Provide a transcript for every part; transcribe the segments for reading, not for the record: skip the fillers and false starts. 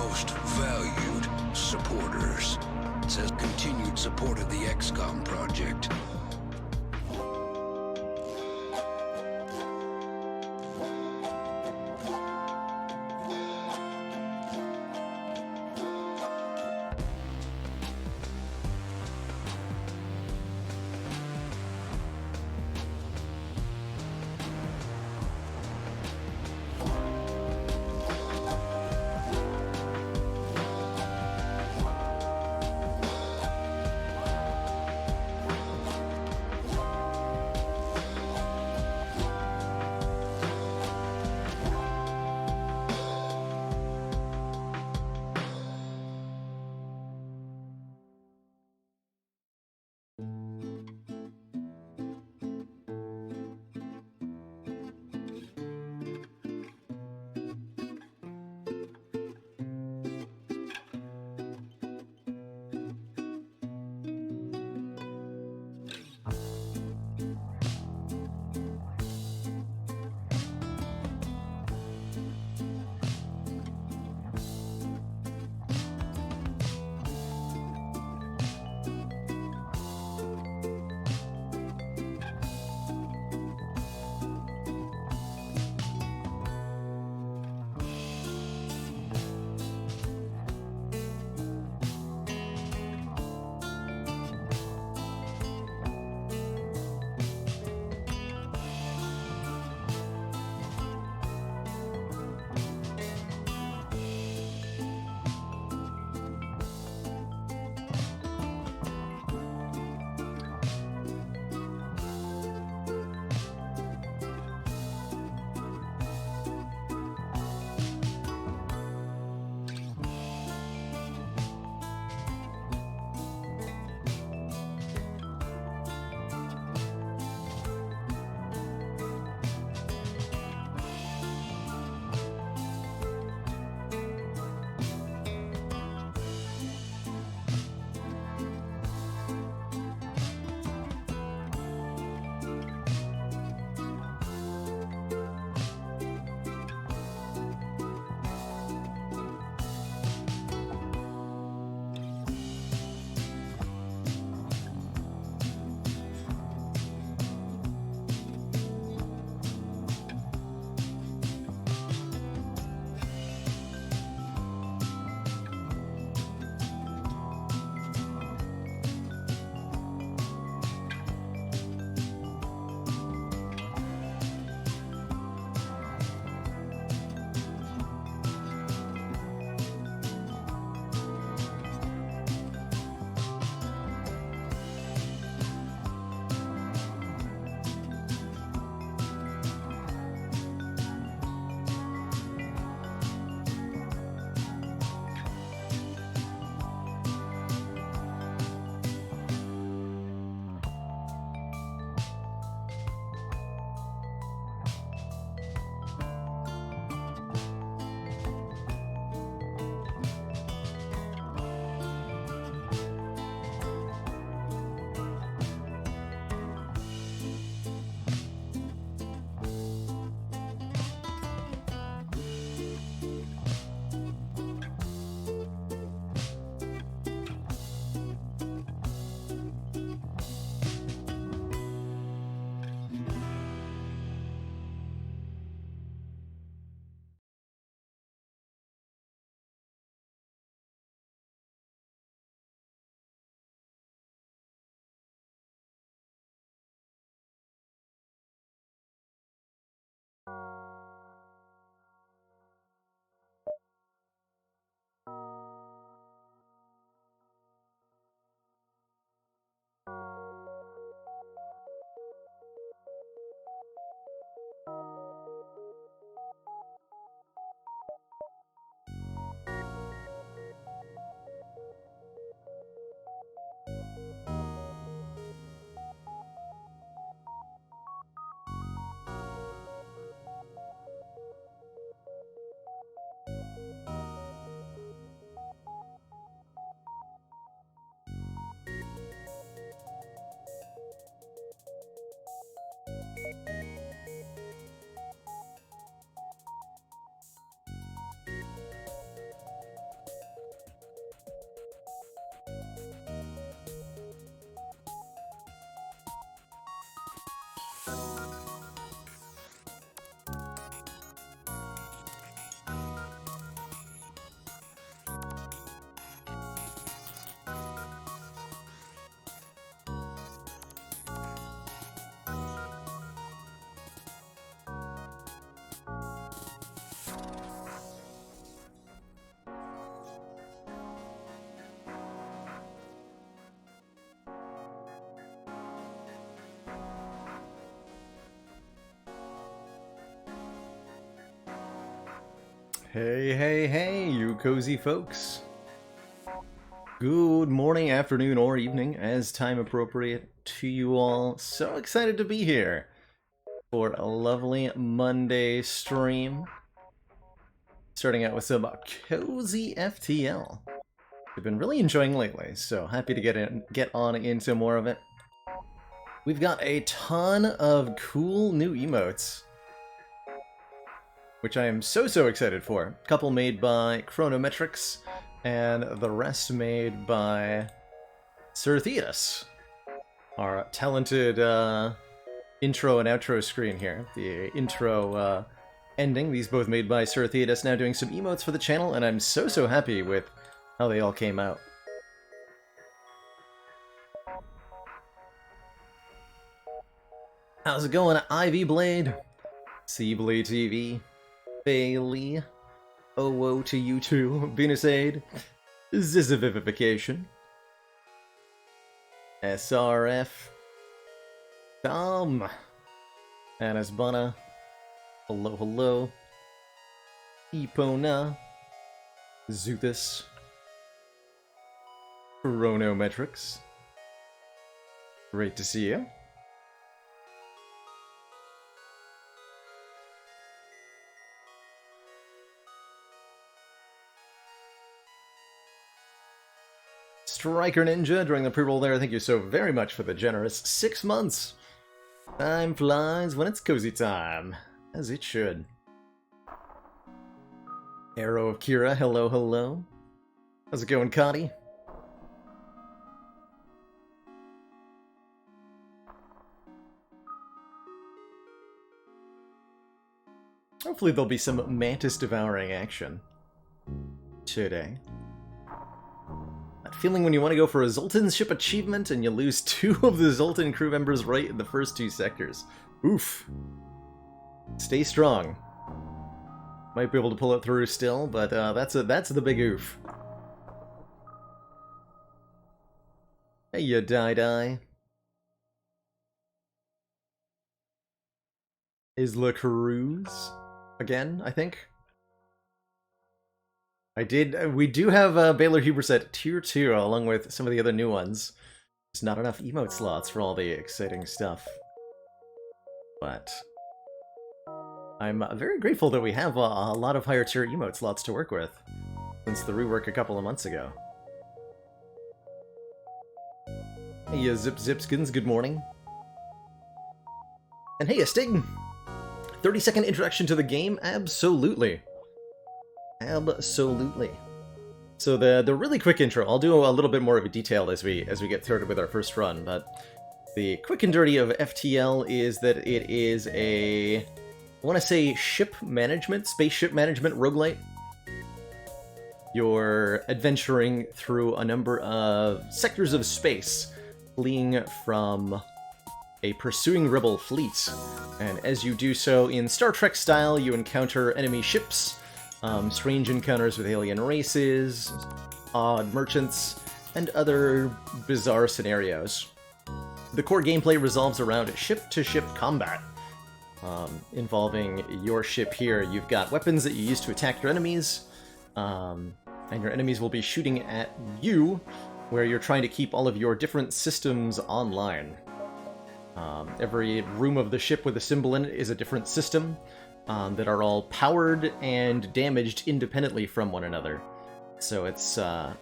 most valued supporters. It says continued support of the XCOM project. Hey, you cozy folks. Good morning, afternoon, or evening, as time appropriate to you all. So excited to be here for a lovely Monday stream. Starting out with some cozy FTL. I've been really enjoying lately, so happy to get on into more of it. We've got a ton of cool new emotes, which I am so excited for. A couple made by Chronometrics, and the rest made by Sir Theus, our talented intro and outro screen here. The intro ending, these both made by Sir Theus, now doing some emotes for the channel, and I'm so happy with how they all came out. How's it going, Ivy Blade? Seablade TV? Bailey? Oh, to you too, Venusade, Zizivivification, SRF, Dom, Anasbana, hello, Epona, Zuthus, Chronometrics, great to see you. Striker Ninja during the pre-roll there, thank you so very much for the generous 6 months. Time flies when it's cozy time, as it should. Arrow of Kira, hello. How's it going, Connie? Hopefully there'll be some mantis devouring action today. That feeling when you want to go for a Zoltan ship achievement and you lose 2 of the Zoltan crew members right in the first 2 sectors. Oof. Stay strong. Might be able to pull it through still, but that's the big oof. Hey, you die. Isla Cruz again, I think. We do have Baylor Huberset Tier 2, along with some of the other new ones. There's not enough emote slots for all the exciting stuff. But I'm very grateful that we have a lot of higher tier emote slots to work with, since the rework a couple of months ago. Hey, Zipskins, good morning. And hey, Sting! 30-second introduction to the game? Absolutely. Absolutely. So the really quick intro, I'll do a little bit more of a detail as we get started with our first run, but the quick and dirty of FTL is that it is a, I want to say shipship management roguelite. You're adventuring through a number of sectors of space, fleeing from a pursuing rebel fleet, and as you do so in Star Trek style, you encounter enemy ships, strange encounters with alien races, odd merchants, and other bizarre scenarios. The core gameplay revolves around ship-to-ship combat, involving your ship here. You've got weapons that you use to attack your enemies, and your enemies will be shooting at you, where you're trying to keep all of your different systems online. Every room of the ship with a symbol in it is a different system, that are all powered and damaged independently from one another. So it's, the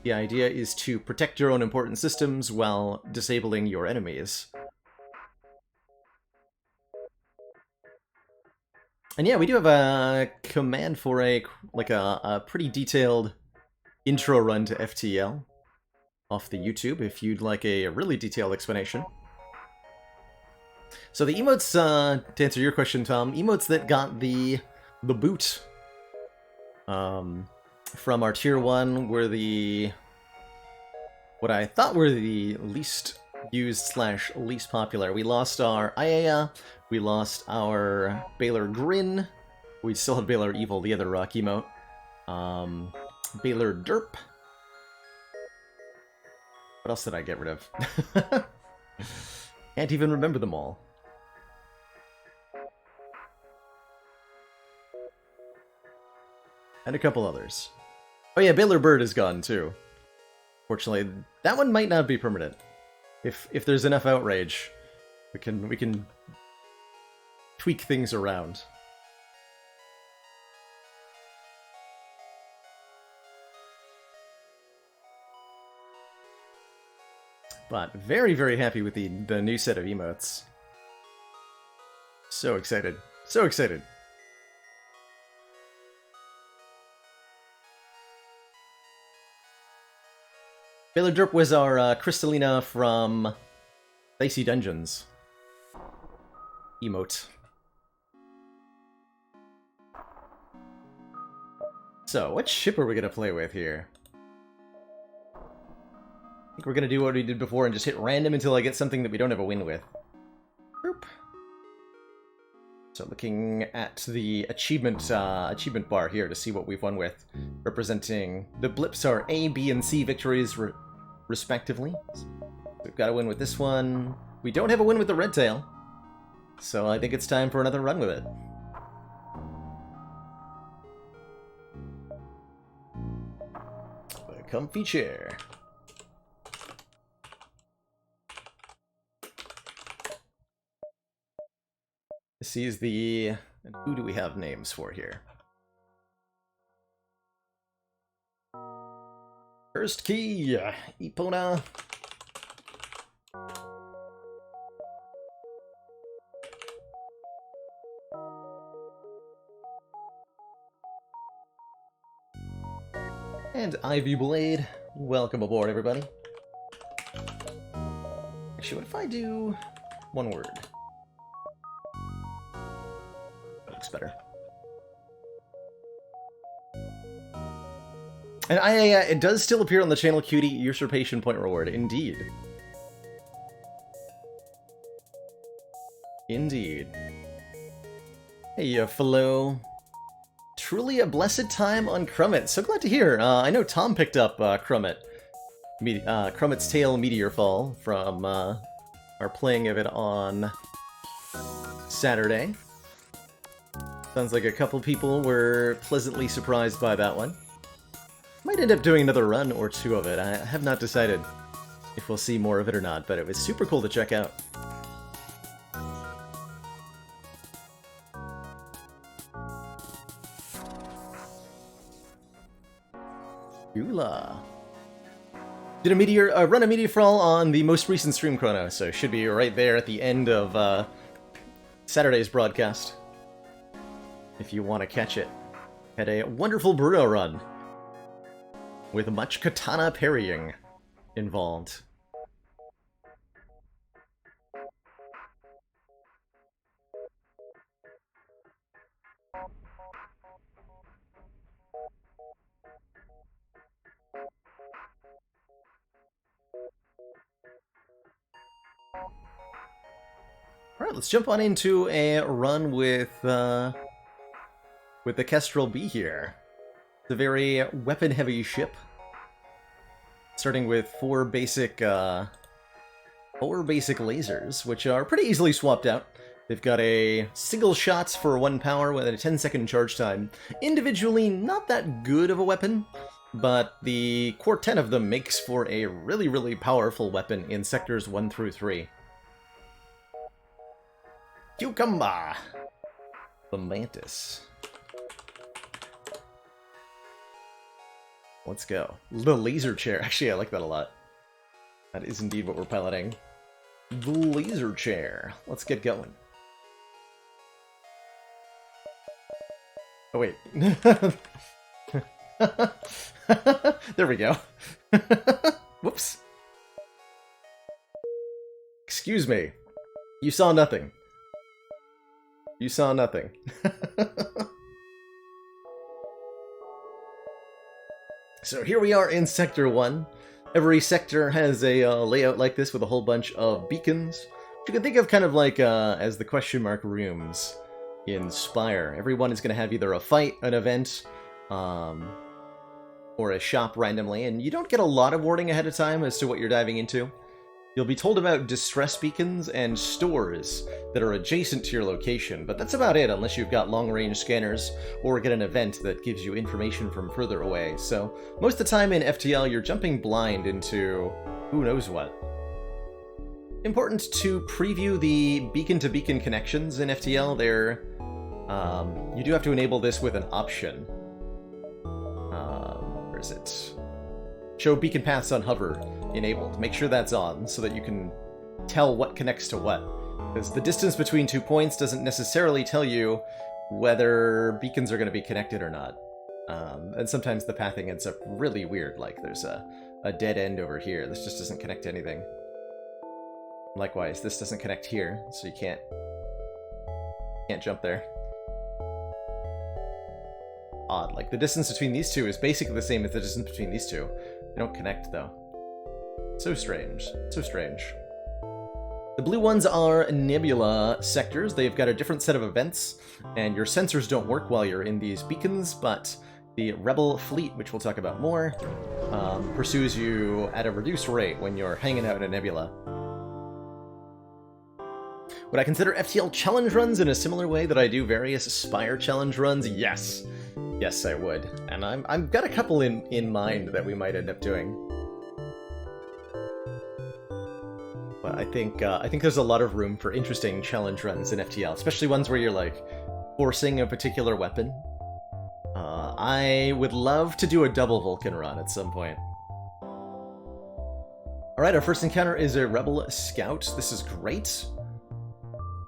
idea is to protect your own important systems while disabling your enemies. And yeah, we do have a command for a pretty detailed intro run to FTL off the YouTube, if you'd like a really detailed explanation. So the emotes, to answer your question, Tom, emotes that got the boot from our tier 1 were what I thought were the least used / least popular. We lost our Ayaya, we lost our Baylor Grin, we still have Baylor Evil, the other rock emote, Baylor Derp. What else did I get rid of? Can't even remember them all. And a couple others. Oh yeah, Baylor Bird is gone too. Fortunately, that one might not be permanent. If there's enough outrage, we can tweak things around. But very, very happy with the new set of emotes. So excited. So excited. Baylor Derp was our Crystalina from Dicey Dungeons emote. So, what ship are we going to play with here? I think we're going to do what we did before and just hit random until I get something that we don't have a win with. Boop. So looking at the achievement bar here to see what we've won with. Representing the blips are A, B, and C victories respectively. So we've got a win with this one. We don't have a win with the red tail. So I think it's time for another run with it. A comfy chair. This is the... Who do we have names for here? First key, Epona. And Ivy Blade. Welcome aboard, everybody. Actually, what if I do one word? Looks better. And it does still appear on the channel, Cutie, usurpation point reward. Indeed. Indeed. Hey, fellow. Truly a blessed time on Crummit. So glad to hear. I know Tom picked up Crummit. Crummit's Tale Meteor Fall from our playing of it on Saturday. Sounds like a couple people were pleasantly surprised by that one. Might end up doing another run or two of it. I have not decided if we'll see more of it or not, but it was super cool to check out. Oola. Did run a meteor fall on the most recent stream chrono, so it should be right there at the end of Saturday's broadcast. If you want to catch it. Had a wonderful Bruno run. With much katana parrying involved. Alright, let's jump on into a run with the Kestrel B here. It's a very weapon-heavy ship. Starting with four basic lasers, which are pretty easily swapped out. They've got a single shots for 1 power with a 10-second charge time. Individually, not that good of a weapon, but the quartet of them makes for a really, really powerful weapon in sectors 1 through 3. Cucumber! The Mantis. Let's go. The laser chair. Actually, I like that a lot. That is indeed what we're piloting. The laser chair. Let's get going. Oh, wait. There we go. Whoops. Excuse me. You saw nothing. You saw nothing. So here we are in Sector 1. Every sector has a layout like this with a whole bunch of beacons. You can think of kind of like as the question mark rooms in Spire. Everyone is going to have either a fight, an event, or a shop randomly, and you don't get a lot of warning ahead of time as to what you're diving into. You'll be told about distress beacons and stores that are adjacent to your location, but that's about it unless you've got long-range scanners or get an event that gives you information from further away. So most of the time in FTL, you're jumping blind into who knows what. Important to preview the beacon-to-beacon connections in FTL. You do have to enable this with an option. Where is it? Show beacon paths on hover enabled. Make sure that's on so that you can tell what connects to what. Because the distance between 2 points doesn't necessarily tell you whether beacons are going to be connected or not. And sometimes the pathing ends up really weird, like there's a dead end over here. This just doesn't connect to anything. Likewise, this doesn't connect here, so you can't jump there. Odd. Like, the distance between these two is basically the same as the distance between these two. They don't connect, though. So strange. So strange. The blue ones are nebula sectors. They've got a different set of events, and your sensors don't work while you're in these beacons, but the Rebel fleet, which we'll talk about more, pursues you at a reduced rate when you're hanging out in a nebula. Would I consider FTL challenge runs in a similar way that I do various Spire challenge runs? Yes. Yes, I would. And I've got a couple in mind that we might end up doing. But I think there's a lot of room for interesting challenge runs in FTL, especially ones where you're, like, forcing a particular weapon. I would love to do a double Vulcan run at some point. Alright, our first encounter is a Rebel Scout. This is great.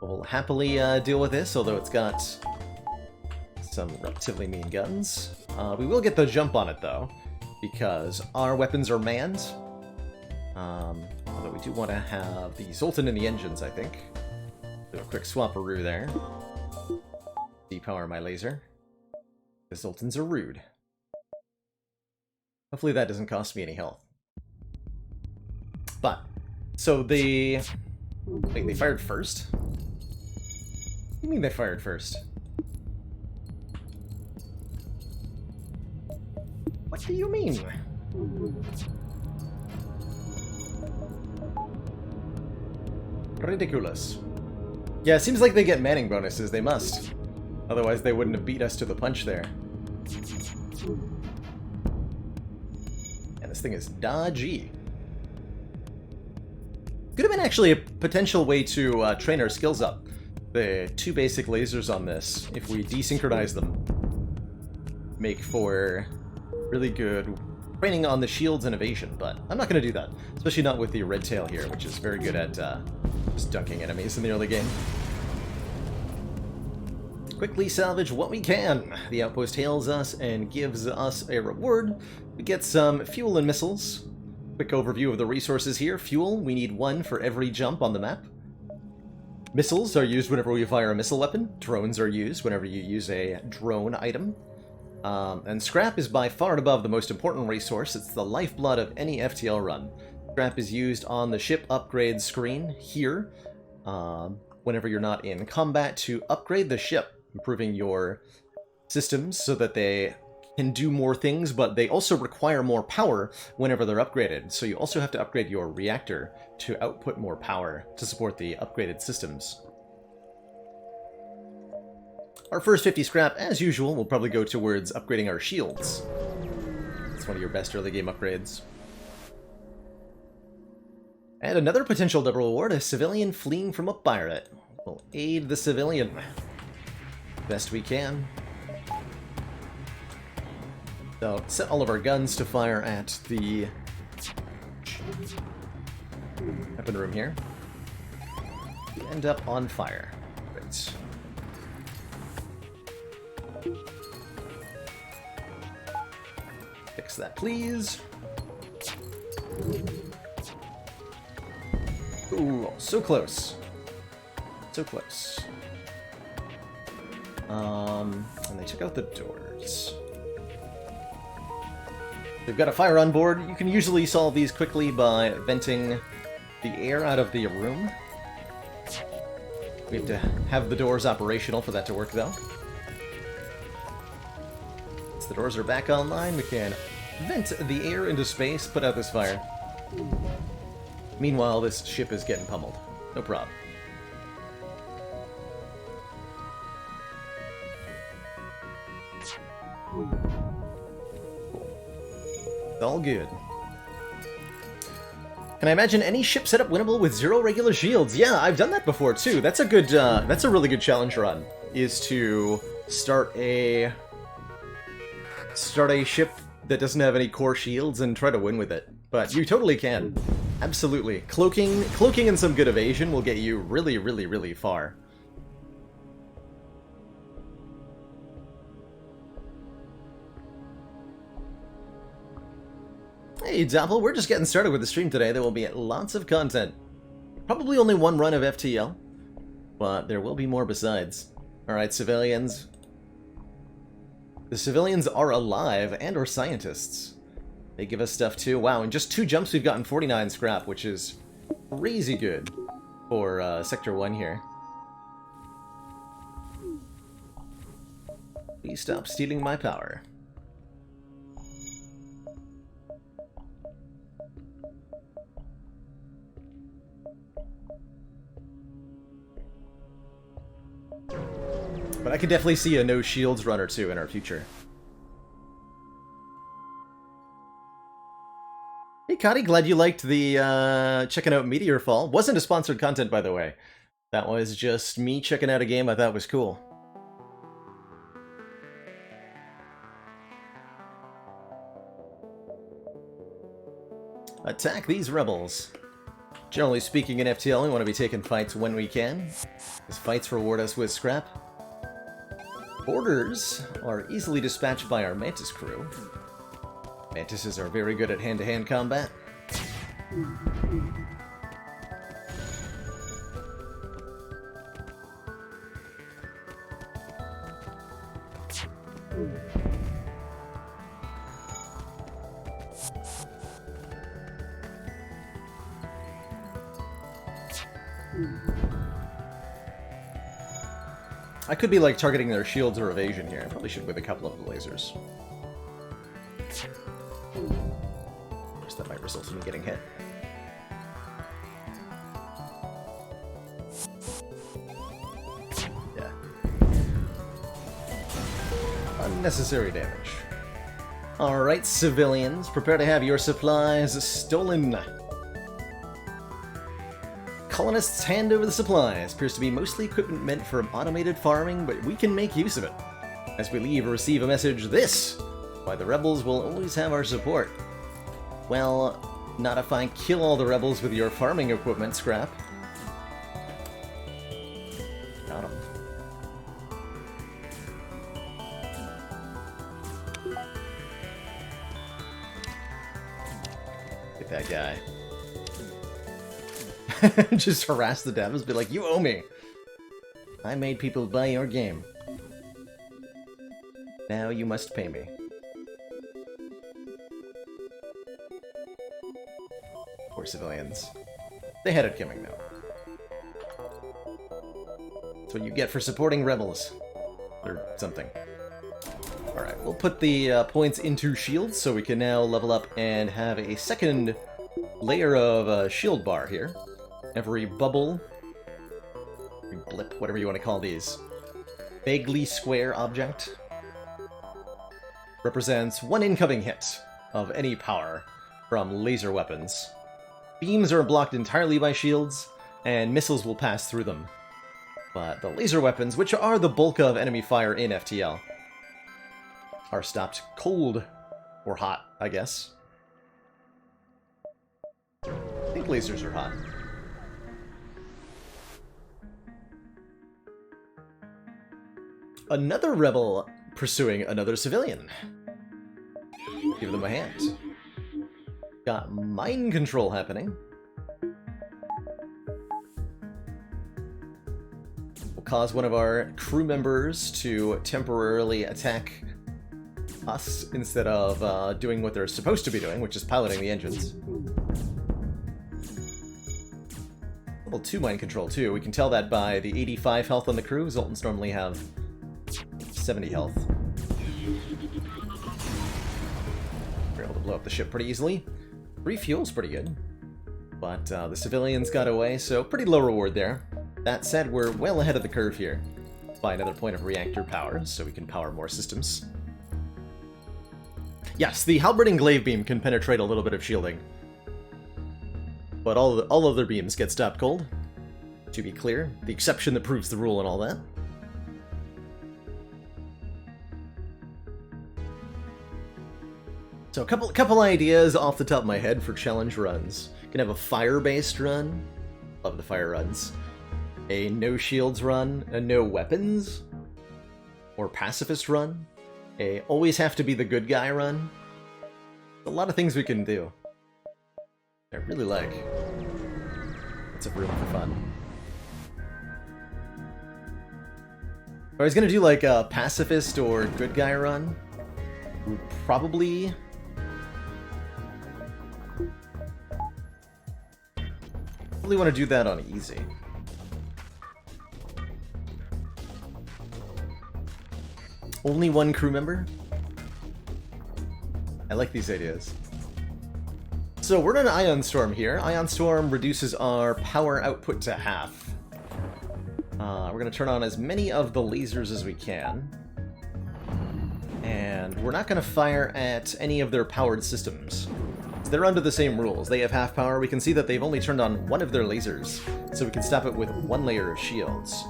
We'll happily deal with this, although it's got some relatively mean guns. We will get the jump on it, though, because our weapons are manned. Although we do want to have the Zoltan in the engines, I think. Do a quick swapperoo there. Depower my laser. The Zoltans are rude. Hopefully that doesn't cost me any health. But, so they... Wait, they fired first? What do you mean they fired first? What do you mean? Ridiculous. Yeah, it seems like they get manning bonuses. They must. Otherwise they wouldn't have beat us to the punch there. And this thing is dodgy. Could have been actually a potential way to train our skills up. The two basic lasers on this, if we desynchronize them, make for really good training on the shields and evasion, but I'm not going to do that. Especially not with the red tail here, which is very good at just dunking enemies in the early game. Quickly salvage what we can. The outpost hails us and gives us a reward. We get some fuel and missiles. Quick overview of the resources here. Fuel, we need 1 for every jump on the map. Missiles are used whenever we fire a missile weapon. Drones are used whenever you use a drone item. And scrap is by far and above the most important resource. It's the lifeblood of any FTL run. Scrap is used on the ship upgrade screen here, whenever you're not in combat, to upgrade the ship, improving your systems so that they can do more things, but they also require more power whenever they're upgraded. So you also have to upgrade your reactor to output more power to support the upgraded systems. Our first 50 scrap, as usual, will probably go towards upgrading our shields. It's one of your best early game upgrades. And another potential double reward, a civilian fleeing from a pirate. We'll aid the civilian best we can. So, set all of our guns to fire at the weapon room here. We end up on fire. Great. Fix that, please. Ooh, so close. So close. And they took out the doors. They've got a fire on board. You can usually solve these quickly by venting the air out of the room. We have to have the doors operational for that to work, though. Once the doors are back online, we can vent the air into space, put out this fire. Meanwhile, this ship is getting pummeled. No problem. It's all good. Can I imagine any ship setup winnable with 0 regular shields? Yeah, I've done that before too. That's a good, that's a really good challenge run, is to start a ship that doesn't have any core shields and try to win with it. But you totally can. Absolutely. Cloaking and some good evasion will get you really, really, really far. Hey, Doppel, we're just getting started with the stream today. There will be lots of content. Probably only one run of FTL, but there will be more besides. Alright, civilians. The civilians are alive and are scientists. They give us stuff too. Wow, in just 2 jumps we've gotten 49 scrap, which is crazy good for Sector 1 here. Please stop stealing my power. But I could definitely see a no shields run or two in our future. Hey, Cotty, glad you liked the checking out Meteor Fall. Wasn't a sponsored content, by the way. That was just me checking out a game I thought was cool. Attack these rebels. Generally speaking, in FTL, we want to be taking fights when we can, because fights reward us with scrap. Boarders are easily dispatched by our Mantis crew. Mantises are very good at hand-to-hand combat. I could be like targeting their shields or evasion here. I probably should with a couple of the lasers. Of course, that might result in me getting hit. Yeah. Unnecessary damage. Alright, civilians, prepare to have your supplies stolen. Colonists hand over the supplies. Appears to be mostly equipment meant for automated farming, but we can make use of it. As we leave, receive a message, this! Why the rebels will always have our support. Well, not if I kill all the rebels with your farming equipment, Scrap. Got him. Get that guy. Just harass the devs, be like, you owe me! I made people buy your game. Now you must pay me. Poor civilians. They had it coming, though. That's what you get for supporting rebels. Or something. Alright, we'll put the points into shields, so we can now level up and have a second layer of shield bar here. Every bubble, every blip, whatever you want to call these, vaguely square object represents 1 incoming hit of any power from laser weapons. Beams are blocked entirely by shields, and missiles will pass through them. But the laser weapons, which are the bulk of enemy fire in FTL, are stopped cold, or hot, I guess. I think lasers are hot. Another rebel pursuing another civilian. Give them a hand. Got mind control happening. We'll cause one of our crew members to temporarily attack us instead of doing what they're supposed to be doing, which is piloting the engines. Level 2 mind control too. We can tell that by the 85 health on the crew. Zoltans normally have 70 health. We're able to blow up the ship pretty easily. Refuel's pretty good. But the civilians got away, so pretty low reward there. That said, we're well ahead of the curve here. Buy another point of reactor power, so we can power more systems. Yes, the halberding glaive beam can penetrate a little bit of shielding. But all other beams get stopped cold. To be clear, the exception that proves the rule and all that. So a couple ideas off the top of my head for challenge runs. You can have a fire-based run. Love the fire runs. A no shields run, a no weapons, or pacifist run. A always have to be the good guy run. A lot of things we can do. I really like. Lots of room for fun. If I was gonna do like a pacifist or good guy run, we'd probably want to do that on easy. Only one crew member? I like these ideas. So we're in an Ion Storm here. Ion Storm reduces our power output to half. We're going to turn on as many of the lasers as we can. And we're not going to fire at any of their powered systems. They're under the same rules. They have half power. We can see that they've only turned on one of their lasers, so we can stop it with one layer of shields.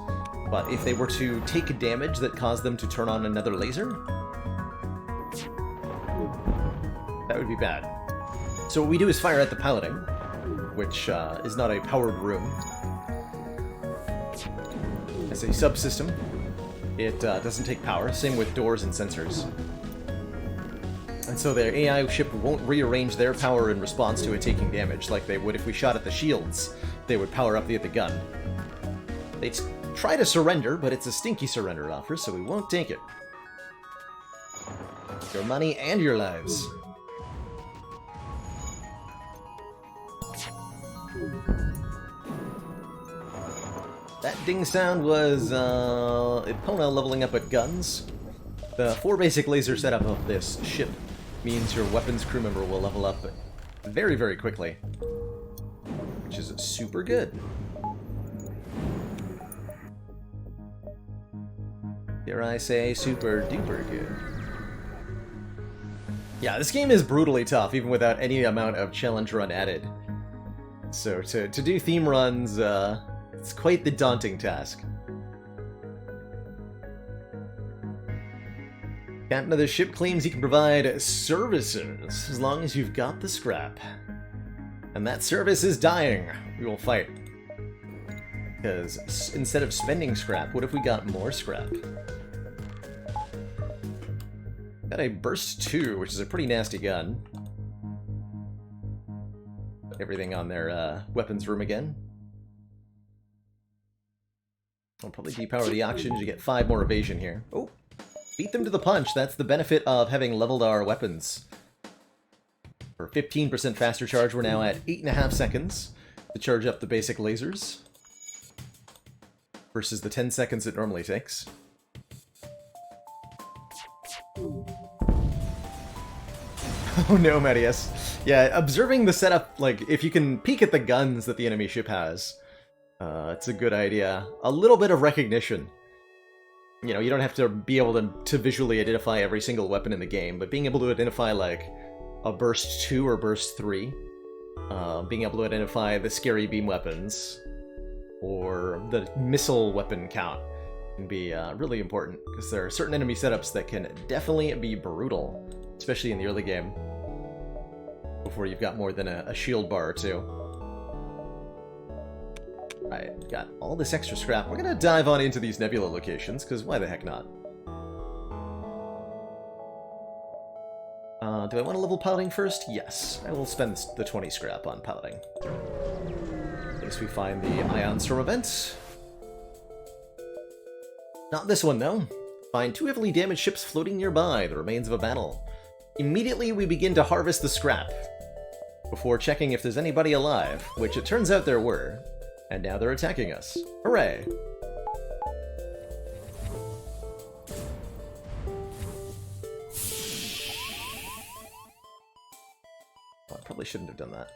But if they were to take damage that caused them to turn on another laser, that would be bad. So what we do is fire at the piloting, which is not a powered room. It's a subsystem. It doesn't take power, same with doors and sensors. And so their AI ship won't rearrange their power in response to it taking damage, like they would if we shot at the shields. They would power up the gun. They try to surrender, but it's a stinky surrender offer, so we won't take it. Your money and your lives. That ding sound was Epona leveling up at guns. The 4 basic laser setup of this ship means your weapons crew member will level up very, very quickly, which is super good. Dare I say, super duper good. Yeah, this game is brutally tough, even without any amount of challenge run added. So to do theme runs, it's quite the daunting task. Captain of the ship claims he can provide services as long as you've got the scrap. And that service is dying. We will fight. Because instead of spending scrap, what if we got more scrap? Got a Burst 2, which is a pretty nasty gun. Put everything on their weapons room again. I'll probably depower the oxygen to get 5 more evasion here. Oh! Beat them to the punch. That's the benefit of having leveled our weapons. For 15% faster charge, we're now at 8.5 seconds to charge up the basic lasers. Versus the 10 seconds it normally takes. Oh no, Marius. Yeah, observing the setup, like, if you can peek at the guns that the enemy ship has, it's a good idea. A little bit of recognition. You know, you don't have to be able to visually identify every single weapon in the game, but being able to identify, like, a Burst 2 or Burst 3, being able to identify the scary beam weapons, or the missile weapon count can be really important, because there are certain enemy setups that can definitely be brutal, especially in the early game, before you've got more than a shield bar or two. Alright, got all this extra scrap. We're gonna dive on into these nebula locations, because why the heck not? Do I want to level piloting first? Yes. I will spend the 20 scrap on piloting. In case we find the Ion Storm event. Not this one, though. Find 2 heavily damaged ships floating nearby, the remains of a battle. Immediately we begin to harvest the scrap, before checking if there's anybody alive, which it turns out there were. And now they're attacking us. Hooray! Well, I probably shouldn't have done that.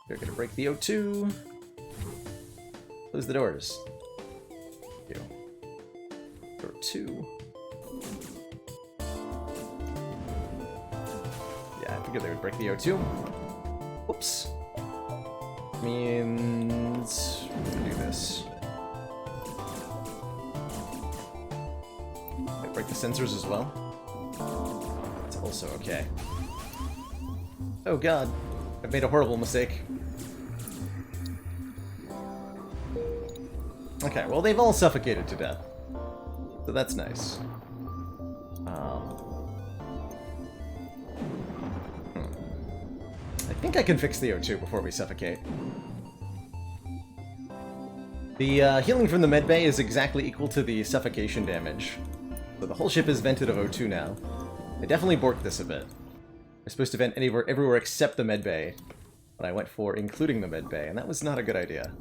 They're gonna break the O2. Close the doors. Door 2. Yeah, I figured they would break the O2. Whoops. Means we're gonna do this. Might break the sensors as well. It's also okay. Oh god, I've made a horrible mistake. Okay, well they've all suffocated to death. So that's nice. I think I can fix the O2 before we suffocate. The healing from the medbay is exactly equal to the suffocation damage. So the whole ship is vented of O2 now. I definitely borked this a bit. We're supposed to vent everywhere except the medbay, but I went for including the medbay, and that was not a good idea.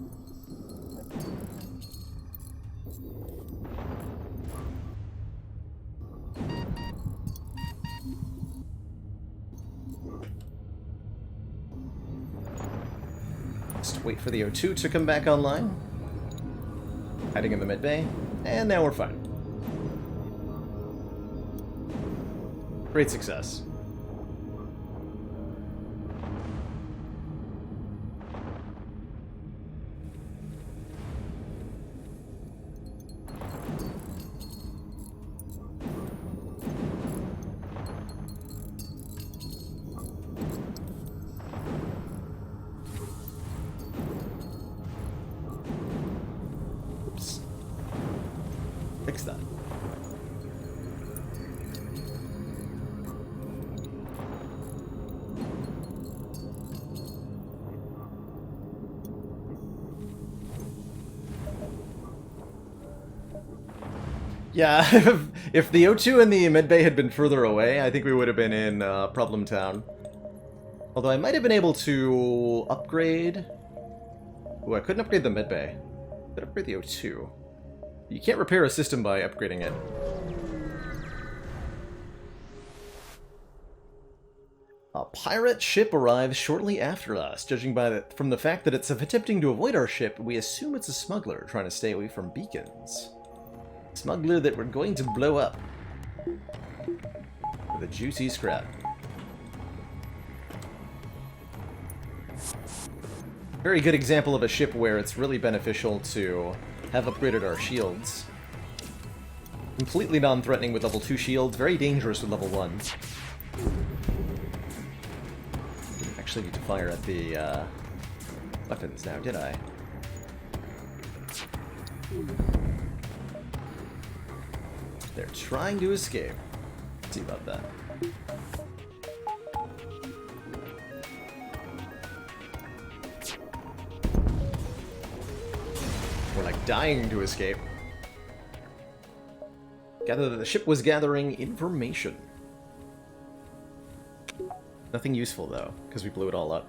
Just wait for the O2 to come back online. Hiding in the medbay, and now we're fine. Great success. Oops. Fix that. Yeah, if the O2 and the medbay had been further away, I think we would have been in Problem Town. Although I might have been able to upgrade... Ooh, I couldn't upgrade the medbay. I could upgrade the O2. You can't repair a system by upgrading it. A pirate ship arrives shortly after us. Judging from the fact that it's attempting to avoid our ship, we assume it's a smuggler trying to stay away from beacons. Smuggler that we're going to blow up with a juicy scrap. Very good example of a ship where it's really beneficial to have upgraded our shields. Completely non-threatening with level 2 shields, very dangerous with level 1. Didn't actually need to fire at the weapons now, did I? They're trying to escape. Let's see about that. We're like dying to escape. Gather that the ship was gathering information. Nothing useful though, because we blew it all up.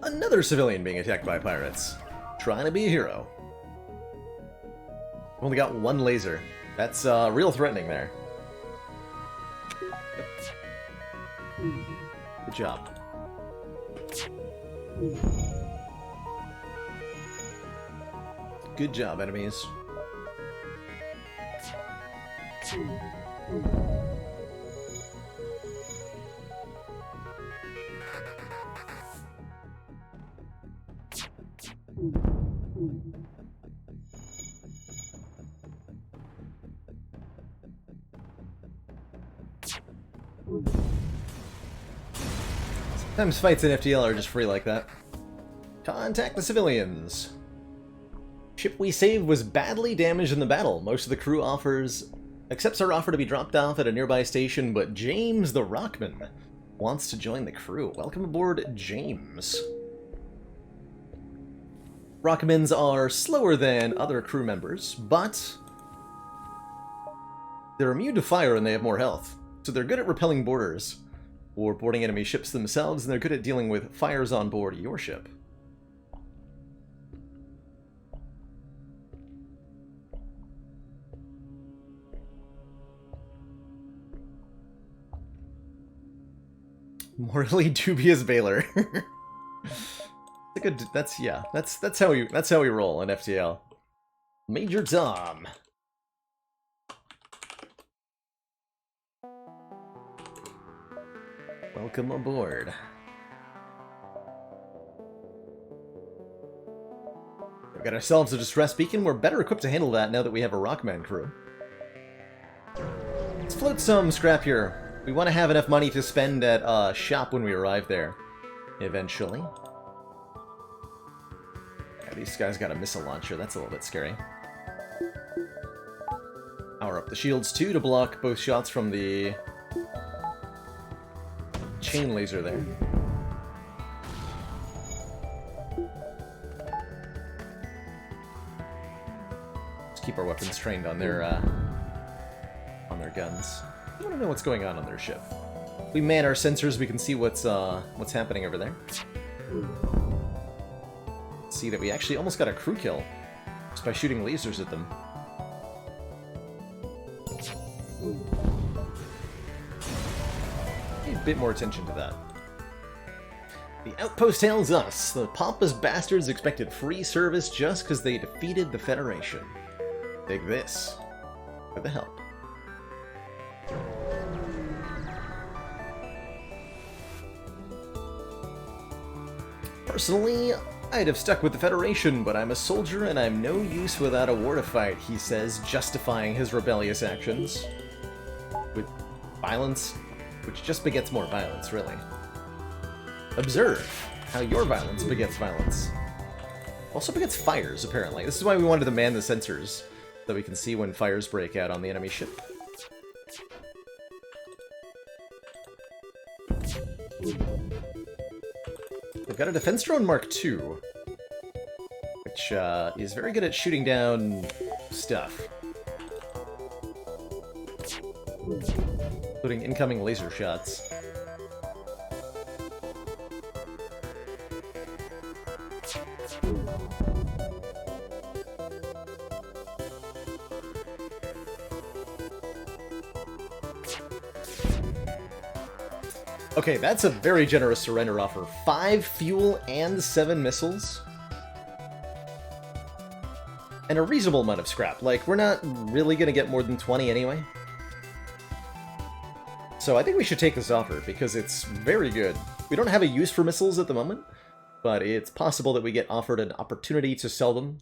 Another civilian being attacked by pirates. Trying to be a hero. Only got one laser. That's real threatening there. Good job. Good job, enemies. Sometimes fights in FTL are just free like that. Contact the civilians. Ship we saved was badly damaged in the battle. Most of the crew accepts our offer to be dropped off at a nearby station, but James the Rockman wants to join the crew. Welcome aboard, James. Rockmans are slower than other crew members, but they're immune to fire and they have more health, so they're good at repelling boarders. or boarding enemy ships themselves, and they're good at dealing with fires on board your ship. Morally dubious Baylor. That's how we roll in FTL. Major Tom. Welcome aboard. We've got ourselves a distress beacon. We're better equipped to handle that now that we have a Rockman crew. Let's float some scrap here. We want to have enough money to spend at shop when we arrive there, eventually. Yeah, these guys got a missile launcher. That's a little bit scary. Power up the shields, too, to block both shots from the chain laser there. Let's keep our weapons trained on their guns. I want to know what's going on their ship. If we man our sensors, we can see what's happening over there. See that we actually almost got a crew kill just by shooting lasers at them. Pay a bit more attention to that. The outpost hails us. The pompous bastards expected free service just because they defeated the Federation. Take this. For the help. Personally, I'd have stuck with the Federation, but I'm a soldier and I'm no use without a war to fight, he says, justifying his rebellious actions. With violence, which just begets more violence, really. Observe how your violence begets violence. Also begets fires, apparently. This is why we wanted to man the sensors, so we can see when fires break out on the enemy ship. We've got a defense drone Mark II, which is very good at shooting down stuff, including incoming laser shots. Okay, that's a very generous surrender offer. 5 fuel and 7 missiles. And a reasonable amount of scrap. Like, we're not really going to get more than 20 anyway. So I think we should take this offer, because it's very good. We don't have a use for missiles at the moment, but it's possible that we get offered an opportunity to sell them,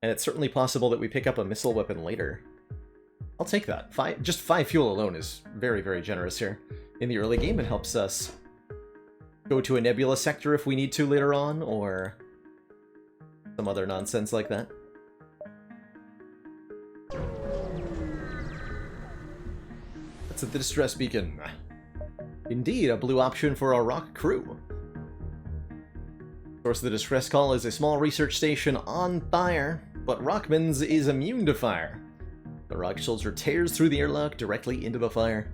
and it's certainly possible that we pick up a missile weapon later. I'll take that. Just 5 fuel alone is very, very generous here. In the early game, it helps us go to a nebula sector if we need to later on, or some other nonsense like that. That's the distress beacon. Indeed, a blue option for our rock crew. Of course, the distress call is a small research station on fire, but Rockman's is immune to fire. The rock soldier tears through the airlock directly into the fire.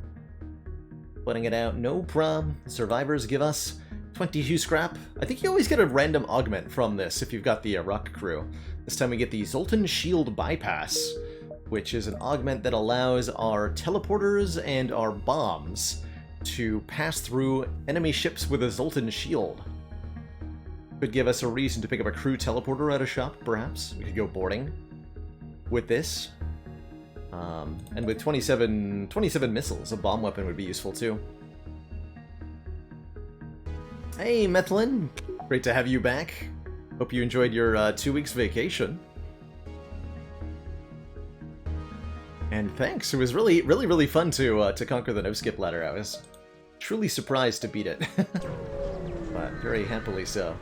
Putting it out, no prob. Survivors give us 22 scrap. I think you always get a random augment from this if you've got the rock crew. This time we get the Zoltan Shield Bypass, which is an augment that allows our teleporters and our bombs to pass through enemy ships with a Zoltan Shield. Could give us a reason to pick up a crew teleporter at a shop, perhaps. We could go boarding with this. And with 27 missiles, a bomb weapon would be useful too. Hey, Methlin! Great to have you back. Hope you enjoyed your 2 weeks vacation. And thanks. It was really fun to conquer the no-skip ladder. I was truly surprised to beat it, but very happily so.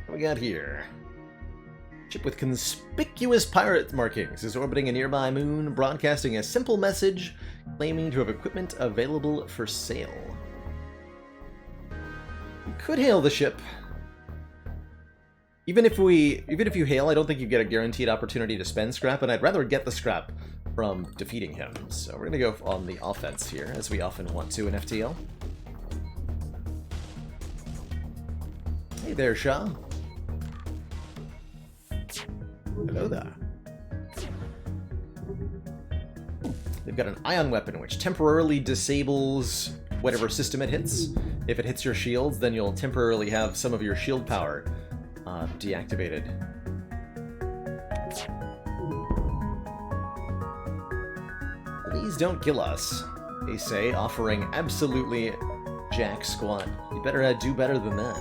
What we got here? Ship with conspicuous pirate markings is orbiting a nearby moon, broadcasting a simple message claiming to have equipment available for sale. We could hail the ship. Even if you hail, I don't think you get a guaranteed opportunity to spend scrap, and I'd rather get the scrap from defeating him. So we're going to go on the offense here, as we often want to in FTL. Hey there, Shaw. Hello there. They've got an ion weapon which temporarily disables whatever system it hits. If it hits your shields, then you'll temporarily have some of your shield power deactivated. Please don't kill us, they say, offering absolutely jack squat. You better do better than that.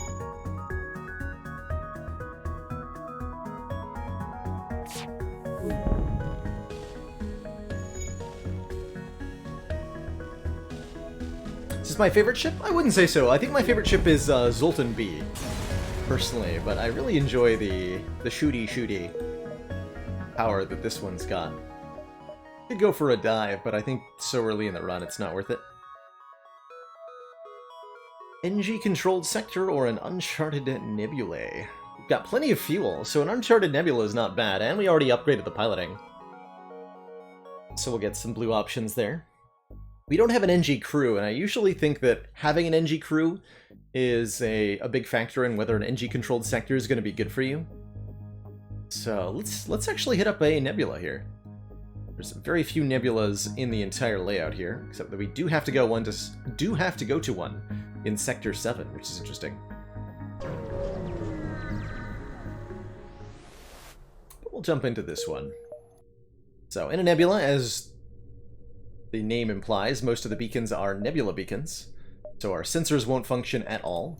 Is this my favorite ship? I wouldn't say so. I think my favorite ship is Zoltan B, personally, but I really enjoy the shooty power that this one's got. Could go for a dive, but I think so early in the run it's not worth it. NG-controlled sector or an uncharted nebulae? We've got plenty of fuel, so an uncharted nebula is not bad, and we already upgraded the piloting. So we'll get some blue options there. We don't have an NG crew, and I usually think that having an NG crew is a big factor in whether an NG-controlled sector is going to be good for you. So let's actually hit up a nebula here. There's very few nebulas in the entire layout here, except that we do have to go to one in Sector 7, which is interesting. But we'll jump into this one. So, in a nebula, as the name implies, most of the beacons are nebula beacons, so our sensors won't function at all,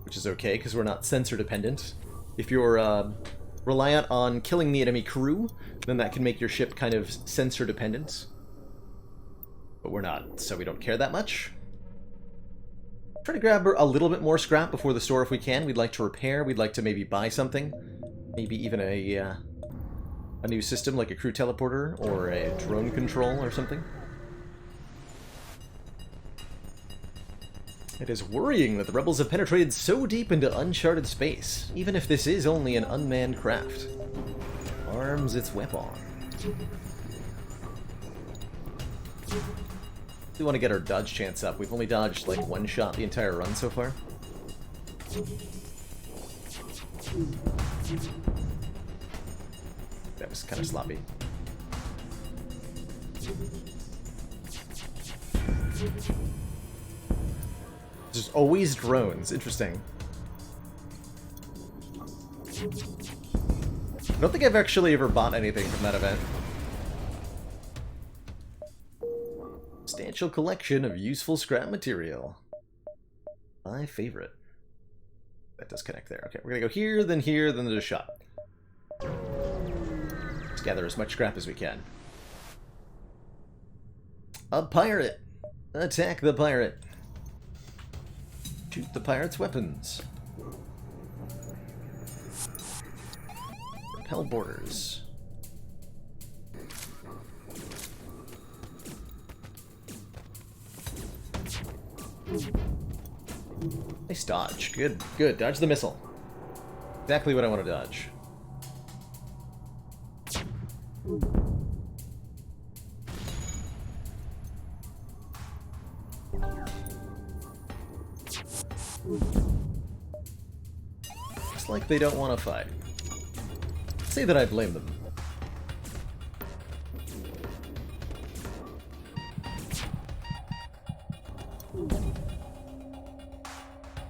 which is okay, because we're not sensor dependent. If you're reliant on killing the enemy crew, then that can make your ship kind of sensor dependent. But we're not, so we don't care that much. Try to grab a little bit more scrap before the store if we can. We'd like to repair, we'd like to maybe buy something. Maybe even a new system like a crew teleporter or a drone control or something. It is worrying that the rebels have penetrated so deep into uncharted space, even if this is only an unmanned craft. Arms its weapon. We want to get our dodge chance up. We've only dodged like one shot the entire run so far. That was kind of sloppy. There's always drones. Interesting. I don't think I've actually ever bought anything from that event. Substantial collection of useful scrap material. My favorite. That does connect there. Okay, we're gonna go here, then there's a shop. Let's gather as much scrap as we can. A pirate! Attack the pirate! Shoot the pirate's weapons. Repel borders. Nice dodge. Good, good. Dodge the missile. Exactly what I want to dodge. Looks like they don't want to fight. Let's say that I blame them.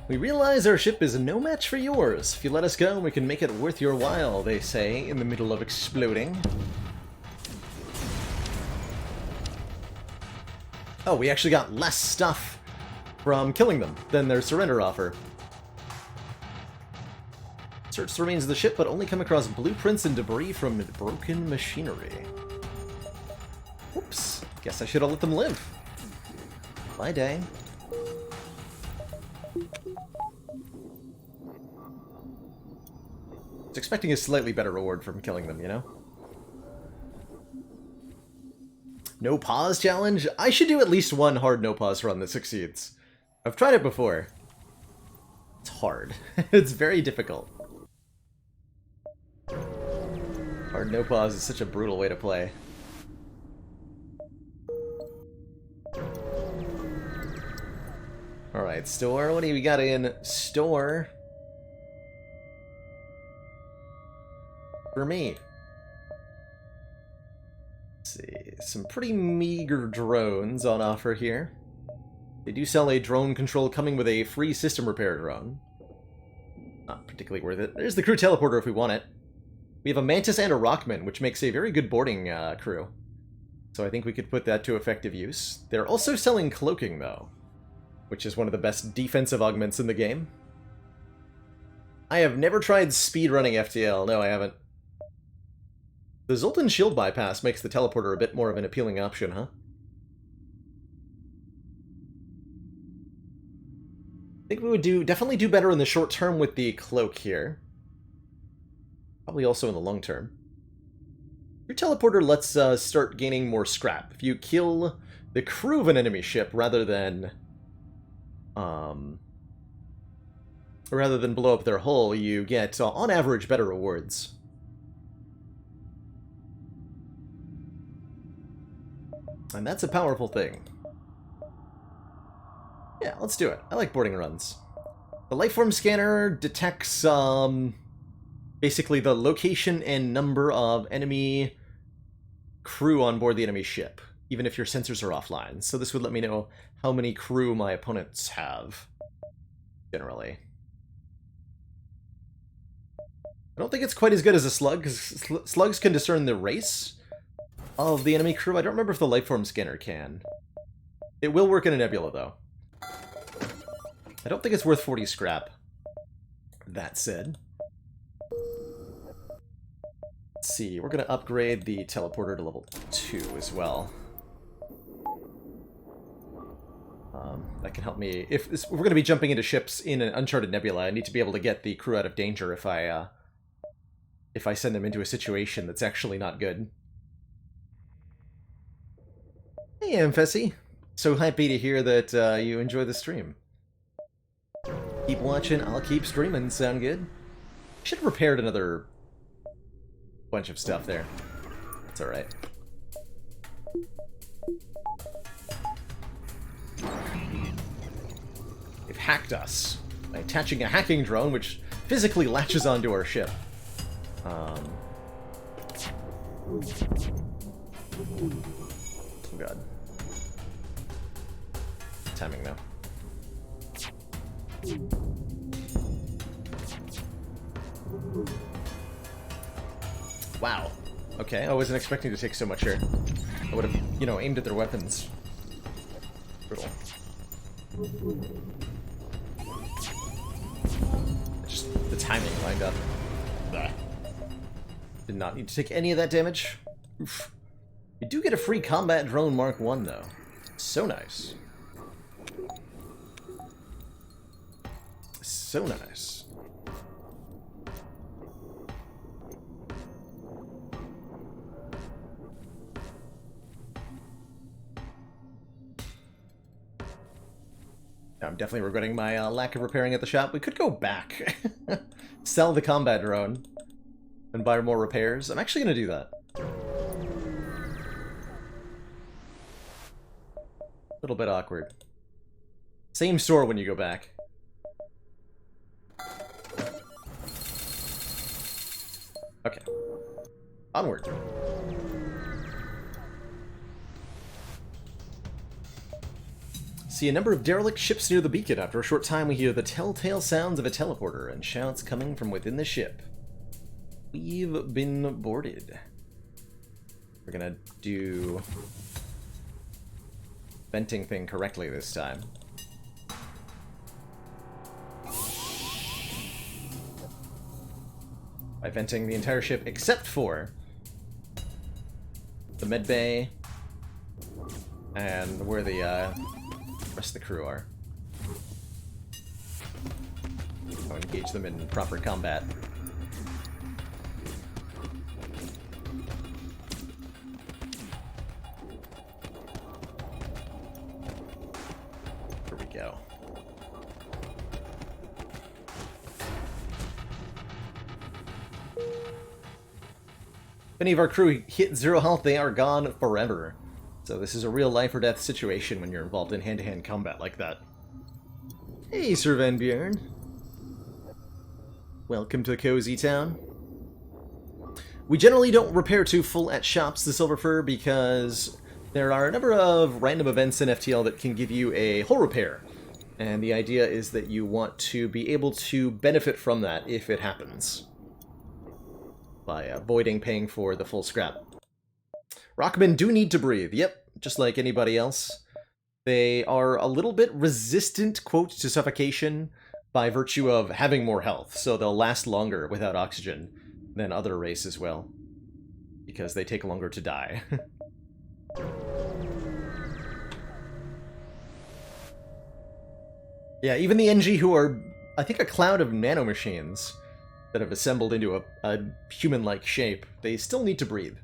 We realize our ship is no match for yours. If you let us go, we can make it worth your while, they say, in the middle of exploding. Oh, we actually got less stuff from killing them than their surrender offer. Search the remains of the ship, but only come across blueprints and debris from broken machinery. Whoops. Guess I should have let them live. My day. I was expecting a slightly better reward from killing them, you know? No pause challenge? I should do at least one hard no pause run that succeeds. I've tried it before. It's hard. It's very difficult. Hard no pause is such a brutal way to play. Alright, store. What do we got in store? For me. Let's see. Some pretty meager drones on offer here. They do sell a drone control coming with a free system repair drone. Not particularly worth it. There's the crew teleporter if we want it. We have a Mantis and a Rockman, which makes a very good boarding crew. So I think we could put that to effective use. They're also selling cloaking, though, which is one of the best defensive augments in the game. I have never tried speedrunning FTL. No, I haven't. The Zoltan shield bypass makes the teleporter a bit more of an appealing option, huh? I think we would definitely do better in the short term with the cloak here. Probably also in the long term. Your teleporter lets us start gaining more scrap. If you kill the crew of an enemy ship rather than blow up their hull, you get, on average, better rewards. And that's a powerful thing. Yeah, let's do it. I like boarding runs. The lifeform scanner detects, basically the location and number of enemy crew on board the enemy ship, even if your sensors are offline. So this would let me know how many crew my opponents have, generally. I don't think it's quite as good as a slug, because slugs can discern the race of the enemy crew. I don't remember if the lifeform scanner can. It will work in a nebula, though. I don't think it's worth 40 scrap. That said. Let's see, we're going to upgrade the teleporter to level 2 as well. That can help me. If we're going to be jumping into ships in an uncharted nebula, I need to be able to get the crew out of danger if I send them into a situation that's actually not good. Hey, Amfessy. So happy to hear that you enjoy the stream. Keep watching, I'll keep streaming. Sound good? Should have prepared another bunch of stuff there. That's alright. They've hacked us by attaching a hacking drone which physically latches onto our ship. Oh god. Timing though. Wow. Okay, I wasn't expecting to take so much here. I would have, you know, aimed at their weapons. Brutal. Just the timing lined up. Blah. Did not need to take any of that damage. Oof. You do get a free combat drone Mark 1 though. So nice. So nice. I'm definitely regretting my lack of repairing at the shop. We could go back. Sell the combat drone and buy more repairs. I'm actually going to do that. A little bit awkward. Same store when you go back. Okay. Onward. See a number of derelict ships near the beacon. After a short time, we hear the telltale sounds of a teleporter and shouts coming from within the ship. We've been boarded. We're gonna do venting thing correctly this time. By venting the entire ship except for the med bay and where the rest of the crew are. I'll engage them in proper combat. Here we go. If any of our crew hit 0 health, they are gone forever. So this is a real life or death situation when you're involved in hand-to-hand combat like that. Hey, Sir Van Buren. Welcome to the Cozy Town. We generally don't repair to full at shops the Silver Fur because there are a number of random events in FTL that can give you a whole repair. And the idea is that you want to be able to benefit from that if it happens, by avoiding paying for the full scrap. Rockmen do need to breathe, yep, just like anybody else. They are a little bit resistant, quote, to suffocation by virtue of having more health, so they'll last longer without oxygen than other races will, because they take longer to die. Yeah, even the NG, who are, I think, a cloud of nanomachines that have assembled into a human-like shape, they still need to breathe.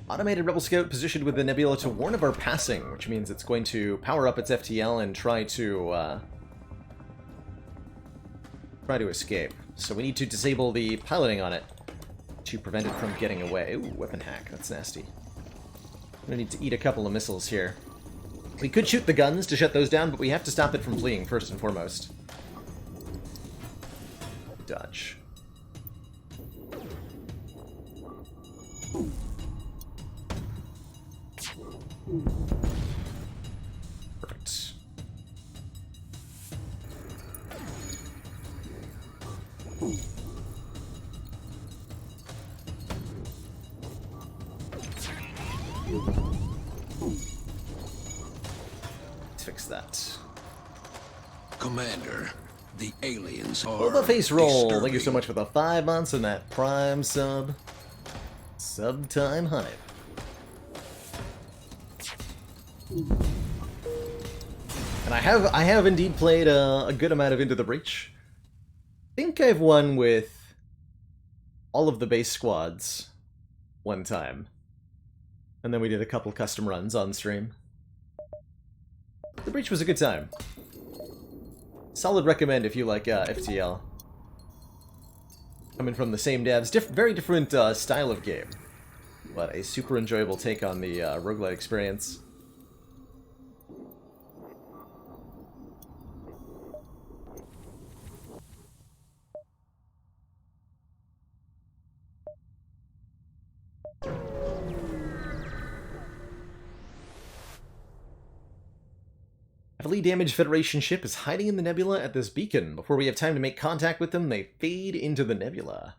Automated Rebel Scout positioned with the Nebula to warn of our passing, which means it's going to power up its FTL and try to escape. So we need to disable the piloting on it to prevent it from getting away. Ooh, weapon hack. That's nasty. I'm gonna need to eat a couple of missiles here. We could shoot the guns to shut those down, but we have to stop it from fleeing first and foremost. Dodge. Perfect. Let's fix that. Commander, the aliens are Boba Face Roll, thank you so disturbing. much for the 5 months and that Prime sub. Subtime Honey. And I have indeed played a good amount of Into the Breach. I think I've won with all of the base squads one time. And then we did a couple custom runs on stream. The Breach was a good time. Solid recommend if you like FTL. Coming from the same devs, very different style of game. But a super enjoyable take on the roguelite experience. Heavily damaged Federation ship is hiding in the nebula at this beacon. Before we have time to make contact with them, they fade into the nebula.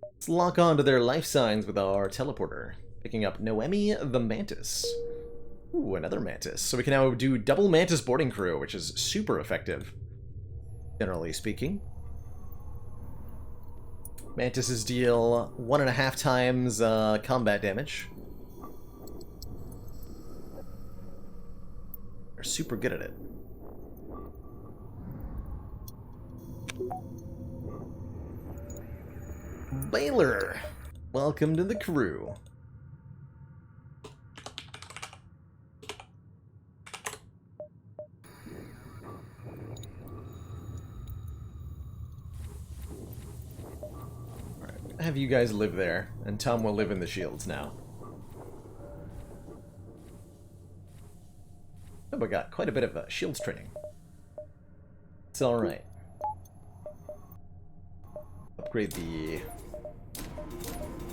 Let's lock on to their life signs with our teleporter, picking up Noemi the Mantis. Ooh, another Mantis. So we can now do double Mantis boarding crew, which is super effective, generally speaking. Mantises deal 1.5 times combat damage. They're super good at it. Baylor, welcome to the crew. Alright, have you guys live there, and Tom will live in the shields now. Oh, we got quite a bit of shields training. It's alright. Upgrade the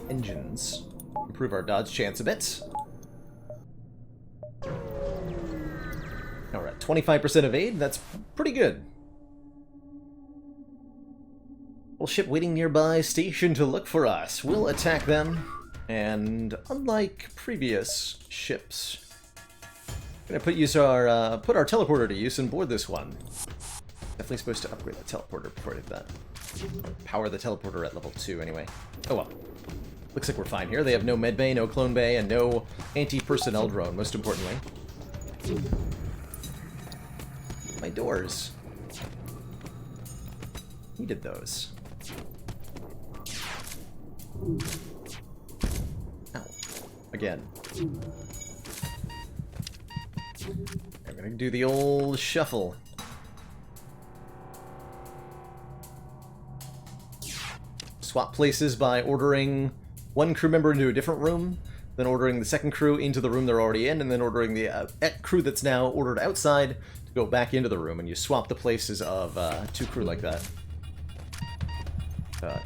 engines. Improve our dodge chance a bit. Now we're at 25% evade. That's pretty good. Whole ship waiting nearby, stationed to look for us. We'll attack them, and unlike previous ships, gonna put our teleporter to use and board this one. Definitely supposed to upgrade the teleporter before I did that. Power the teleporter at level 2 anyway. Oh well. Looks like we're fine here. They have no medbay, no clone bay, and no anti-personnel drone, most importantly. My doors. Needed those. Ow. Again. I'm gonna do the old shuffle. swap places by ordering one crew member into a different room, then ordering the second crew into the room they're already in, and then ordering the crew that's now ordered outside to go back into the room, and you swap the places of two crew like that.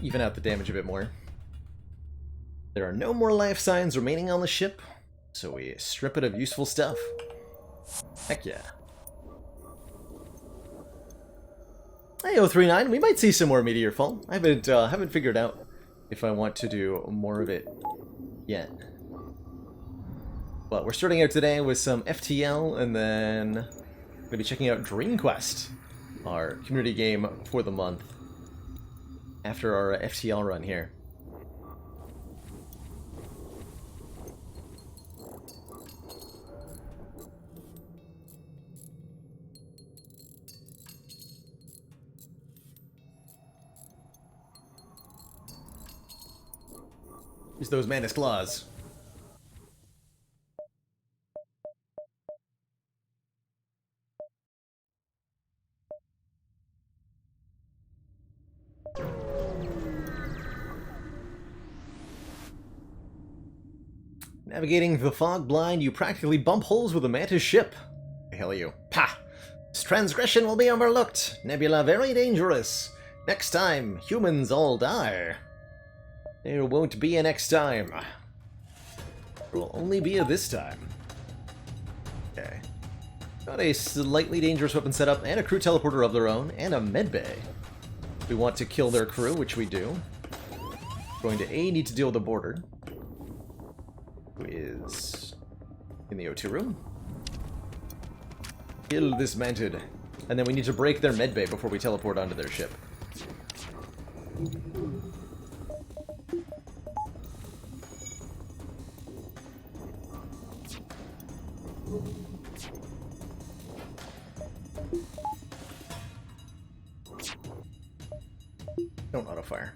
Even out the damage a bit more. There are no more life signs remaining on the ship, so we strip it of useful stuff. Heck yeah. Hey, 039, we might see some more Meteor Fall. I haven't figured out if I want to do more of it yet. But we're starting out today with some FTL, and then I'm going to be checking out Dream Quest, our community game for the month, after our FTL run here. Use those Mantis Claws. Navigating the fog blind, you practically bump holes with a Mantis ship. The hell you. Pah! This transgression will be overlooked. Nebula very dangerous. Next time, humans all die. There won't be a next time. There will only be a this time. Okay. Got a slightly dangerous weapon setup, and a crew teleporter of their own, and a medbay. We want to kill their crew, which we do. Going to A, need to deal with the border. Who is in the O2 room. Kill this Mantid. And then we need to break their medbay before we teleport onto their ship. Don't auto-fire.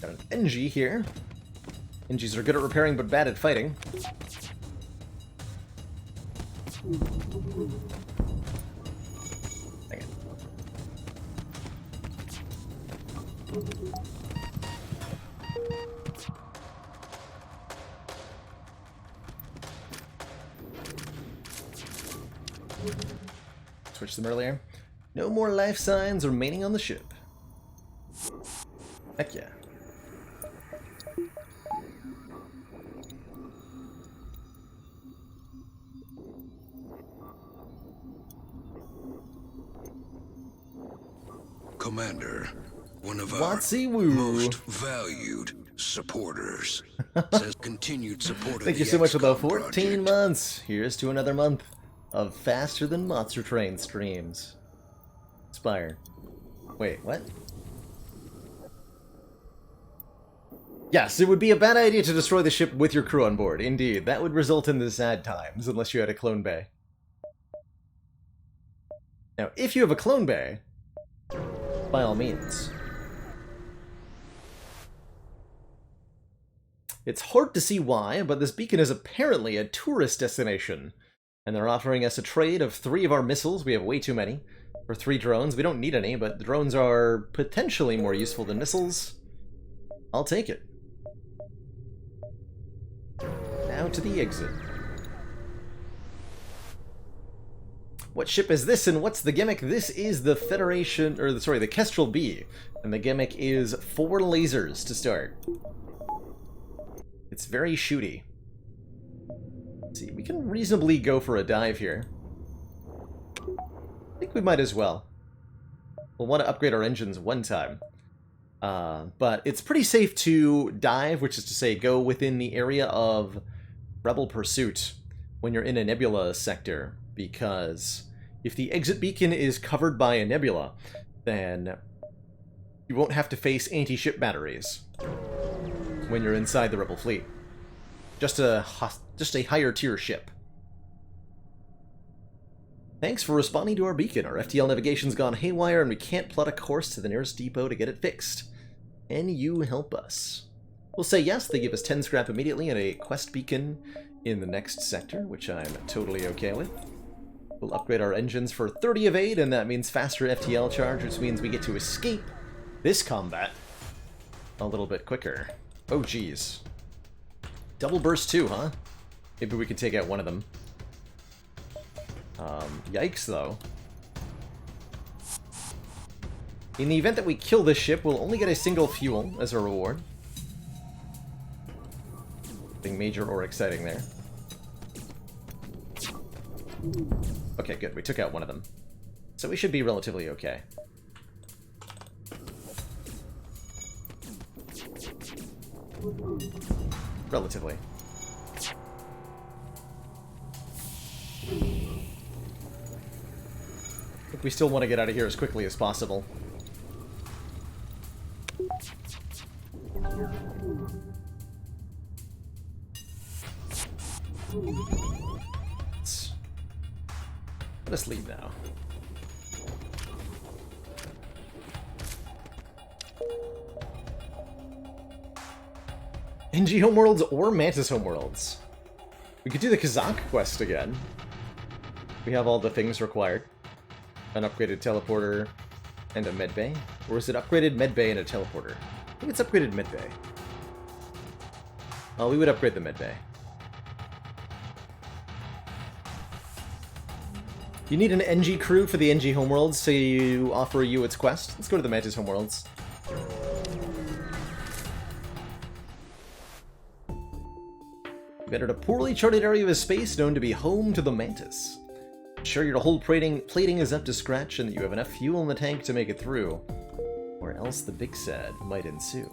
Got an NG here. NGs are good at repairing but bad at fighting. Dang it. Switch them earlier. No more life signs remaining on the ship. Heck yeah. Commander, one of our Watsy Woo. most valued supporters says continued support of Thank you the so much for the XCOM 14 project. months. Here's to another month of Faster Than Monster Train streams. Spire. Wait, what? Yes, it would be a bad idea to destroy the ship with your crew on board. Indeed, that would result in the sad times, unless you had a clone bay. Now, if you have a clone bay, by all means. It's hard to see why, but this beacon is apparently a tourist destination. And they're offering us a trade of 3 of our missiles. We have way too many. For 3 drones. We don't need any, but the drones are potentially more useful than missiles. I'll take it. Now to the exit. What ship is this and what's the gimmick? This is the Federation, or sorry, the Kestrel B. And the gimmick is 4 lasers to start. It's very shooty. Let's see, we can reasonably go for a dive here. I think we might as well. We'll want to upgrade our engines one time. But it's pretty safe to dive, which is to say go within the area of Rebel Pursuit when you're in a nebula sector, because if the exit beacon is covered by a nebula, then you won't have to face anti-ship batteries when you're inside the Rebel fleet. Just a higher tier ship. Thanks for responding to our beacon. Our FTL navigation's gone haywire and we can't plot a course to the nearest depot to get it fixed. Can you help us? We'll say yes. They give us 10 scrap immediately and a quest beacon in the next sector, which I'm totally okay with. We'll upgrade our engines for 30 evade, and that means faster FTL charge, which means we get to escape this combat a little bit quicker. Oh, geez. Double burst too, huh? Maybe we can take out one of them. Yikes, though. In the event that we kill this ship, we'll only get a single fuel as a reward. Nothing major or exciting there. Okay, good. We took out one of them. So we should be relatively okay. Relatively. I think we still want to get out of here as quickly as possible. Let us leave now. NG homeworlds or Mantis homeworlds. We could do the Kazakh quest again. We have all the things required. An upgraded teleporter and a medbay. Or is it upgraded medbay and a teleporter? I think it's upgraded medbay. Oh, we would upgrade the medbay. You need an NG crew for the NG homeworlds to offer you its quest. Let's go to the Mantis homeworlds. You've entered a poorly charted area of space known to be home to the Mantis. Ensure your whole plating is up to scratch and that you have enough fuel in the tank to make it through, or else the big sad might ensue.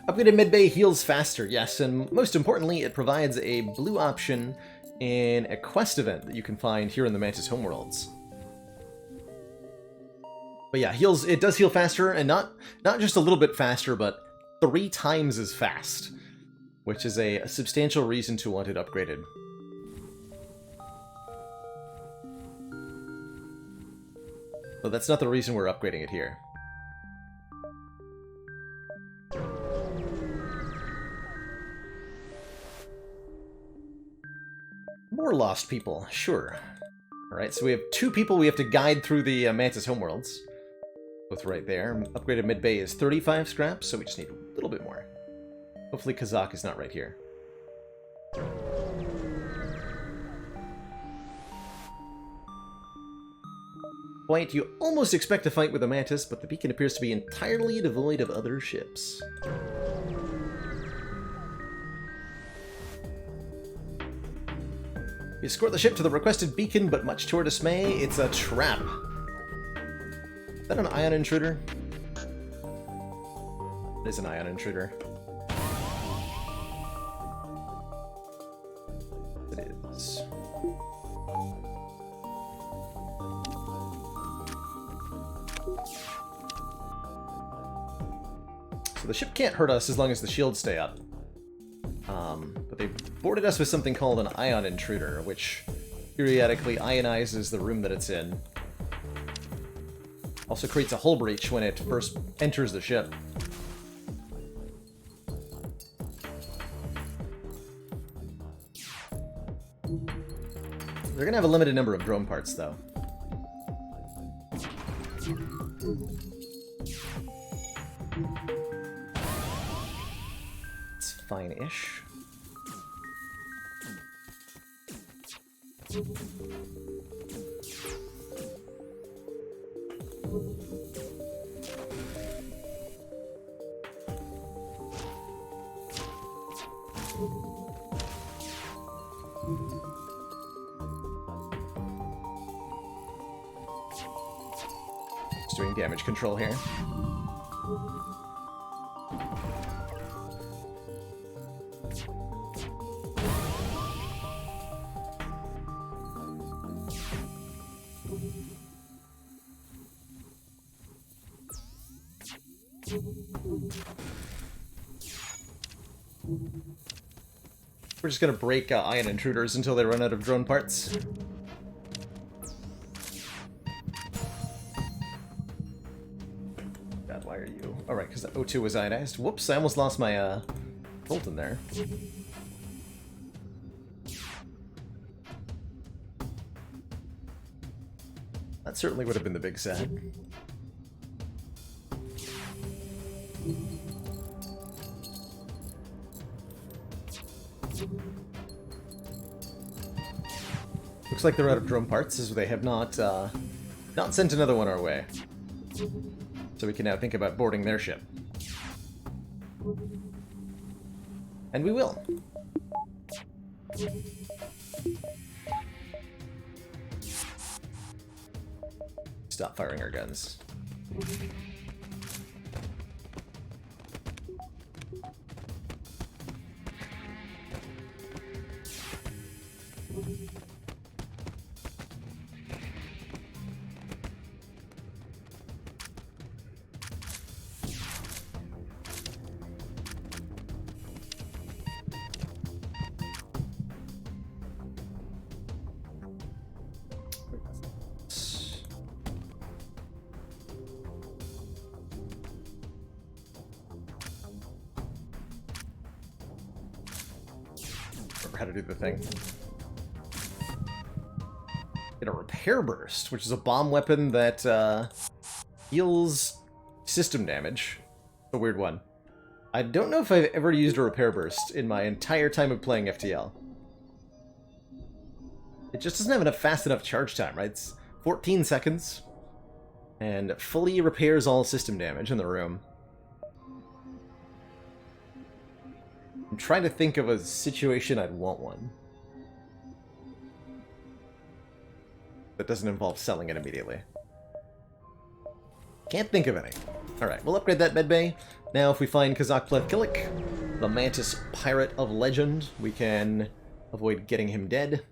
Upgraded medbay heals faster, yes, and most importantly, it provides a blue option in a quest event that you can find here in the Mantis homeworlds. But yeah, it does heal faster, and not just a little bit faster, but 3 times as fast, which is a substantial reason to want it upgraded. But that's not the reason we're upgrading it here. More lost people, sure. Alright, so we have 2 people we have to guide through the Mantis homeworlds. Both right there. Upgraded mid-bay is 35 scraps, so we just need a little bit more. Hopefully Kazakh is not right here. Point, you almost expect to fight with a Mantis, but the beacon appears to be entirely devoid of other ships. You escort the ship to the requested beacon, but much to our dismay, it's a trap. Is that an ion intruder? It is an ion intruder. It is. So the ship can't hurt us as long as the shields stay up. But they boarded us with something called an ion intruder, which periodically ionizes the room that it's in. Also creates a hull breach when it first enters the ship. They're gonna have a limited number of drone parts, though. It's fine-ish. Just doing damage control here. We're just gonna break ion intruders until they run out of drone parts. God, why are you? Alright, because the O2 was ionized. Whoops, I almost lost my bolt in there. That certainly would have been the big set. Looks like they're out of drone parts, as they have not sent another one our way. So we can now think about boarding their ship. And we will. Stop firing our guns. How to do the thing. Get a repair burst, which is a bomb weapon that heals system damage. A weird one. I don't know if I've ever used a repair burst in my entire time of playing FTL. It just doesn't have enough fast enough charge time, right? It's 14 seconds and fully repairs all system damage in the room. I'm trying to think of a situation I'd want one that doesn't involve selling it immediately. Can't think of any. Alright, we'll upgrade that medbay. Now if we find Kazakh Plethkilik, the Mantis Pirate of Legend, we can avoid getting him dead.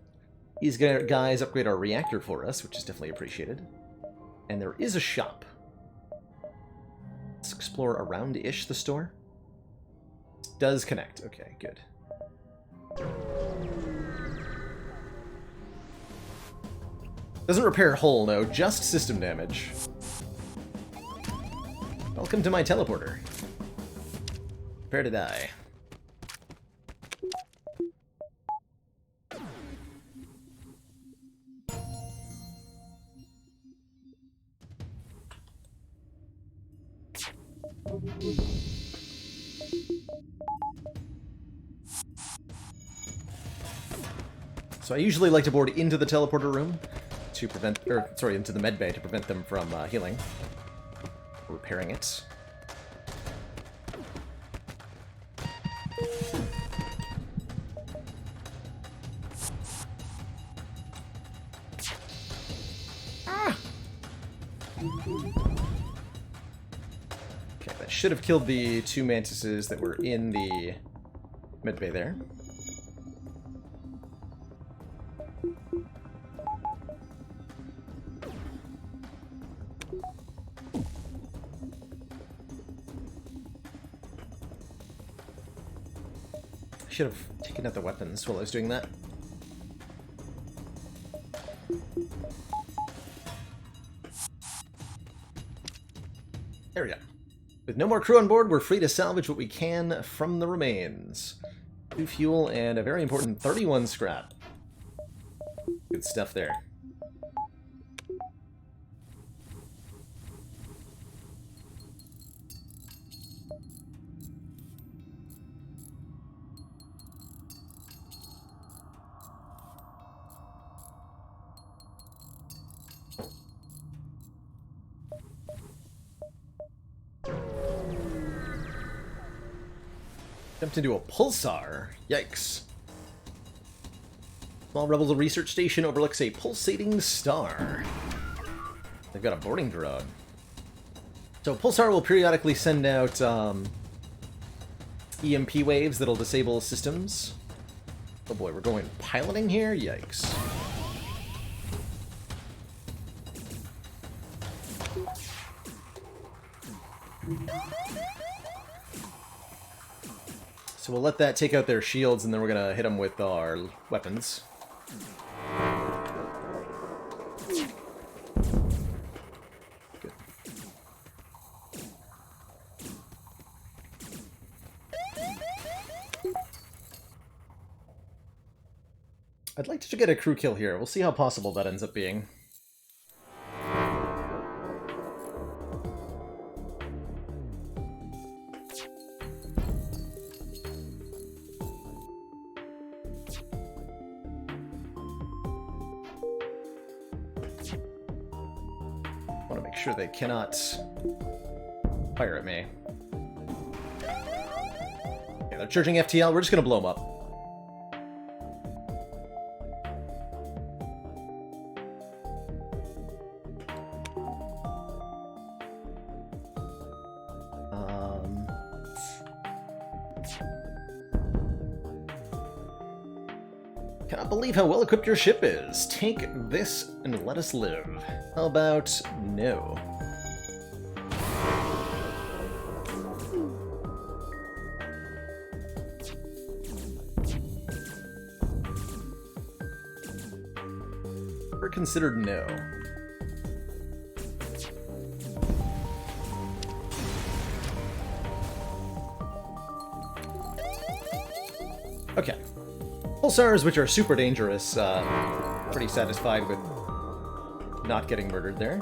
These guys upgrade our reactor for us, which is definitely appreciated. And there is a shop. Let's explore around-ish the store. Does connect. Okay, good. Doesn't repair hull, no, just system damage. Welcome to my teleporter. Prepare to die. So I usually like to board into the teleporter room to prevent, or sorry, into the medbay to prevent them from healing or repairing it. Ah! Okay, that should have killed the two mantises that were in the medbay there. Should have taken out the weapons while I was doing that. There we go. With no more crew on board, we're free to salvage what we can from the remains. 2 fuel and a very important 31 scrap. Good stuff there. Jumped into a pulsar. Yikes. Small rebel research station overlooks a pulsating star. They've got a boarding drone. So pulsar will periodically send out EMP waves that'll disable systems. Oh boy, we're going piloting here? Yikes. So we'll let that take out their shields, and then we're gonna hit them with our weapons. Good. I'd like to get a crew kill here. We'll see how possible that ends up being. Want to make sure they cannot fire at me. Okay, they're charging FTL. We're just going to blow them up. Cannot believe how well equipped your ship is. Take this and let us live. How about no? Or considered no. Okay. Pulsars, which are super dangerous, pretty satisfied with not getting murdered there.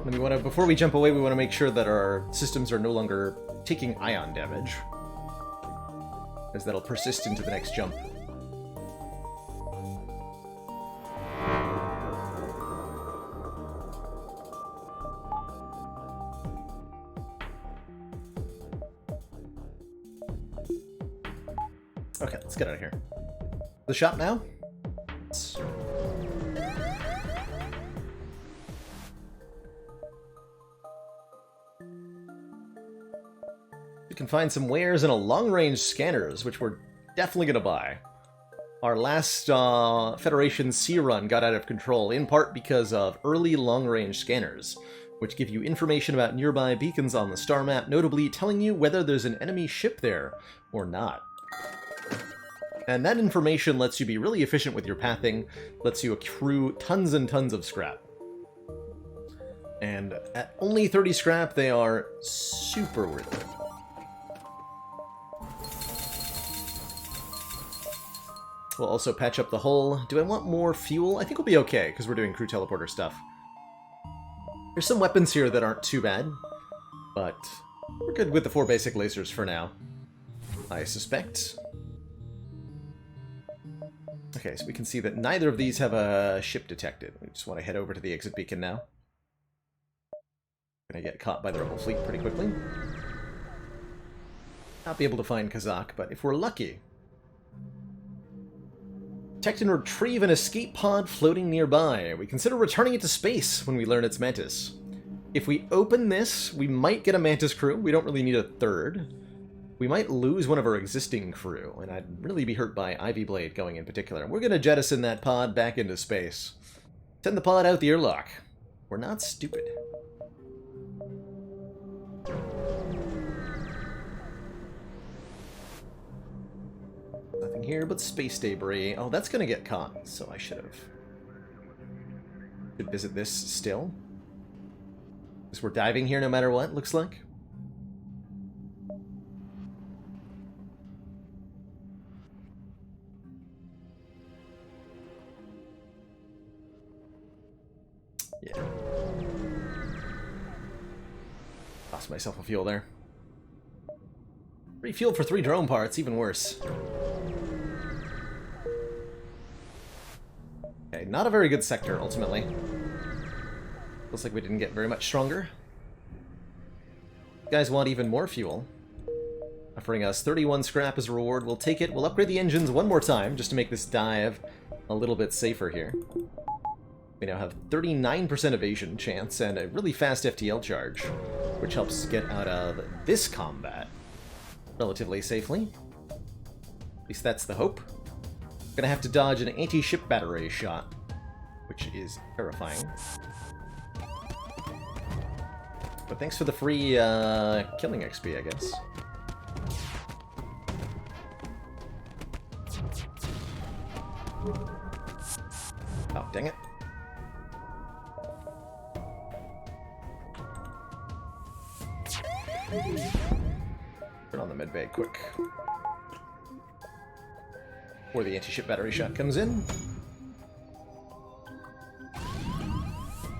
And we want to, before we jump away, we want to make sure that our systems are no longer taking ion damage, as that'll persist into the next jump. Okay, let's get out of here. The shop now? We can find some wares and a long-range scanners, which we're definitely going to buy. Our last Federation Sea run got out of control, in part because of early long-range scanners, which give you information about nearby beacons on the star map, notably telling you whether there's an enemy ship there or not. And that information lets you be really efficient with your pathing, lets you accrue tons and tons of scrap. And at only 30 scrap, they are super worth it. We'll also patch up the hull. Do I want more fuel? I think we'll be okay, because we're doing crew teleporter stuff. There's some weapons here that aren't too bad, but we're good with the 4 basic lasers for now, I suspect. Okay, so we can see that neither of these have a ship detected. We just want to head over to the exit beacon now. Gonna get caught by the rebel fleet pretty quickly. Not be able to find Kazakh, but if we're lucky... Detect and retrieve an escape pod floating nearby. We consider returning it to space when we learn its mantis. If we open this, we might get a mantis crew. We don't really need a third. We might lose one of our existing crew, and I'd really be hurt by Ivy Blade going in particular. We're going to jettison that pod back into space. Send the pod out the airlock. We're not stupid. Nothing here but space debris. Oh, that's going to get caught, so I should visit this still. Because we're diving here no matter what, looks like. Yeah. Lost myself a fuel there. Refueled for 3 drone parts, even worse. Okay, not a very good sector, ultimately. Looks like we didn't get very much stronger. You guys want even more fuel. Offering us 31 scrap as a reward. We'll take it. We'll upgrade the engines one more time, just to make this dive a little bit safer here. We now have 39% evasion chance and a really fast FTL charge, which helps get out of this combat relatively safely. At least that's the hope. Gonna have to dodge an anti-ship battery shot, which is terrifying. But thanks for the free killing XP, I guess. Dang it. Turn on the med bay quick. Before the anti-ship battery shot comes in.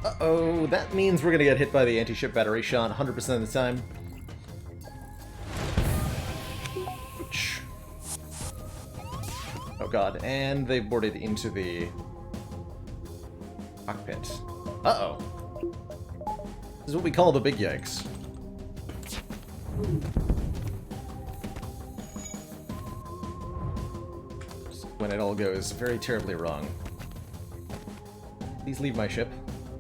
Uh-oh, that means we're gonna get hit by the anti-ship battery shot 100% of the time. Ouch. Oh god, and they boarded into the cockpit. Uh-oh. This is what we call the big yikes. When it all goes very terribly wrong. Please leave my ship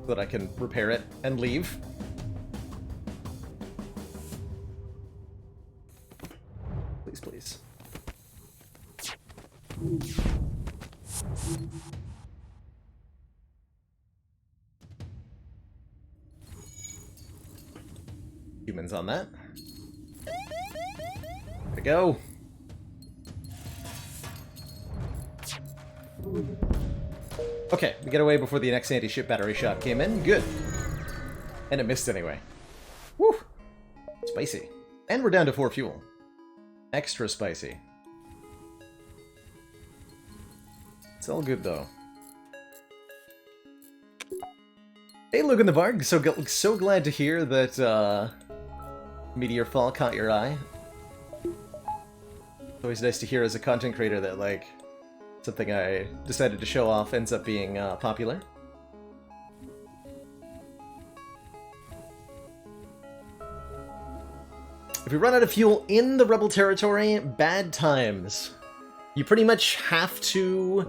so that I can repair it and leave. Please, please. Humans on that. There we go. Okay, we get away before the next anti-ship battery shot came in. Good. And it missed anyway. Woo! Spicy. And we're down to 4 fuel. Extra spicy. It's all good, though. Hey, Logan the Varg. So glad to hear that, Meteor Fall caught your eye. It's always nice to hear as a content creator that, like, something I decided to show off ends up being popular. If we run out of fuel in the Rebel territory, bad times. You pretty much have to...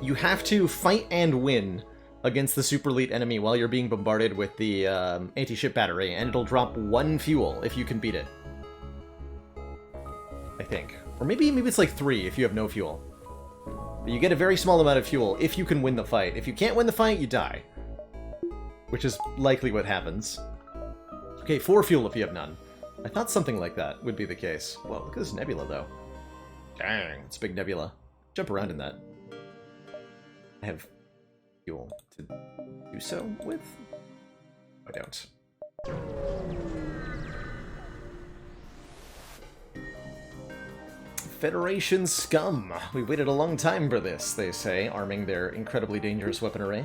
You have to fight and win against the super elite enemy while you're being bombarded with the anti-ship battery, and it'll drop 1 fuel if you can beat it. I think. Or maybe it's like 3 if you have no fuel. But you get a very small amount of fuel if you can win the fight. If you can't win the fight, you die. Which is likely what happens. Okay, 4 fuel if you have none. I thought something like that would be the case. Well, look at this nebula, though. Dang, it's a big nebula. Jump around in that. I have fuel to do so with? I don't. Federation scum. We waited a long time for this, they say, arming their incredibly dangerous weapon array.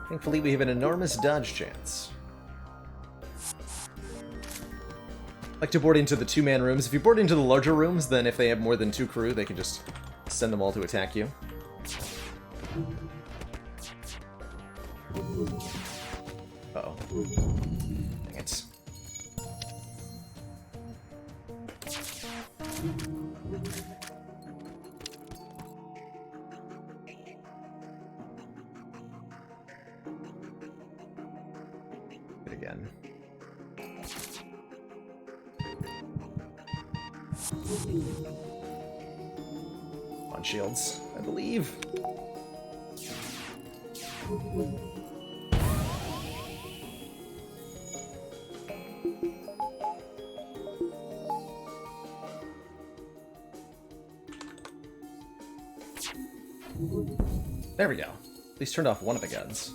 Thankfully, we have an enormous dodge chance. I like to board into the 2-man rooms. If you board into the larger rooms, then if they have more than 2 crew, they can just send them all to attack you. Uh-oh. Dang it. Hit again. On shields, I believe. There we go. At least turned off one of the guns.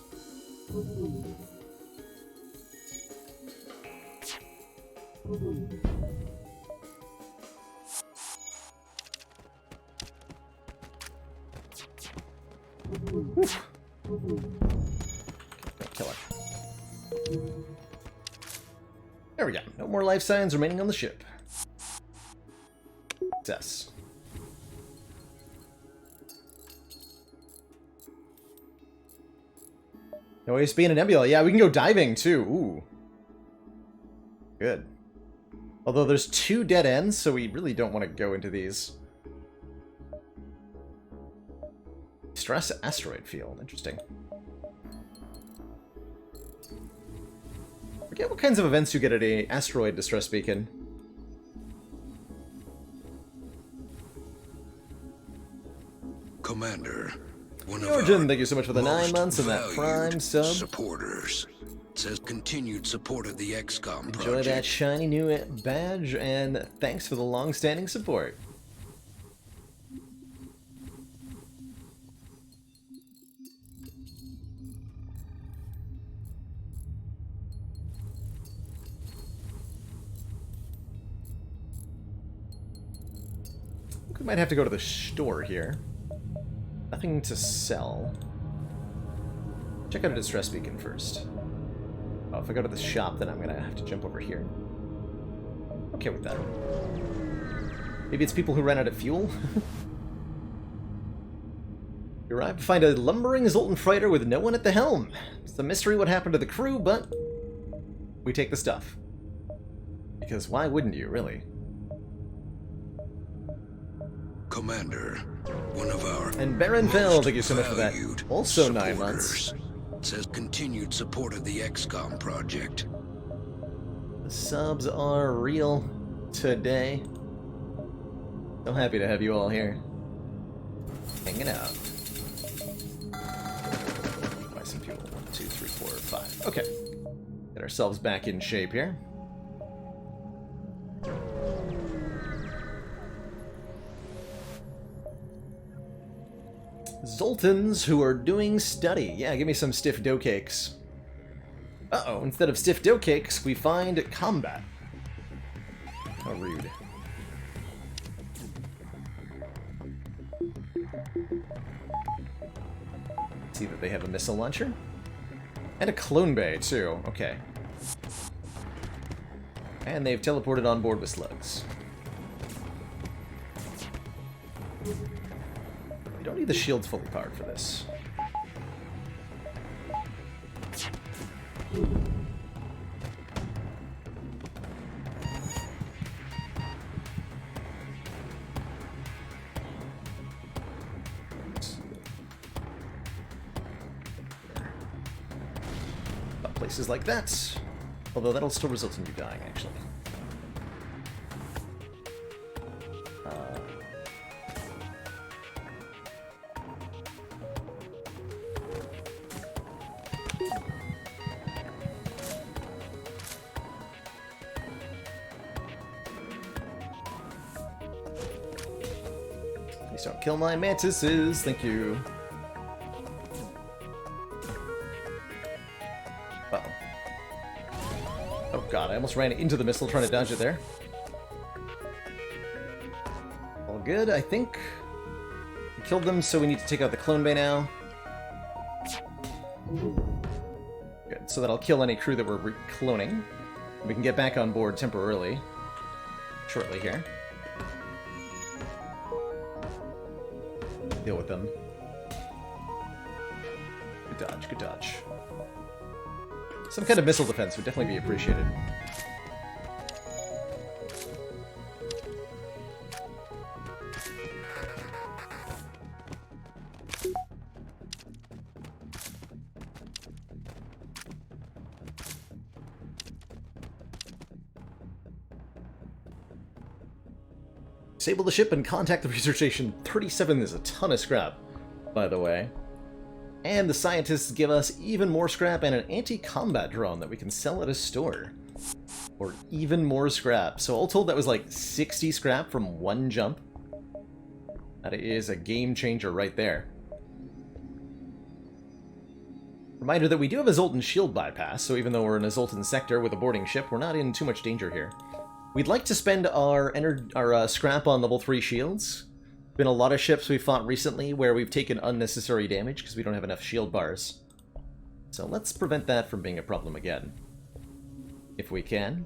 Oof. Don't kill it. There we go. No more life signs remaining on the ship. Success. No ASB and a nebula. Yeah, we can go diving too. Ooh. Good. Although there's 2 dead ends, so we really don't want to go into these. Stress asteroid field. Interesting. Forget what kinds of events you get at a asteroid distress beacon. Commander, one of Origin, our thank you so much for the 9 months and that most Prime valued sub. supporters says continued support of the XCOM project. Enjoy that shiny new badge, and thanks for the long-standing support. We might have to go to the store here. Nothing to sell. Check out a distress beacon first. Oh, if I go to the shop, then I'm gonna have to jump over here. Okay with that. Maybe it's people who ran out of fuel? You arrive to find a lumbering Zoltan freighter with no one at the helm. It's a mystery what happened to the crew, but we take the stuff. Because why wouldn't you, really? Commander, one of our And Baron Fell, most thank you so much for that. valued Also 9 months. supporters. Says continued support of the XCOM project. The subs are real today. So happy to have you all here. Hanging out. Buy some fuel. 1, 2, 3, 4, 5. Okay. Get ourselves back in shape here. Zoltans who are doing study. Yeah, give me some stiff dough cakes. Uh-oh, instead of stiff dough cakes, we find combat. How rude. See that they have a missile launcher? And a clone bay, too. Okay. And they've teleported on board with slugs. We don't need the shields fully powered for this. About places like that. Although that'll still result in you dying, actually. Please don't kill my mantises, thank you. Uh-oh. Oh god, I almost ran into the missile trying to dodge it there. All good, I think. We killed them, so we need to take out the clone bay now. Good, so that'll kill any crew that we're cloning. We can get back on board temporarily. Shortly here. Deal with them. Good dodge, good dodge. Some kind of missile defense would definitely be appreciated. Disable the ship and contact the research station. 37 is a ton of scrap, by the way. And the scientists give us even more scrap and an anti-combat drone that we can sell at a store. Or even more scrap. So all told, that was like 60 scrap from one jump. That is a game changer right there. Reminder that we do have a Zoltan shield bypass, so even though we're in a Zoltan sector with a boarding ship, we're not in too much danger here. We'd like to spend our scrap on level 3 shields. Been a lot of ships we've fought recently where we've taken unnecessary damage because we don't have enough shield bars. So let's prevent that from being a problem again. If we can.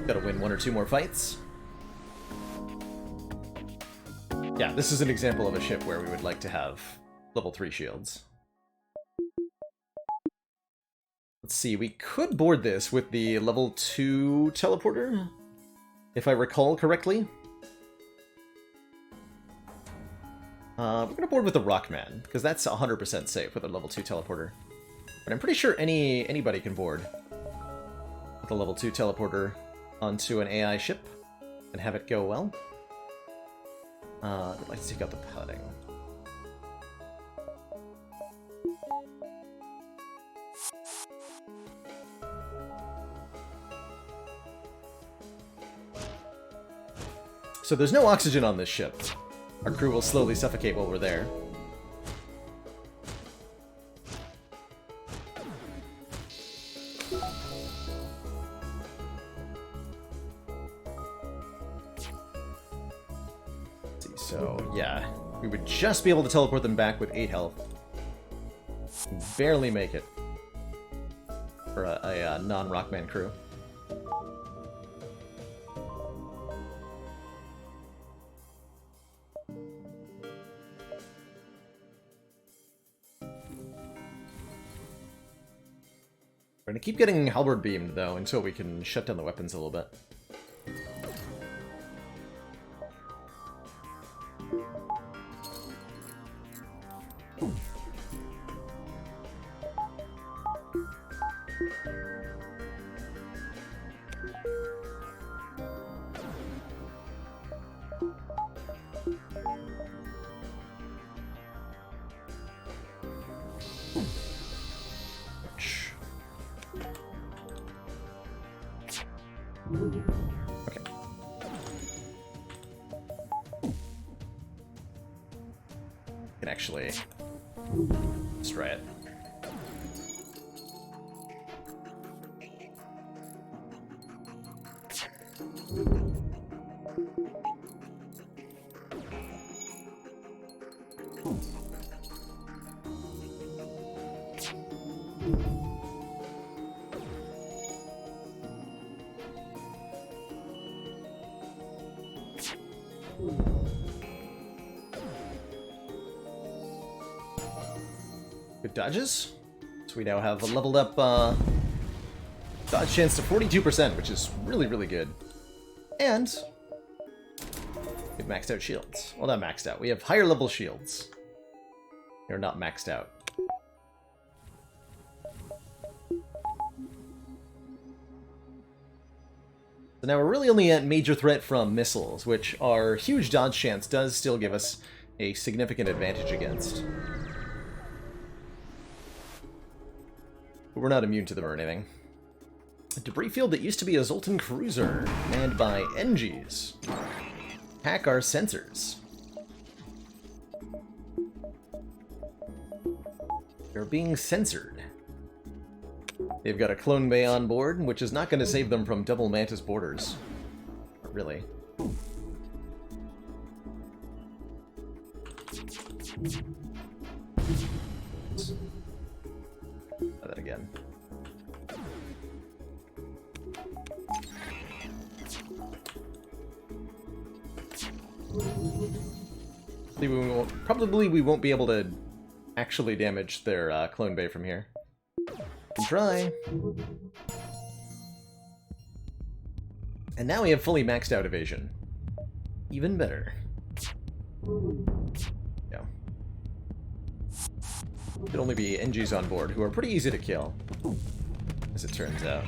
Gotta win 1 or 2 more fights. Yeah, this is an example of a ship where we would like to have level 3 shields. Let's see, we could board this with the level 2 teleporter, if I recall correctly. We're going to board with the Rockman, because that's 100% safe with a level 2 teleporter. But I'm pretty sure anybody can board with a level 2 teleporter onto an AI ship and have it go well. I'd like to take out the pudding. So there's no oxygen on this ship. Our crew will slowly suffocate while we're there. Let's see, so yeah, we would just be able to teleport them back with 8 health. Barely make it for a non-Rockman crew. We're gonna keep getting halberd beamed, though, until we can shut down the weapons a little bit. Okay. Can actually destroy it. Good dodges. So we now have a leveled up dodge chance to 42%, which is really, really good. And we've maxed out shields. Well, not maxed out. We have higher level shields. They're not maxed out. So now we're really only at major threat from missiles, which our huge dodge chance does still give us a significant advantage against. But we're not immune to them or anything. A debris field that used to be a Zoltan cruiser, manned by NGs. Hack our sensors. They're being censored. They've got a clone bay on board, which is not going to save them from double mantis boarders. Not really. Try that again. Probably we won't be able to actually damage their clone bay from here. Can try. And now we have fully maxed out evasion. Even better. Yeah. Could only be NGs on board, who are pretty easy to kill, as it turns out.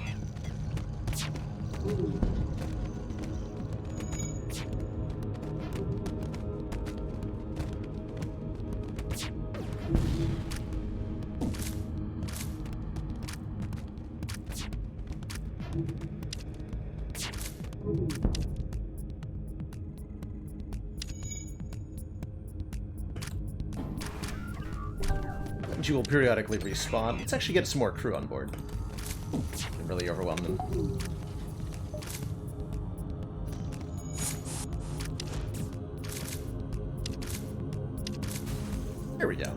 She will periodically respawn. Let's actually get some more crew on board. Can really overwhelm them. There we go.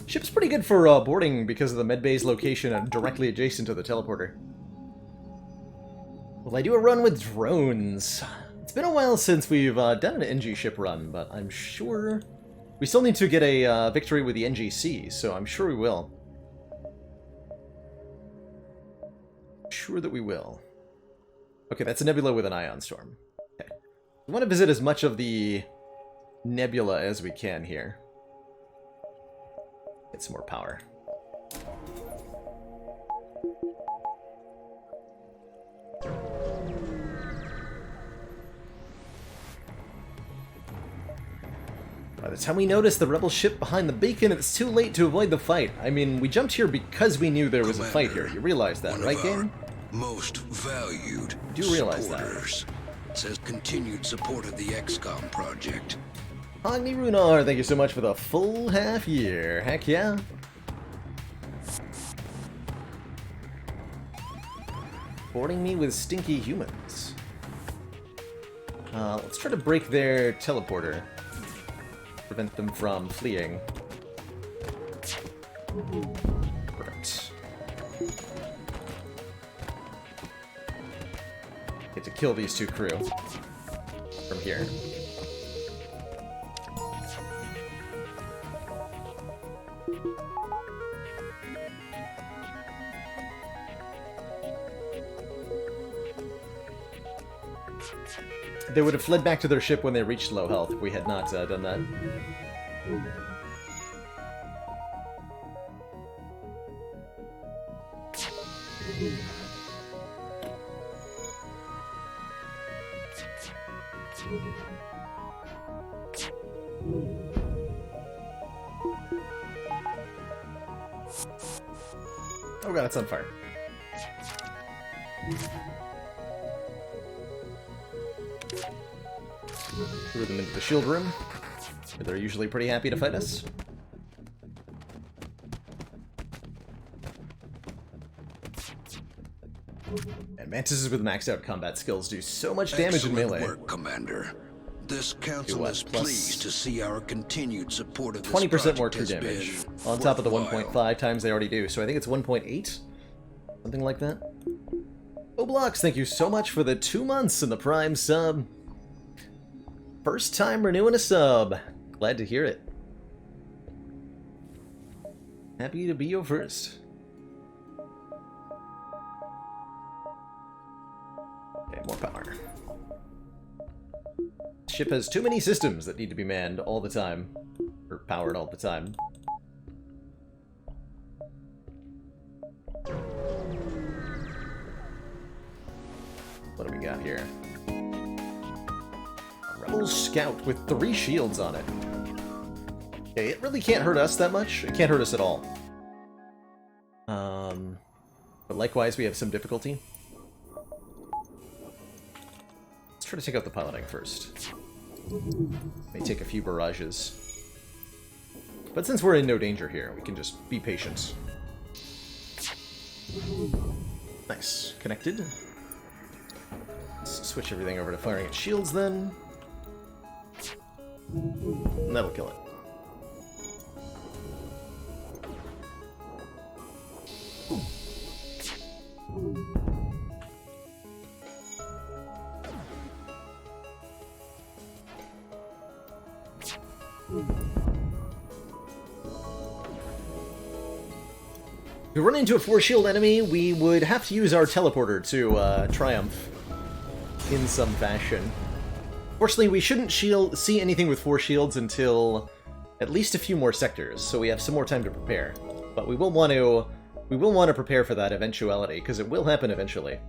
Ship's pretty good for boarding because of the medbay's location and directly adjacent to the teleporter. Will I do a run with drones? It's been a while since we've done an NG ship run, but I'm sure... We still need to get a victory with the NGC, so I'm sure we will. Sure that we will. Okay, that's a nebula with an ion storm. Okay. We want to visit as much of the nebula as we can here. Get some more power. the time we noticed the rebel ship behind the beacon, it's too late to avoid the fight. I mean, we jumped here because we knew there was a fight here. You realize that, right, game? Most valued Do you realize supporters. Says continued support of the XCOM project. Agni Runar, thank you so much for the full half year. Heck yeah. Boarding me with stinky humans. Let's try to break their teleporter. Prevent them from fleeing. Perfect. Get to kill these two crew from here. They would have fled back to their ship when they reached low health if we had not done that. Oh god, it's on fire. Threw them into the shield room, where they're usually pretty happy to fight us. And mantises with maxed out combat skills do so much damage in melee. Excellent work, Commander. This council what, is plus pleased to see our continued support of this 20% more project true has damage, been on top of the worthwhile. 1.5 times they already do, so I think it's 1.8? Something like that? Oblox, thank you so much for the 2 months in the Prime sub. First time renewing a sub. Glad to hear it. Happy to be your first. Okay, more power. Ship has too many systems that need to be manned all the time. Or powered all the time. What do we got here? Rebel Scout with 3 shields on it. Okay, it really can't hurt us that much. It can't hurt us at all. But likewise, we have some difficulty. Let's try to take out the piloting first. May take a few barrages. But since we're in no danger here, we can just be patient. Nice. Connected. Let's switch everything over to firing at shields then. And that'll kill it. If we run into a 4-shield enemy, we would have to use our teleporter to triumph in some fashion. Fortunately, we shouldn't see anything with 4 shields until at least a few more sectors, so we have some more time to prepare. But we will want to prepare for that eventuality, because it will happen eventually.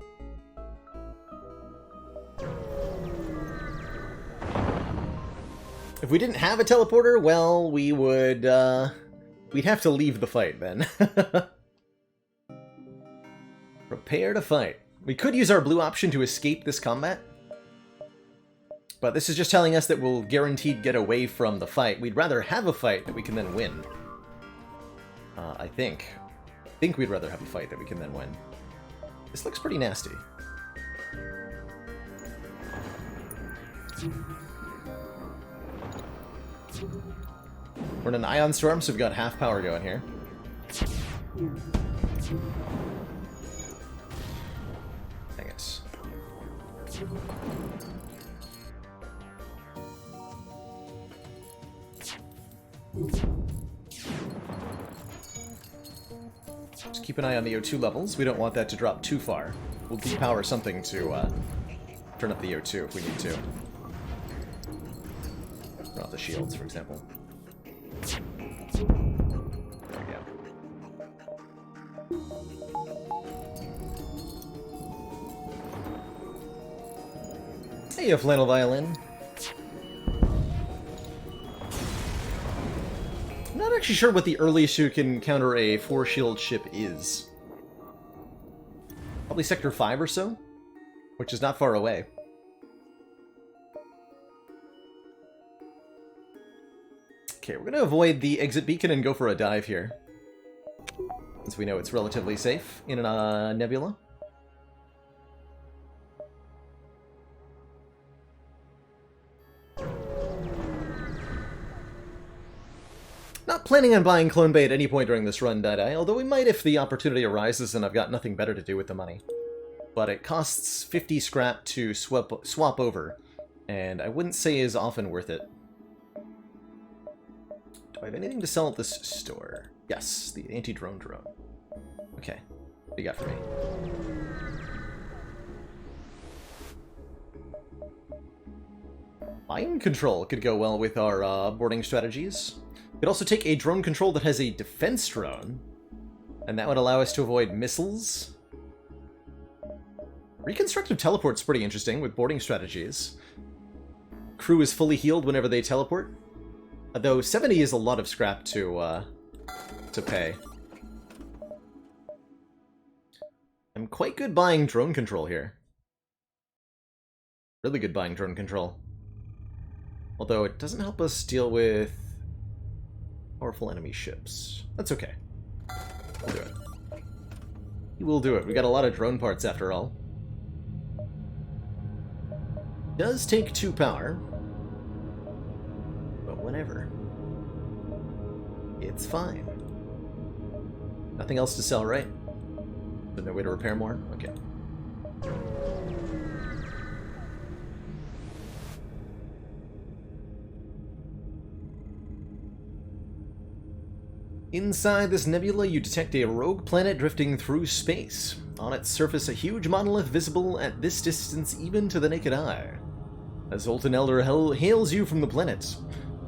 If we didn't have a teleporter, well, we would we'd have to leave the fight then. Prepare to fight. We could use our blue option to escape this combat. But this is just telling us that we'll guaranteed get away from the fight. We'd rather have a fight that we can then win. I think. I think we'd rather have a fight that we can then win. This looks pretty nasty. We're in an ion storm, so we've got half power going here. Dang it. Just keep an eye on the O2 levels. We don't want that to drop too far. We'll depower something to turn up the O2 if we need to. Turn off the shields, for example. There we go. Hey, you flannel violin. not actually sure what the earliest you can encounter a 4-shield ship is. Probably Sector 5 or so, which is not far away. Okay, we're going to avoid the exit beacon and go for a dive here, since we know it's relatively safe in a nebula. Not planning on buying Clone Bay at any point during this run, Dai, although we might if the opportunity arises and I've got nothing better to do with the money. But it costs 50 scrap to swap over, and I wouldn't say is often worth it. Do I have anything to sell at this store? Yes, the anti-drone drone. Okay, what do you got for me? Mind control could go well with our boarding strategies. We could also take a drone control that has a defense drone, and that would allow us to avoid missiles. Reconstructive teleport's pretty interesting with boarding strategies. Crew is fully healed whenever they teleport, though 70 is a lot of scrap to pay. I'm quite good buying drone control here. Really good buying drone control. Although it doesn't help us deal with powerful enemy ships. That's okay. We'll do it. We'll do it. We got a lot of drone parts after all. Does take 2 power, but whatever. It's fine. Nothing else to sell, right? There's no way to repair more? Okay. Inside this nebula, you detect a rogue planet drifting through space. On its surface, a huge monolith visible at this distance even to the naked eye. A Zoltan Elder hails you from the planet.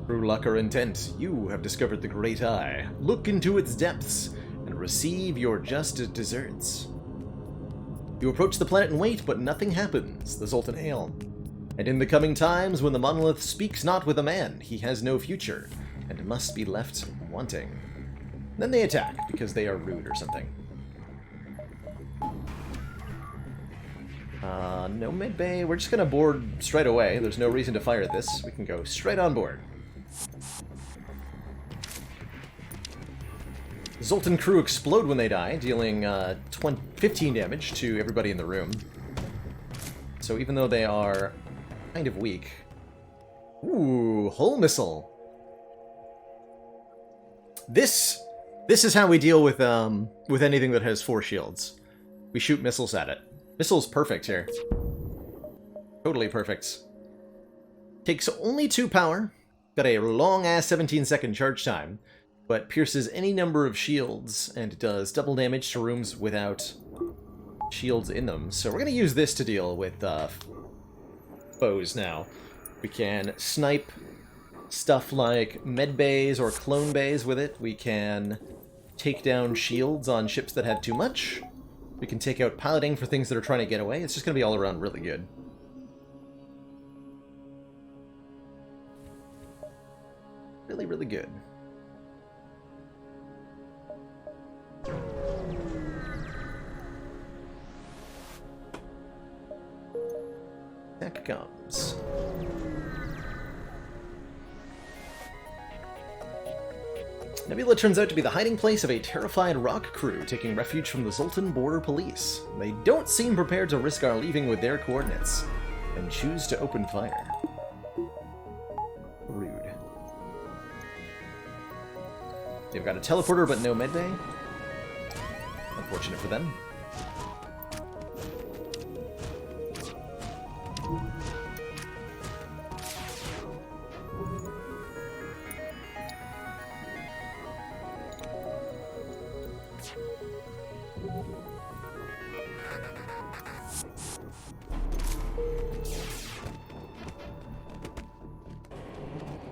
Through luck or intent, you have discovered the Great Eye. Look into its depths and receive your just deserts. You approach the planet and wait, but nothing happens, the Zoltan hail. And in the coming times, when the monolith speaks not with a man, he has no future, and must be left wanting. Then they attack, because they are rude or something. No mid-bay. We're just going to board straight away. There's no reason to fire at this. We can go straight on board. Zoltan crew explode when they die, dealing 15 damage to everybody in the room. So even though they are kind of weak... Ooh, hull missile. This is how we deal with anything that has 4 shields. We shoot missiles at it. Missile's perfect here. Totally perfect. Takes only 2 power. Got a long-ass 17-second charge time, but pierces any number of shields and does double damage to rooms without shields in them. So we're going to use this to deal with foes now. We can snipe stuff like med bays or clone bays with it. We can take down shields on ships that have too much. We can take out piloting for things that are trying to get away. It's just going to be all around really good. Really, really good. Back comes. Nebula turns out to be the hiding place of a terrified rock crew taking refuge from the Zoltan border police. They don't seem prepared to risk our leaving with their coordinates, and choose to open fire. Rude. They've got a teleporter but no medbay. Unfortunate for them.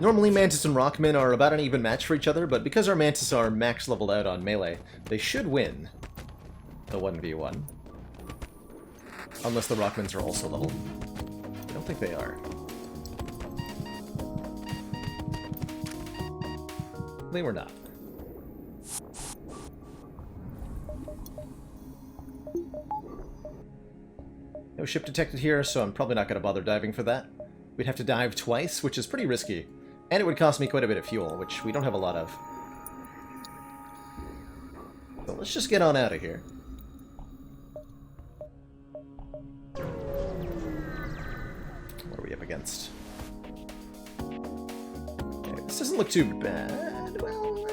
Normally, Mantis and Rockman are about an even match for each other, but because our Mantis are max leveled out on melee, they should win the 1v1. Unless the Rockmans are also leveled. I don't think they are. They were not. No ship detected here, so I'm probably not going to bother diving for that. We'd have to dive twice, which is pretty risky. And it would cost me quite a bit of fuel, which we don't have a lot of. So let's just get on out of here. What are we up against? Okay, this doesn't look too bad. Well,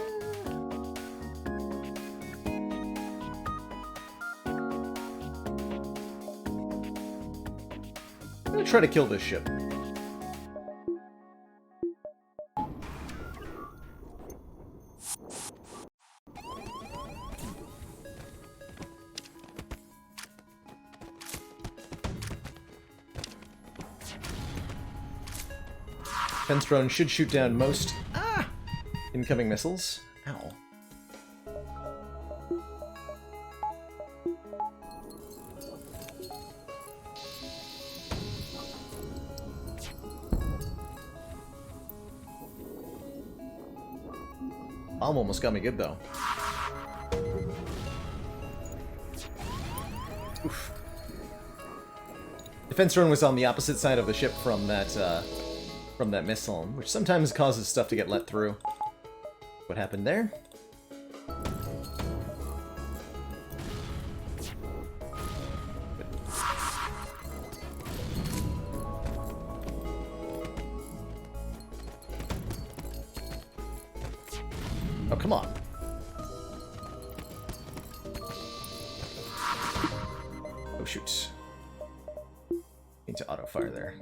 I'm gonna try to kill this ship. Defense drone should shoot down most incoming missiles. Ow. Bomb almost got me good though. Oof. Defense drone was on the opposite side of the ship from that missile, which sometimes causes stuff to get let through. What happened there? Oh, come on. Oh, shoot. Need to auto-fire there.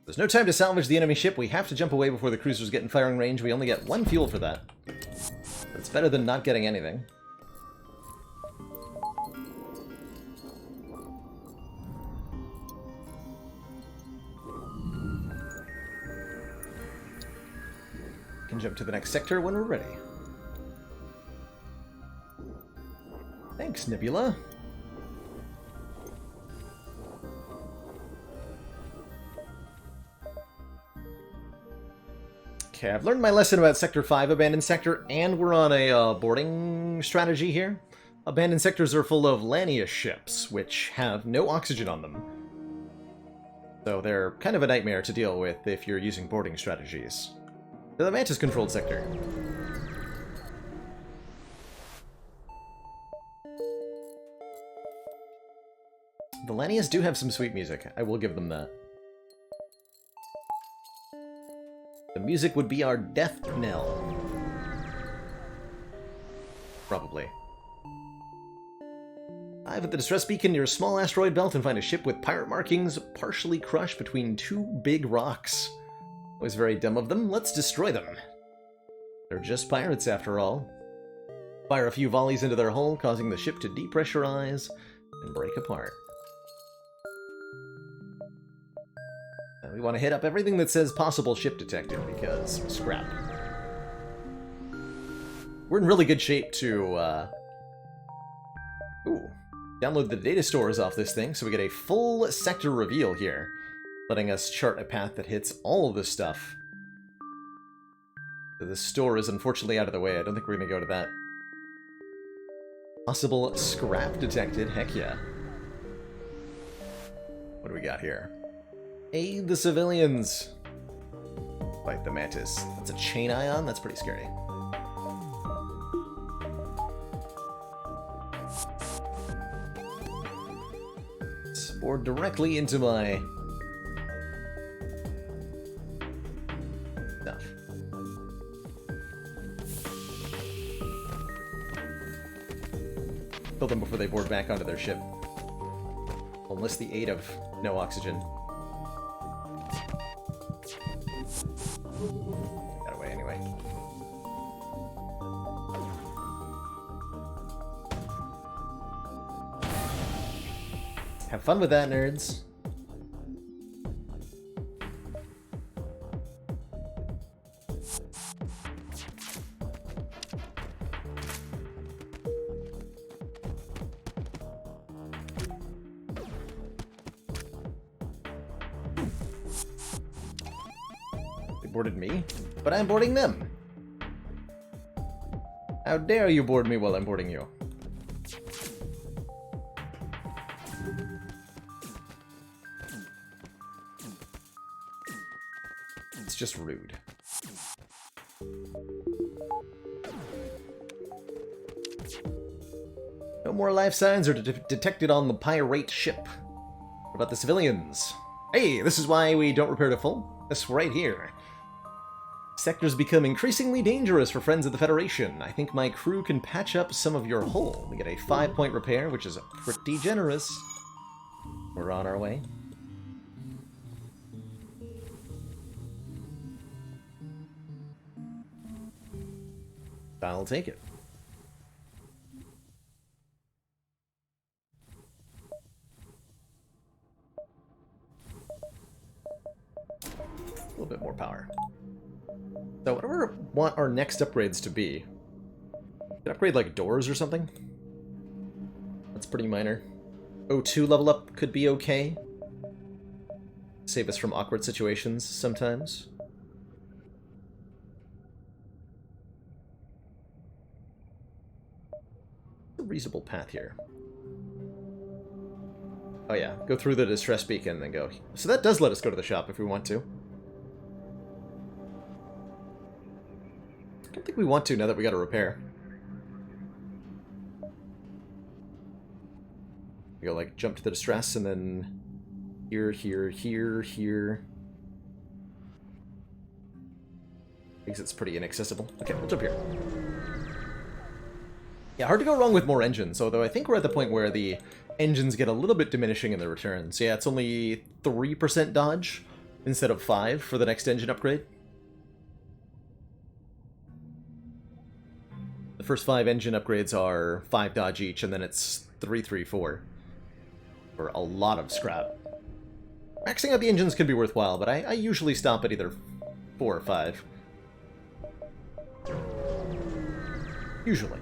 There's no time to salvage the enemy ship. We have to jump away before the cruisers get in firing range. We only get 1 fuel for that. It's better than not getting anything. Can jump to the next sector when we're ready. Thanks, Nebula. Okay, I've learned my lesson about Sector 5, Abandoned Sector, and we're on a boarding strategy here. Abandoned sectors are full of Lanius ships, which have no oxygen on them. So they're kind of a nightmare to deal with if you're using boarding strategies. The Mantis-controlled sector. The Lanius do have some sweet music. I will give them that. The music would be our death knell. Probably. Dive at the distress beacon near a small asteroid belt and find a ship with pirate markings partially crushed between 2 big rocks. It was very dumb of them. Let's destroy them. They're just pirates after all. Fire a few volleys into their hull, causing the ship to depressurize and break apart. We want to hit up everything that says possible ship detected, because scrap. We're in really good shape to, download the data stores off this thing, so we get a full sector reveal here, letting us chart a path that hits all of this stuff. The store is unfortunately out of the way. I don't think we're going to go to that. Possible scrap detected. Heck yeah. What do we got here? Aid the civilians! Fight the Mantis. That's a chain ion? That's pretty scary. It's bored directly into my stuff. Kill them before they board back onto their ship. Unless the aid of no oxygen. Got away anyway. Have fun with that, nerds. They boarded me, but I'm boarding them. How dare you board me while I'm boarding you? It's just rude. No more life signs are detected on the pirate ship. What about the civilians? Hey, this is why we don't repair to full. This right here. Sectors become increasingly dangerous for friends of the Federation. I think my crew can patch up some of your hull. We get a 5-point repair, which is pretty generous. We're on our way. I'll take it. A little bit more power. So what do we want our next upgrades to be? Could upgrade like doors or something? That's pretty minor. O2 level up could be okay. Save us from awkward situations sometimes. A reasonable path here. Oh yeah, go through the distress beacon and then go. So that does let us go to the shop if we want to. I don't think we want to now that we got a repair. We go like jump to the distress and then here, here, here, here. Because it's pretty inaccessible. Okay, we'll jump here. Yeah, hard to go wrong with more engines, although I think we're at the point where the engines get a little bit diminishing in their returns. Yeah, it's only 3% dodge instead of 5 for the next engine upgrade. The first 5 engine upgrades are 5 dodge each, and then it's 3, 3, 4 for a lot of scrap. Maxing out the engines can be worthwhile, but I usually stop at either 4 or 5. Usually.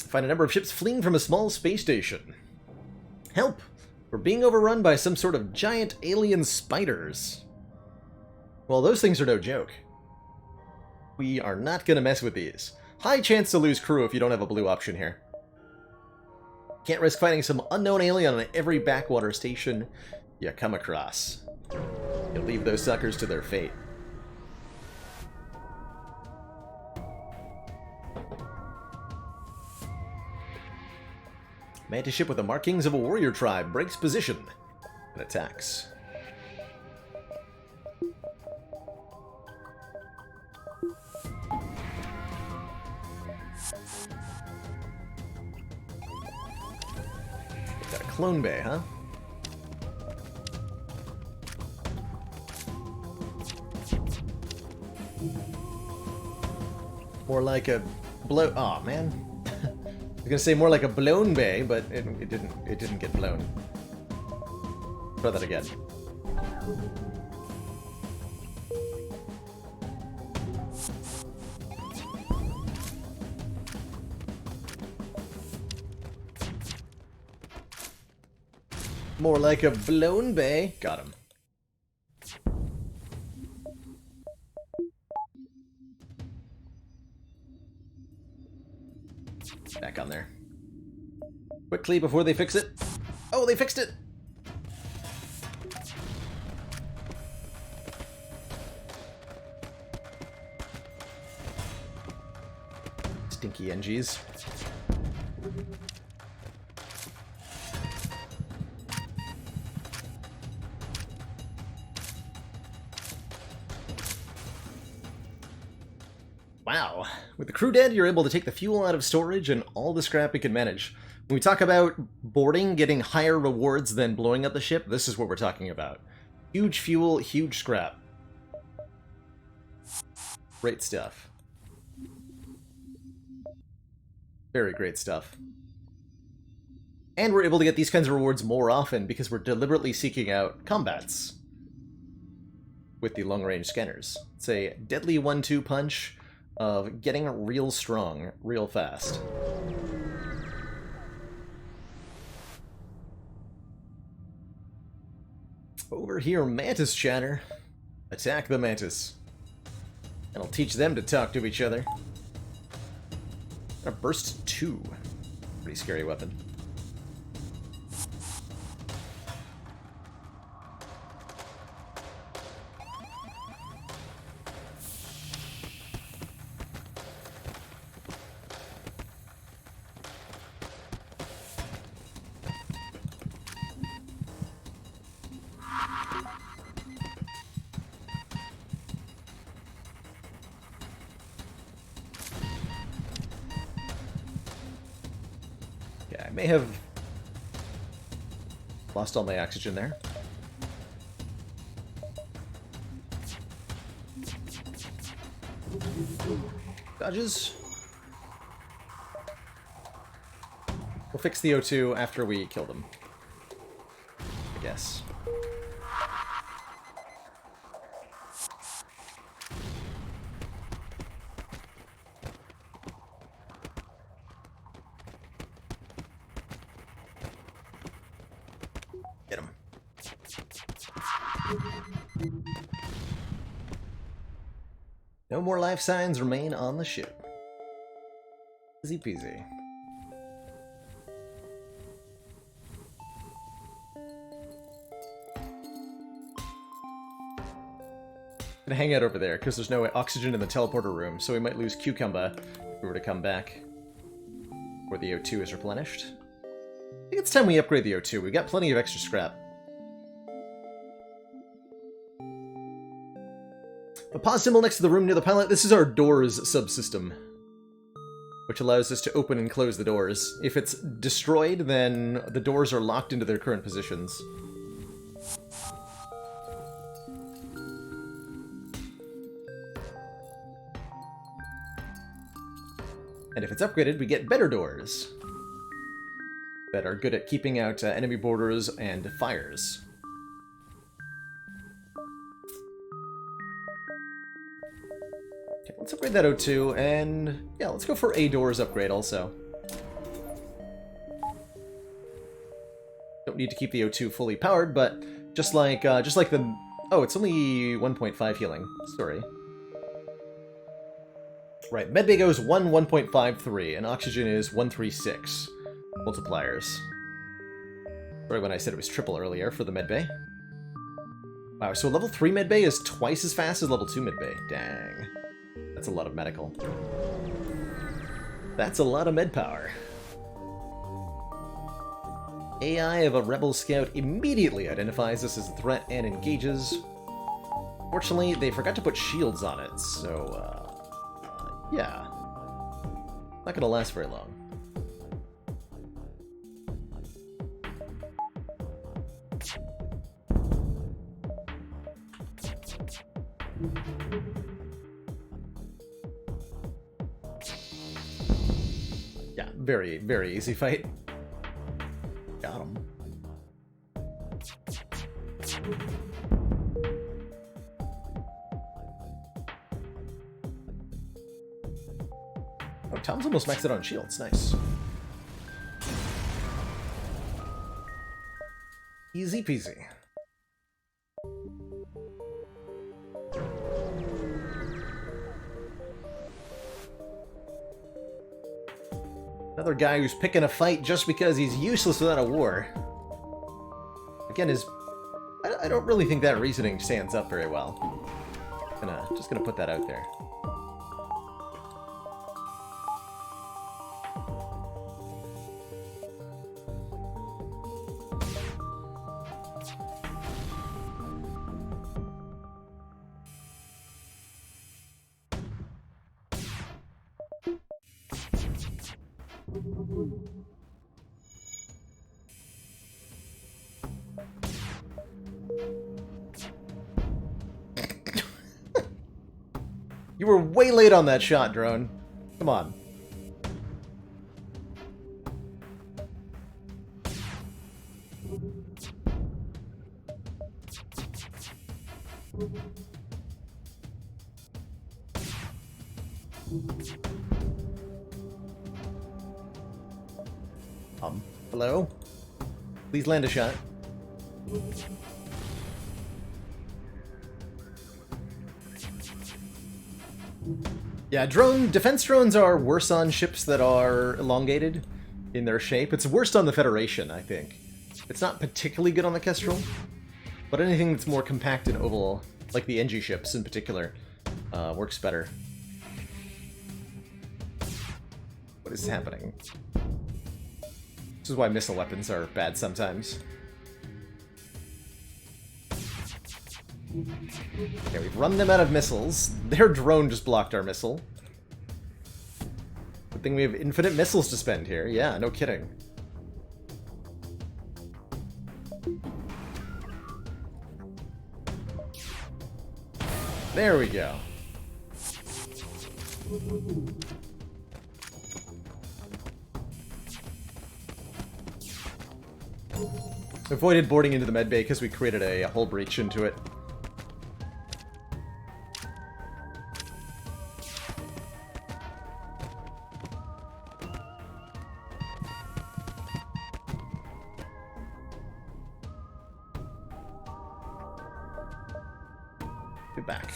Find a number of ships fleeing from a small space station. Help! We're being overrun by some sort of giant alien spiders. Well, those things are no joke. We are not going to mess with these. High chance to lose crew if you don't have a blue option here. Can't risk finding some unknown alien on every backwater station you come across. You'll leave those suckers to their fate. Mantis ship with the markings of a warrior tribe breaks position and attacks. Got a clone bay, huh? More like a blow. Aw, man. I was gonna say more like a blown bay, but it didn't get blown. Try that again. More like a blown bay. Got him. Back on there. Quickly before they fix it. Oh, they fixed it! Stinky NGs. Wow. With the crew dead, you're able to take the fuel out of storage and all the scrap we can manage. When we talk about boarding getting higher rewards than blowing up the ship, this is what we're talking about. Huge fuel, huge scrap. Great stuff. Very great stuff. And we're able to get these kinds of rewards more often because we're deliberately seeking out combats with the long-range scanners. It's a deadly 1-2 punch of getting real strong, real fast. Over here, Mantis chatter. Attack the Mantis. I'll teach them to talk to each other. A burst 2. Pretty scary weapon. I may have lost all my oxygen there. Dodges. We'll fix the O2 after we kill them, I guess. Get him. No more life signs remain on the ship. Easy peasy. Gonna hang out over there because there's no oxygen in the teleporter room, so we might lose Cucumber if we were to come back where the O2 is replenished. I think it's time we upgrade the O2. We've got plenty of extra scrap. The pause symbol next to the room near the pilot, this is our doors subsystem, which allows us to open and close the doors. If it's destroyed, then the doors are locked into their current positions. And if it's upgraded, we get better doors that are good at keeping out enemy borders and fires. Okay, let's upgrade that O2, and yeah, let's go for a doors upgrade also. Don't need to keep the O2 fully powered, but just like the... Oh, it's only 1.5 healing. Sorry. Right, medbay goes 1.53, and oxygen is 136 multipliers. Sorry when I said it was triple earlier for the medbay. Wow, so level 3 medbay is twice as fast as level 2 medbay. Dang. That's a lot of medical. That's a lot of med power. AI of a rebel scout immediately identifies this as a threat and engages. Fortunately, they forgot to put shields on it, so, yeah. Not gonna last very long. Yeah, very, very easy fight. Got him. Oh, Tom's almost maxed out on shields. Nice. Easy peasy. Another guy who's picking a fight just because he's useless without a war. Again, I don't really think that reasoning stands up very well. Just gonna put that out there. You were way late on that shot, drone. Come on. Hello? Please land a shot. Yeah, defense drones are worse on ships that are elongated in their shape. It's worst on the Federation, I think. It's not particularly good on the Kestrel, but anything that's more compact and oval, like the NG ships in particular, works better. What is happening? This is why missile weapons are bad sometimes. Okay, we've run them out of missiles. Their drone just blocked our missile. Good thing we have infinite missiles to spend here. Yeah, no kidding. There we go. Avoided boarding into the medbay because we created a hull breach into it. Get back.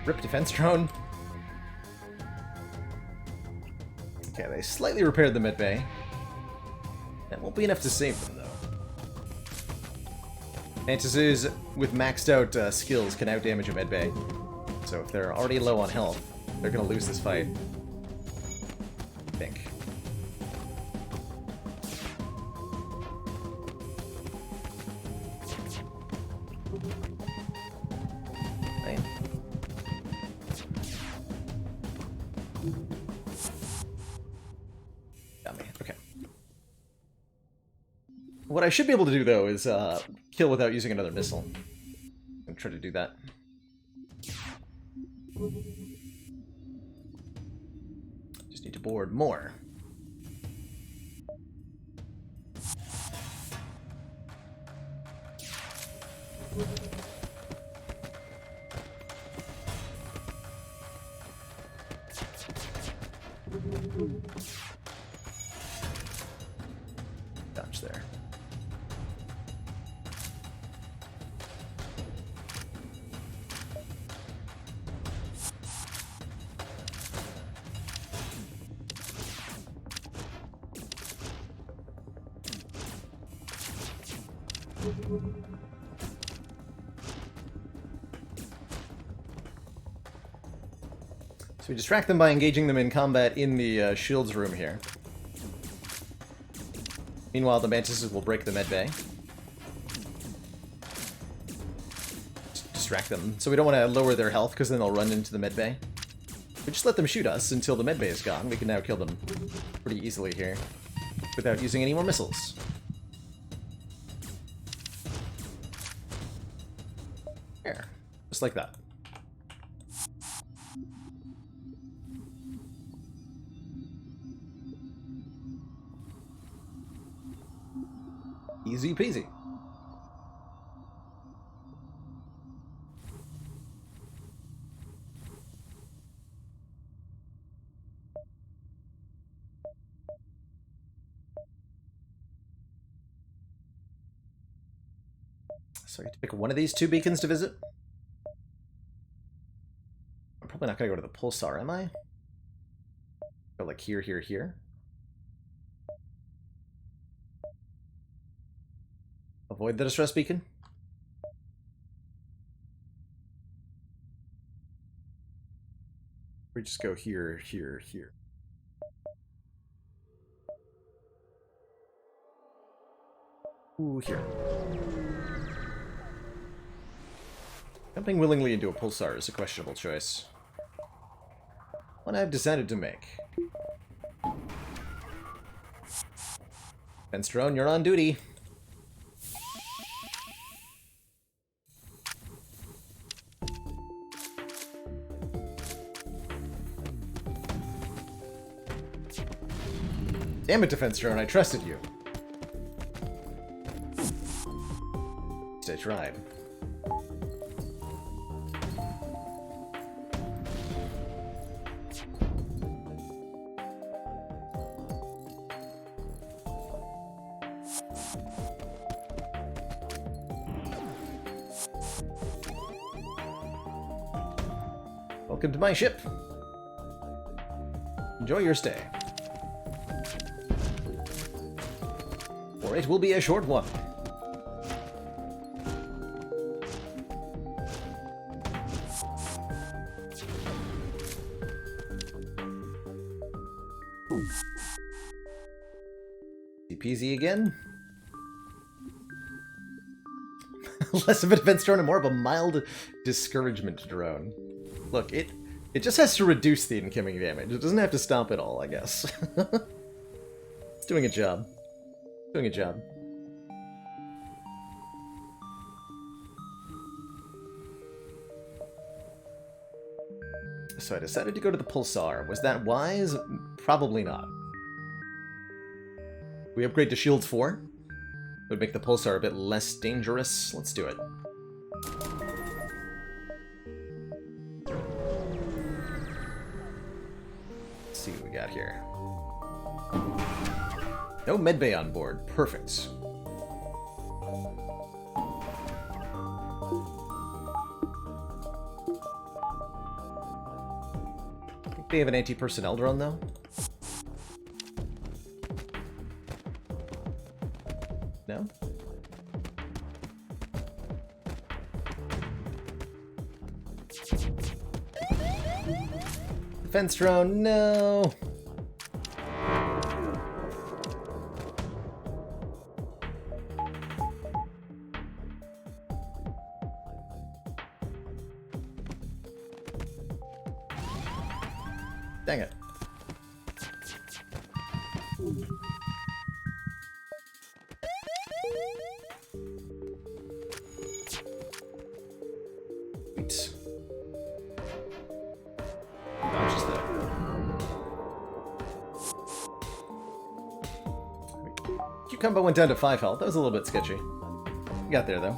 Rip defense drone. Okay, they slightly repaired the medbay. That won't be enough to save them, though. Mantises with maxed out skills can outdamage a medbay. So if they're already low on health, they're gonna lose this fight. I think. Right. Got me. Okay. What I should be able to do, though, is kill without using another missile. I'm try to do that. Just need to board more. Dodge there. So we distract them by engaging them in combat in the shields room here. Meanwhile, the mantises will break the medbay. Distract them. So we don't want to lower their health, because then they'll run into the medbay. We just let them shoot us until the medbay is gone. We can now kill them pretty easily here, without using any more missiles. There. Just like that. Easy peasy. So I get to pick one of these two beacons to visit. I'm probably not going to go to the pulsar, am I? Go like here, here, here. Avoid the distress beacon. We just go here, here, here. Ooh, here. Jumping willingly into a pulsar is a questionable choice. One I've decided to make. Fence drone, you're on duty. Damn it, defense drone, I trusted you. At least I tried. Welcome to my ship. Enjoy your stay. Or it will be a short one. Easy peasy again. Less of a defense drone and more of a mild discouragement drone. Look, it just has to reduce the incoming damage. It doesn't have to stop it all, I guess. It's doing a job. Doing a job. So I decided to go to the Pulsar. Was that wise? Probably not. We upgrade to Shields 4. It would make the Pulsar a bit less dangerous. Let's do it. Let's see what we got here. No medbay on board. Perfect. I think they have an anti-personnel drone, though. No? Defense drone, no! Dang it. Sweet. Dodges that. Q-Combo went down to 5 health. That was a little bit sketchy. We got there, though.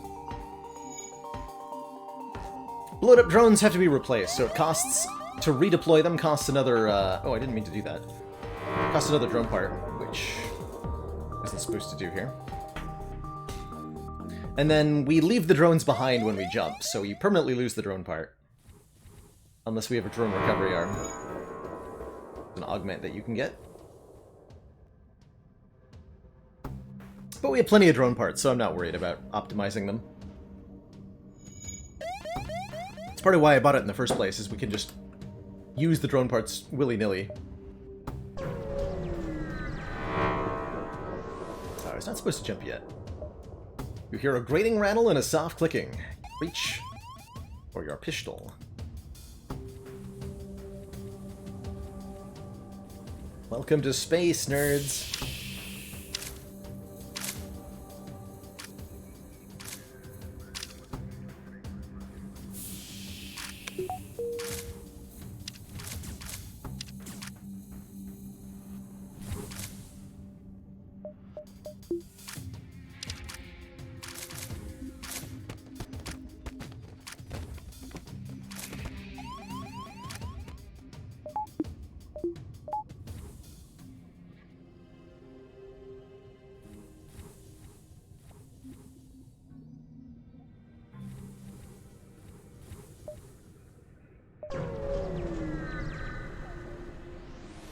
Blowed up drones have to be replaced, so it costs... To redeploy them costs another, oh, I didn't mean to do that. Costs another drone part, which isn't supposed to do here. And then we leave the drones behind when we jump, so you permanently lose the drone part. Unless we have a drone recovery arm. It's an augment that you can get. But we have plenty of drone parts, so I'm not worried about optimizing them. It's part of why I bought it in the first place, is we can just use the drone parts willy-nilly. Oh, it's not supposed to jump yet. You hear a grating rattle and a soft clicking. Reach for your pistol. Welcome to space, nerds.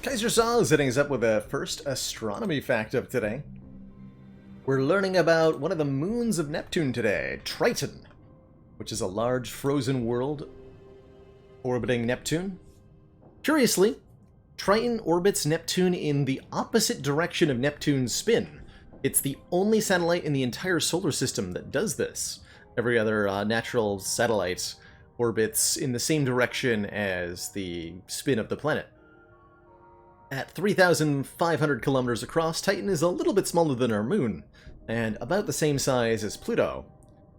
Kaiser Saw is hitting us up with the first astronomy fact of today. We're learning about one of the moons of Neptune today, Triton, which is a large frozen world orbiting Neptune. Curiously, Triton orbits Neptune in the opposite direction of Neptune's spin. It's the only satellite in the entire solar system that does this. Every other natural satellite orbits in the same direction as the spin of the planet. At 3,500 kilometers across, Titan is a little bit smaller than our moon, and about the same size as Pluto.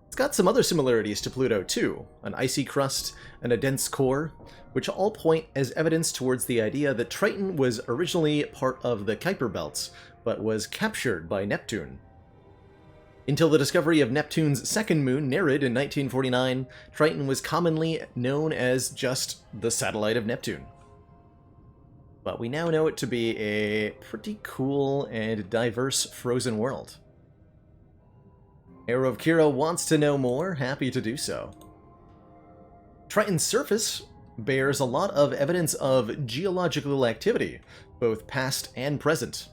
It's got some other similarities to Pluto too, an icy crust and a dense core, which all point as evidence towards the idea that Triton was originally part of the Kuiper Belt, but was captured by Neptune. Until the discovery of Neptune's second moon, Nereid, in 1949, Triton was commonly known as just the satellite of Neptune. But we now know it to be a pretty cool and diverse frozen world. Arrow of Kira wants to know more, happy to do so. Triton's surface bears a lot of evidence of geological activity, both past and present.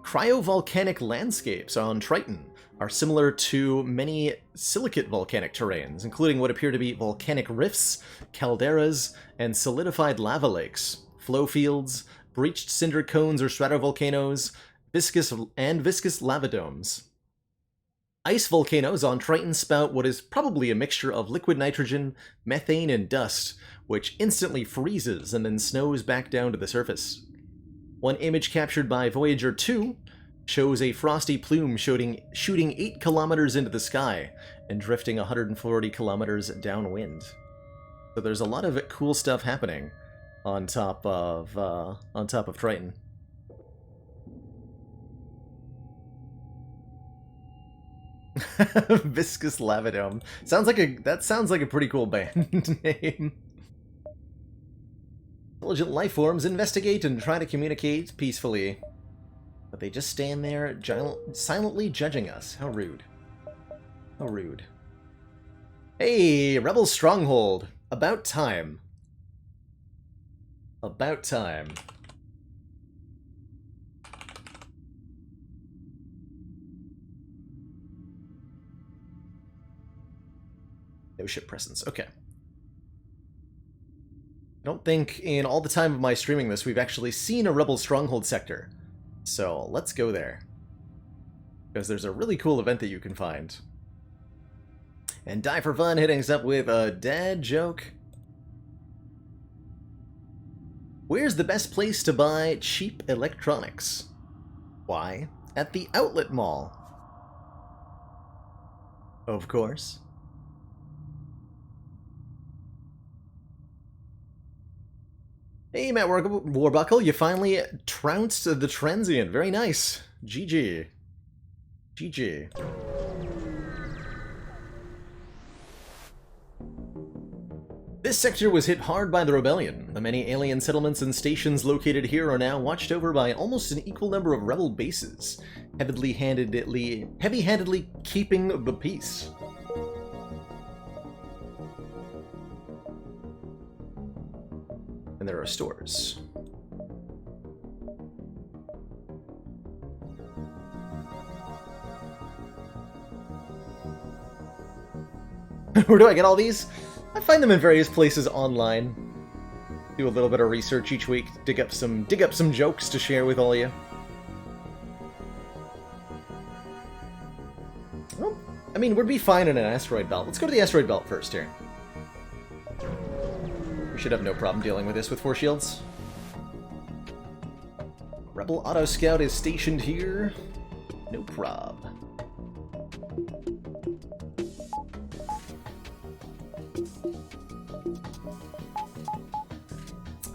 Cryovolcanic landscapes on Triton are similar to many silicate volcanic terrains, including what appear to be volcanic rifts, calderas, and solidified lava lakes, flow fields, breached cinder cones or stratovolcanoes, viscous lava domes. Ice volcanoes on Triton spout what is probably a mixture of liquid nitrogen, methane, and dust, which instantly freezes and then snows back down to the surface. One image captured by Voyager 2 shows a frosty plume shooting 8 kilometers into the sky and drifting 140 kilometers downwind. So there's a lot of cool stuff happening on top of Triton. Viscous Lavadome. That sounds like a pretty cool band name. Intelligent life forms investigate and try to communicate peacefully, but they just stand there silently judging us. How rude. How rude. Hey, Rebel Stronghold. About time. About time. No ship presence. Okay. I don't think in all the time of my streaming this we've actually seen a Rebel Stronghold sector. So let's go there. Because there's a really cool event that you can find. And Die for Fun hitting us up with a dad joke. Where's the best place to buy cheap electronics? Why, at the outlet mall. Of course. Hey, Matt Warbuckle, you finally trounced the transient. Very nice. GG. GG. This sector was hit hard by the rebellion. The many alien settlements and stations located here are now watched over by almost an equal number of rebel bases, heavy-handedly keeping the peace. And there are stores. Where do I get all these? I find them in various places online. Do a little bit of research each week, dig up some jokes to share with all you. Well, I mean, we'd be fine in an asteroid belt. Let's go to the asteroid belt first here. We should have no problem dealing with this with 4 shields. Rebel Auto Scout is stationed here. No prob.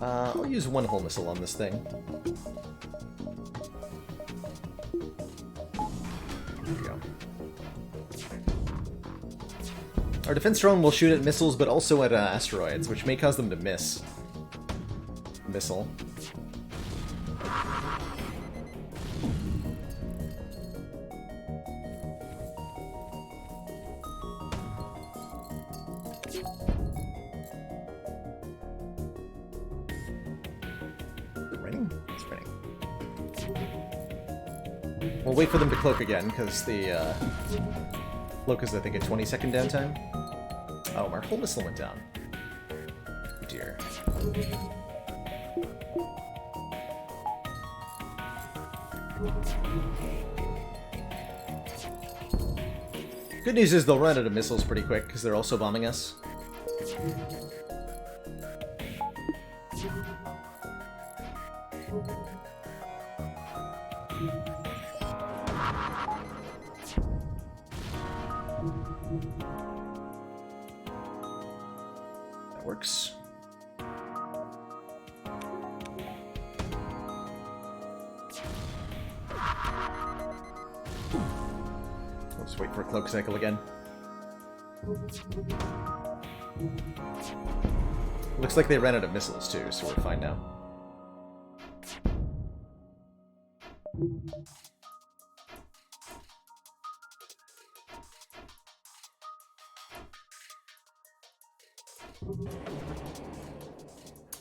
I'll use 1 hull missile on this thing. There we go. Our defense drone will shoot at missiles, but also at asteroids, which may cause them to miss. Missile. We'll wait for them to cloak again, because the cloak is, I think, a 20-second downtime. Oh, our whole missile went down. Oh dear. Good news is they'll run out of missiles pretty quick, because they're also bombing us. That works. Let's wait for a cloak cycle again. Looks like they ran out of missiles too, so we're fine now.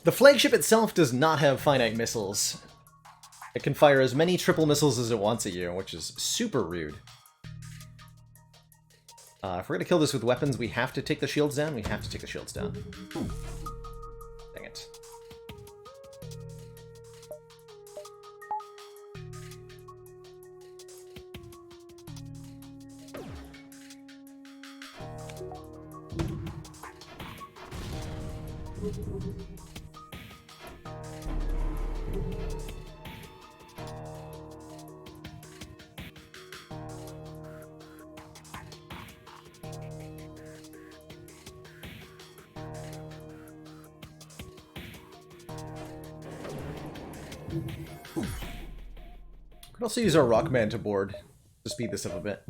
The flagship itself does not have finite missiles. It can fire as many triple missiles as it wants at you, which is super rude. If we're gonna kill this with weapons, we have to take the shields down. We have to take the shields down. Dang it. We can also use our Rockman to board to speed this up a bit.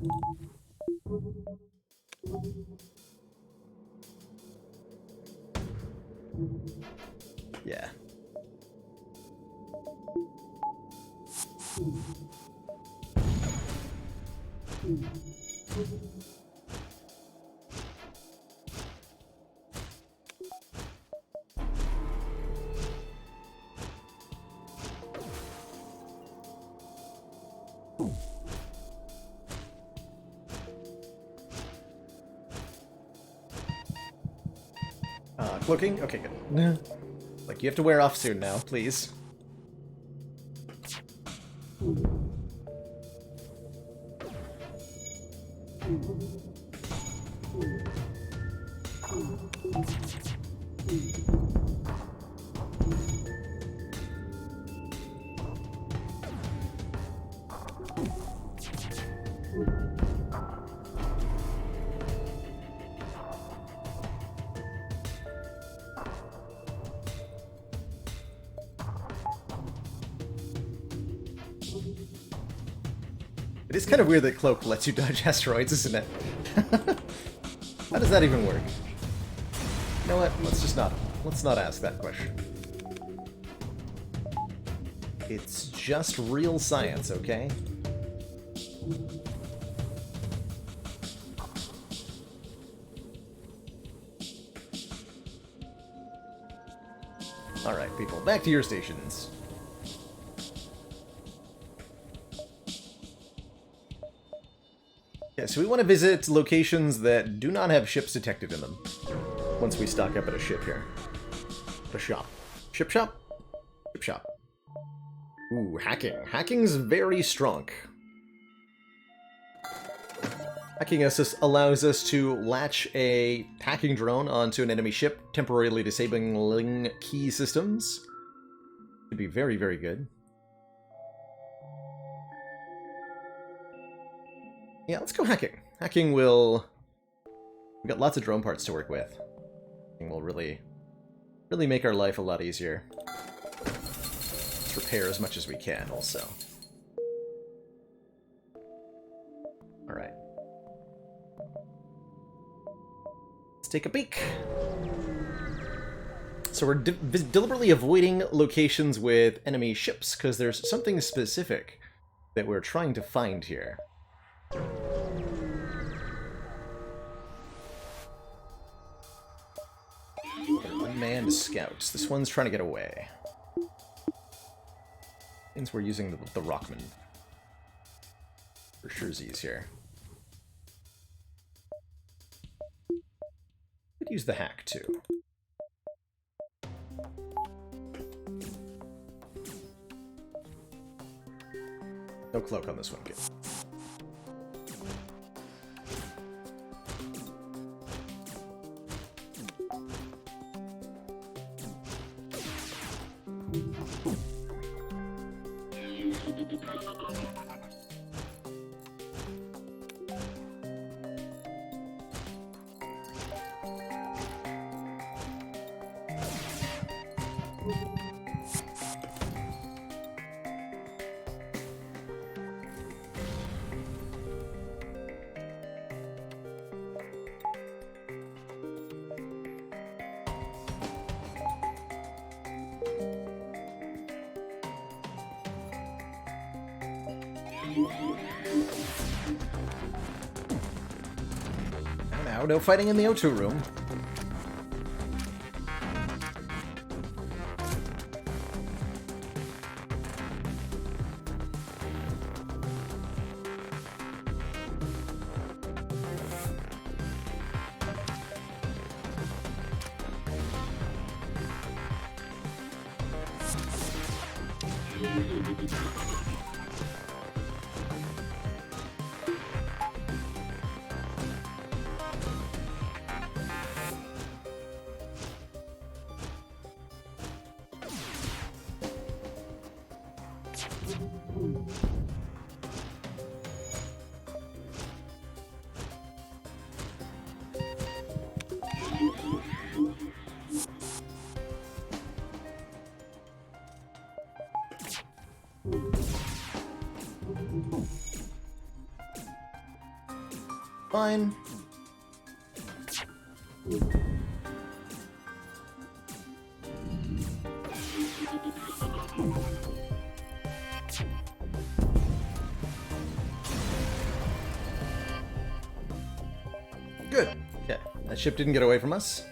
Yeah. Cloaking? Okay, good. Like, you have to wear off soon now, please. It is kind of weird that Cloak lets you dodge asteroids, isn't it? How does that even work? You know what? Let's not ask that question. It's just real science, okay? Alright, people, back to your stations. Yeah, so we want to visit locations that do not have ships detected in them. Once we stock up at a ship here. A shop. Ship shop? Ship shop. Ooh, hacking. Hacking's very strong. Hacking assist allows us to latch a hacking drone onto an enemy ship, temporarily disabling key systems. Could be very, very good. Yeah, let's go hacking. Hacking will... We've got lots of drone parts to work with. Hacking will really make our life a lot easier. Let's repair as much as we can, also. Alright. Let's take a peek. So we're deliberately avoiding locations with enemy ships, because there's something specific that we're trying to find here. Unmanned scouts. This one's trying to get away. Means we're using the Rockman. For surezies here. Could use the hack too. No cloak on this one, good. No fighting in the O2 room. Fine. Good. Okay, that ship didn't get away from us.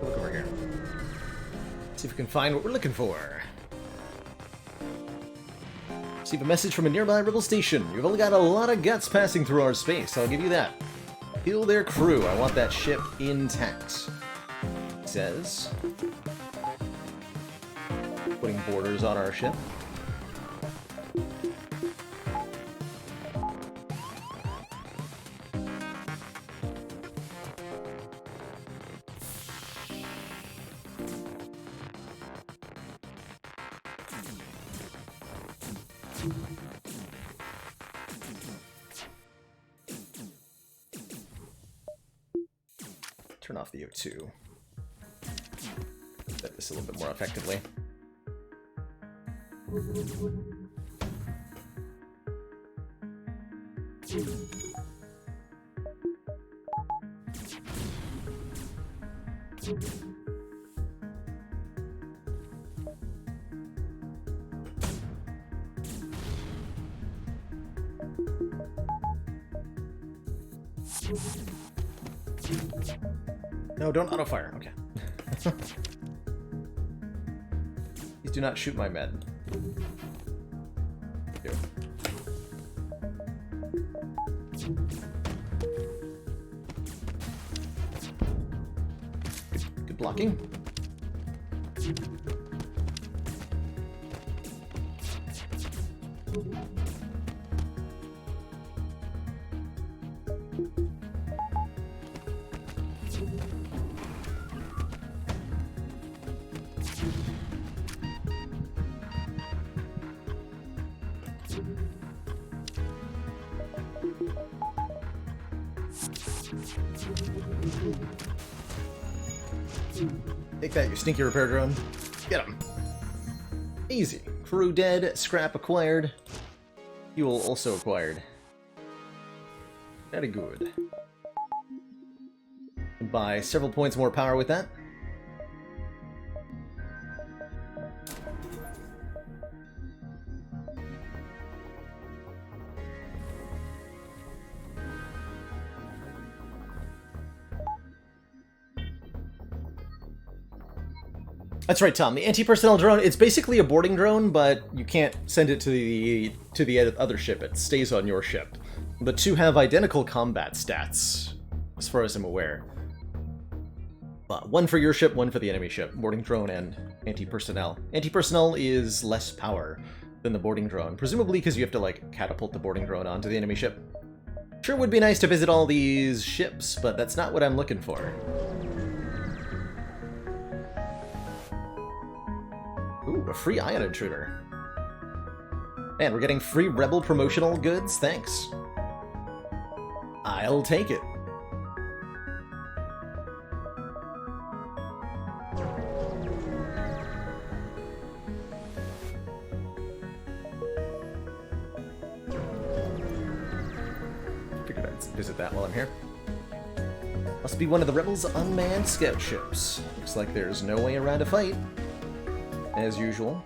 Look over here. See if we can find what we're looking for. Receive a message from a nearby rebel station. You've only got a lot of guts passing through our space, I'll give you that. Kill their crew. I want that ship intact. It says. Putting borders on our ship. Turn off the O2. Set this a little bit more effectively. No, don't auto-fire. Okay. Please do not shoot my med. Here. Good blocking. Take that, you stinky repair drone. Get him. Easy. Crew dead, scrap acquired. Fuel also acquired. Very good. Buy several points more power with that. That's right, Tom. The anti-personnel drone, it's basically a boarding drone, but you can't send it to the other ship. It stays on your ship. The two have identical combat stats, as far as I'm aware. One for your ship, one for the enemy ship. Boarding drone and anti-personnel. Anti-personnel is less power than the boarding drone, presumably because you have to, like, catapult the boarding drone onto the enemy ship. Sure would be nice to visit all these ships, but that's not what I'm looking for. Ooh, a free ion intruder. Man, we're getting free rebel promotional goods? Thanks. I'll take it. Figured I'd visit that while I'm here. Must be one of the rebels' unmanned scout ships. Looks like there's no way around a fight. As usual.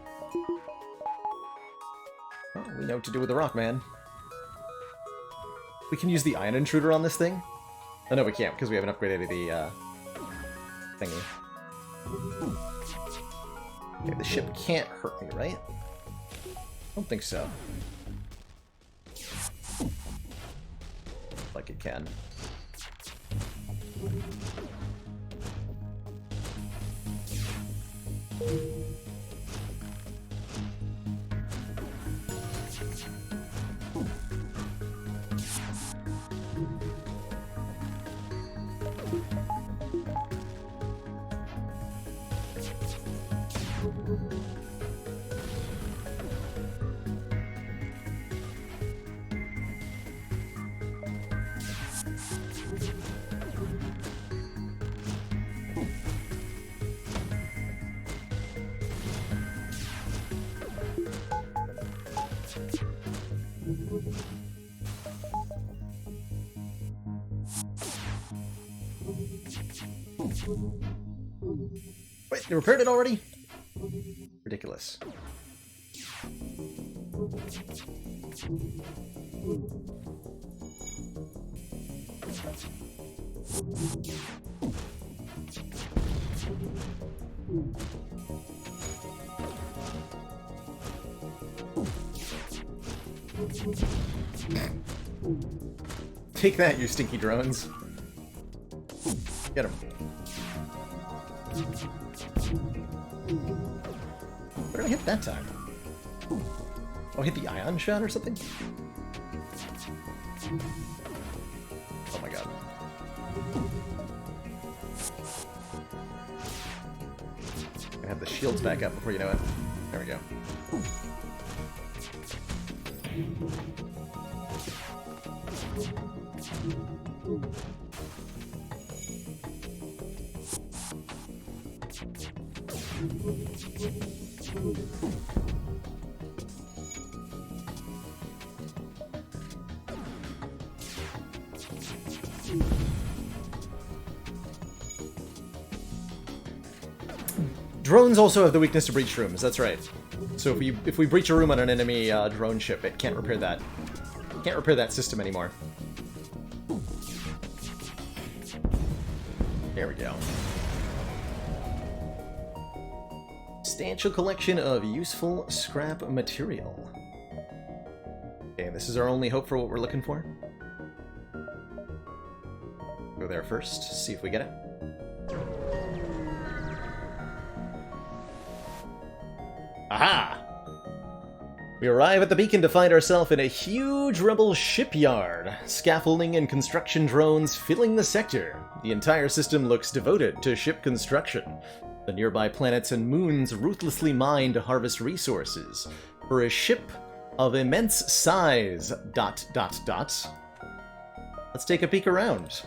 Well, we know what to do with the rock, man. We can use the ion intruder on this thing? Oh no, we can't, because we haven't upgraded the, thingy. Okay, the ship can't hurt me, right? I don't think so. like it can. Wait, they repaired it already? Ridiculous. Take that, you stinky drones. Get him. Where did I hit that time? Oh, I hit the ion shot or something? Oh my god. I have the shields back up before you know it. There we go. Drones also have the weakness to breach rooms, that's right. So if we breach a room on an enemy drone ship, it can't repair that. It can't repair that system anymore. There we go. Substantial collection of useful scrap material. Okay, this is our only hope for what we're looking for. Go there first, see if we get it. Aha! We arrive at the beacon to find ourselves in a huge rebel shipyard. Scaffolding and construction drones filling the sector. The entire system looks devoted to ship construction. The nearby planets and moons ruthlessly mine to harvest resources. For a ship of immense size... ... Let's take a peek around.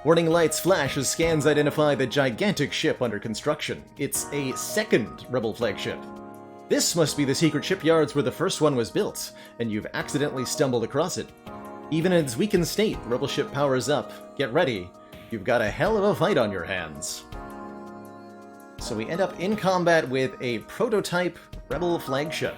Warning lights flash as scans identify the gigantic ship under construction. It's a second rebel flagship. This must be the secret shipyards where the first one was built, and you've accidentally stumbled across it. Even in its weakened state, rebel ship powers up. Get ready. You've got a hell of a fight on your hands. So we end up in combat with a prototype rebel flagship.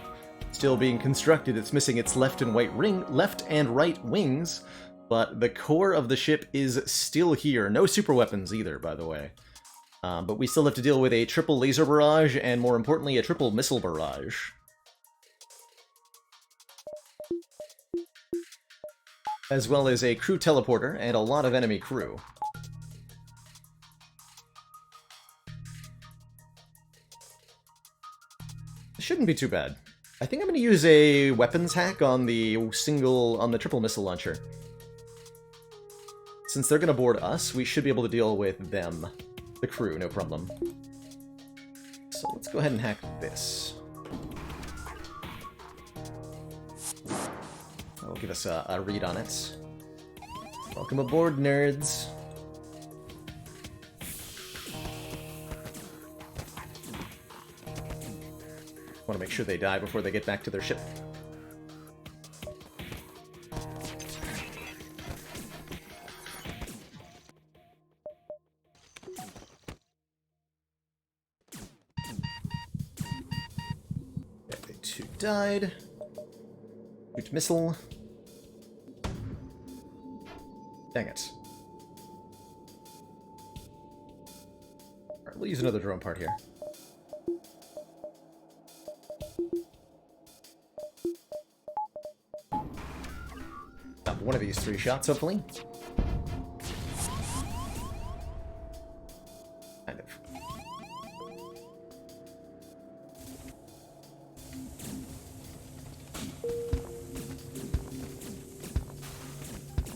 Still being constructed, it's missing its left and right wings, but the core of the ship is still here. No super weapons either, by the way. But we still have to deal with a triple laser barrage, and more importantly, a triple missile barrage. As well as a crew teleporter and a lot of enemy crew. It shouldn't be too bad. I think I'm going to use a weapons hack on the triple missile launcher. Since they're going to board us, we should be able to deal with them. The crew, no problem. So let's go ahead and hack this. That'll give us a read on it. Welcome aboard, nerds. Want to make sure they die before they get back to their ship. Died. Shoot missile. Dang it. Alright, we'll use another drone part here. Oh, one of these 3 shots, hopefully. Kind of.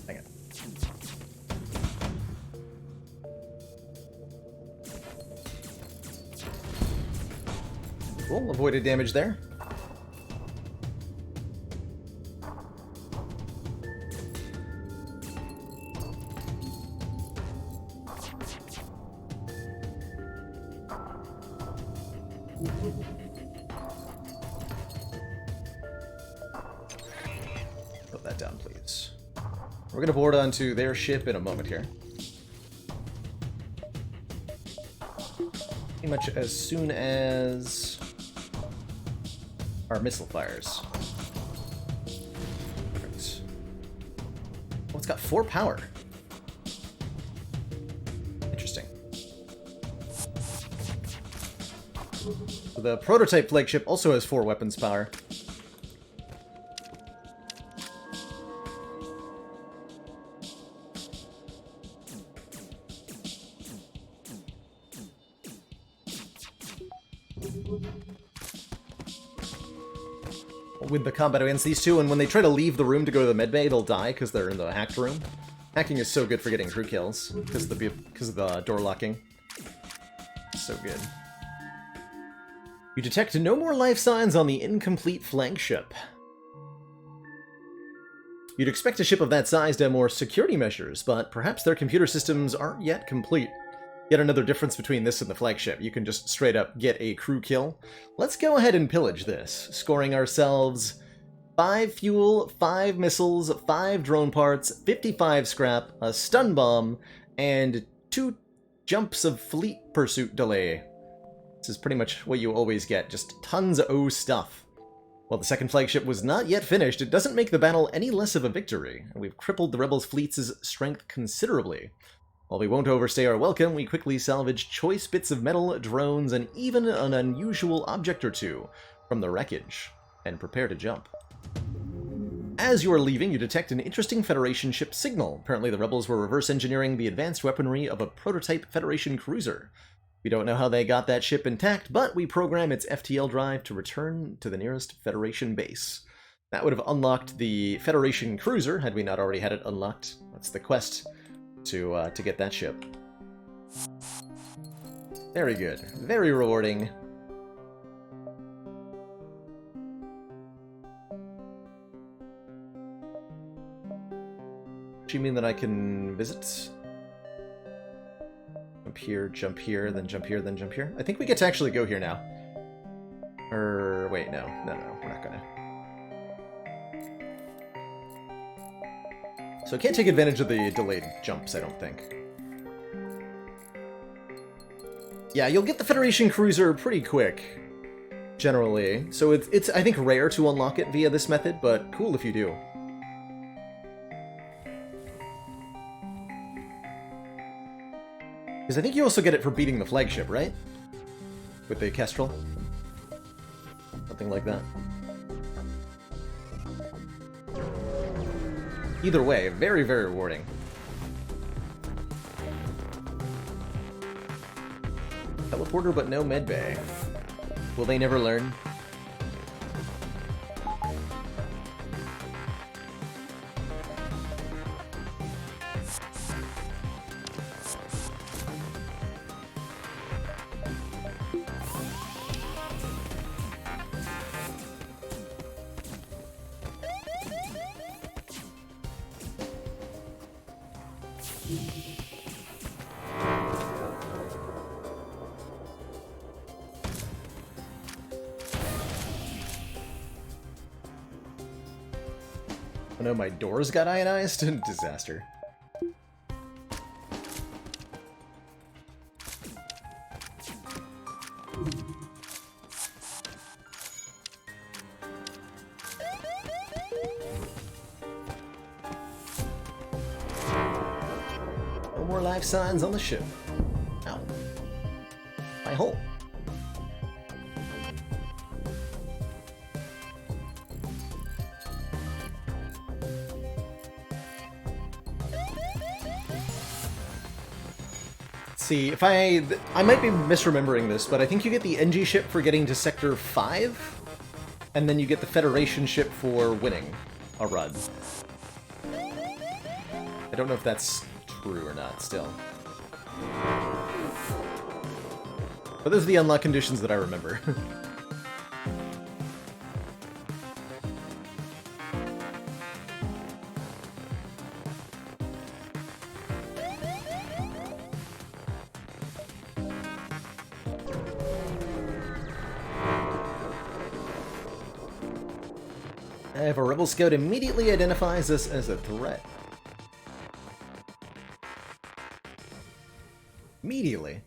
Hang on. Cool, avoided damage there. Put that down, please. We're gonna board onto their ship in a moment here. Pretty much as soon as our missile fires. Perfect. Oh, it's got 4 power. Interesting. So the prototype flagship also has 4 weapons power. With the combat against these two, and when they try to leave the room to go to the medbay, they'll die because they're in the hacked room. Hacking is so good for getting crew kills because of the door locking. So good. You detect no more life signs on the incomplete flagship. You'd expect a ship of that size to have more security measures, but perhaps their computer systems aren't yet complete. Yet another difference between this and the flagship. You can just straight up get a crew kill. Let's go ahead and pillage this, scoring ourselves 5 fuel, 5 missiles, 5 drone parts, 55 scrap, a stun bomb, and 2 jumps of fleet pursuit delay. This is pretty much what you always get, just tons of O stuff. While the second flagship was not yet finished, it doesn't make the battle any less of a victory, and we've crippled the rebels' fleet's strength considerably. While we won't overstay our welcome, we quickly salvage choice bits of metal, drones, and even an unusual object or 2 from the wreckage, and prepare to jump. As you are leaving, you detect an interesting Federation ship signal. Apparently the rebels were reverse engineering the advanced weaponry of a prototype Federation cruiser. We don't know how they got that ship intact, but we program its FTL drive to return to the nearest Federation base. That would have unlocked the Federation cruiser, had we not already had it unlocked. That's the quest to get that ship. Very good. Very rewarding. Do you mean that I can visit? Jump here, then jump here, then jump here? I think we get to actually go here now. Or, wait, no, we're not gonna. So I can't take advantage of the delayed jumps, I don't think. Yeah, you'll get the Federation cruiser pretty quick, generally. So it's I think, rare to unlock it via this method, but cool if you do. Because I think you also get it for beating the flagship, right? With the Kestrel. Something like that. Either way, very, very rewarding. Teleporter, but no medbay. Will they never learn? Oh no, my doors got ionized? Disaster. No more life signs on the ship. Ow. My hole. see, if I might be misremembering this, but I think you get the NG ship for getting to Sector 5, and then you get the Federation ship for winning a run. I don't know if that's true or not, still. But those are the unlock conditions that I remember. If a rebel scout immediately identifies us as a threat. Immediately.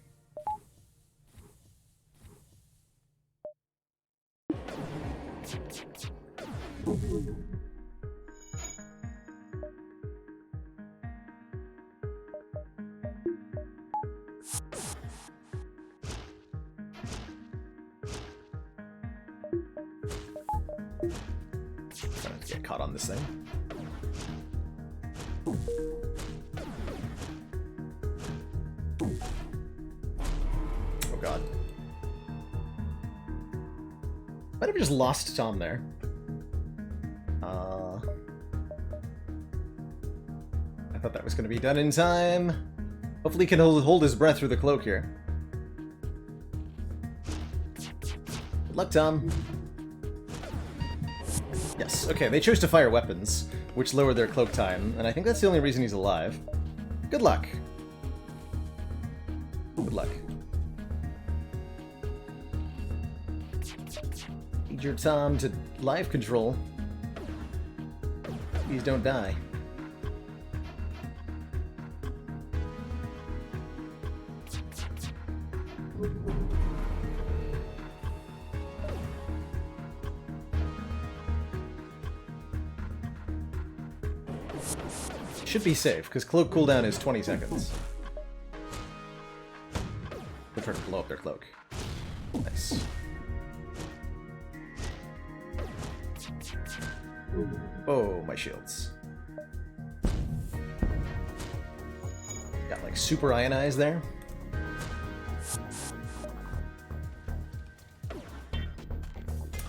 Trying to get caught on this thing. Oh god. Might have just lost Tom there. I thought that was going to be done in time. Hopefully he can hold his breath through the cloak here. Good luck, Tom. Yes, okay, they chose to fire weapons, which lowered their cloak time, and I think that's the only reason he's alive. Good luck. Good luck. Need your Tom to live control. Please don't die. Should be safe, because cloak cooldown is 20 seconds. They're trying to blow up their cloak. Nice. Oh, my shields. Got like super ionized there.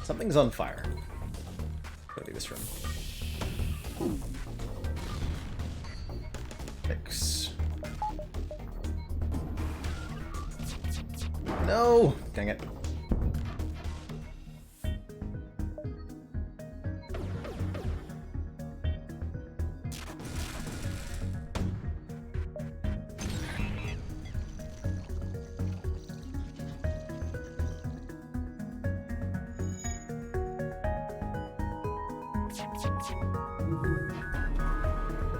Something's on fire. Gotta be this room. Fix. No! Dang it.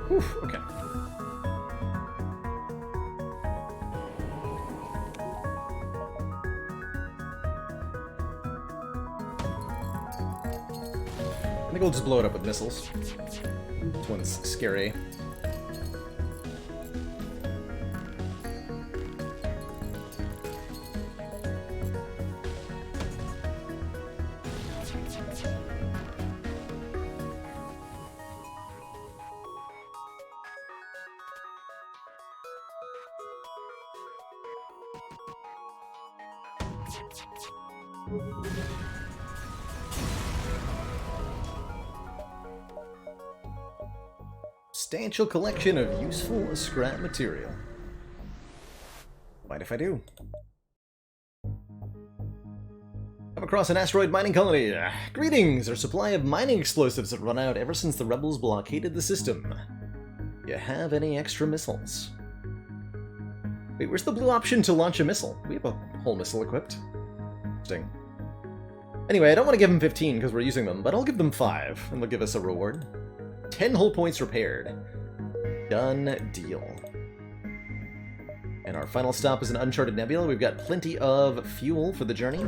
Whew, okay. I think we'll just blow it up with missiles. This one's scary. Substantial collection of useful scrap material. Mind if I do? Come across an asteroid mining colony. Greetings! Our supply of mining explosives have run out ever since the rebels blockaded the system. You have any extra missiles? Wait, where's the blue option to launch a missile? We have a whole missile equipped. Interesting. Anyway, I don't want to give them 15 because we're using them, but I'll give them 5, and they'll give us a reward. 10 hull points repaired. Done deal. And our final stop is an uncharted nebula. We've got plenty of fuel for the journey.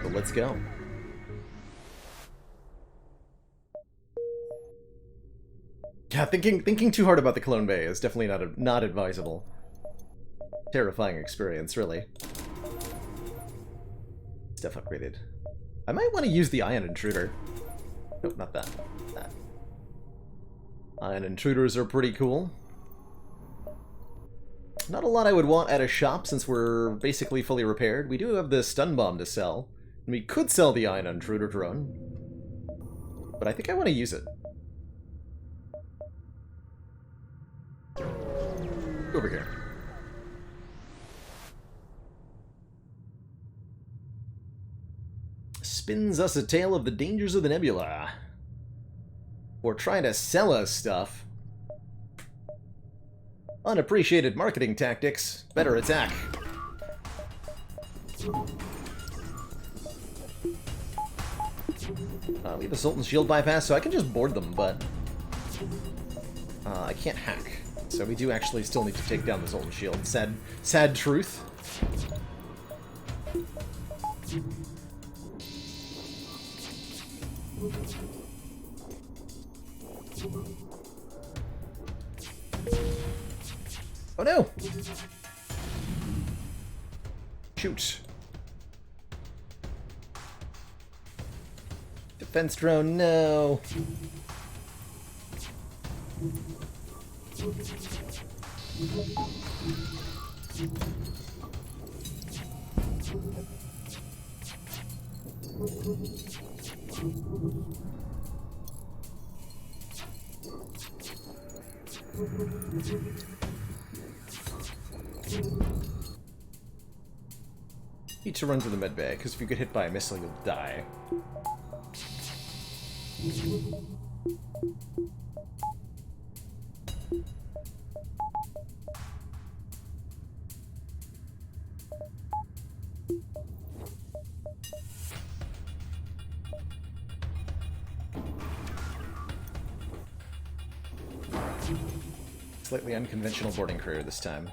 So let's go. Yeah, thinking too hard about the clone bay is definitely not advisable. Terrifying experience, really. Stuff upgraded. I might want to use the ion intruder. Nope, not that. That. Ion intruders are pretty cool. Not a lot I would want at a shop since we're basically fully repaired. We do have the stun bomb to sell. And we could sell the Ion Intruder drone. But I think I want to use it. Over here. Spins us a tale of the dangers of the nebula. Or trying to sell us stuff. Unappreciated marketing tactics. Better attack. We have a Sultan's Shield bypass, so I can just board them, but I can't hack. So we do actually still need to take down the Sultan's Shield. Sad truth. Oh no! Shoot. Defense drone, no. Need to run to the med bay, because if you get hit by a missile, you'll die. Slightly unconventional boarding career this time.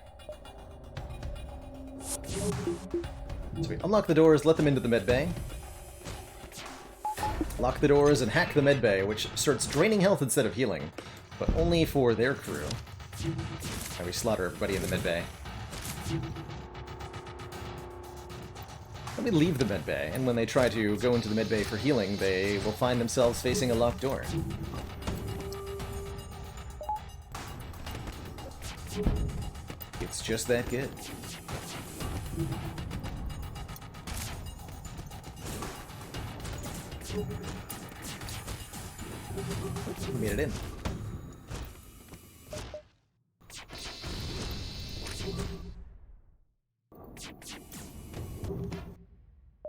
So we unlock the doors, let them into the med bay. Lock the doors and hack the med bay, which starts draining health instead of healing, but only for their crew. And we slaughter everybody in the med bay. Then we leave the med bay, and when they try to go into the med bay for healing, they will find themselves facing a locked door. It's just that good. We made it in.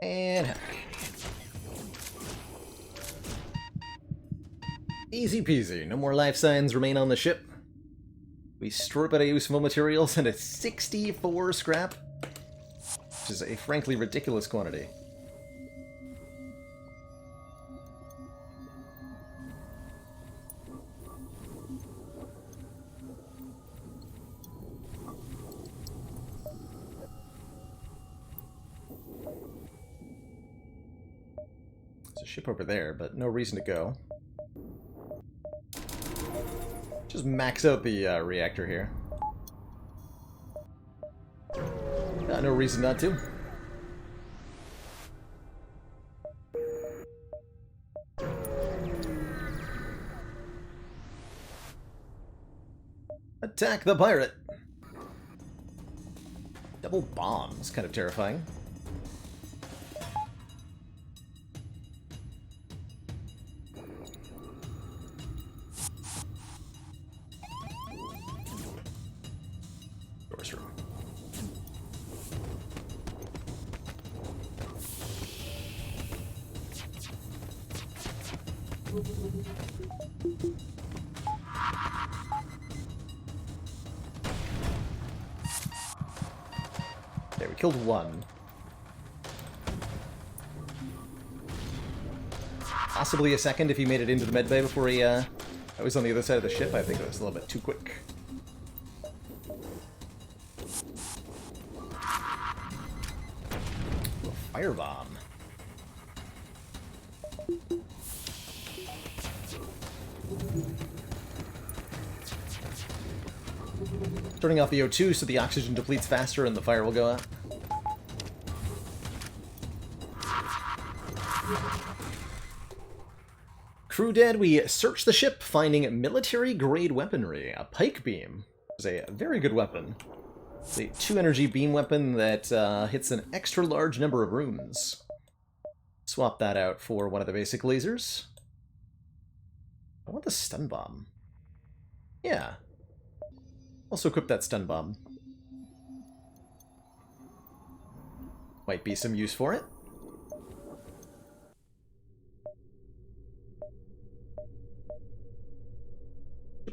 And hack. Easy peasy. No more life signs remain on the ship. We strip out of useful materials and a 64 scrap, which is a frankly ridiculous quantity. There's a ship over there, but no reason to go. Just max out the reactor here. No reason not to. Attack the pirate! Double bombs, kind of terrifying. Doors room. Okay, we killed one. Possibly a second if he made it into the medbay before he was on the other side of the ship. I think it was a little bit too quick. Firebomb. Turning off the O2 so the oxygen depletes faster and the fire will go out. Crew dead, we search the ship, finding military-grade weaponry. A pike beam is a very good weapon. The 2-energy beam weapon that hits an extra large number of rooms. Swap that out for one of the basic lasers. I want the stun bomb. Yeah. Also equip that stun bomb. Might be some use for it.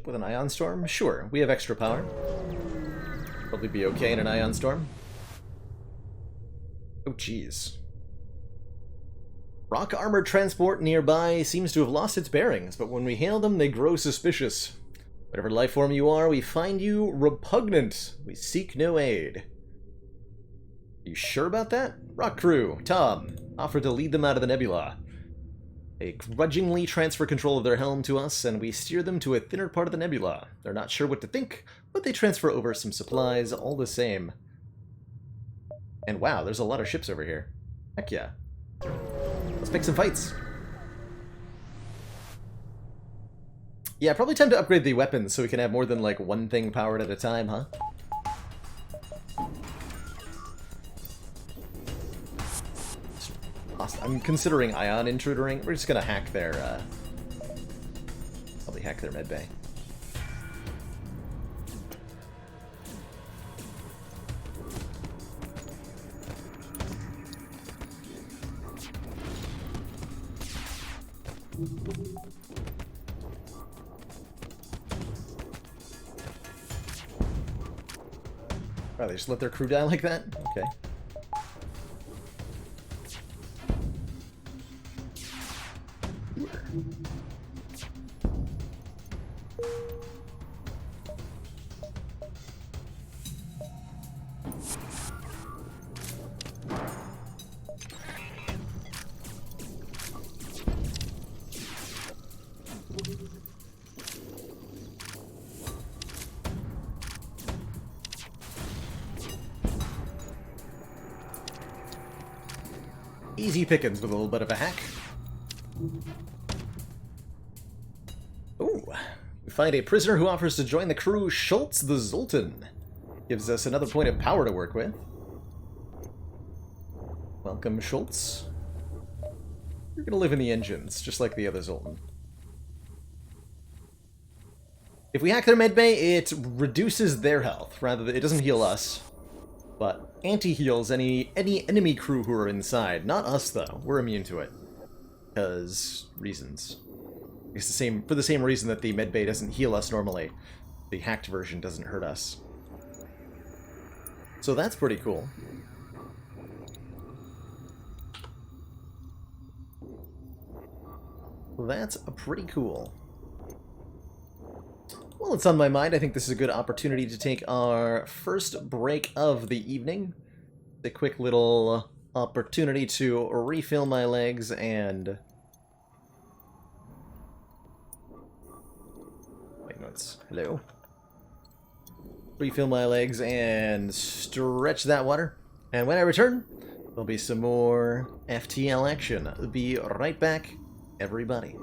With an ion storm? Sure, we have extra power. Probably be okay in an ion storm. Oh, jeez. Rock armored transport nearby seems to have lost its bearings, but when we hail them, they grow suspicious. Whatever life form you are, we find you repugnant. We seek no aid. You sure about that? Rock crew, Tom, offered to lead them out of the nebula. They grudgingly transfer control of their helm to us, and we steer them to a thinner part of the nebula. They're not sure what to think, but they transfer over some supplies all the same. And wow, there's a lot of ships over here. Heck yeah. Let's pick some fights. Yeah, probably time to upgrade the weapons so we can have more than like one thing powered at a time, huh? I'm considering ion intrudering. We're just gonna hack their, probably hack their medbay. Oh, they just let their crew die like that? Okay. Easy pickings with a little bit of a hack. Ooh, we find a prisoner who offers to join the crew, Schultz the Zoltan. Gives us another point of power to work with. Welcome, Schultz. You're gonna live in the engines, just like the other Zoltan. If we hack their medbay, it reduces their health. Rather, it doesn't heal us, but anti-heals any enemy crew who are inside. Not us, though. We're immune to it. Because reasons. It's the same for the same reason that the medbay doesn't heal us normally. The hacked version doesn't hurt us. So that's pretty cool. That's pretty cool. Well, it's on my mind. I think this is a good opportunity to take our first break of the evening. A quick little opportunity to refill my legs and... Wait, no, it's... Hello? Refill my legs and stretch that water. And when I return, there'll be some more FTL action. I'll be right back, everybody.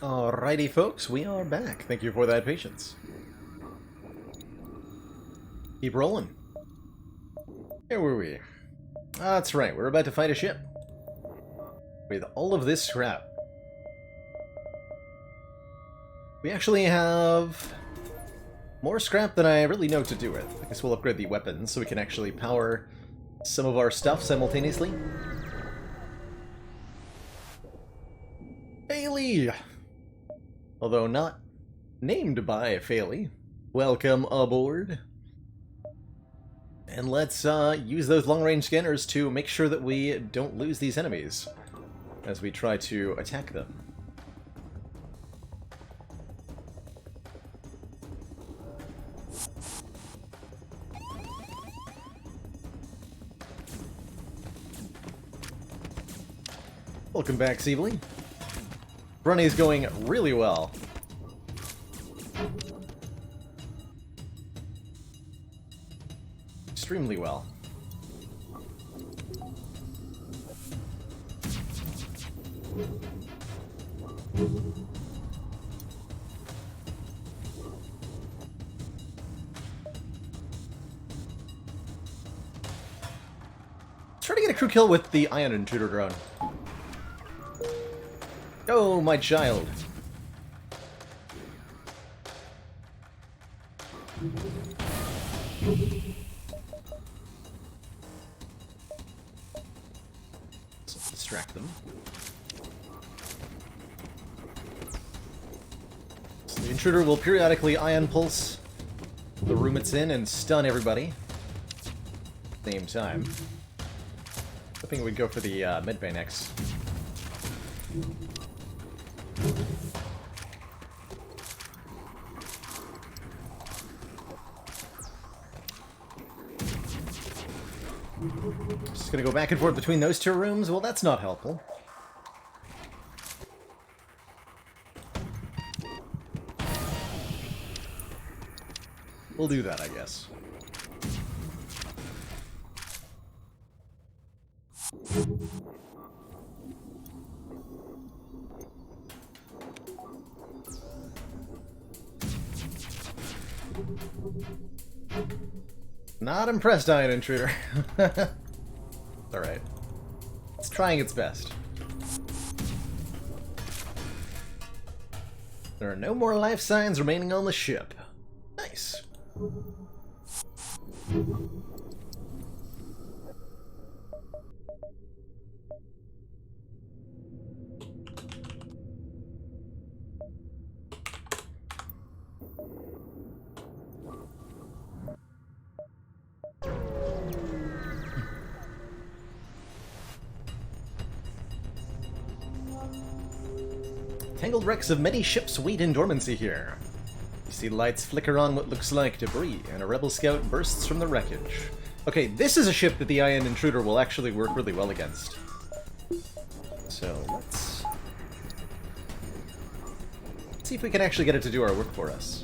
Alrighty, folks, we are back. Thank you for that patience. Keep rolling. Where were we? That's right, we're about to fight a ship. With all of this scrap. We actually have more scrap than I really know what to do with. I guess we'll upgrade the weapons so we can actually power some of our stuff simultaneously. Bailey! Although not named by Failey. Welcome aboard. And let's use those long-range scanners to make sure that we don't lose these enemies as we try to attack them. Welcome back, Siebely. Run is going really well. Extremely well. Try to get a crew kill with the ion intruder drone. Oh, my child. Let's distract them. So the intruder will periodically ion pulse the room it's in and stun everybody at the same time. Hoping we'd go for the medbay next. Just gonna go back and forth between those two rooms? Well, that's not helpful. We'll do that, I guess. Not impressed, Ion Intruder. Alright. It's trying its best. There are no more life signs remaining on the ship. Nice. Tangled wrecks of many ships wait in dormancy here. You see lights flicker on what looks like debris, and a rebel scout bursts from the wreckage. Okay, this is a ship that the Ion Intruder will actually work really well against. So, let's see if we can actually get it to do our work for us.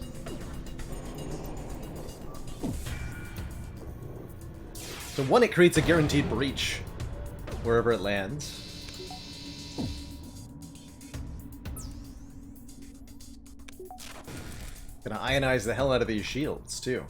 So one, it creates a guaranteed breach wherever it lands. Gonna ionize the hell out of these shields, too.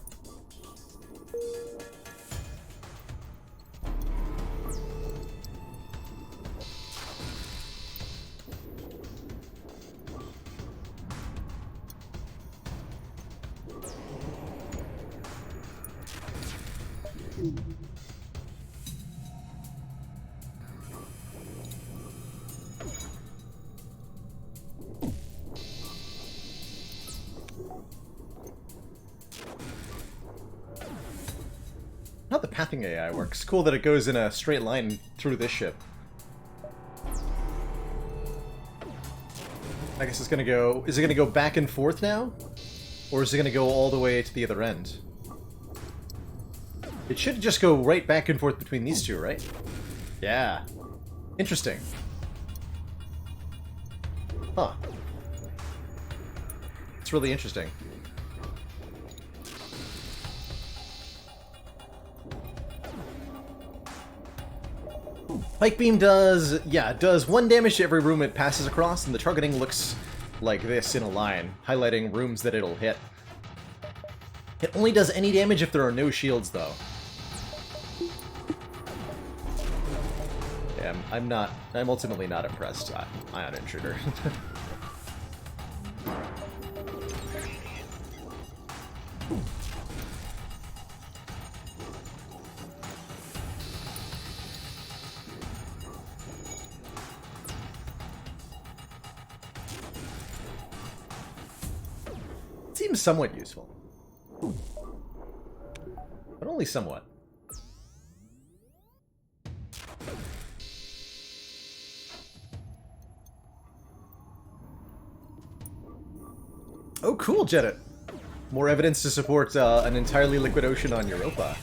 How the pathing AI works. Cool that it goes in a straight line through this ship. I guess it's gonna go... Is it gonna go back and forth now? Or is it gonna go all the way to the other end? It should just go right back and forth between these two, right? Yeah. Interesting. Huh. It's really interesting. Pike Beam does, yeah, it does 1 damage to every room it passes across, and the targeting looks like this in a line, highlighting rooms that it'll hit. It only does any damage if there are no shields, though. Yeah, I'm ultimately not impressed, Ion Intruder. Seems somewhat useful. But only somewhat. Oh, cool, Jedit. More evidence to support an entirely liquid ocean on Europa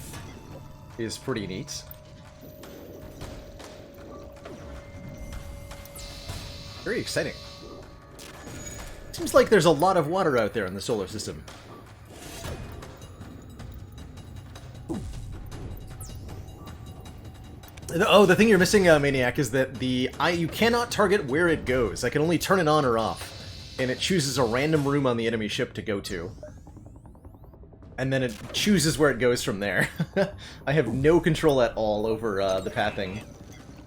is pretty neat. Very exciting. Seems like there's a lot of water out there in the solar system. Oh, the thing you're missing, Maniac, is that you cannot target where it goes. I can only turn it on or off. And it chooses a random room on the enemy ship to go to. And then it chooses where it goes from there. I have no control at all over the pathing,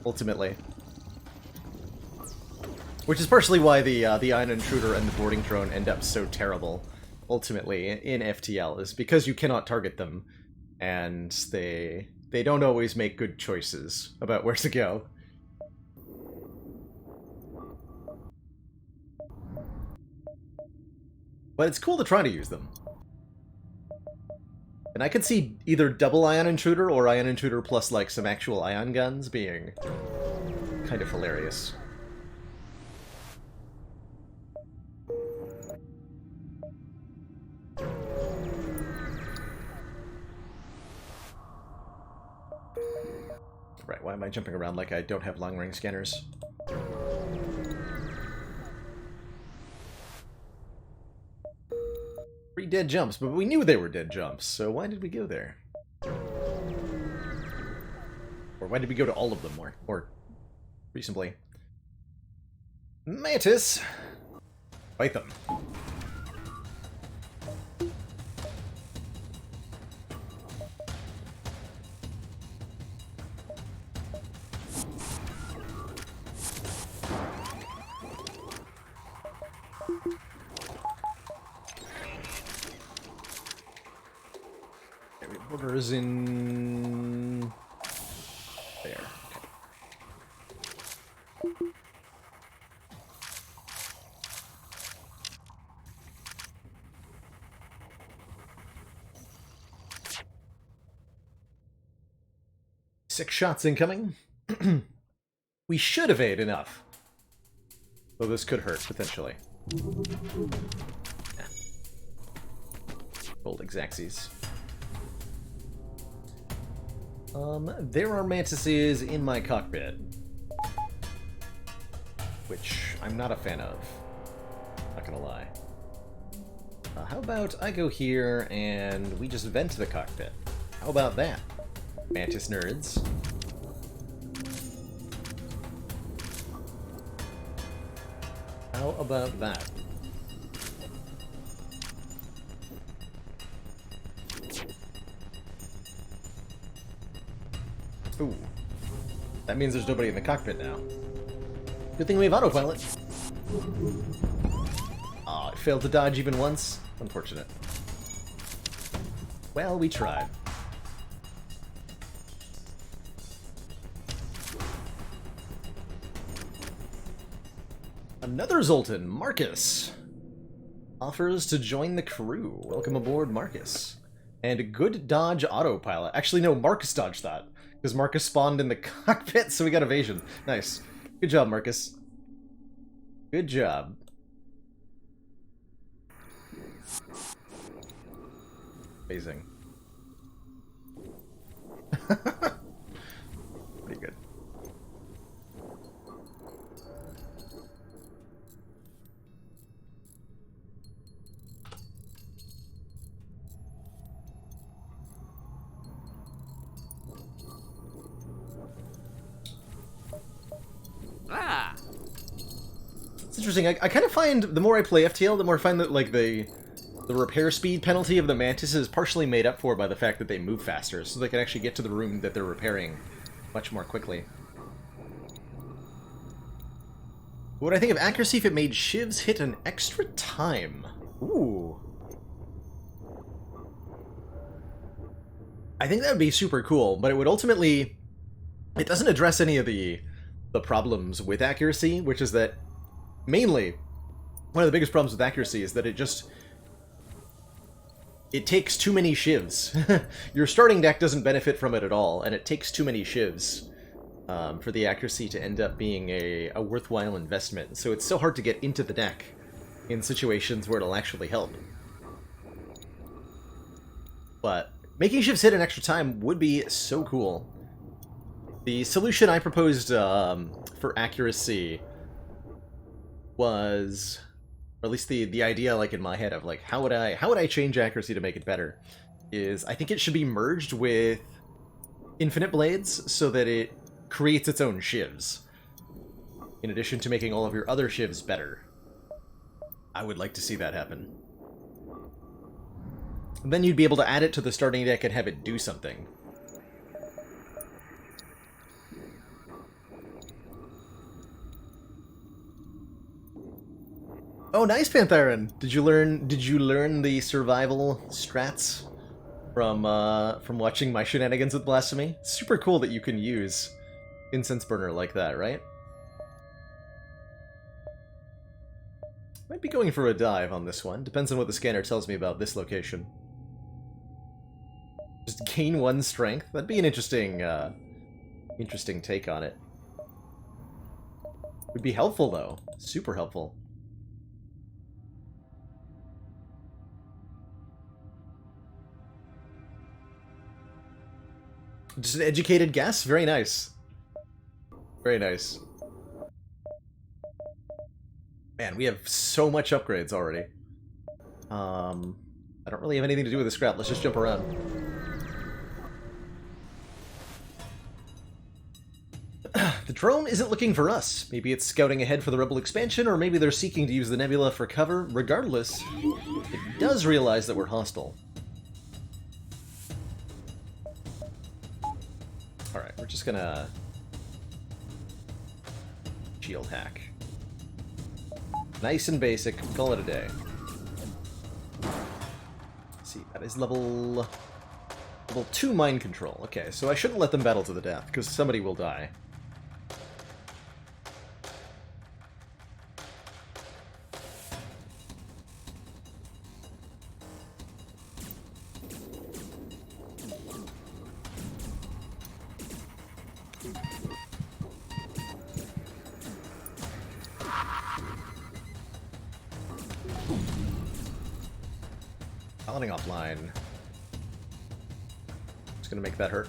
ultimately. Which is partially why the Ion Intruder and the boarding drone end up so terrible, ultimately, in FTL, is because you cannot target them, and they don't always make good choices about where to go. But it's cool to try to use them. And I could see either double Ion Intruder or Ion Intruder plus, like, some actual ion guns being kind of hilarious. Right, why am I jumping around like I don't have long-range scanners? 3 dead jumps, but we knew they were dead jumps, so why did we go there? Or why did we go to all of them more reasonably? Mantis! Fight them. Borders in there. Okay. Six shots incoming. We should evade enough. Though this could hurt, potentially. Yeah. Old Exaxes. There are mantises in my cockpit. Which I'm not a fan of. Not gonna lie. How about I go here and we just vent the cockpit? How about that? Mantis nerds. How about that? Ooh. That means there's nobody in the cockpit now. Good thing we have autopilot. Aw, it failed to dodge even once. Unfortunate. Well, we tried. Another Zoltan, Marcus, offers to join the crew. Welcome aboard, Marcus. And good dodge autopilot. Actually, no, Marcus dodged that. Because Marcus spawned in the cockpit, so we got evasion. Nice. Good job, Marcus. Good job. Amazing. Pretty good. It's interesting. I kind of find the more I play FTL, the more I find that like the repair speed penalty of the Mantis is partially made up for by the fact that they move faster, so they can actually get to the room that they're repairing much more quickly. What would I think of accuracy if it made shivs hit an extra time? Ooh. I think that would be super cool, but it would ultimately... It doesn't address any of the problems with accuracy, which is that, mainly, one of the biggest problems with accuracy is that it takes too many shivs. Your starting deck doesn't benefit from it at all, and it takes too many shivs for the accuracy to end up being a worthwhile investment. So it's so hard to get into the deck in situations where it'll actually help. But making shivs hit an extra time would be so cool. The solution I proposed for accuracy was, or at least the idea, like in my head, of like how would I change accuracy to make it better, is I think it should be merged with Infinite Blades so that it creates its own shivs, in addition to making all of your other shivs better. I would like to see that happen. And then you'd be able to add it to the starting deck and have it do something. Oh, nice, Pantherin! Did you learn the survival strats from watching my shenanigans with Blasphemy? Super cool that you can use Incense Burner like that, right? Might be going for a dive on this one. Depends on what the scanner tells me about this location. Just gain 1 strength. That'd be an interesting take on it. Would be helpful though. Super helpful. Just an educated guess? Very nice. Very nice. Man, we have so much upgrades already. I don't really have anything to do with the scrap. Let's just jump around. The drone isn't looking for us. Maybe it's scouting ahead for the Rebel expansion, or maybe they're seeking to use the nebula for cover. Regardless, it does realize that we're hostile. Alright, we're just gonna... shield hack. Nice and basic. Call it a day. Let's see, that is level 2 mind control. Okay, so I shouldn't let them battle to the death, because somebody will die. Piloting offline. Just gonna make that hurt.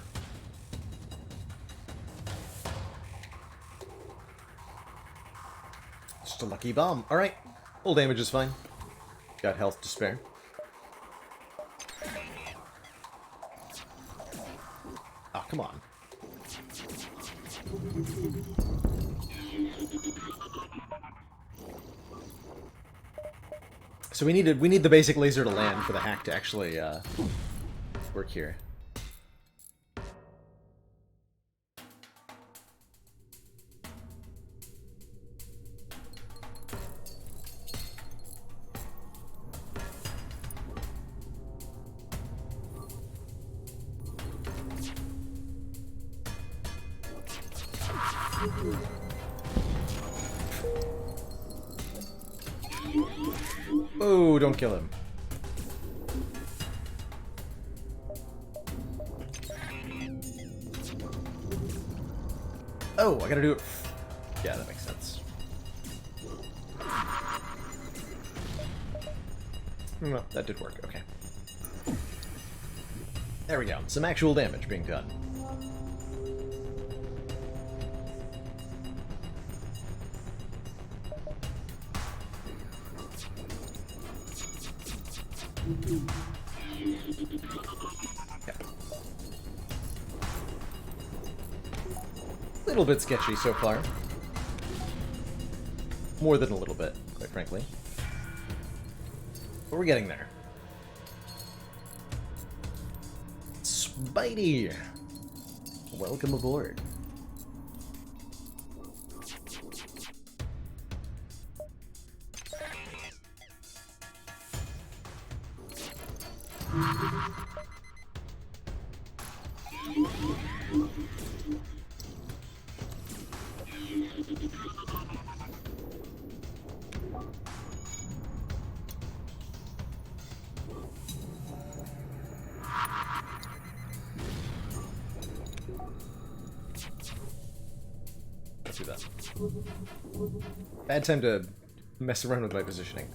Just a lucky bomb. Alright. Full damage is fine. Got health to spare. Oh, come on. So we need the basic laser to land for the hack to actually work here. Oh, don't kill him. Oh, I gotta do it. Yeah, that makes sense. Well, that did work. Okay. There we go. Some actual damage being done. Little bit sketchy so far. More than a little bit, quite frankly. But we're getting there. Spidey! Welcome aboard. Let's do that. Bad time to mess around with my positioning.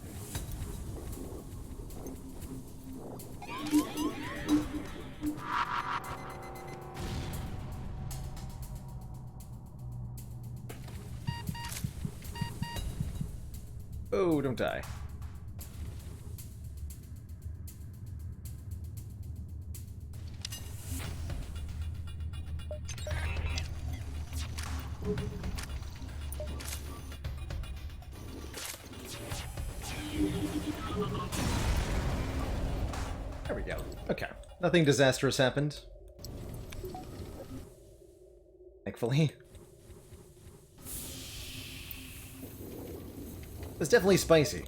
Oh, don't die. There we go. Okay. Nothing disastrous happened. Thankfully. It's definitely spicy.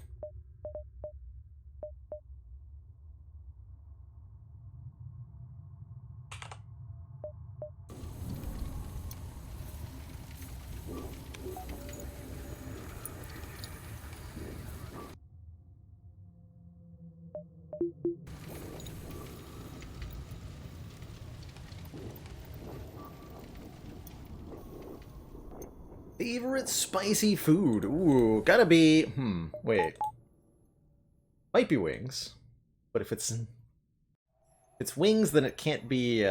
Favorite spicy food? Ooh, gotta be... wait. Might be wings. But if it's wings, then it can't be,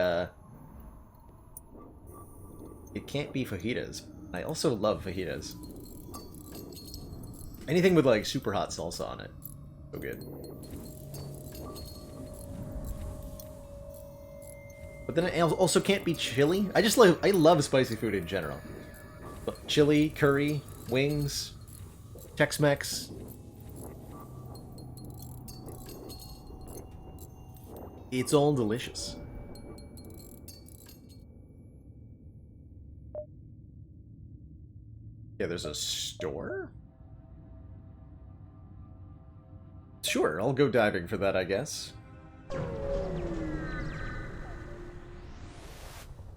It can't be fajitas. I also love fajitas. Anything with like super hot salsa on it. So good. But then it also can't be chili. I love spicy food in general. But chili, curry, wings, Tex-Mex. It's all delicious. Yeah, there's a store? Sure, I'll go diving for that, I guess.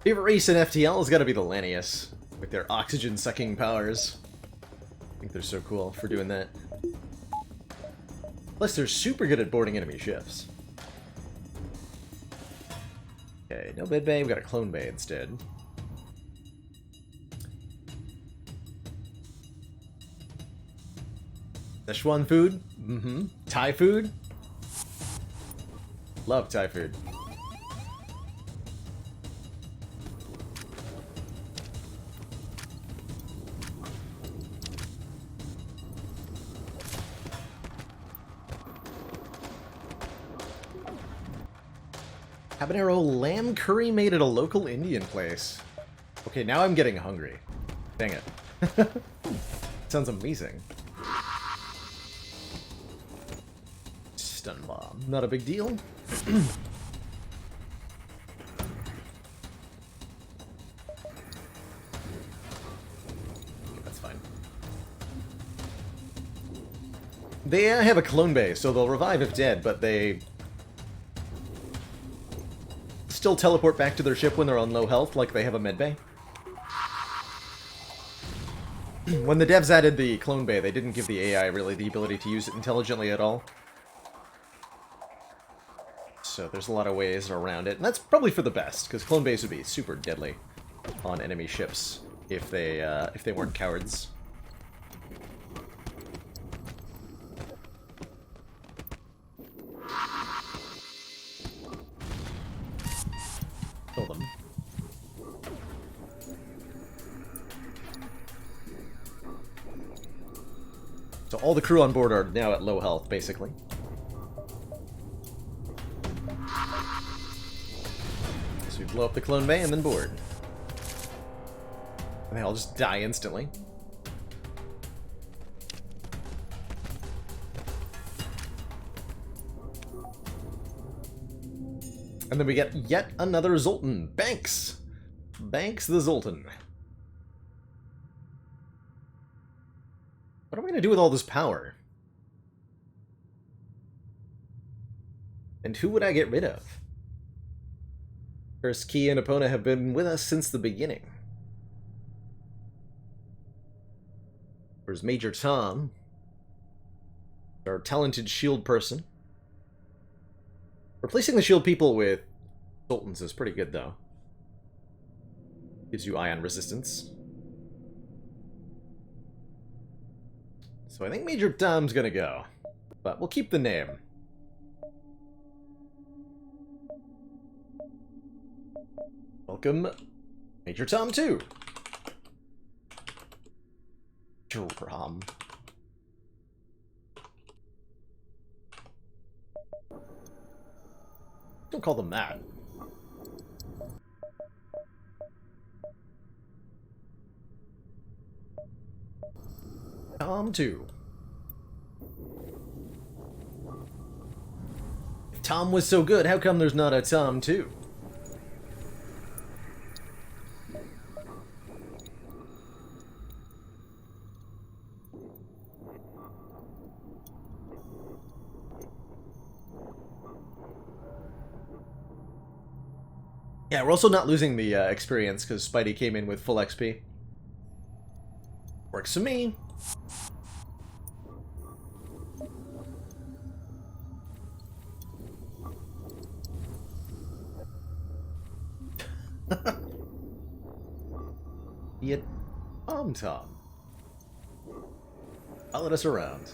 Favorite race in FTL has got to be the Lanius, with their oxygen-sucking powers. I think they're so cool for doing that. Plus, they're super good at boarding enemy ships. Okay, no med bay, we got a clone bay instead. Szechuan food? Mm-hmm. Thai food? Love Thai food. Habanero lamb curry made at a local Indian place. Okay, now I'm getting hungry. Dang it. Sounds amazing. Stun bomb. Not a big deal. That's fine. They have a clone base, so they'll revive if dead, but they still teleport back to their ship when they're on low health, like they have a medbay. When the devs added the clone bay, they didn't give the AI really the ability to use it intelligently at all. So there's a lot of ways around it, and that's probably for the best, because clone bays would be super deadly on enemy ships if they weren't cowards. Kill them. So all the crew on board are now at low health, basically. So we blow up the clone bay and then board. And they all just die instantly. And then we get yet another Zoltan. Banks! Banks the Zoltan. What am I going to do with all this power? And who would I get rid of? First, Key and Epona have been with us since the beginning. There's Major Tom, our talented shield person. Replacing the shield people with Sultans is pretty good, though. Gives you ion resistance. So I think Major Tom's gonna go. But we'll keep the name. Welcome, Major Tom 2. Drum. Don't call them that. Tom 2. If Tom was so good, how come there's not a Tom 2? Yeah, we're also not losing the experience because Spidey came in with full XP. Works for me. Yet, Tom. Followed us around.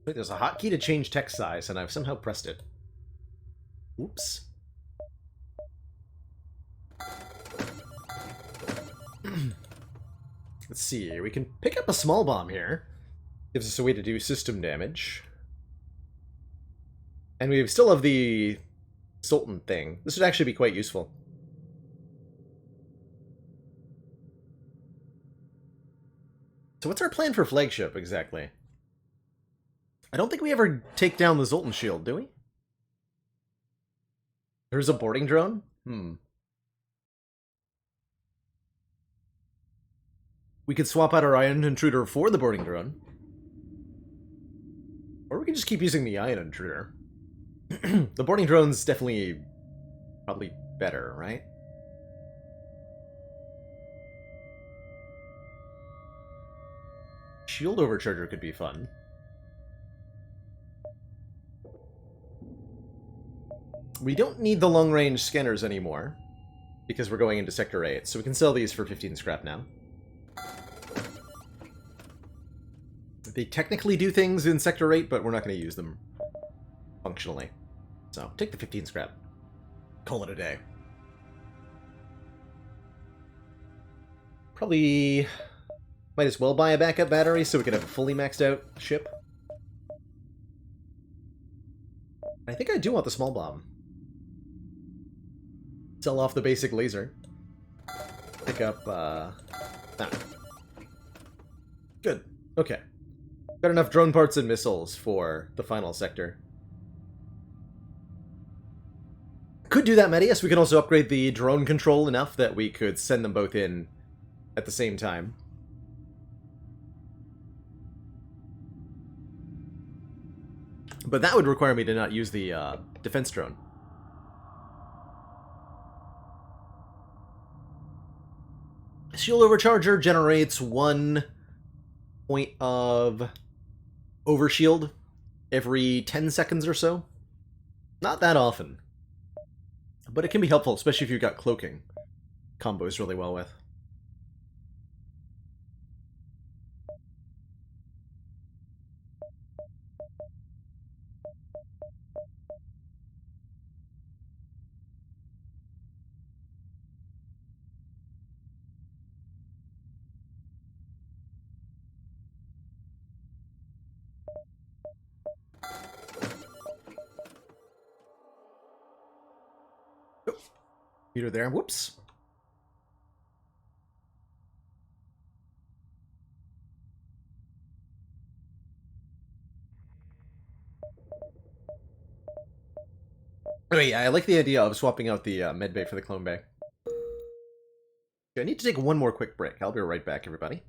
Wait, there's a hotkey to change text size, and I've somehow pressed it. Oops. Let's see, we can pick up a small bomb here. Gives us a way to do system damage. And we still have the Sultan thing. This would actually be quite useful. So what's our plan for flagship, exactly? I don't think we ever take down the Zoltan shield, do we? There's a boarding drone? We could swap out our Ion Intruder for the boarding drone. Or we can just keep using the Ion Intruder. The boarding drone's definitely probably better, right? Shield Overcharger could be fun. We don't need the long-range scanners anymore, because we're going into Sector 8, so we can sell these for 15 scrap now. They technically do things in Sector 8, but we're not going to use them functionally. So, take the 15 scrap. Call it a day. Probably might as well buy a backup battery so we can have a fully maxed out ship. I think I do want the small bomb. Sell off the basic laser. Pick up, Good. Okay. Got enough drone parts and missiles for the final sector. Could do that, Medius. We can also upgrade the drone control enough that we could send them both in at the same time. But that would require me to not use the defense drone. Shield Overcharger generates 1 point of overshield every 10 seconds or so. Not that often. But it can be helpful, especially if you've got cloaking. Combos really well with. Computer there. Whoops. Anyway, yeah, I like the idea of swapping out the medbay for the clone bay. Okay, I need to take one more quick break. I'll be right back, everybody.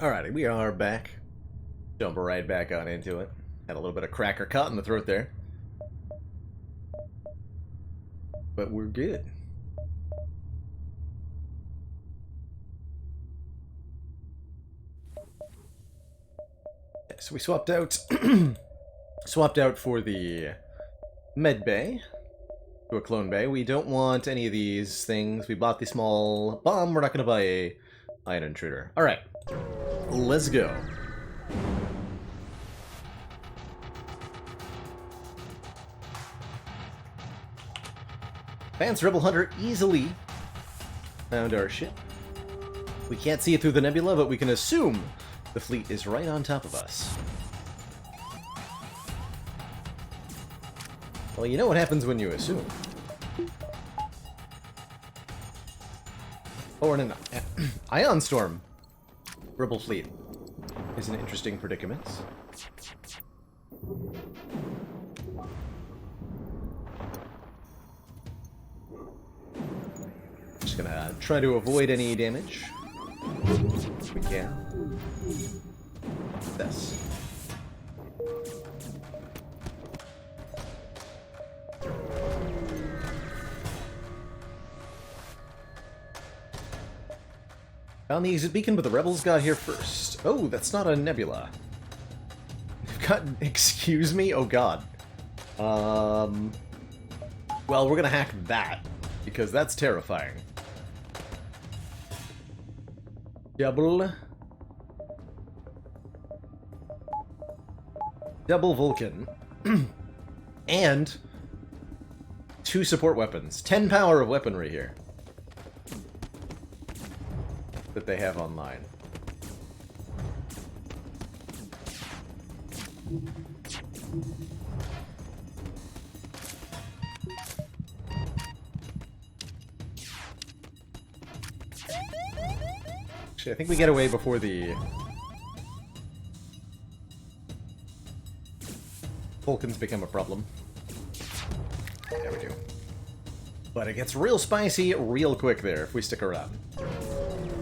Alrighty, we are back. Jump right back on into it. Had a little bit of cracker caught in the throat there. But we're good. Okay, so we swapped out for the med bay to a clone bay. We don't want any of these things. We bought the small bomb. We're not going to buy a ion intruder. Alright, let's go. Advanced Rebel Hunter easily found our ship. We can't see it through the nebula, but we can assume the fleet is right on top of us. Well, you know what happens when you assume. Or an Ion Storm Rebel fleet is an interesting predicament. Just gonna try to avoid any damage if we can. This. Found the exit beacon, but the rebels got here first. Oh, that's not a nebula. They've got... Excuse me? Oh god. Well, we're gonna hack that, because that's terrifying. Double Vulcan. And 2 support weapons. 10 power of weaponry here that they have online. Actually, I think we get away before the Vulcans become a problem. There we do. But it gets real spicy real quick there if we stick around.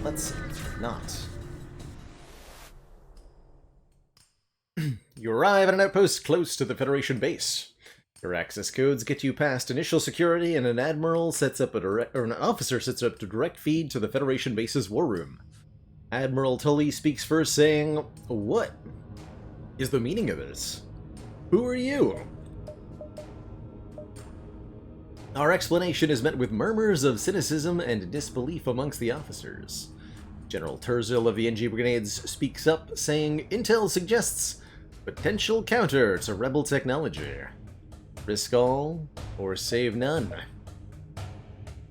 Let's not. You arrive at an outpost close to the Federation base. Your access codes get you past initial security, and an admiral sets up an officer sets up a direct feed to the Federation base's war room. Admiral Tully speaks first, saying, "What is the meaning of this? Who are you?" Our explanation is met with murmurs of cynicism and disbelief amongst the officers. General Terzil of the NG Brigades speaks up, saying, "Intel suggests potential counter to rebel technology. Risk all, or save none."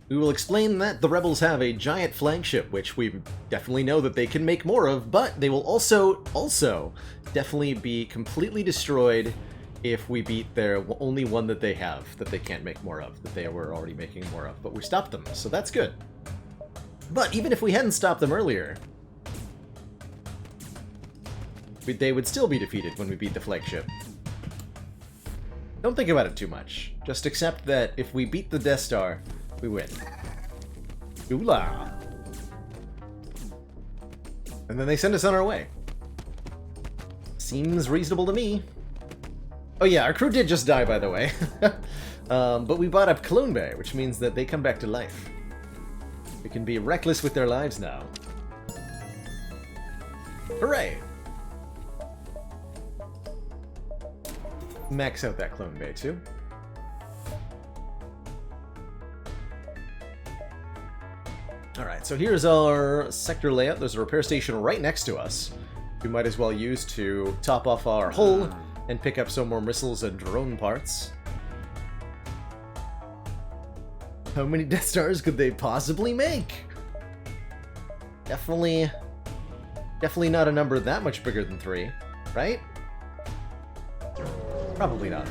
We will explain that the rebels have a giant flagship, which we definitely know that they can make more of, but they will also definitely be completely destroyed if we beat their only one that they have, that they can't make more of, that they were already making more of. But we stopped them, so that's good. But even if we hadn't stopped them earlier, they would still be defeated when we beat the flagship. Don't think about it too much. Just accept that if we beat the Death Star, we win. Ooh-la! And then they send us on our way. Seems reasonable to me. Oh yeah, our crew did just die, by the way. But we bought up Clone Bay, which means that they come back to life. We can be reckless with their lives now. Hooray! Max out that Clone Bay, too. Alright, so here's our sector layout. There's a repair station right next to us. We might as well use to top off our hull and pick up some more missiles and drone parts. How many Death Stars could they possibly make? Definitely not a number that much bigger than 3, right? Probably not.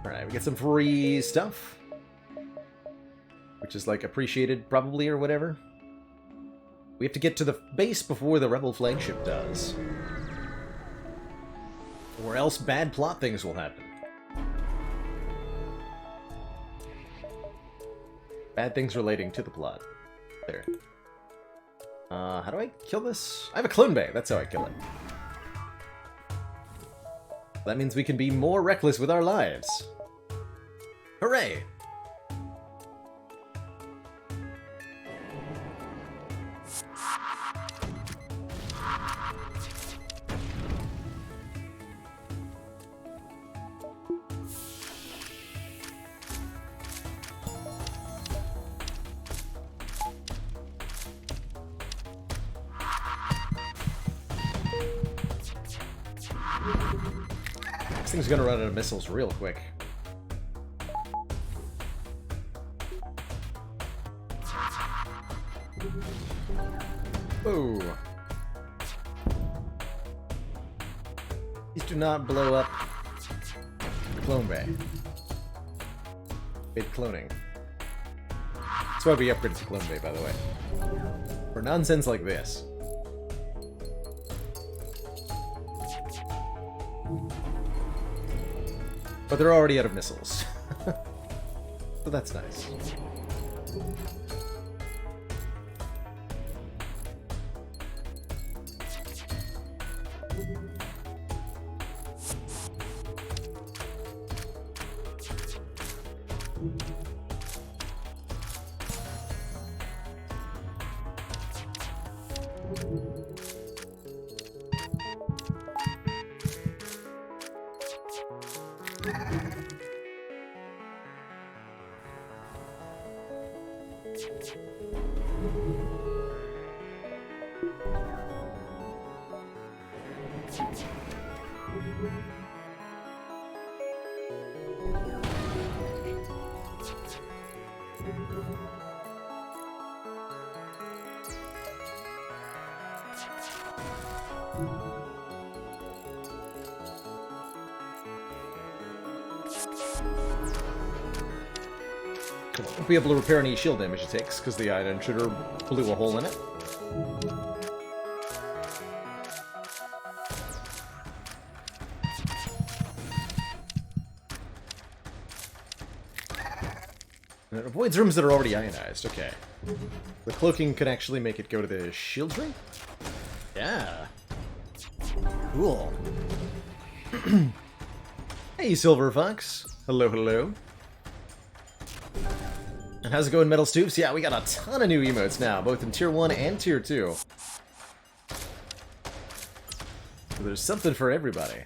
Alright, we get some free stuff. Which is like appreciated, probably, or whatever. We have to get to the base before the Rebel flagship does. Or else bad plot things will happen. Bad things relating to the plot. There. How do I kill this? I have a clone bay. That's how I kill it. That means we can be more reckless with our lives. Hooray! This thing's gonna run out of missiles real quick. Ooh. These do not blow up the clone bay. Big cloning. That's why we upgraded the clone bay, by the way. For nonsense like this. But they're already out of missiles. So that's nice. Won't be able to repair any shield damage it takes, because the ion shooter blew a hole in it. And it avoids rooms that are already ionized, okay. The cloaking could actually make it go to the shield room? Yeah. Cool. Hey, Silver Fox. Hello, hello. And how's it going, Metal Stoops? Yeah, we got a ton of new emotes now, both in Tier 1 and Tier 2. So there's something for everybody.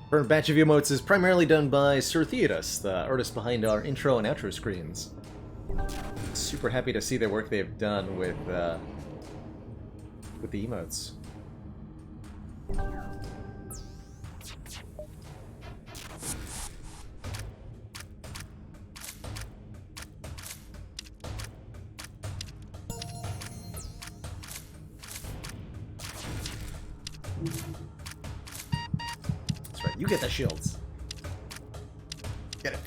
Current batch of emotes is primarily done by Sir Theodus, the artist behind our intro and outro screens. Super happy to see the work they've done with the emotes. That's right, you get the shields. Get it.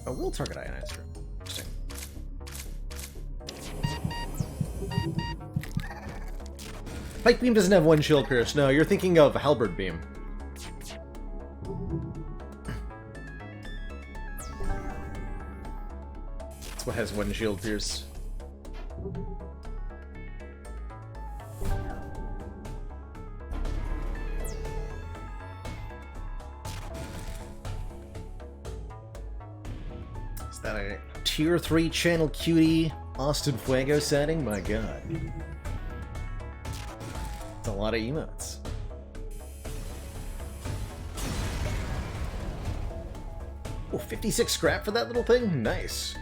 Oh, we'll target ionizer. Interesting. Pike Beam doesn't have one shield pierce. No, you're thinking of Halberd Beam. That's what has one shield pierce. Is that a Tier 3 channel cutie Austin Fuego setting? My god. It's a lot of emotes. Oh, 56 scrap for that little thing? Nice.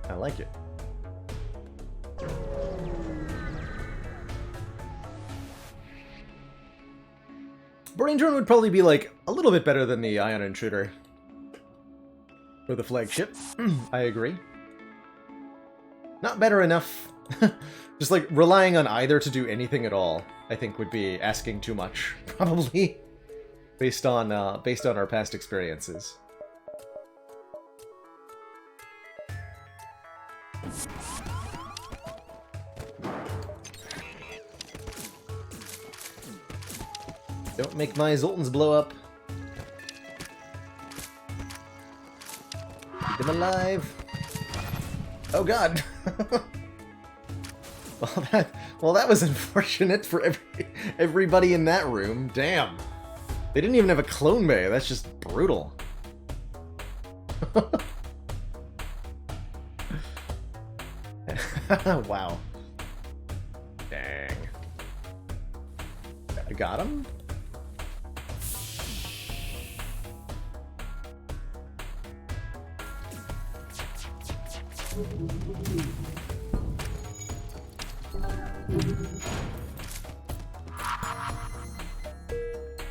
I like it. Boarding drone would probably be, like, a little bit better than the ion intruder. For the flagship. I agree. Not better enough. Just, like, relying on either to do anything at all, I think would be asking too much, probably. Based on our past experiences. Don't make my Zoltans blow up. Keep them alive. Oh god. Well, that was unfortunate for everybody in that room. Damn. They didn't even have a clone bay. That's just brutal. Wow. Dang. I got him?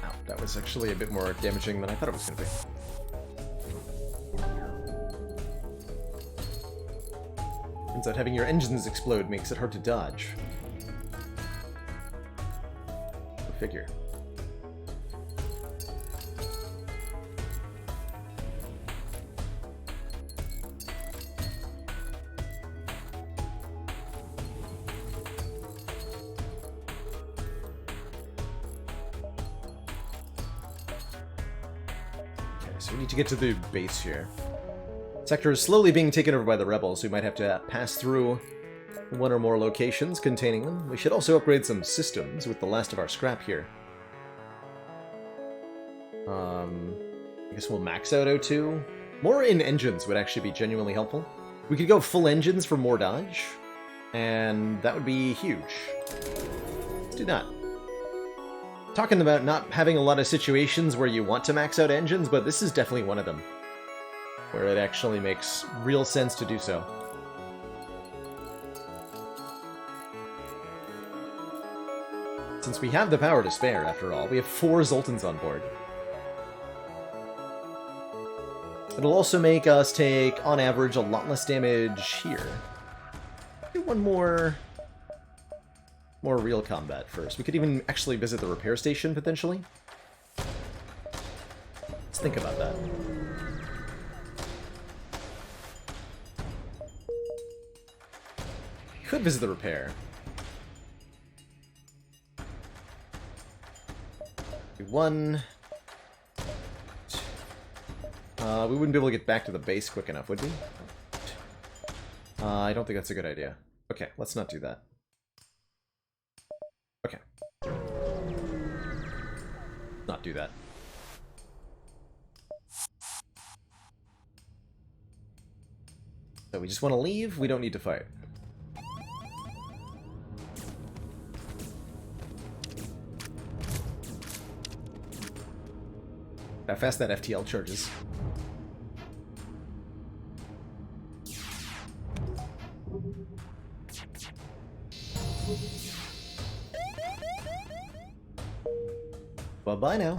Ow, that was actually a bit more damaging than I thought it was going to be. Turns out having your engines explode makes it hard to dodge. Go figure. So we need to get to the base here. Sector is slowly being taken over by the rebels, who might have to pass through one or more locations containing them. We should also upgrade some systems with the last of our scrap here. I guess we'll max out O2. More in engines would actually be genuinely helpful. We could go full engines for more dodge, and that would be huge. Let's do that. Talking about not having a lot of situations where you want to max out engines, but this is definitely one of them, where it actually makes real sense to do so. Since we have the power to spare, after all, we have 4 Zoltans on board. It'll also make us take, on average, a lot less damage here. Do one more real combat first. We could even actually visit the repair station, potentially. Let's think about that. Could visit the repair. Do 1. We wouldn't be able to get back to the base quick enough, would we? I don't think that's a good idea. Okay, let's not do that. Okay. Not do that. So we just want to leave? We don't need to fight. How fast that FTL charges. Bye-bye now.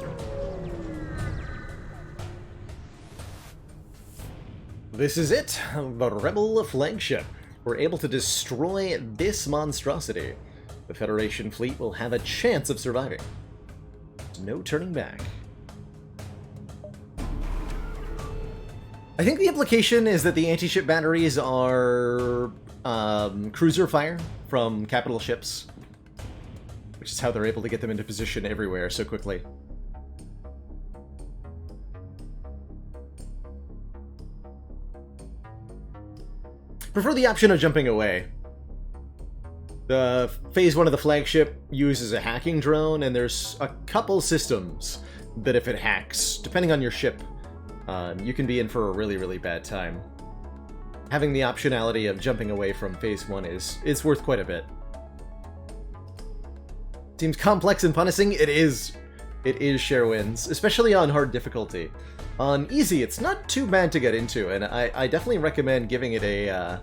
This is it, the Rebel flagship. We're able to destroy this monstrosity. The Federation fleet will have a chance of surviving. No turning back. I think the implication is that the anti-ship batteries are cruiser fire from capital ships, which is how they're able to get them into position everywhere so quickly. Prefer the option of jumping away. The Phase 1 of the flagship uses a hacking drone, and there's a couple systems that if it hacks, depending on your ship, you can be in for a really, really bad time. Having the optionality of jumping away from Phase 1 is worth quite a bit. Seems complex and punishing. It is share wins, especially on hard difficulty. On easy, it's not too bad to get into, and I definitely recommend giving it a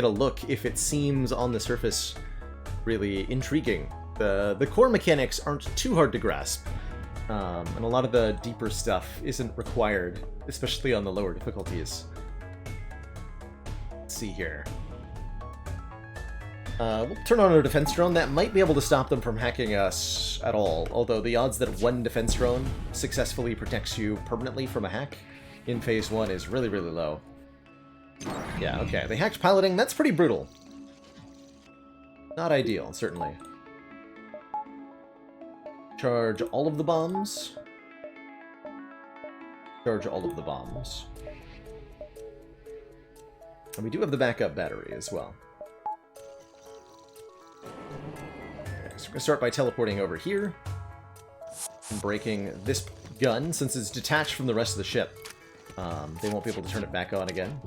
look if it seems on the surface really intriguing. The core mechanics aren't too hard to grasp, And a lot of the deeper stuff isn't required, especially on the lower difficulties. Let's see here. We'll turn on our defense drone. That might be able to stop them from hacking us at all, although the odds that one defense drone successfully protects you permanently from a hack in Phase 1 is really, really low. Yeah, okay. They hacked piloting. That's pretty brutal. Not ideal, certainly. Charge all of the bombs. Charge all of the bombs. And we do have the backup battery as well. Okay, so we're going to start by teleporting over here. And breaking this gun, since it's detached from the rest of the ship. They won't be able to turn it back on again.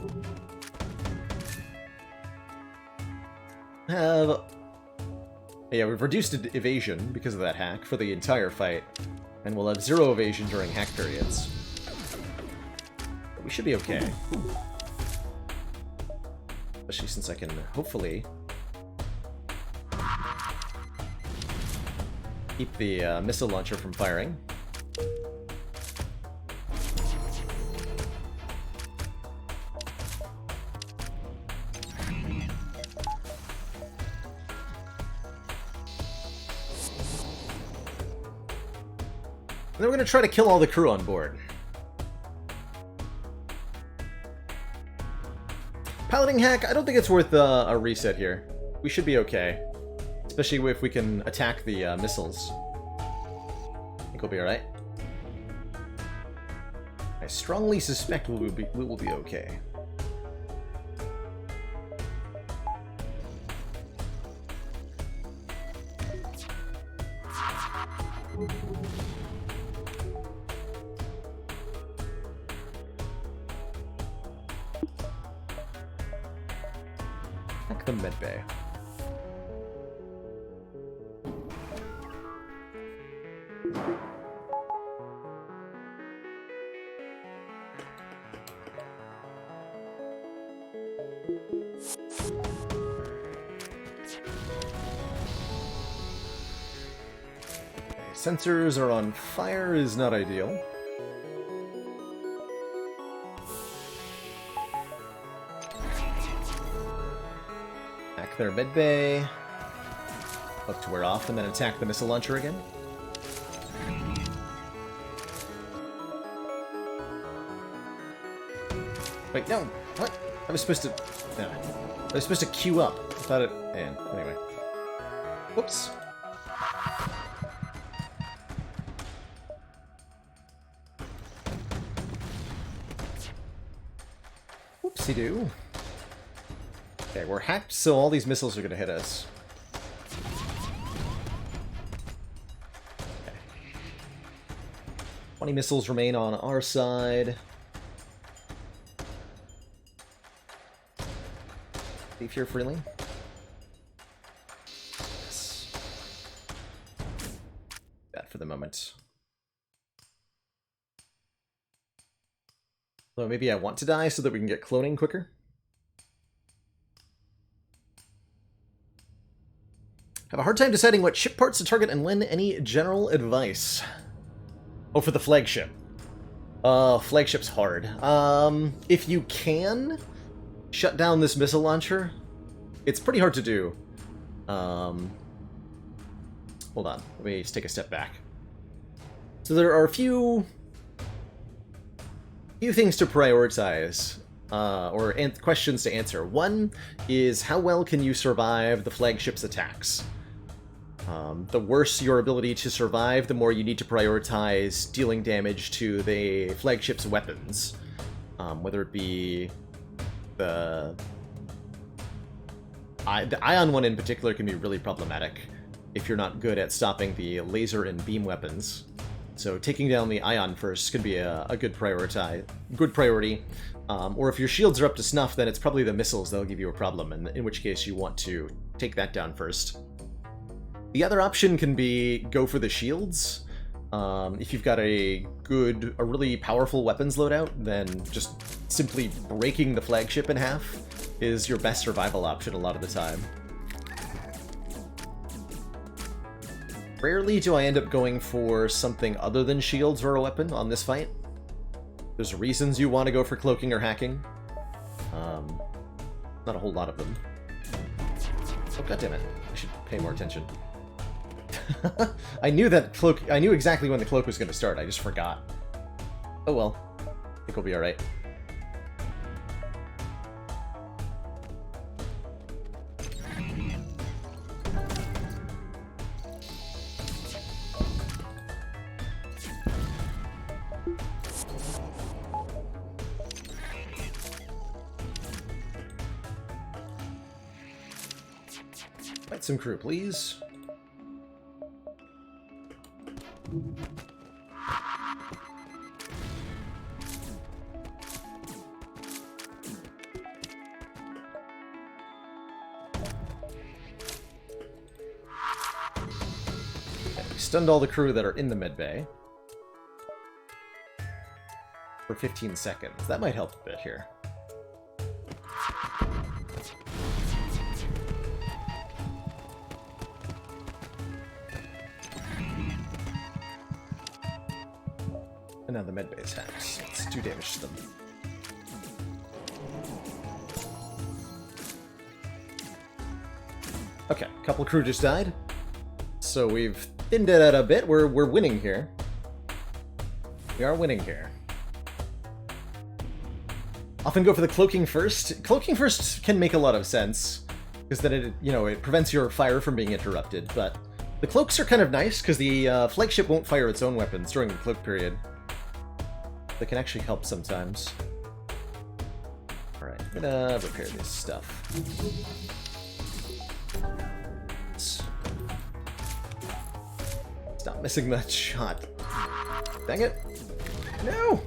Yeah, we've reduced evasion because of that hack for the entire fight, and we'll have 0 evasion during hack periods. But we should be okay. Especially since I can, hopefully, keep the missile launcher from firing. And then we're going to try to kill all the crew on board. Piloting hack, I don't think it's worth a reset here. We should be okay. Especially if we can attack the missiles. I think we'll be alright. I strongly suspect we will be okay. Hack the medbay. Sensors are on fire is not ideal. Hack their medbay. Look to wear off and then attack the missile launcher again. Wait, no! What? I was supposed to... No. I was supposed to queue up. I thought it... And anyway. Whoops. Whoopsie-doo. Okay, we're hacked, so all these missiles are going to hit us. Okay. 20 missiles remain on our side. Leave here freely. Yes. That for the moment. Well, maybe I want to die so that we can get cloning quicker. Have a hard time deciding what ship parts to target and lend any general advice. Oh, for the flagship. Flagship's hard. If you can shut down this missile launcher, it's pretty hard to do. Hold on, let me just take a step back. So there are a few things to prioritize, or questions to answer. One is, how well can you survive the flagship's attacks? The worse your ability to survive, the more you need to prioritize dealing damage to the flagship's weapons. Whether it be the ion one in particular can be really problematic if you're not good at stopping the laser and beam weapons. So taking down the ion first could be a good priority. Or if your shields are up to snuff, then it's probably the missiles that'll give you a problem, and in which case you want to take that down first. The other option can be go for the shields. If you've got a really powerful weapons loadout, then just simply breaking the flagship in half is your best survival option a lot of the time. Rarely do I end up going for something other than shields or a weapon on this fight. There's reasons you want to go for cloaking or hacking. Not a whole lot of them. Oh, goddammit. I should pay more attention. I knew that cloak... I knew exactly when the cloak was going to start. I just forgot. Oh well. I think we'll be alright. Fight some crew, please. Stunned all the crew that are in the medbay for 15 seconds. That might help a bit here. And now the medbay is hacked. Let's do damage to them. Okay, a couple crew just died. So we've thinned it out a bit. We're winning here. We are winning here. Often go for the cloaking first. Cloaking first can make a lot of sense, because then it, you know, it prevents your fire from being interrupted, but the cloaks are kind of nice, because the flagship won't fire its own weapons during the cloak period. They can actually help sometimes. Alright, I'm gonna repair this stuff. Stop missing that shot. Dang it. No!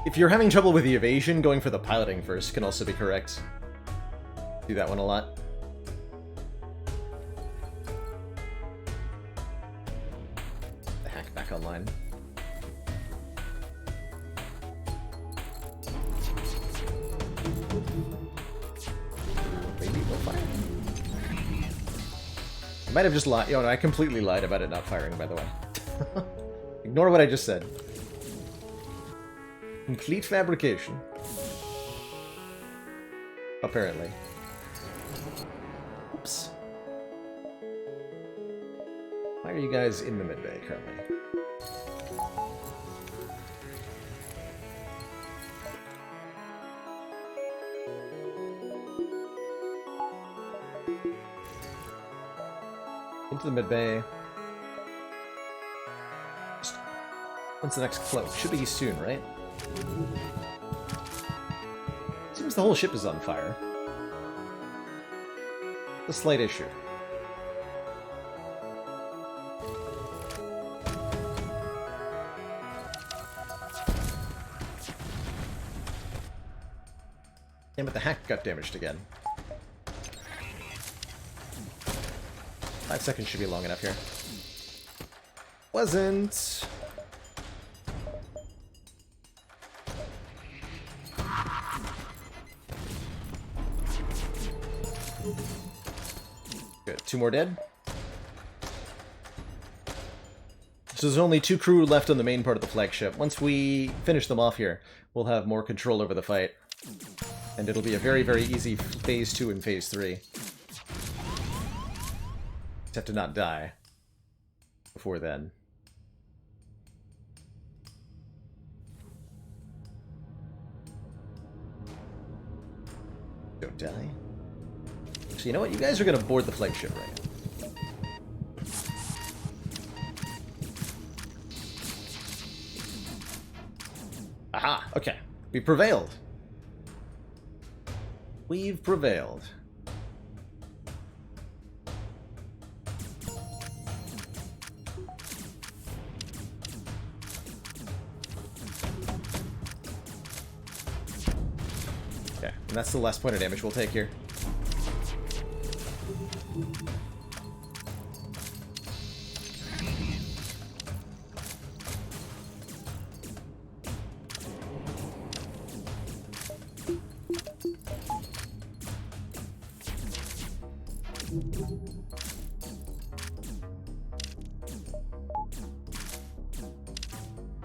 If you're having trouble with the evasion, going for the piloting first can also be correct. Do that one a lot. The hack back online. Maybe we'll fire. I might have just lied. You know, I completely lied about it not firing, by the way. Ignore what I just said. Complete fabrication. Apparently. Oops. Why are you guys in the mid-bay currently? Into the mid-bay. When's the next cloak? Should be soon, right? Seems the whole ship is on fire. A slight issue. Damn it, the hack got damaged again. 5 seconds should be long enough here. Wasn't. Good. 2 more dead. So there's only 2 crew left on the main part of the flagship. Once we finish them off here, we'll have more control over the fight. And it'll be a very, very easy Phase 2 and Phase 3. Just have to not die before then. Don't die. So you know what? You guys are going to board the flagship right now. Aha! Okay. We prevailed. We've prevailed. Okay, and that's the last point of damage we'll take here.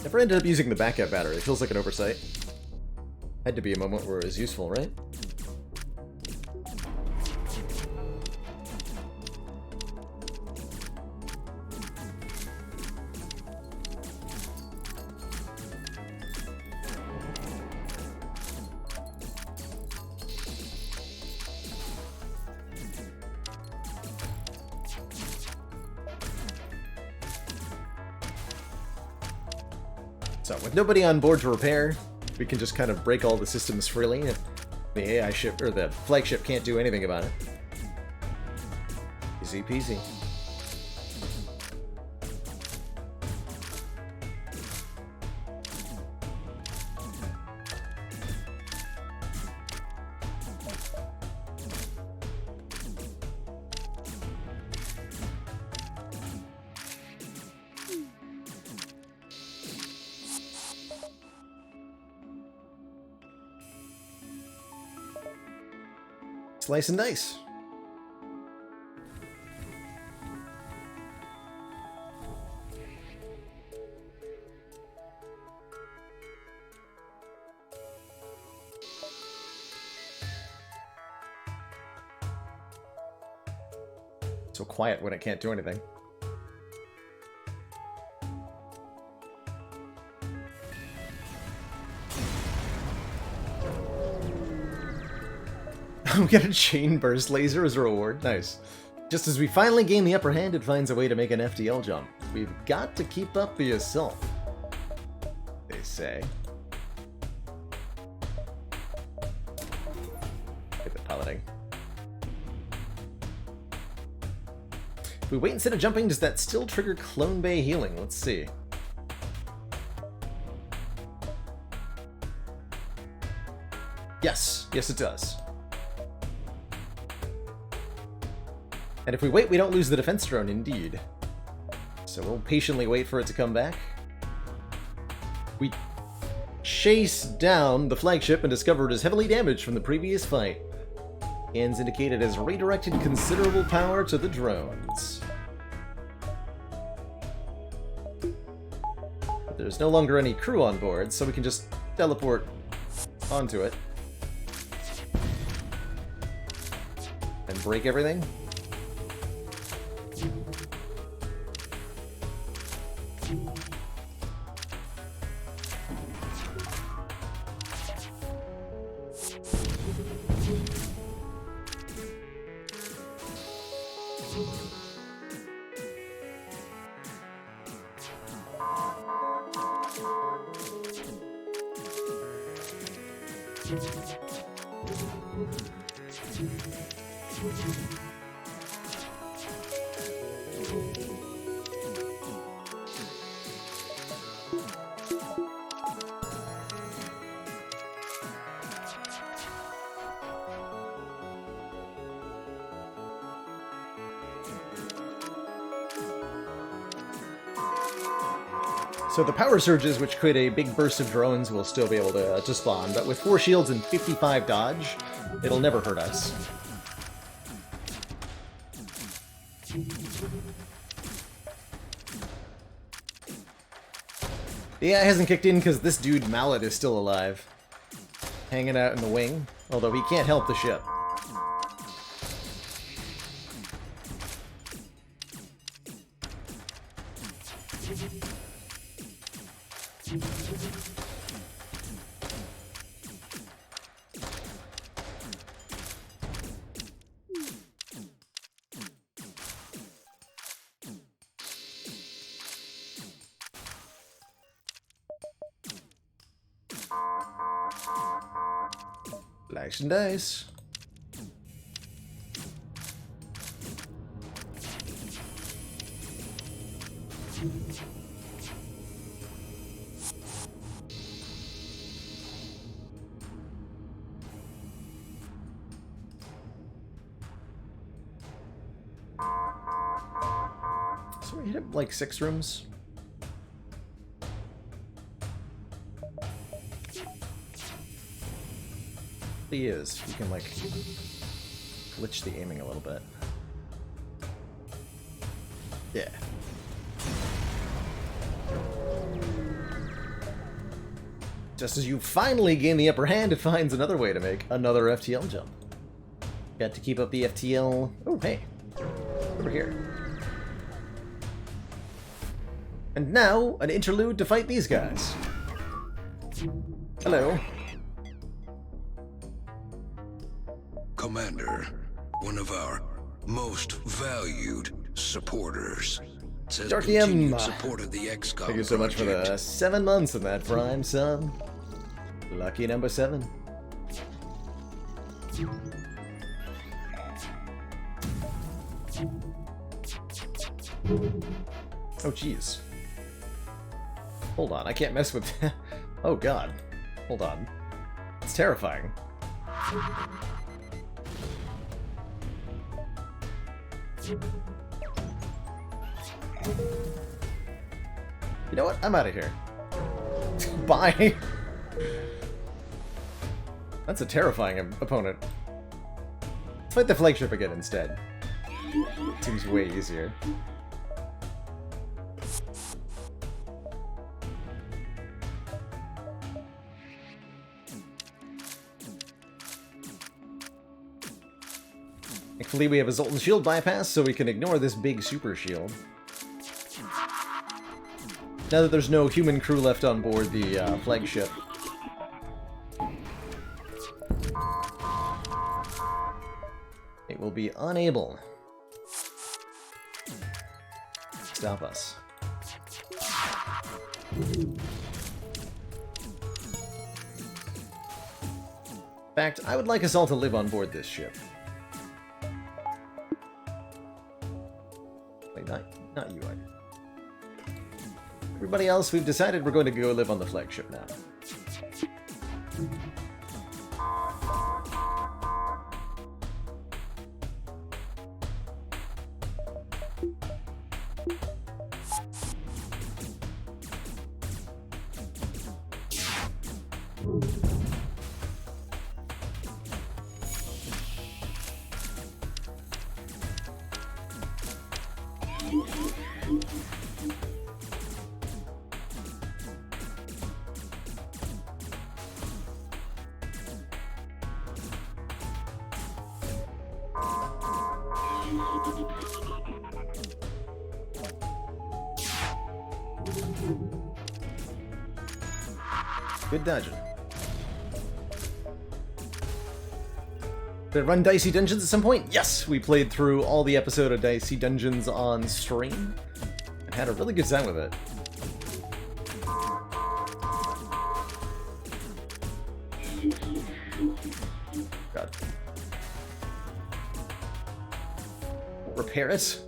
Never ended up using the backup battery. It feels like an oversight. Had to be a moment where it was useful, right? So, with nobody on board to repair, we can just kind of break all the systems freely. The AI ship, or the flagship, can't do anything about it. Easy peasy. Slice and dice. So quiet when it can't do anything. We get a chain burst laser as a reward. Nice. Just as we finally gain the upper hand, it finds a way to make an FTL jump. We've got to keep up the assault, they say. Look at the piloting. If we wait instead of jumping, does that still trigger Clone Bay healing? Let's see. Yes. Yes, it does. And if we wait, we don't lose the defense drone, indeed. So we'll patiently wait for it to come back. We chase down the flagship and discover it is heavily damaged from the previous fight. Scans indicate it has redirected considerable power to the drones. But there's no longer any crew on board, so we can just teleport onto it. And break everything. So the power surges, which create a big burst of drones, will still be able to spawn, but with 4 shields and 55 dodge, it'll never hurt us. The AI hasn't kicked in because this dude Mallet is still alive, hanging out in the wing, although he can't help the ship. Slice and dice. So we hit like 6 rooms. He is. You can like glitch the aiming a little bit. Yeah. Just as you finally gain the upper hand, it finds another way to make another FTL jump. Got to keep up the FTL... Oh, hey. Over here. And now, an interlude to fight these guys. Hello. Commander, one of our most valued supporters. Says Darkium, continued support of the XCOM thank you so much for the project. 7 months in that prime sub. Lucky number 7. Oh, jeez. Hold on, I can't mess with... Oh, God. Hold on. It's terrifying. You know what? I'm out of here. Bye. That's a terrifying opponent. Let's fight the flagship again instead. Seems way easier. Thankfully, we have a Zoltan shield bypass, so we can ignore this big super shield. Now that there's no human crew left on board the flagship. It will be unable to stop us. In fact, I would like us all to live on board this ship. Wait, not you, everybody else, we've decided we're going to go live on the flagship now. Good dodging. Did I run Dicey Dungeons at some point? Yes! We played through all the episode of Dicey Dungeons on stream and had a really good time with it. God. Repair it?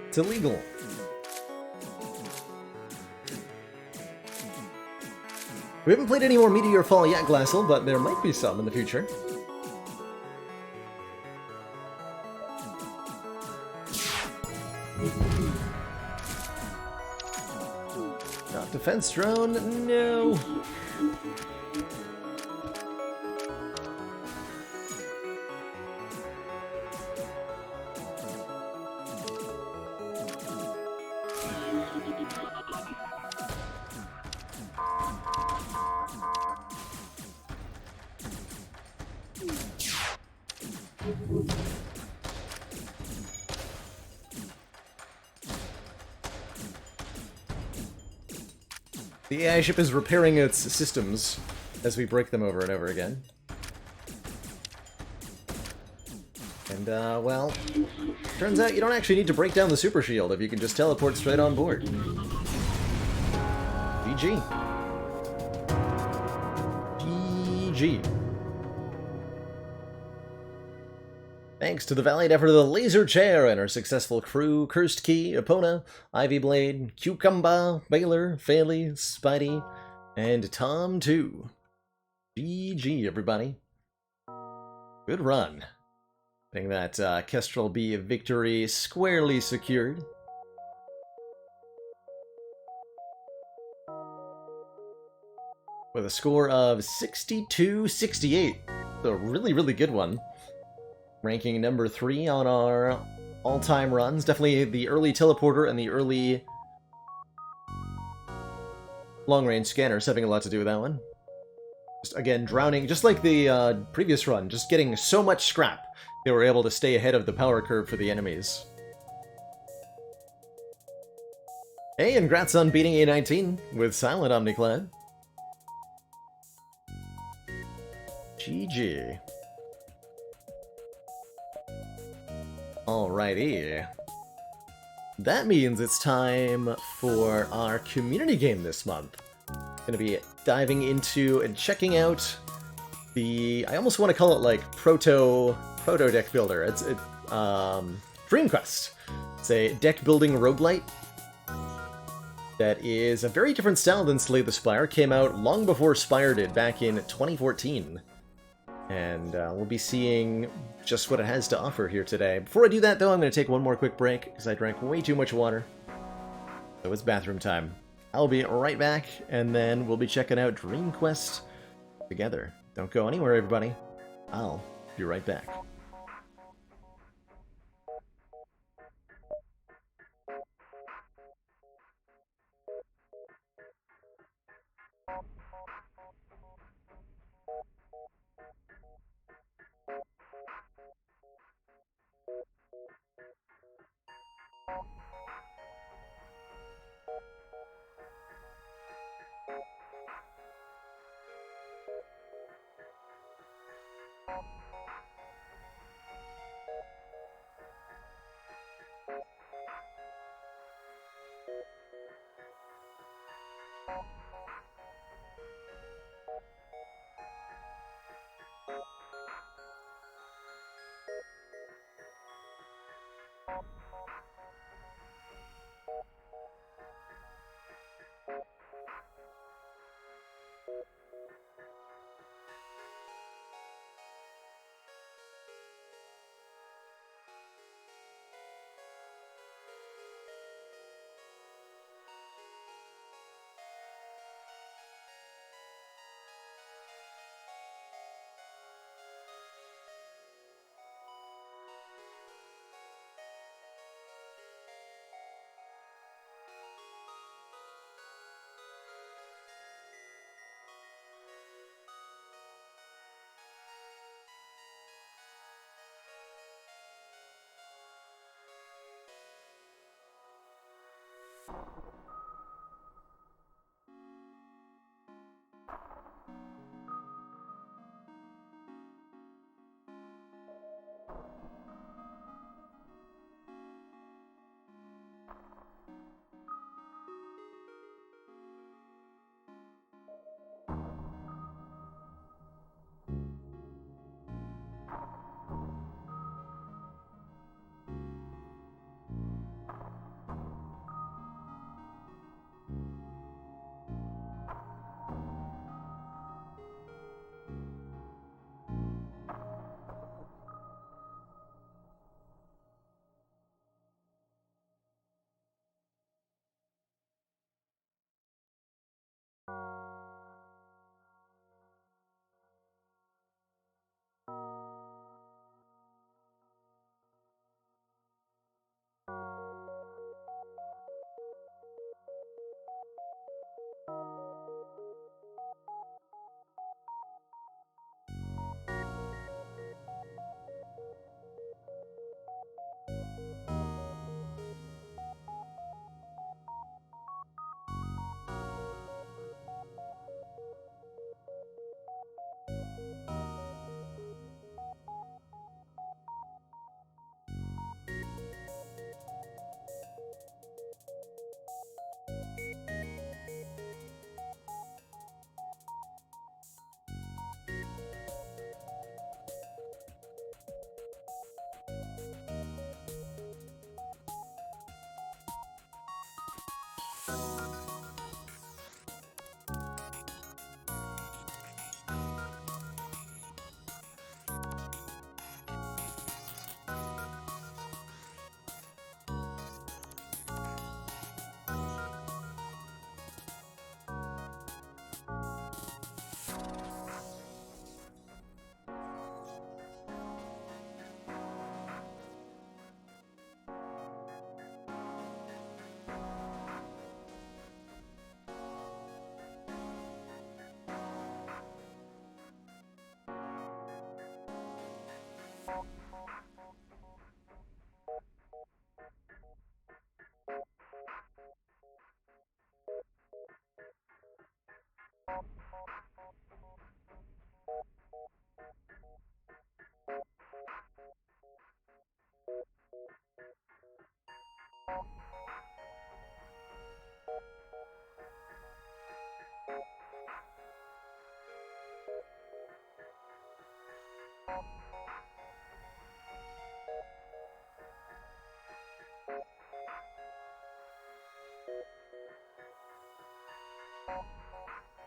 It's illegal. We haven't played any more Meteor Fall yet, Glassel, but there might be some in the future. Not defense drone, no. The AI ship is repairing its systems as we break them over and over again. And, well, turns out you don't actually need to break down the super shield if you can just teleport straight on board. GG. GG. Thanks to the valiant effort of the Laser Chair and our successful crew, Cursed Key, Epona, Ivy Blade, Cucumba, Baylor, Fairley, Spidey, and Tom 2. GG, everybody. Good run. Getting that Kestrel B victory squarely secured. with a score of 62-68. So a really, really good one. Ranking number 3 on our all-time runs. Definitely the early teleporter and the early long-range scanners having a lot to do with that one. Just, again, drowning, just like the previous run, just getting so much scrap, they were able to stay ahead of the power curve for the enemies. Hey, and congrats on beating A19 with Silent Omniclad. GG. Alrighty. That means it's time for our community game this month. Gonna be diving into and checking out the, I almost want to call it like proto deck builder. It's Dream Quest. It's a deck building roguelite that is a very different style than Slay the Spire. Came out long before Spire did, back in 2014. And we'll be seeing just what it has to offer here today. Before I do that, though, I'm going to take one more quick break, because I drank way too much water. So it's bathroom time. I'll be right back, and then we'll be checking out Dream Quest together. Don't go anywhere, everybody. I'll be right back.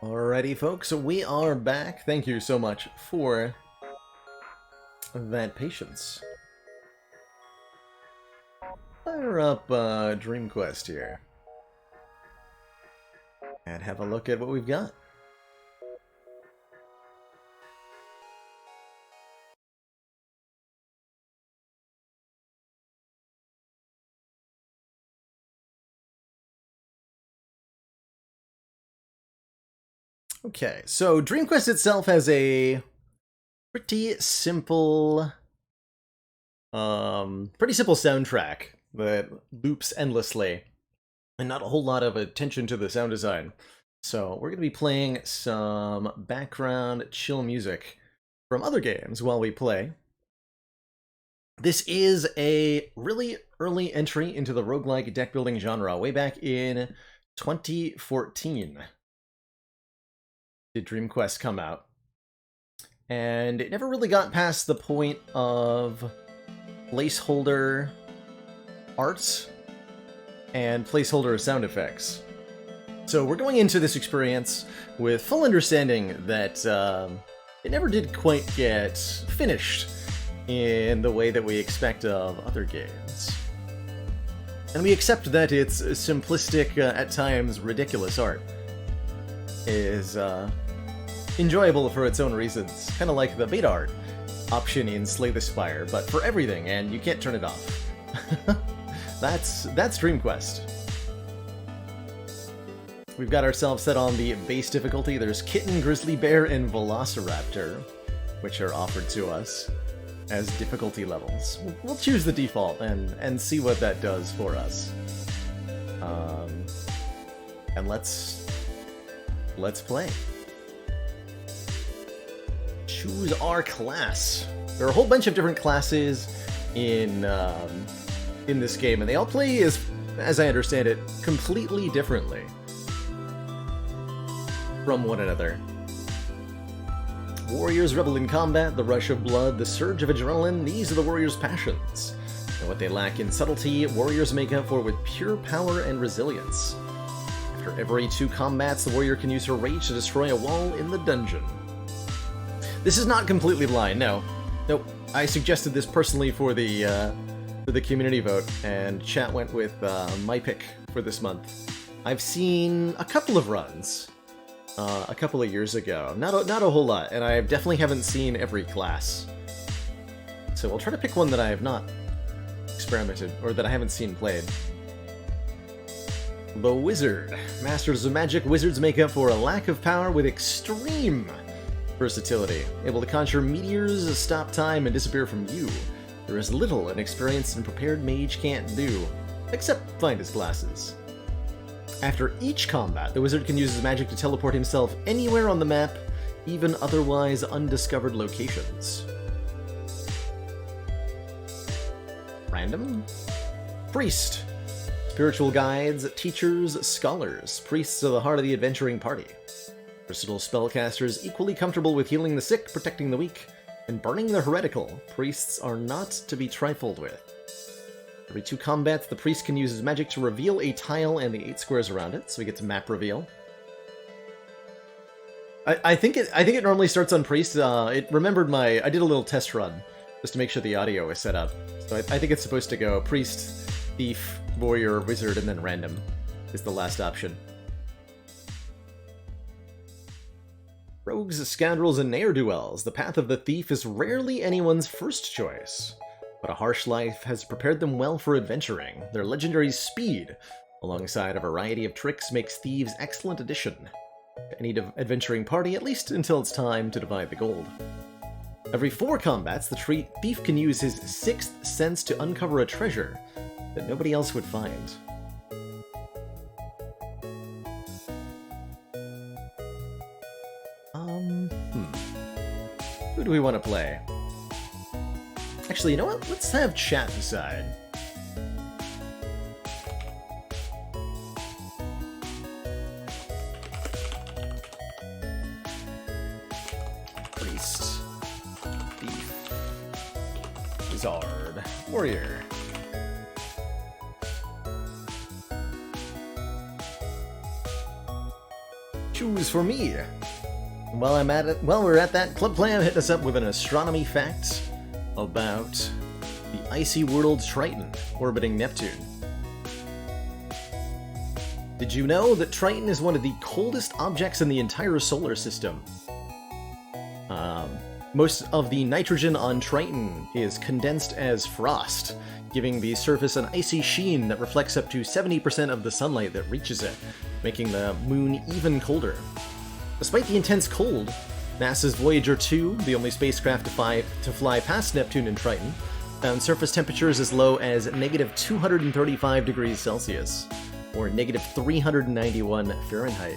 Alrighty, folks, we are back. Thank you so much for that patience. Fire up Dream Quest here. And have a look at what we've got. Okay, so Dream Quest itself has a pretty simple soundtrack that loops endlessly, and not a whole lot of attention to the sound design. So we're going to be playing some background chill music from other games while we play. This is a really early entry into the roguelike deck building genre, way back in 2014. Did Dream Quest come out. And it never really got past the point of placeholder art and placeholder sound effects. So we're going into this experience with full understanding that it never did quite get finished in the way that we expect of other games. And we accept that its simplistic, at times ridiculous art is enjoyable for its own reasons, kind of like the beta art option in Slay the Spire, but for everything, and you can't turn it off. That's Dream Quest. We've got ourselves set on the base difficulty. There's Kitten, Grizzly Bear, and Velociraptor, which are offered to us as difficulty levels. We'll choose the default and see what that does for us. And let's play. Choose our class. There are a whole bunch of different classes in this game, and they all play as I understand it, completely differently from one another. Warriors revel in combat, the rush of blood, the surge of adrenaline. These are the warriors' passions. And what they lack in subtlety, warriors make up for with pure power and resilience. After every 2 combats, the warrior can use her rage to destroy a wall in the dungeon. This is not completely blind, no. Nope. I suggested this personally for the community vote, and chat went with my pick for this month. I've seen a couple of runs a couple of years ago. Not a whole lot, and I definitely haven't seen every class. So we'll try to pick one that I have not experimented, or that I haven't seen played. The Wizard. Masters of magic, wizards make up for a lack of power with extreme versatility. Able to conjure meteors, stop time, and disappear from view. There is little an experienced and prepared mage can't do, except find his glasses. After each combat, the wizard can use his magic to teleport himself anywhere on the map, even otherwise undiscovered locations. Random? Priest. Spiritual guides, teachers, scholars. Priests are the heart of the adventuring party. Versatile spellcasters equally comfortable with healing the sick, protecting the weak, and burning the heretical. Priests are not to be trifled with. Every 2 combats, the priest can use his magic to reveal a tile and the 8 squares around it, so we get to map reveal. I think it normally starts on priest. It remembered I did a little test run just to make sure the audio is set up. So I think it's supposed to go priest, thief, warrior, wizard, and then random is the last option. Rogues, scoundrels, and ne'er-do-wells. The path of the thief is rarely anyone's first choice, but a harsh life has prepared them well for adventuring. Their legendary speed, alongside a variety of tricks, makes thieves excellent addition to any adventuring party, at least until it's time to divide the gold. Every 4 combats, the thief can use his 6th sense to uncover a treasure that nobody else would find. Who do we want to play? Actually, you know what? Let's have chat decide. Priest. Thief. Wizard. Warrior. Choose for me. While I'm at it, while we're at that, Club Clam hit us up with an astronomy fact about the icy world Triton orbiting Neptune. Did you know that Triton is one of the coldest objects in the entire solar system? Most of the nitrogen on Triton is condensed as frost, giving the surface an icy sheen that reflects up to 70% of the sunlight that reaches it, making the moon even colder. Despite the intense cold, NASA's Voyager 2, the only spacecraft to fly past Neptune and Triton, found surface temperatures as low as negative 235 degrees Celsius, or negative 391 Fahrenheit.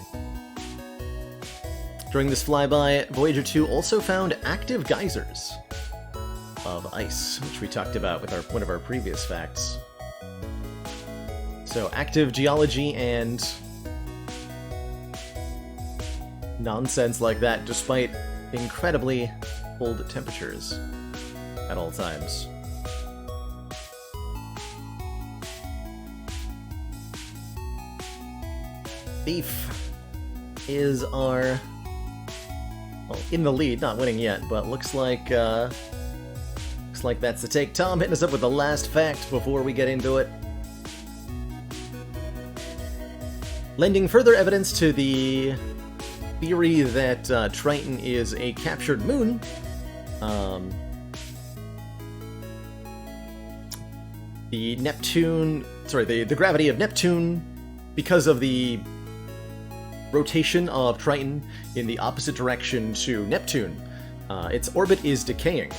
During this flyby, Voyager 2 also found active geysers of ice, which we talked about with one of our previous facts. So active geology and nonsense like that, despite incredibly cold temperatures at all times. Thief is our... well, in the lead, not winning yet, but looks like that's the take. Tom hitting us up with the last fact before we get into it. Lending further evidence to the theory that Triton is a captured moon, the gravity of Neptune, because of the rotation of Triton in the opposite direction to Neptune, its orbit is decaying.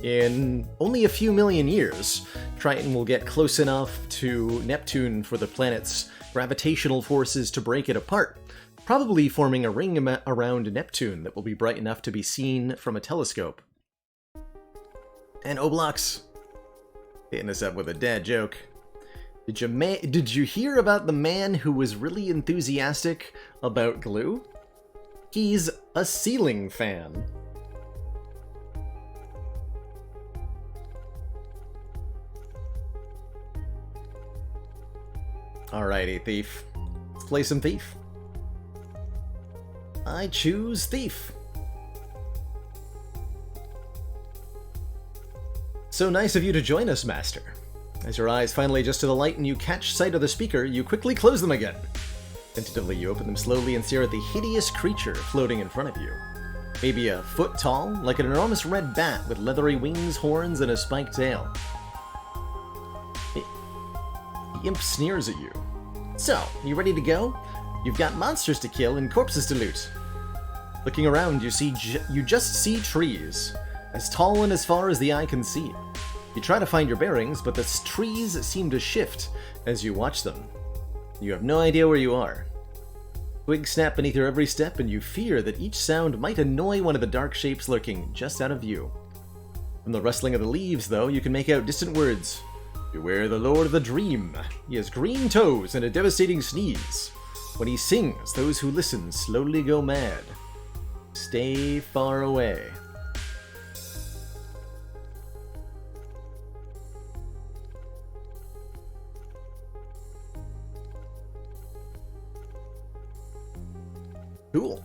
In only a few million years, Triton will get close enough to Neptune for the planet's gravitational forces to break it apart, probably forming a ring around Neptune that will be bright enough to be seen from a telescope. And Oblox hitting us up with a dad joke. Did you hear about the man who was really enthusiastic about glue? He's a ceiling fan. Alrighty, Thief. Let's play some Thief. I choose Thief. So nice of you to join us, Master. As your eyes finally adjust to the light and you catch sight of the speaker, you quickly close them again. Tentatively, you open them slowly and stare at the hideous creature floating in front of you. Maybe a foot tall, like an enormous red bat with leathery wings, horns, and a spiked tail. The imp sneers at you. So, you ready to go? You've got monsters to kill and corpses to loot. Looking around, you just see trees, as tall and as far as the eye can see. You try to find your bearings, but the trees seem to shift as you watch them. You have no idea where you are. Twigs snap beneath your every step, and you fear that each sound might annoy one of the dark shapes lurking just out of view. From the rustling of the leaves, though, you can make out distant words. Beware the Lord of the Dream. He has green toes and a devastating sneeze. When he sings, those who listen slowly go mad. Stay far away. Cool.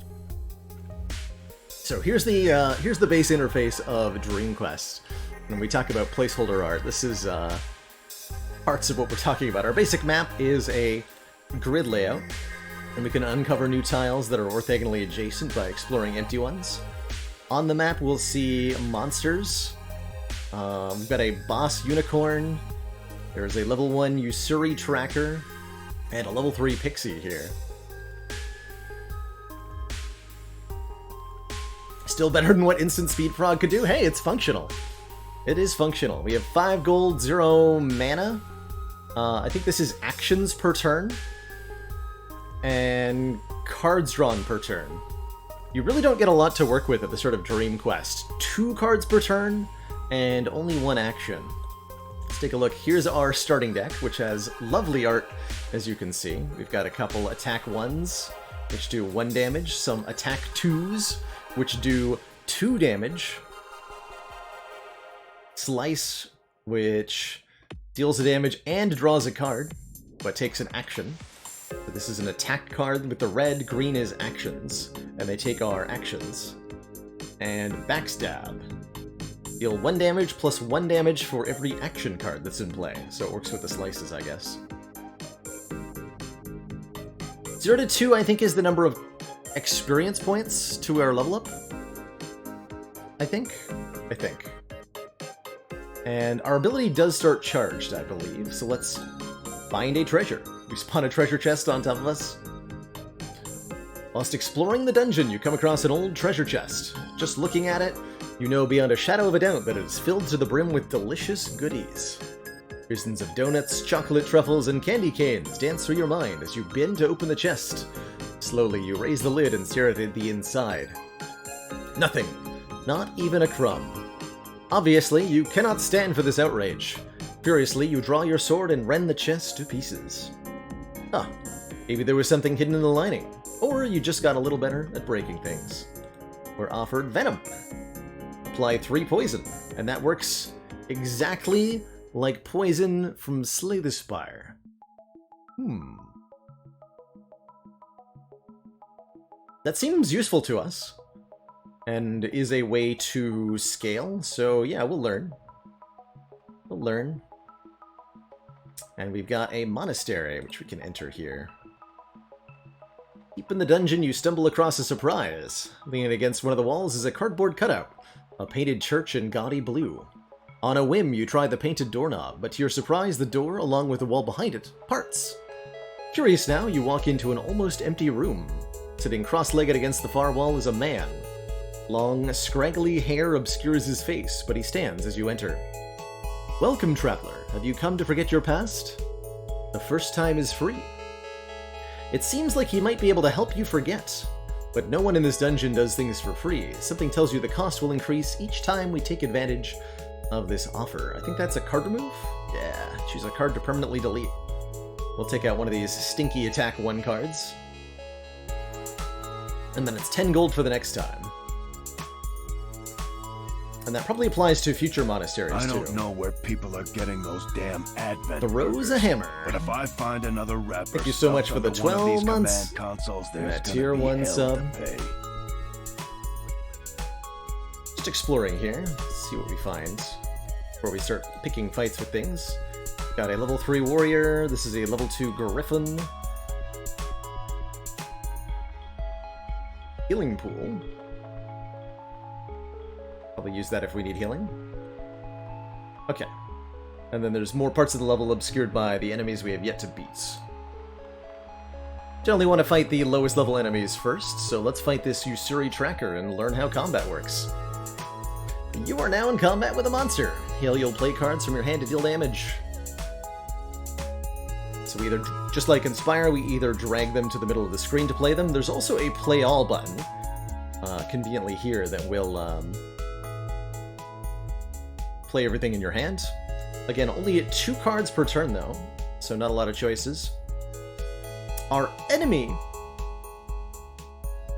So here's the base interface of Dream Quest. When we talk about placeholder art, this is parts of what we're talking about. Our basic map is a grid layout, and we can uncover new tiles that are orthogonally adjacent by exploring empty ones. On the map, we'll see monsters. We've got a boss unicorn. There's a level 1 Usuri tracker, and a level 3 pixie here. Still better than what Instant Speed Frog could do? Hey, it's functional. It is functional. We have 5 gold, 0 mana. I think this is actions per turn. And cards drawn per turn. You really don't get a lot to work with at the sort of Dream Quest. 2 cards per turn, and only 1 action. Let's take a look. Here's our starting deck, which has lovely art, as you can see. We've got a couple attack 1s, which do 1 damage, some attack 2s, which do 2 damage. Slice, which deals a damage and draws a card, but takes an action. So this is an attack card with the red, green is actions, and they take our actions. And Backstab. Deal 1 damage plus 1 damage for every action card that's in play, so it works with the slices, I guess. 0 to 2, I think, is the number of experience points to our level up. I think. And our ability does start charged, I believe, so let's find a treasure. We spawn a treasure chest on top of us. Whilst exploring the dungeon, you come across an old treasure chest. Just looking at it, you know beyond a shadow of a doubt that it is filled to the brim with delicious goodies. Visions of donuts, chocolate truffles, and candy canes dance through your mind as you bend to open the chest. Slowly, you raise the lid and stare at the inside. Nothing. Not even a crumb. Obviously, you cannot stand for this outrage. Furiously, you draw your sword and rend the chest to pieces. Huh. Maybe there was something hidden in the lining. Or you just got a little better at breaking things. We're offered venom. Apply 3 poison, and that works exactly like poison from Slay the Spire. That seems useful to us, and is a way to scale, so yeah, we'll learn. We'll learn. And we've got a monastery, which we can enter here. Deep in the dungeon, you stumble across a surprise. Leaning against one of the walls is a cardboard cutout, a painted church in gaudy blue. On a whim, you try the painted doorknob, but to your surprise, the door, along with the wall behind it, parts. Curious now, you walk into an almost empty room. Sitting cross-legged against the far wall is a man. Long, scraggly hair obscures his face, but he stands as you enter. Welcome, traveler. Have you come to forget your past? The first time is free. It seems like he might be able to help you forget. But no one in this dungeon does things for free. Something tells you the cost will increase each time we take advantage of this offer. I think that's a card remove? Yeah, choose a card to permanently delete. We'll take out one of these stinky attack 1 cards. And then it's 10 gold for the next time. And that probably applies to future monasteries, too. I don't know where people are getting those damn advent Throws a hammer. But if I find another rapper, thank you so much for the 12 months. Consoles, and that tier 1 sub. Just exploring here. Let's see what we find before we start picking fights with things. Got a level 3 warrior. This is a level 2 griffin. Healing pool. Probably use that if we need healing. Okay. And then there's more parts of the level obscured by the enemies we have yet to beat. Generally want to fight the lowest level enemies first, so let's fight this Usuri tracker and learn how combat works. You are now in combat with a monster. Here you'll play cards from your hand to deal damage. So we either, just like Inspire, we either drag them to the middle of the screen to play them. There's also a play all button, conveniently here, that will play everything in your hand. Again, only 2 cards per turn though, so not a lot of choices. Our enemy,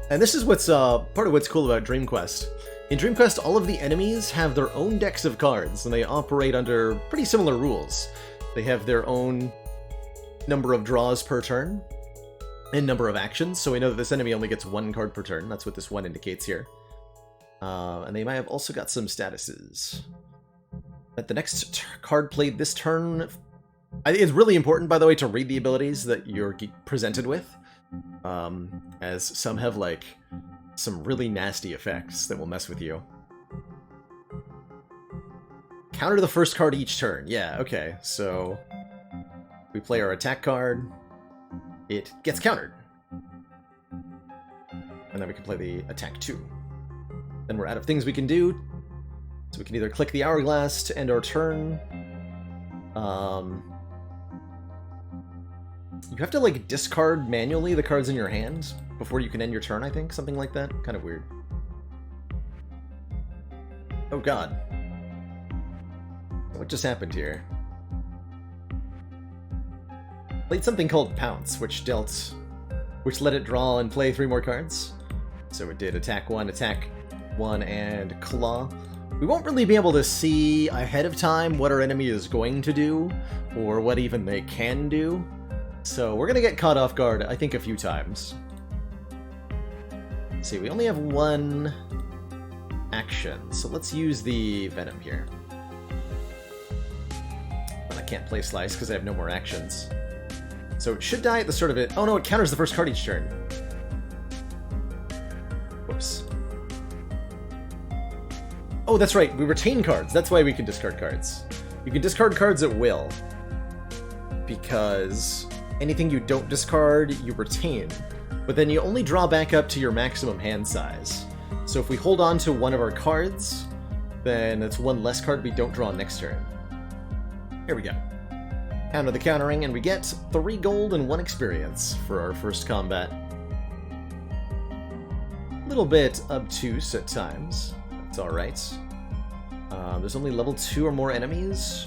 and this is what's part of what's cool about Dream Quest. In Dream Quest, all of the enemies have their own decks of cards, and they operate under pretty similar rules. They have their own number of draws per turn, and number of actions, so we know that this enemy only gets 1 card per turn. That's what this 1 indicates here. And they might have also got some statuses. But the next card played this turn... It's really important, by the way, to read the abilities that you're presented with, as some have, like, some really nasty effects that will mess with you. Counter the first card each turn. Yeah, okay, so... we play our attack card, it gets countered. And then we can play the attack 2. Then we're out of things we can do, so we can either click the hourglass to end our turn. You have to, like, discard manually the cards in your hand before you can end your turn, I think? Something like that? Kind of weird. Oh god. What just happened here? Played something called Pounce, which let it draw and play 3 more cards. So it did attack 1, and claw. We won't really be able to see ahead of time what our enemy is going to do, or what even they can do. So we're gonna get caught off guard, I think, a few times. Let's see, we only have one action, so let's use the Venom here. But I can't play Slice because I have no more actions. So it should die at the start of it. Oh no, it counters the first card each turn. Whoops. Oh, that's right, we retain cards. That's why we can discard cards. You can discard cards at will. Because anything you don't discard, you retain. But then you only draw back up to your maximum hand size. So if we hold on to one of our cards, then it's one less card we don't draw next turn. Here we go. Counter the countering, and we get 3 gold and 1 experience for our first combat. A little bit obtuse at times. It's alright. There's only level 2 or more enemies.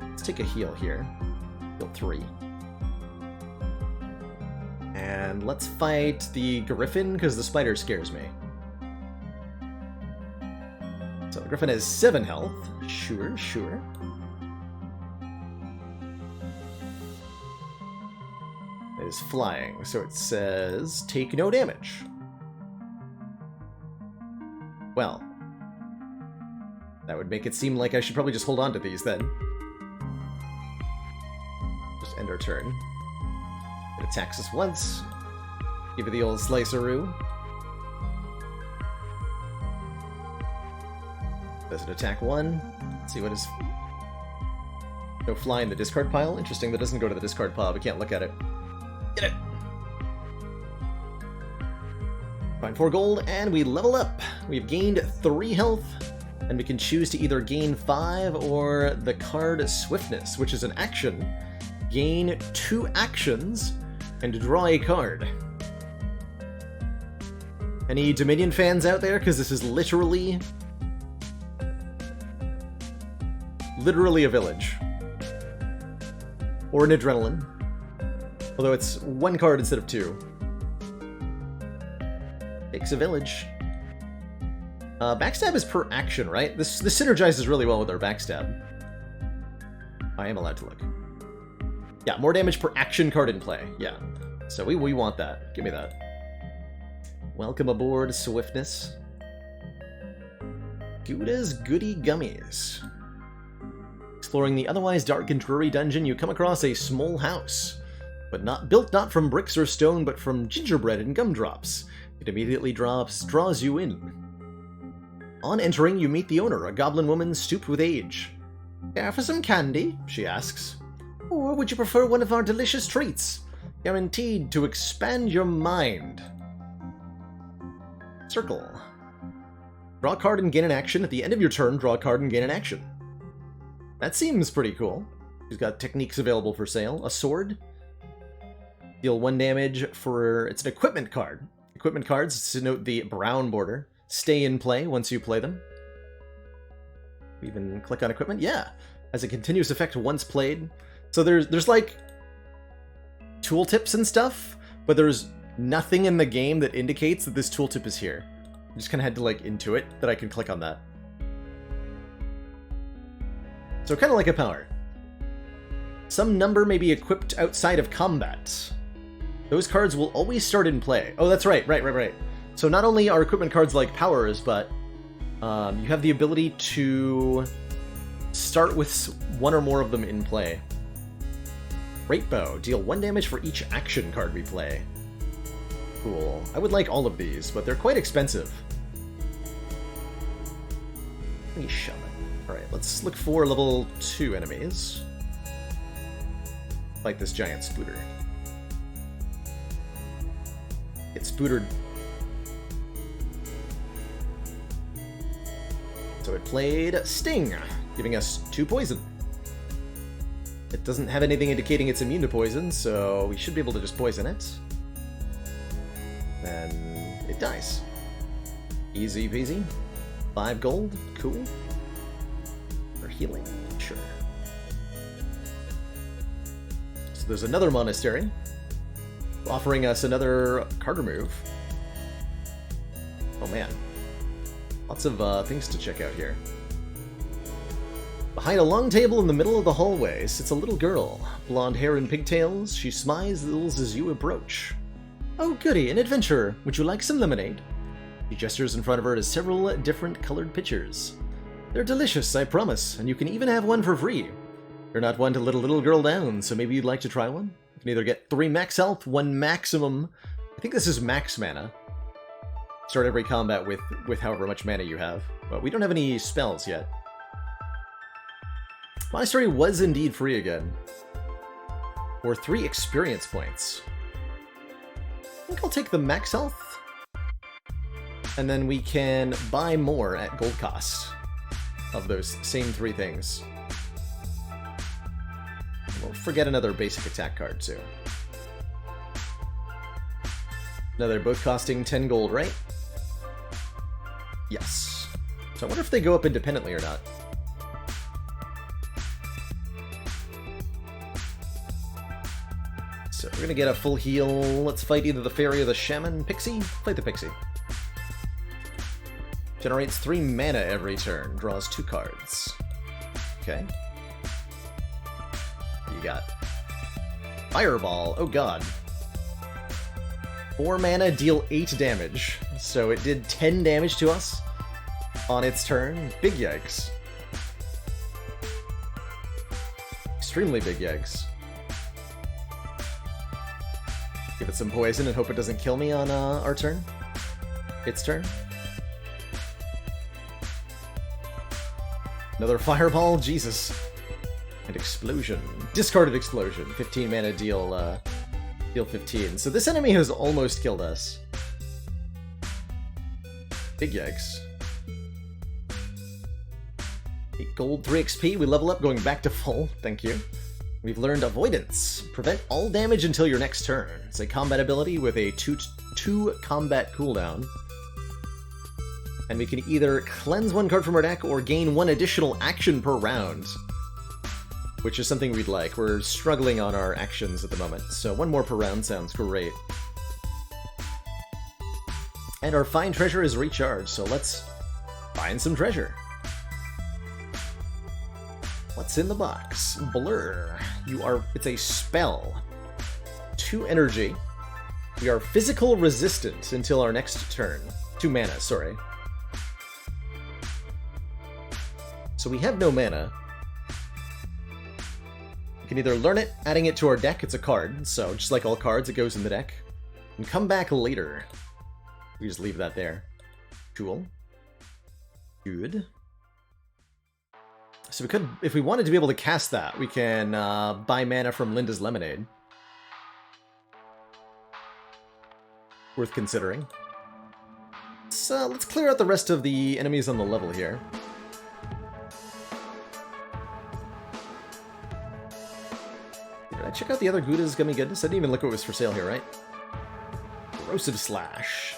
Let's take a heal here. Heal 3. And let's fight the Griffin, because the spider scares me. So the Griffin has 7 health. Sure, sure. It is flying, so it says, take no damage. Well, that would make it seem like I should probably just hold on to these then. Just end our turn. It attacks us once. Give it the old sliceroo. Does it attack 1? Let's see what is... No fly in the discard pile? Interesting, that doesn't go to the discard pile. We can't look at it. Get it! Find 4 gold, and we level up! We've gained 3 health, and we can choose to either gain 5 or the card Swiftness, which is an action. Gain 2 actions, and draw a card. Any Dominion fans out there? Because this is literally a village. Or an Adrenaline. Although it's 1 card instead of 2. Takes a village. Backstab is per action, right? This synergizes really well with our backstab. I am allowed to look. Yeah, more damage per action card in play. Yeah. So we want that. Give me that. Welcome aboard, Swiftness. Gouda's Goody Gummies. Exploring the otherwise dark and dreary dungeon, you come across a small house. But built not from bricks or stone, but from gingerbread and gumdrops. It immediately draws you in. On entering, you meet the owner, a goblin woman stooped with age. Care for some candy? She asks. Or would you prefer one of our delicious treats? Guaranteed to expand your mind. Circle. Draw a card and gain an action. At the end of your turn, draw a card and gain an action. That seems pretty cool. She's got techniques available for sale. A sword. Deal 1 damage for... It's an equipment card. Equipment cards denote the brown border. Stay in play once you play them. Even click on equipment? Yeah. Has a continuous effect once played. So there's like tooltips and stuff, but there's nothing in the game that indicates that this tooltip is here. I just kind of had to like intuit that I can click on that. So kind of like a power. Some number may be equipped outside of combat. Those cards will always start in play. Oh, that's right, right. So not only are equipment cards like powers, but you have the ability to start with 1 or more of them in play. Great Bow. Deal 1 damage for each action card we play. Cool. I would like all of these, but they're quite expensive. Let me shove it. Alright, let's look for level 2 enemies. Like this giant spooter. Get spootered. So it played Sting, giving us 2 poison. It doesn't have anything indicating it's immune to poison, so we should be able to just poison it. Then it dies. Easy peasy. 5 gold, cool. For healing, sure. So there's another monastery, offering us another card remove. Oh man. Lots of things to check out here. Behind a long table in the middle of the hallway sits a little girl. Blonde hair and pigtails, she smiles as you approach. Oh goody, an adventurer. Would you like some lemonade? He gestures in front of her to several different colored pitchers. They're delicious, I promise, and you can even have one for free. You're not one to let a little girl down, so maybe you'd like to try one? You can either get 3 max health, 1 maximum. I think this is max mana. Start every combat with however much mana you have. But we don't have any spells yet. Monastery was indeed free again. Or 3 experience points. I think I'll take the max health. And then we can buy more at gold cost of those same 3 things. We'll forget another basic attack card too. Now they're both costing 10 gold, right? Yes. So I wonder if they go up independently or not. So we're gonna get a full heal. Let's fight either the fairy or the shaman. Pixie? Fight the pixie. Generates 3 mana every turn. Draws 2 cards. Okay. You got Fireball. Oh god. 4 mana, deal 8 damage. So it did 10 damage to us on its turn. Big yikes. Extremely big yikes. Give it some poison and hope it doesn't kill me on our turn. Its turn. Another fireball? Jesus. And explosion. Discarded explosion. 15 mana, deal 15. So this enemy has almost killed us. Big yikes. 8 gold, 3 XP. We level up going back to full. Thank you. We've learned Avoidance. Prevent all damage until your next turn. It's a combat ability with a 2 combat cooldown. And we can either cleanse 1 card from our deck or gain 1 additional action per round. Which is something we'd like. We're struggling on our actions at the moment, so 1 more per round sounds great. And our find treasure is recharged, so let's find some treasure. What's in the box? Blur. It's a spell. 2 energy. We are physical resistant until our next turn. 2 mana, sorry. So we have no mana. We can either learn it, adding it to our deck, it's a card, so just like all cards, it goes in the deck. And come back later. We just leave that there. Cool. Good. So we could, if we wanted to be able to cast that, we can buy mana from Linda's Lemonade. Worth considering. Let's clear out the rest of the enemies on the level here. Did I check out the other Gouda's Gummy Goodness? I didn't even look what was for sale here, right? Corrosive Slash.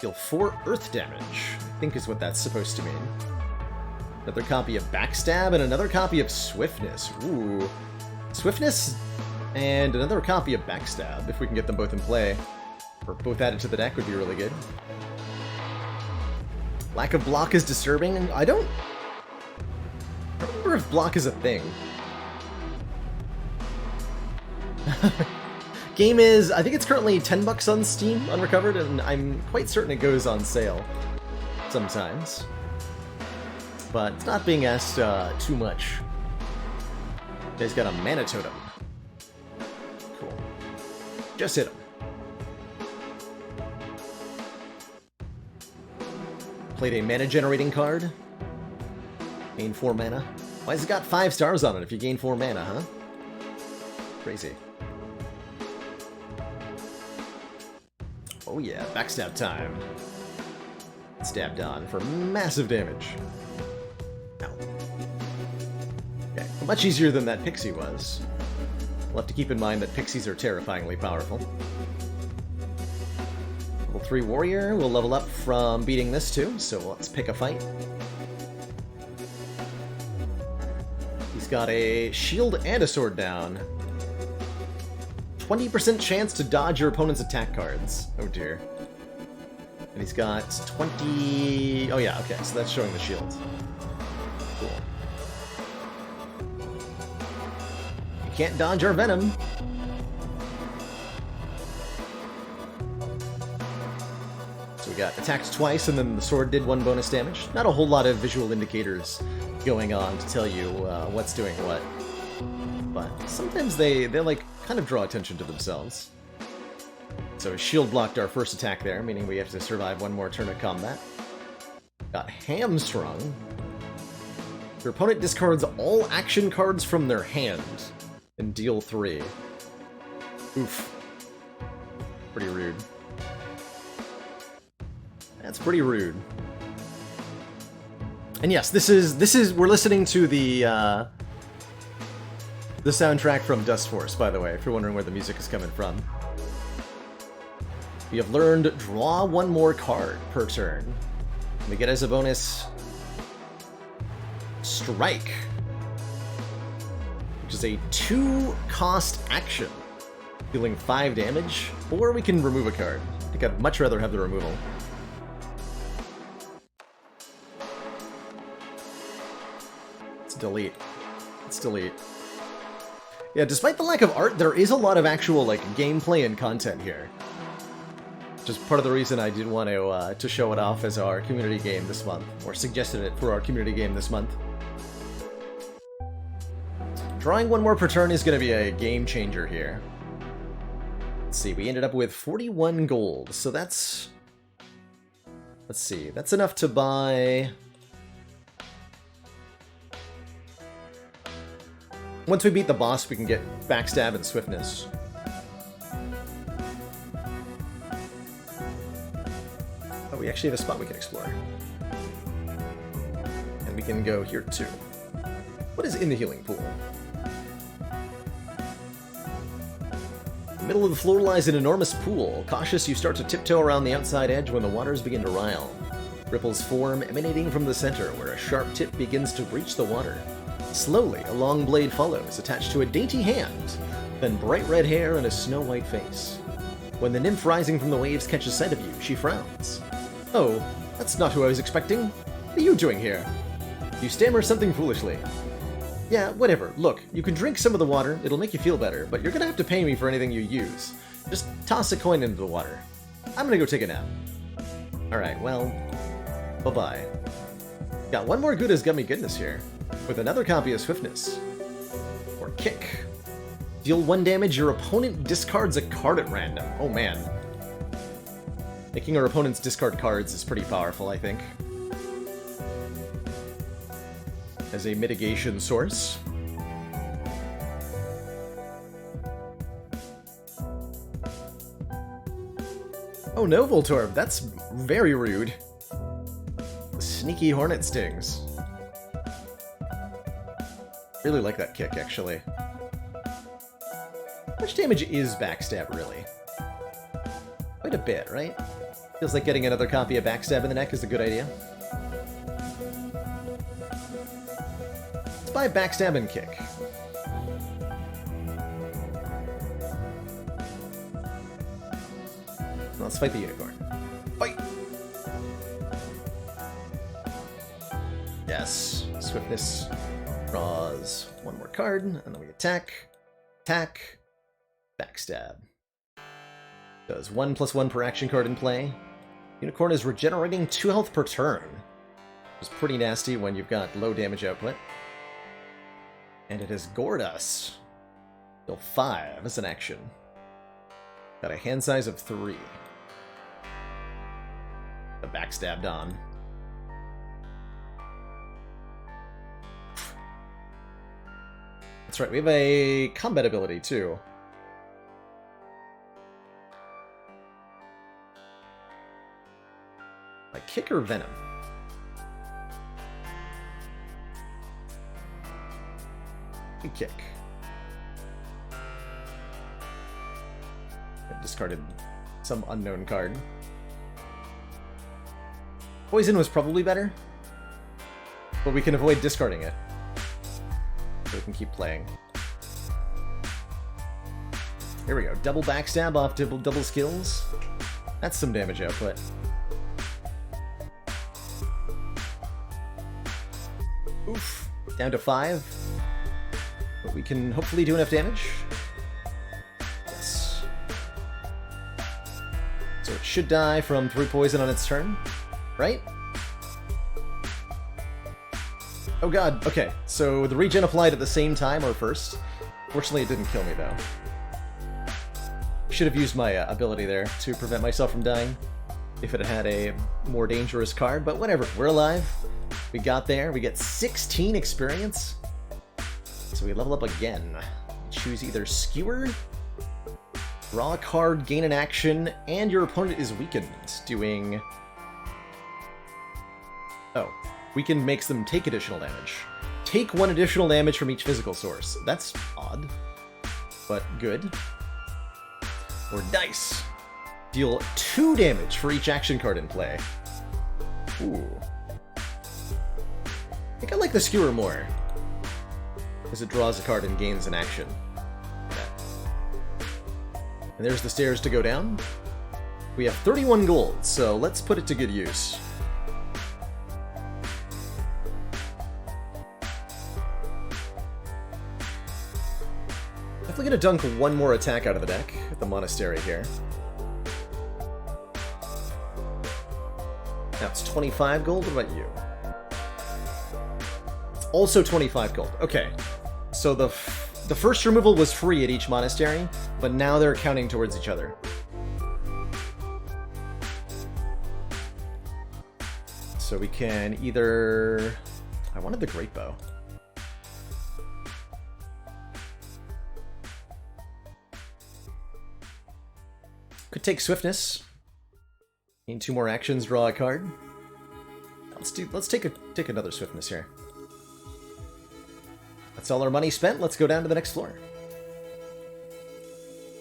Deal 4 earth damage, I think is what that's supposed to mean. Another copy of Backstab and another copy of Swiftness. Ooh. Swiftness and another copy of Backstab, if we can get them both in play. Or both added to the deck would be really good. Lack of block is disturbing, and I don't remember if block is a thing. Game is, I think it's currently $10 on Steam, unrecovered, and I'm quite certain it goes on sale sometimes. But it's not being asked too much. He's got a mana totem. Cool. Just hit him. Played a mana generating card. Gain 4 mana. Why has it got 5 stars on it if you gain 4 mana, huh? Crazy. Oh yeah, backstab time. Stabbed on for massive damage. Ow. Okay, much easier than that pixie was. We'll have to keep in mind that pixies are terrifyingly powerful. Level 3 warrior, we'll level up from beating this too, so let's pick a fight. He's got a shield and a sword down. 20% chance to dodge your opponent's attack cards. Oh dear. And he's got 20... Oh yeah, okay, so that's showing the shield. Cool. can't dodge our venom. So we got attacked twice, and then the sword did 1 bonus damage. Not a whole lot of visual indicators going on to tell you what's doing what. But sometimes they like, kind of draw attention to themselves. So shield blocked our first attack there, meaning we have to survive 1 more turn of combat. Got hamstrung. Your opponent discards all action cards from their hand and deal 3. Oof. Pretty rude. That's pretty rude. And yes, this is we're listening to the soundtrack from Dust Force, by the way, if you're wondering where the music is coming from. We have learned draw 1 more card per turn. We get as a bonus Strike, which is a 2-cost action, dealing 5 damage, or we can remove a card. I think I'd much rather have the removal. Let's delete. Let's delete. Yeah, despite the lack of art, there is a lot of actual like gameplay and content here. Just part of the reason I did want to show it off as our community game this month, or suggested it for our community game this month. Drawing 1 more per turn is going to be a game changer here. Let's see, we ended up with 41 gold, so that's... Let's see, that's enough to buy... Once we beat the boss, we can get Backstab and Swiftness. Oh, we actually have a spot we can explore. And we can go here too. What is in the healing pool? In the middle of the floor lies an enormous pool. Cautious, you start to tiptoe around the outside edge when the waters begin to rile. Ripples form, emanating from the center, where a sharp tip begins to breach the water. Slowly, a long blade follows, attached to a dainty hand, then bright red hair and a snow-white face. When the nymph rising from the waves catches sight of you, she frowns. Oh, that's not who I was expecting. What are you doing here? You stammer something foolishly. Yeah, whatever. Look, you can drink some of the water, it'll make you feel better, but you're gonna have to pay me for anything you use. Just toss a coin into the water. I'm gonna go take a nap. Alright, well, bye-bye. Got 1 more good as gummy goodness here, with another copy of Swiftness. Or Kick. Deal 1 damage, your opponent discards a card at random. Oh man. Making our opponents discard cards is pretty powerful, I think. As a mitigation source. Oh no, Voltorb, that's very rude. Sneaky hornet stings. Really like that kick, actually. How much damage is Backstab, really? Quite a bit, right? Feels like getting another copy of Backstab in the neck is a good idea. Let's buy Backstab and Kick. Let's fight the unicorn. Fight! Yes. Swiftness draws 1 more card, and then we attack, attack, Backstab. Does 1+1 per action card in play. Unicorn is regenerating 2 health per turn. Which is pretty nasty when you've got low damage output. And it has gored us. Deal 5 as an action. Got a hand size of 3. The Backstabbed on. That's right, we have a combat ability too. Like Kick or Venom? Kick. I've discarded some unknown card. Poison was probably better, but we can avoid discarding it. So we can keep playing. Here we go. Double Backstab off double skills. That's some damage output. Oof. Down to 5. But we can hopefully do enough damage. Yes. So it should die from 3 poison on its turn, right? Oh god, okay. So the regen applied at the same time or first. Fortunately, it didn't kill me, though. Should have used my ability there to prevent myself from dying if it had a more dangerous card, but whatever. We're alive. We got there. We get 16 experience. So we level up again. Choose either Skewer, draw a card, gain an action, and your opponent is weakened, doing... Oh. Weakened makes them take additional damage. Take 1 additional damage from each physical source. That's odd, but good. Or Dice. Deal 2 damage for each action card in play. Ooh. I think I like the Skewer more, because it draws a card and gains an action. And there's the stairs to go down. We have 31 gold, so let's put it to good use. Definitely gonna dunk 1 more attack out of the deck at the Monastery here. That's 25 gold. What about you? Also 25 gold. Okay. So the first removal was free at each monastery, but now they're counting towards each other. So we can either... I wanted the Great Bow. Could take Swiftness. Gain 2 more actions, draw a card. Let's take another Swiftness here. That's all our money spent. Let's go down to the next floor.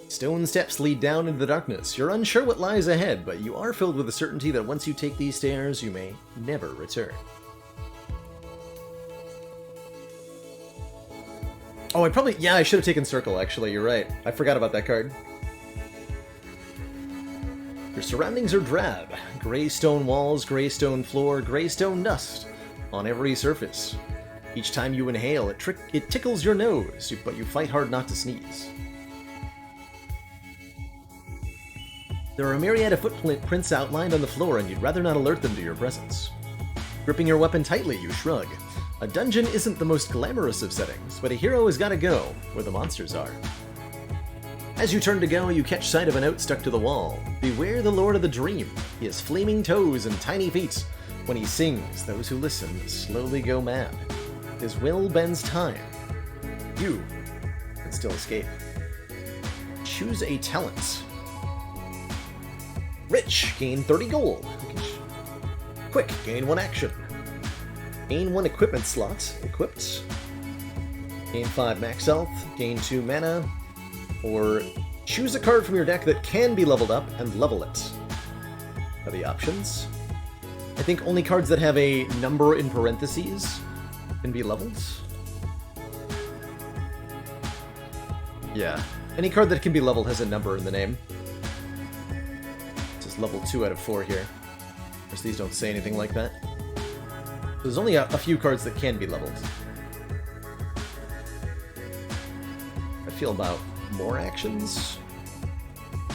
Stone steps lead down into the darkness. You're unsure what lies ahead, but you are filled with the certainty that once you take these stairs, you may never return. Oh, I should have taken Circle, actually. You're right. I forgot about that card. Your surroundings are drab. Gray stone walls, gray stone floor, gray stone dust on every surface. Each time you inhale, it tickles your nose, but you fight hard not to sneeze. There are a myriad of footprints outlined on the floor, and you'd rather not alert them to your presence. Gripping your weapon tightly, you shrug. A dungeon isn't the most glamorous of settings, but a hero has got to go where the monsters are. As you turn to go, you catch sight of a note stuck to the wall. Beware the Lord of the Dream. He has flaming toes and tiny feet. When he sings, those who listen slowly go mad. His will bends time. You can still escape. Choose a talent. Rich, gain 30 gold. Quick, gain 1 action. Gain 1 equipment slot, equipped. Gain 5 max health, gain 2 mana. Or choose a card from your deck that can be leveled up and level it. Are the options. I think only cards that have a number in parentheses can be leveled. Yeah, any card that can be leveled has a number in the name. It says level 2 out of 4 here. Of course, these don't say anything like that. There's only a few cards that can be leveled. I feel about more actions.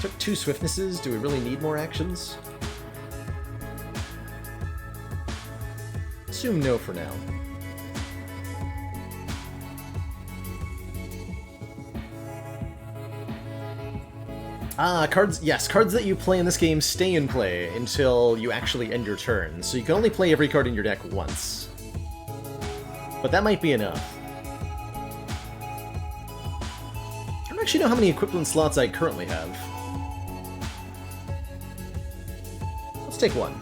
Took 2 swiftnesses. Do we really need more actions? Assume no for now. Ah, cards, yes, cards that you play in this game stay in play until you actually end your turn, so you can only play every card in your deck once. But that might be enough. I don't actually know how many equivalent slots I currently have. Let's take 1.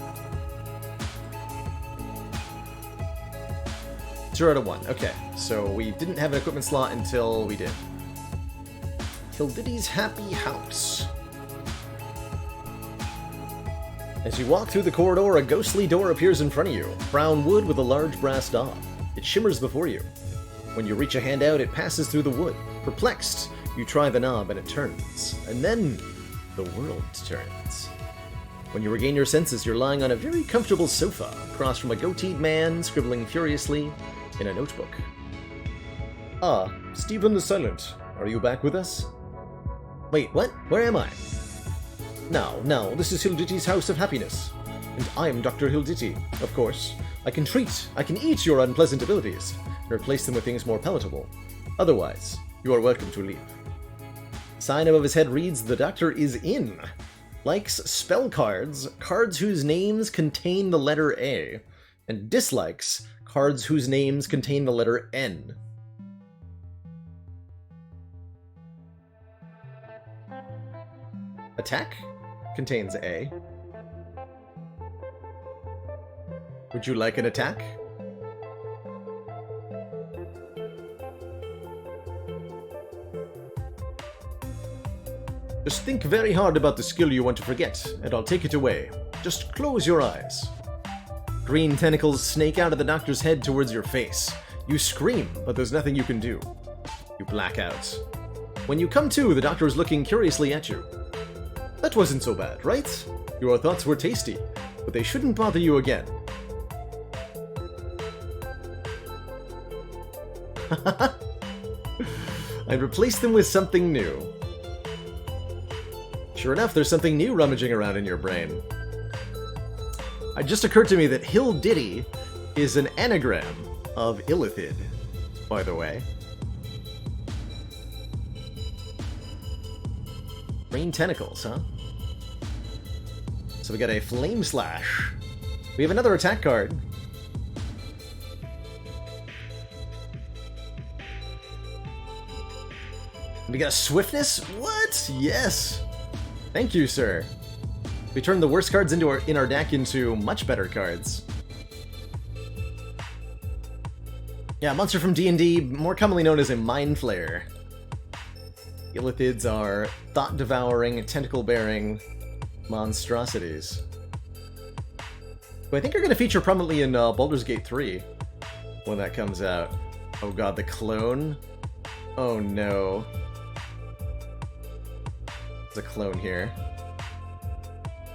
0 out of 1, okay. So we didn't have an equipment slot until we did. Hildidi's Happy House. As you walk through the corridor, a ghostly door appears in front of you. Brown wood with a large brass knob. It shimmers before you. When you reach a hand out, it passes through the wood. Perplexed, you try the knob and it turns. And then, the world turns. When you regain your senses, you're lying on a very comfortable sofa, across from a goateed man scribbling furiously in a notebook. Ah, Stephen the Silent, are you back with us? Wait, what? Where am I? Now, this is Hilditty's House of Happiness. And I'm Dr. Hilditty, of course. I can eat your unpleasant abilities, and replace them with things more palatable. Otherwise, you are welcome to leave. Sign above his head reads, the doctor is in. Likes spell cards, cards whose names contain the letter A, and dislikes cards whose names contain the letter N. Attack contains A. Would you like an attack? Just think very hard about the skill you want to forget, and I'll take it away. Just close your eyes. Green tentacles snake out of the doctor's head towards your face. You scream, but there's nothing you can do. You black out. When you come to, the doctor is looking curiously at you. That wasn't so bad, right? Your thoughts were tasty, but they shouldn't bother you again. I'd replace them with something new. Sure enough, there's something new rummaging around in your brain. It just occurred to me that Hilditty is an anagram of Illithid, by the way. Green tentacles, huh? So we got a Flame Slash. We have another attack card. We got a Swiftness? What? Yes! Thank you, sir. We turned the worst cards in our deck into much better cards. Yeah, monster from D&D, more commonly known as a Mind Flayer. Illithids are thought-devouring, tentacle-bearing monstrosities. Who I think are going to feature prominently in Baldur's Gate 3 when that comes out. Oh god, the clone? Oh no. There's a clone here.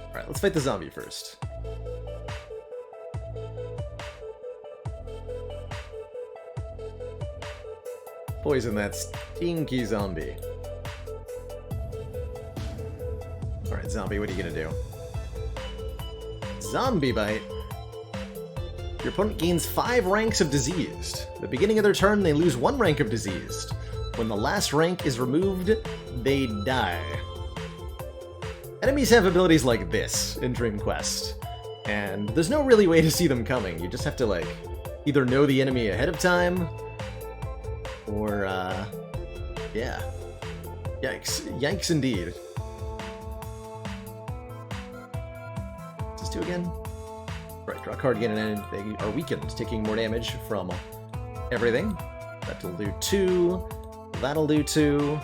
Alright, let's fight the zombie first. Poison that stinky zombie. Alright, zombie, what are you gonna do? Zombie Bite. Your opponent gains 5 ranks of diseased. At the beginning of their turn, they lose 1 rank of diseased. When the last rank is removed, they die. Enemies have abilities like this in Dream Quest, and there's no really way to see them coming. You just have to, like, either know the enemy ahead of time, or, yeah. Yikes. Yikes indeed. What's this do again? Right, draw a card again, and they are weakened, taking more damage from everything. That'll do 2. That'll do 2.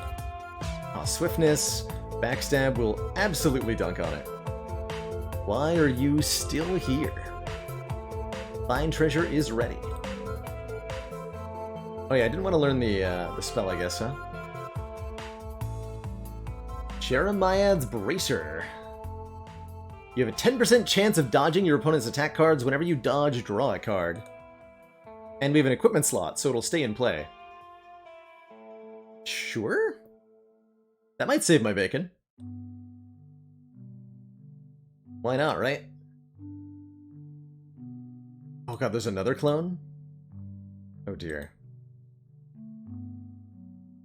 Swiftness. Backstab will absolutely dunk on it. Why are you still here? Find treasure is ready. Oh yeah, I didn't want to learn the spell, I guess, huh? Jeremiah's Bracer. You have a 10% chance of dodging your opponent's attack cards. Whenever you dodge, draw a card. And we have an equipment slot, so it'll stay in play. Sure? That might save my bacon. Why not, right? Oh god, there's another clone? Oh dear.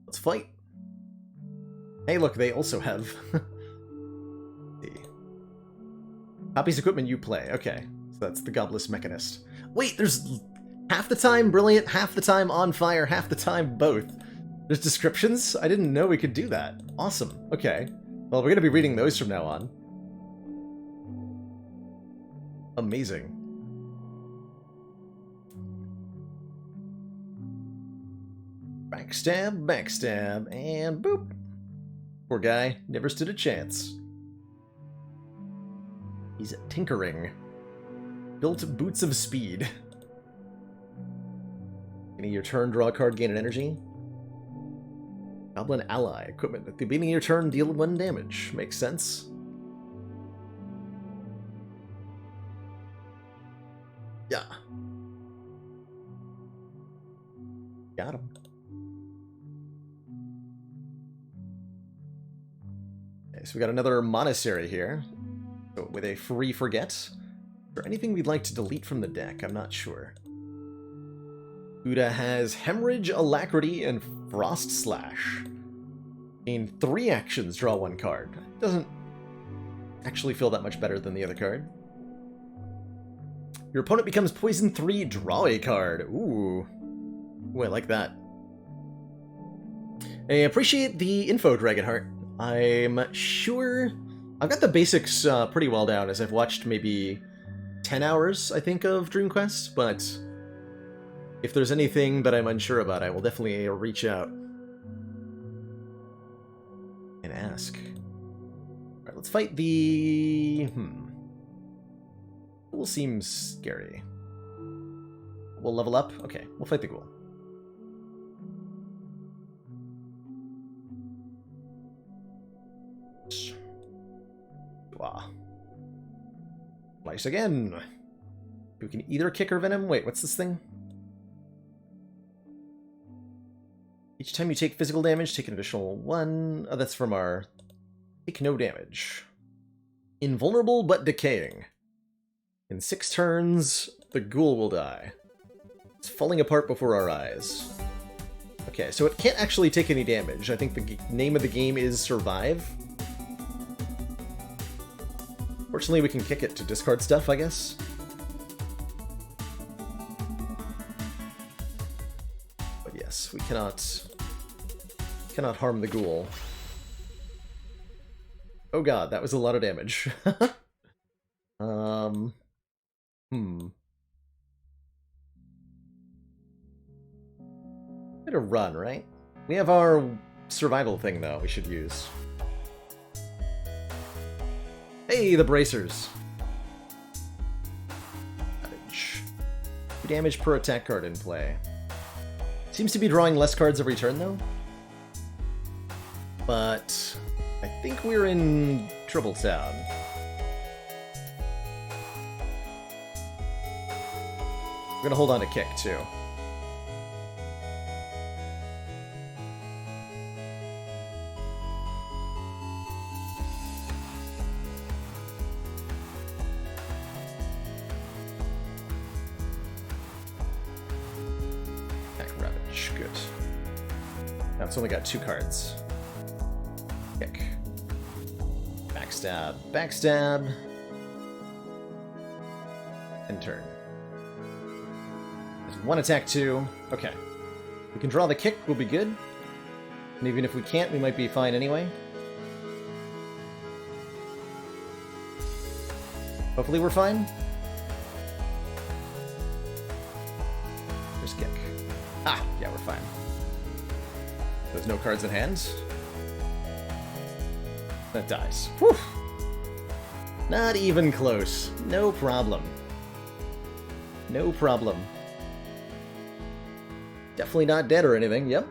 Let's fight. Hey look, they also have... Copies equipment you play. Okay, so that's the Godless Mechanist. Wait, there's half the time Brilliant, half the time On Fire, half the time both. There's descriptions? I didn't know we could do that. Awesome. Okay. Well, we're going to be reading those from now on. Amazing. Backstab, backstab, and boop. Poor guy. Never stood a chance. He's tinkering. Built boots of speed. Beginning of your turn, draw a card, gain an energy. Goblin ally. Equipment. At the beginning of your turn, deal 1 damage. Makes sense. Yeah. Got him. So we got another monastery here. So with a free forget. Is there anything we'd like to delete from the deck? I'm not sure. Uda has Hemorrhage, Alacrity, and Frost Slash. In 3 actions, draw 1 card. Doesn't actually feel that much better than the other card. Your opponent becomes Poison 3, draw a card. Ooh. Ooh, I like that. I appreciate the info, Dragonheart. I'm sure... I've got the basics pretty well down, as I've watched maybe 10 hours, I think, of Dream Quest, but if there's anything that I'm unsure about, I will definitely reach out and ask. Alright, let's fight the... Ghoul seems scary. We'll level up? Okay, we'll fight the Ghoul. Wow. Slice again. We can either kick or venom. Wait, what's this thing? Each time you take physical damage, take an additional 1. Oh, that's from our... Take no damage. Invulnerable but decaying. In 6 turns, the Ghoul will die. It's falling apart before our eyes. Okay, so it can't actually take any damage. I think the name of the game is Survive. Fortunately, we can kick it to discard stuff, I guess. But yes, we cannot harm the Ghoul. Oh god, that was a lot of damage. Bit of run, right? We have our survival thing, though, we should use. Hey, the bracers. Damage. 2 damage per attack card in play. Seems to be drawing less cards every turn, though. But I think we're in Trouble Town. We're gonna hold on to kick, too. Good. Now it's only got 2 cards. Kick. Backstab. Backstab. And turn. There's 1 attack, 2. Okay. We can draw the kick, we'll be good. And even if we can't, we might be fine anyway. Hopefully we're fine. There's kick. Ah, yeah, we're fine. There's no cards in hand. That dies. Whew! Not even close. No problem. No problem. Definitely not dead or anything, yep.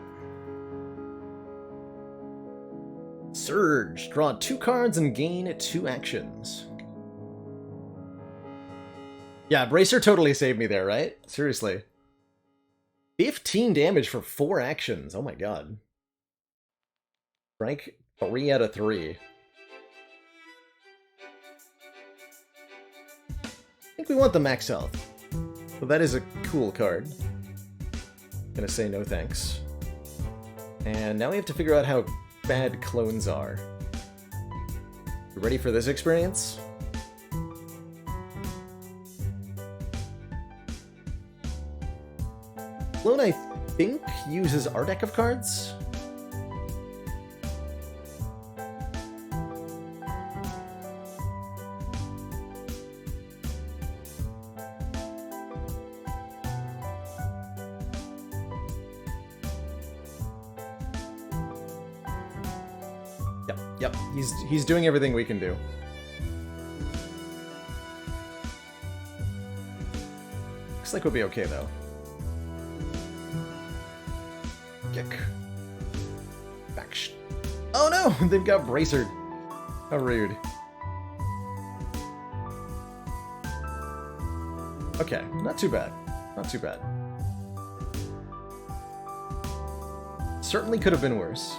Surge. Draw 2 cards and gain 2 actions. Yeah, Bracer totally saved me there, right? Seriously. 15 damage for 4 actions. Oh my god. Rank 3 out of 3. I think we want the max health. But that is a cool card. Gonna say no thanks. And now we have to figure out how bad clones are. You ready for this experience? Clone, I think, uses our deck of cards? Yep, he's doing everything we can do. Looks like we'll be okay, though. Kick. Back. Oh no! They've got bracered. How rude. Okay, not too bad. Not too bad. Certainly could have been worse.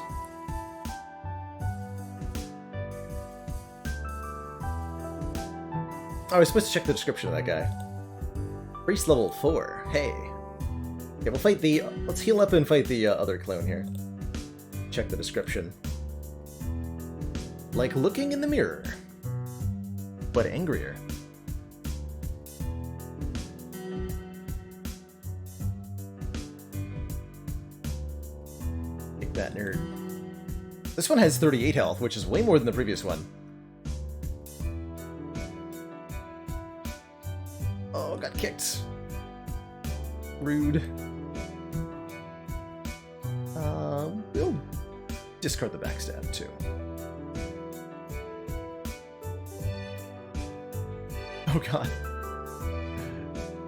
Oh, I was supposed to check the description of that guy. Priest level 4. Hey. Okay, we'll fight the... Let's heal up and fight the other clone here. Check the description. Like looking in the mirror, but angrier. Take that, nerd. This one has 38 health, which is way more than the previous one. Oh, got kicked. Rude. We'll discard the backstab, too. Oh god.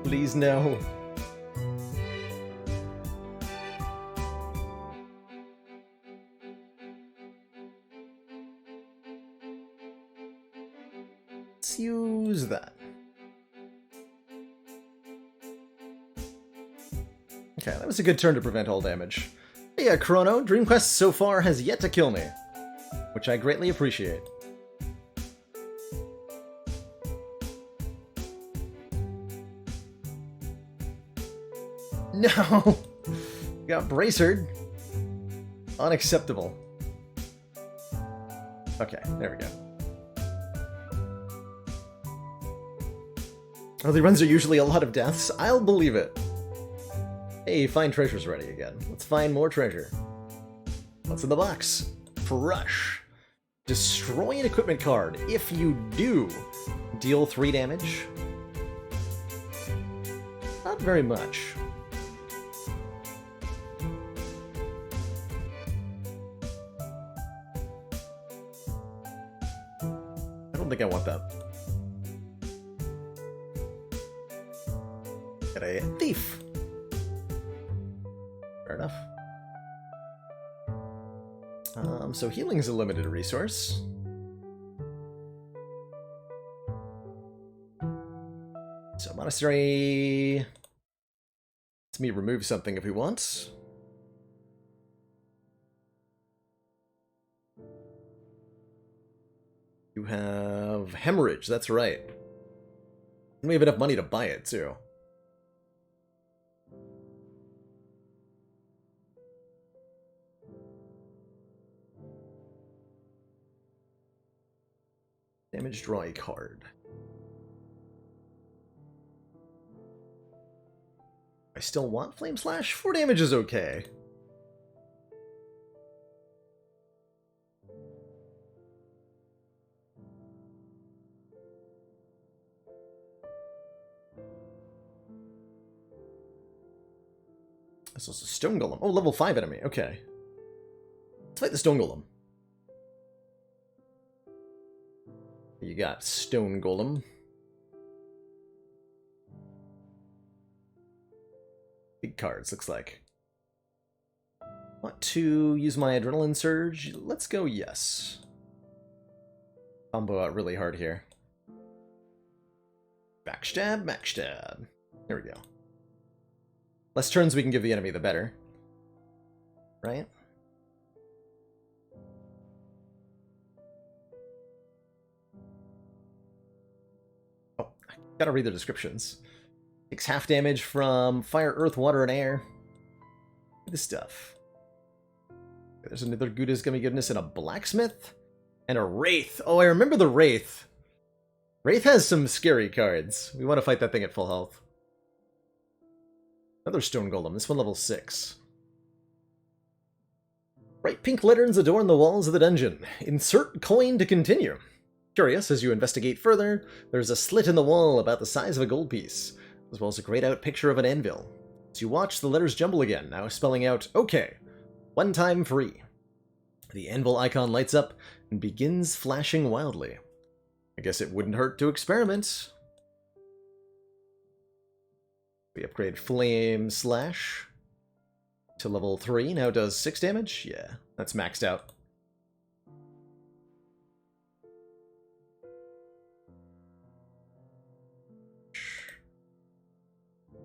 Please no. Let's use that. Okay, that was a good turn to prevent all damage. Yeah, Chrono, Dream Quest so far has yet to kill me, which I greatly appreciate. No! Got bracered. Unacceptable. Okay, there we go. Early runs are usually a lot of deaths. I'll believe it. Hey, find treasure's ready again. Let's find more treasure. What's in the box? Crush. Destroy an equipment card. If you do, deal 3 damage. Not very much. I don't think I want that. Got a thief. Fair enough. So healing is a limited resource. So monastery lets me remove something if we want. You have hemorrhage, that's right. And we have enough money to buy it, too. Damage, draw a card. I still want Flame Slash? 4 damage is okay. This was a Stone Golem. Oh, level 5 enemy. Okay. Let's fight the Stone Golem. You got Stone Golem. Big cards, looks like. Want to use my Adrenaline Surge? Let's go yes. Combo out really hard here. Backstab, backstab. There we go. Less turns we can give the enemy, the better. Right? Oh, I gotta read the descriptions. Takes half damage from fire, earth, water, and air. This stuff. There's another Gouda's Gummy Goodness and a Blacksmith. And a Wraith. Oh, I remember the Wraith. Wraith has some scary cards. We want to fight that thing at full health. Another Stone Golem, this one level 6. Bright pink lanterns adorn the walls of the dungeon. Insert coin to continue. Curious, as you investigate further, there's a slit in the wall about the size of a gold piece, as well as a grayed out picture of an anvil. As you watch, the letters jumble again, now spelling out, OK, one time free. The anvil icon lights up and begins flashing wildly. I guess it wouldn't hurt to experiment. We upgrade Flame Slash to level 3, now does 6 damage? Yeah, that's maxed out.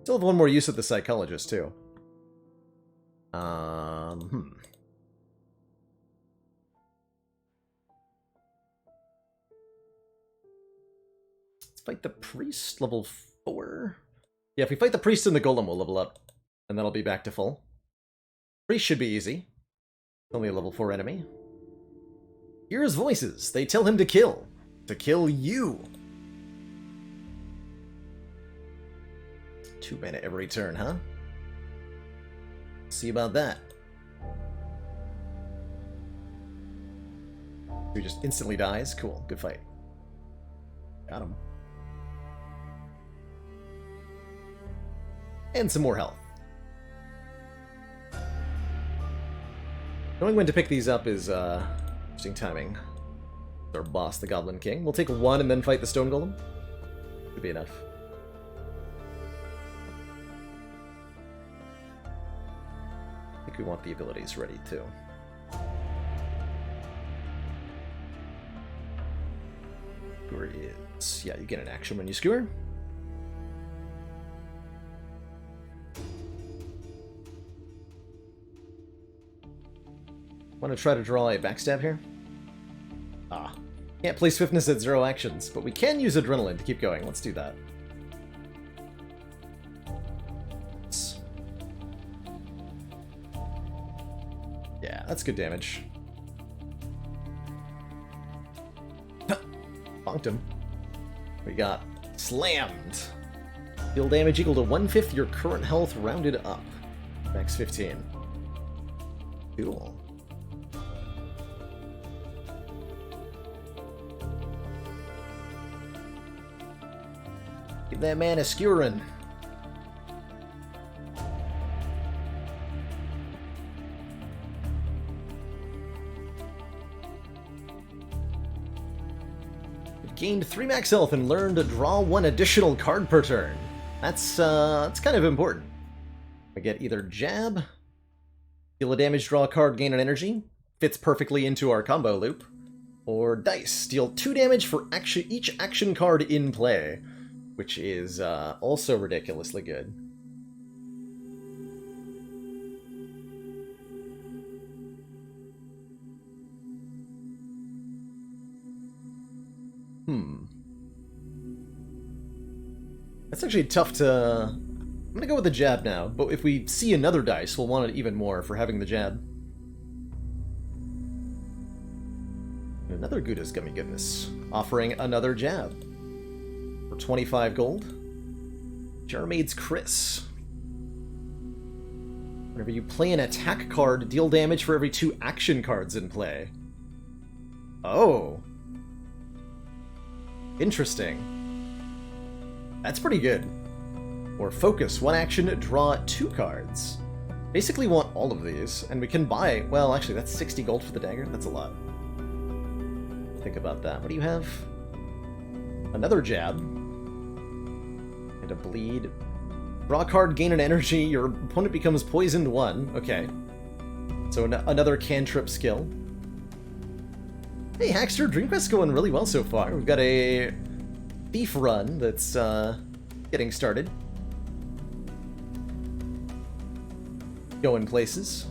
Still have one more use of the Psychologist, too. Let's Fight the priest, level 4. Yeah, if we fight the priest and the golem, we'll level up. And then I'll be back to full. Priest should be easy. Only a level 4 enemy. Hear his voices. They tell him to kill. To kill you. 2 mana every turn, huh? See about that. He just instantly dies. Cool. Good fight. Got him. And some more health. Knowing when to pick these up is interesting timing. Our boss, the Goblin King. We'll take 1 and then fight the Stone Golem. Should be enough. I think we want the abilities ready too. Skewer is... yeah, you get an action when you skewer. Want to try to draw a backstab here? Ah. Can't play Swiftness at 0 actions, but we can use Adrenaline to keep going. Let's do that. Yeah, that's good damage. Bonked him. We got slammed. Deal damage equal to 1/5 your current health rounded up. Max 15. Cool. Give that man a skewering. Gained 3 max health and learned to draw 1 additional card per turn. That's kind of important. I get either jab, deal a damage, draw a card, gain an energy. Fits perfectly into our combo loop. Or dice, deal 2 damage for each action card in play, which is also ridiculously good. That's actually tough to... I'm gonna go with the jab now, but if we see another dice, we'll want it even more for having the jab. Another Gouda's Gummy Goodness, offering another jab. For 25 gold. Jarmaid's Chris. Whenever you play an attack card, deal damage for every 2 action cards in play. Oh. Interesting. That's pretty good. Or focus, 1 action, draw 2 cards. Basically want all of these, and we can buy... well, actually, that's 60 gold for the dagger. That's a lot. Think about that. What do you have? Another jab. And a bleed. Draw a card, gain an energy. Your opponent becomes poisoned 1. Okay. So another cantrip skill. Hey, Hackster, Dream Quest's going really well so far. We've got a thief run that's getting started. Going places.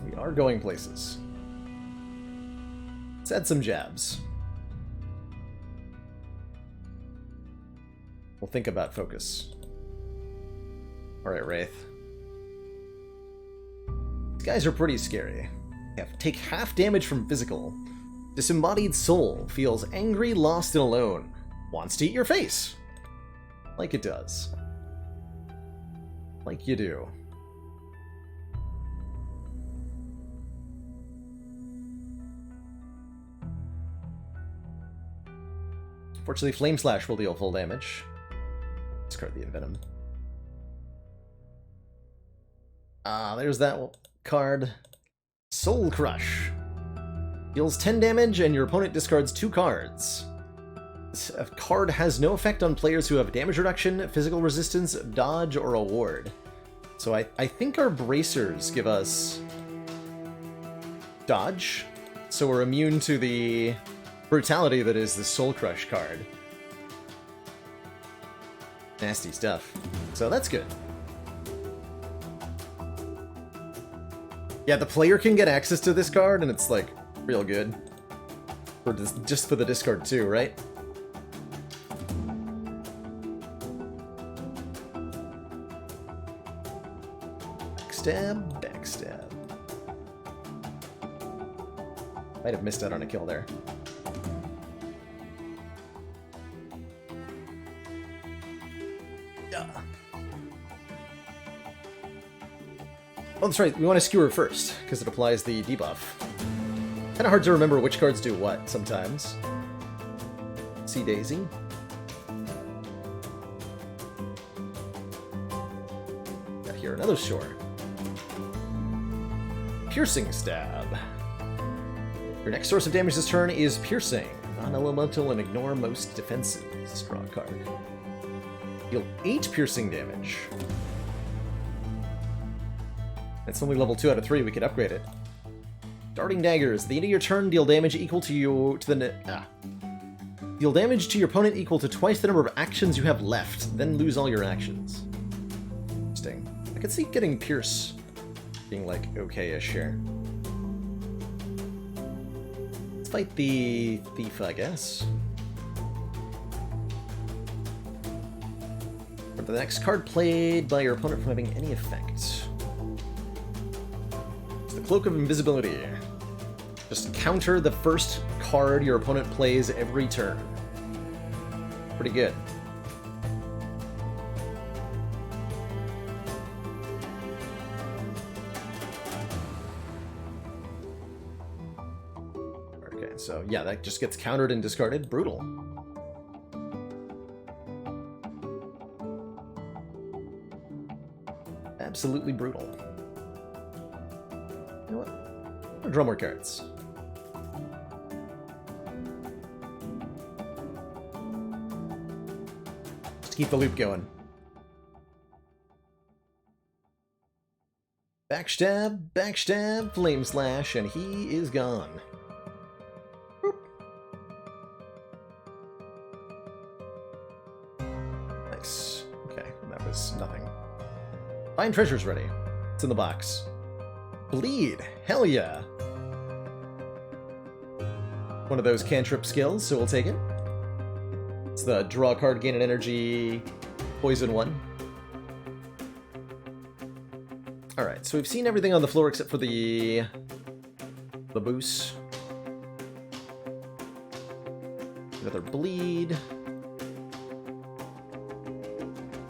We are going places. Let's add some jabs. We'll think about focus. Alright, Wraith. These guys are pretty scary. Take half damage from physical. Disembodied soul feels angry, lost, and alone. Wants to eat your face. Like it does. Like you do. Fortunately, Flame Slash will deal full damage. Discard the Envenom. There's that card. Soul Crush. Deals 10 damage, and your opponent discards 2 cards. This card has no effect on players who have damage reduction, physical resistance, dodge, or a ward. So I think our bracers give us dodge, so we're immune to the brutality that is the Soul Crush card. Nasty stuff. So that's good. Yeah, the player can get access to this card, and it's, like, real good. For just for the discard, too, right? Backstab, backstab. Might have missed out on a kill there. Yeah. Oh, that's right. We want to skewer first, because it applies the debuff. Kind of hard to remember which cards do what, sometimes. See Daisy. Got here another shore. Piercing Stab. Your next source of damage this turn is Piercing. Non-elemental and ignore most defenses. Draw a card. Deal 8 piercing damage. It's only level 2 out of 3, we could upgrade it. Darting Daggers. At the end of your turn, deal damage equal to Deal damage to your opponent equal to twice the number of actions you have left, then lose all your actions. Interesting. I could see getting Pierce being, like, okay-ish here. Let's fight the Thief, I guess. For the next card played by your opponent from having any effect. It's the Cloak of Invisibility. Just counter the first card your opponent plays every turn. Pretty good. Okay, so yeah, that just gets countered and discarded. Brutal. Absolutely brutal. You know what? I'll draw more cards. Just keep the loop going. Backstab, backstab, flame slash, and he is gone. Boop. Nice. Okay, that was nothing. Find treasure's ready. It's in the box. Bleed! Hell yeah! One of those cantrip skills, so we'll take it. It's the draw card, gain an energy, poison one. Alright, so we've seen everything on the floor except for the boost. Another bleed.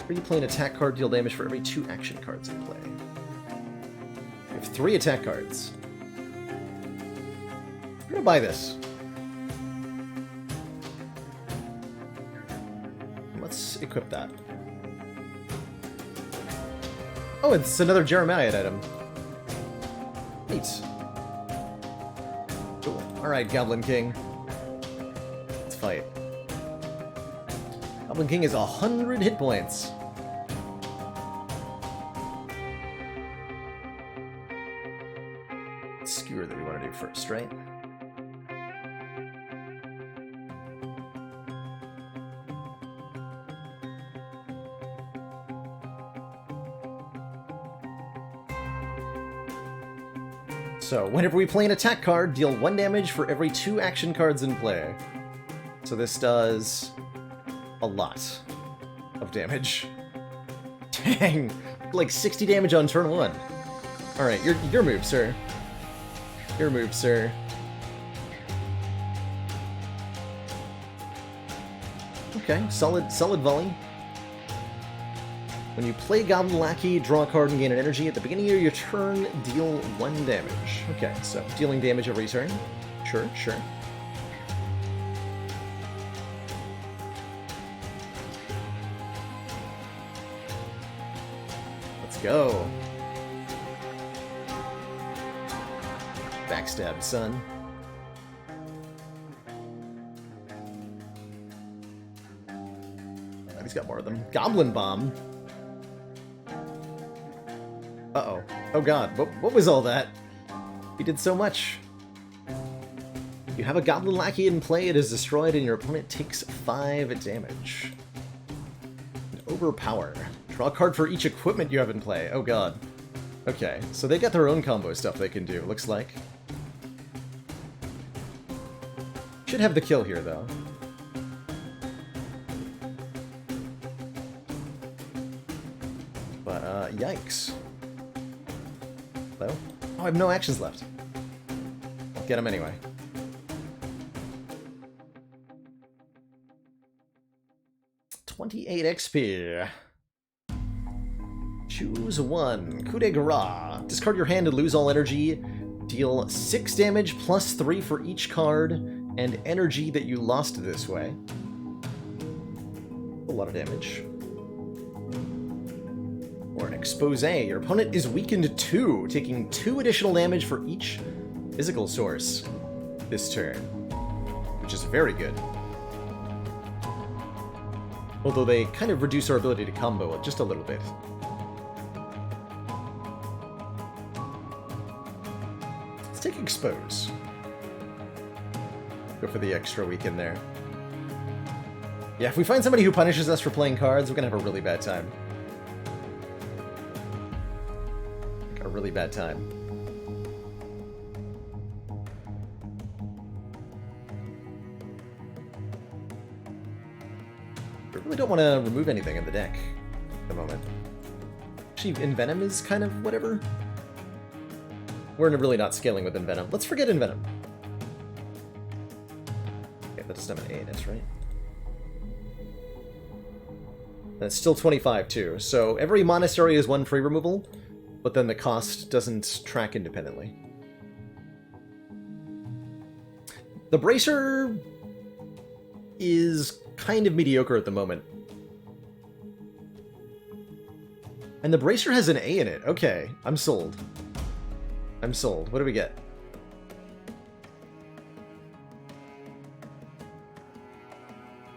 You play an attack card, deal damage for every 2 action cards in play. We have 3 attack cards. I'm gonna buy this. Let's equip that. Oh, it's another Jeremiah item. Neat. Cool. Alright, Goblin King. Let's fight. Goblin King is 100 hit points. Skewer that we want to do first, right? So, whenever we play an attack card, deal 1 damage for every 2 action cards in play. So this does a lot of damage. Dang! Like 60 damage on turn 1. Alright, your move, sir. Your move, sir. Okay, solid volley. When you play Goblin Lackey, draw a card and gain an energy. At the beginning of your turn, deal 1 damage. Okay, so dealing damage every turn. Sure, sure. Let's go. Backstab, son. Oh, he's got more of them. Goblin Bomb. Uh-oh. Oh god, what was all that? He did so much. You have a Goblin Lackey in play, it is destroyed, and your opponent takes 5 damage. Overpower. Draw a card for each equipment you have in play. Oh god. Okay, so they got their own combo stuff they can do, looks like. Should have the kill here, though. But, yikes. Hello? Oh, I have no actions left. I'll get him anyway. $28 XP. Choose one. Coup de grace. Discard your hand and lose all energy. Deal 6 damage plus 3 for each card and energy that you lost this way. A lot of damage. Or an expose. Your opponent is weakened 2, taking 2 additional damage for each physical source this turn, which is very good. Although they kind of reduce our ability to combo just a little bit. Let's take expose. Go for the extra weaken there. Yeah, if we find somebody who punishes us for playing cards, we're gonna have a really bad time. Like a really bad time. I really don't want to remove anything in the deck at the moment. Actually, Envenom is kind of whatever. We're really not scaling with Envenom. Let's forget Envenom. Okay, that doesn't have an A in it, right? That's still 25 too, so every monastery is 1 free removal, but then the cost doesn't track independently. The Bracer is kind of mediocre at the moment. And the Bracer has an A in it. Okay, I'm sold. I'm sold. What do we get?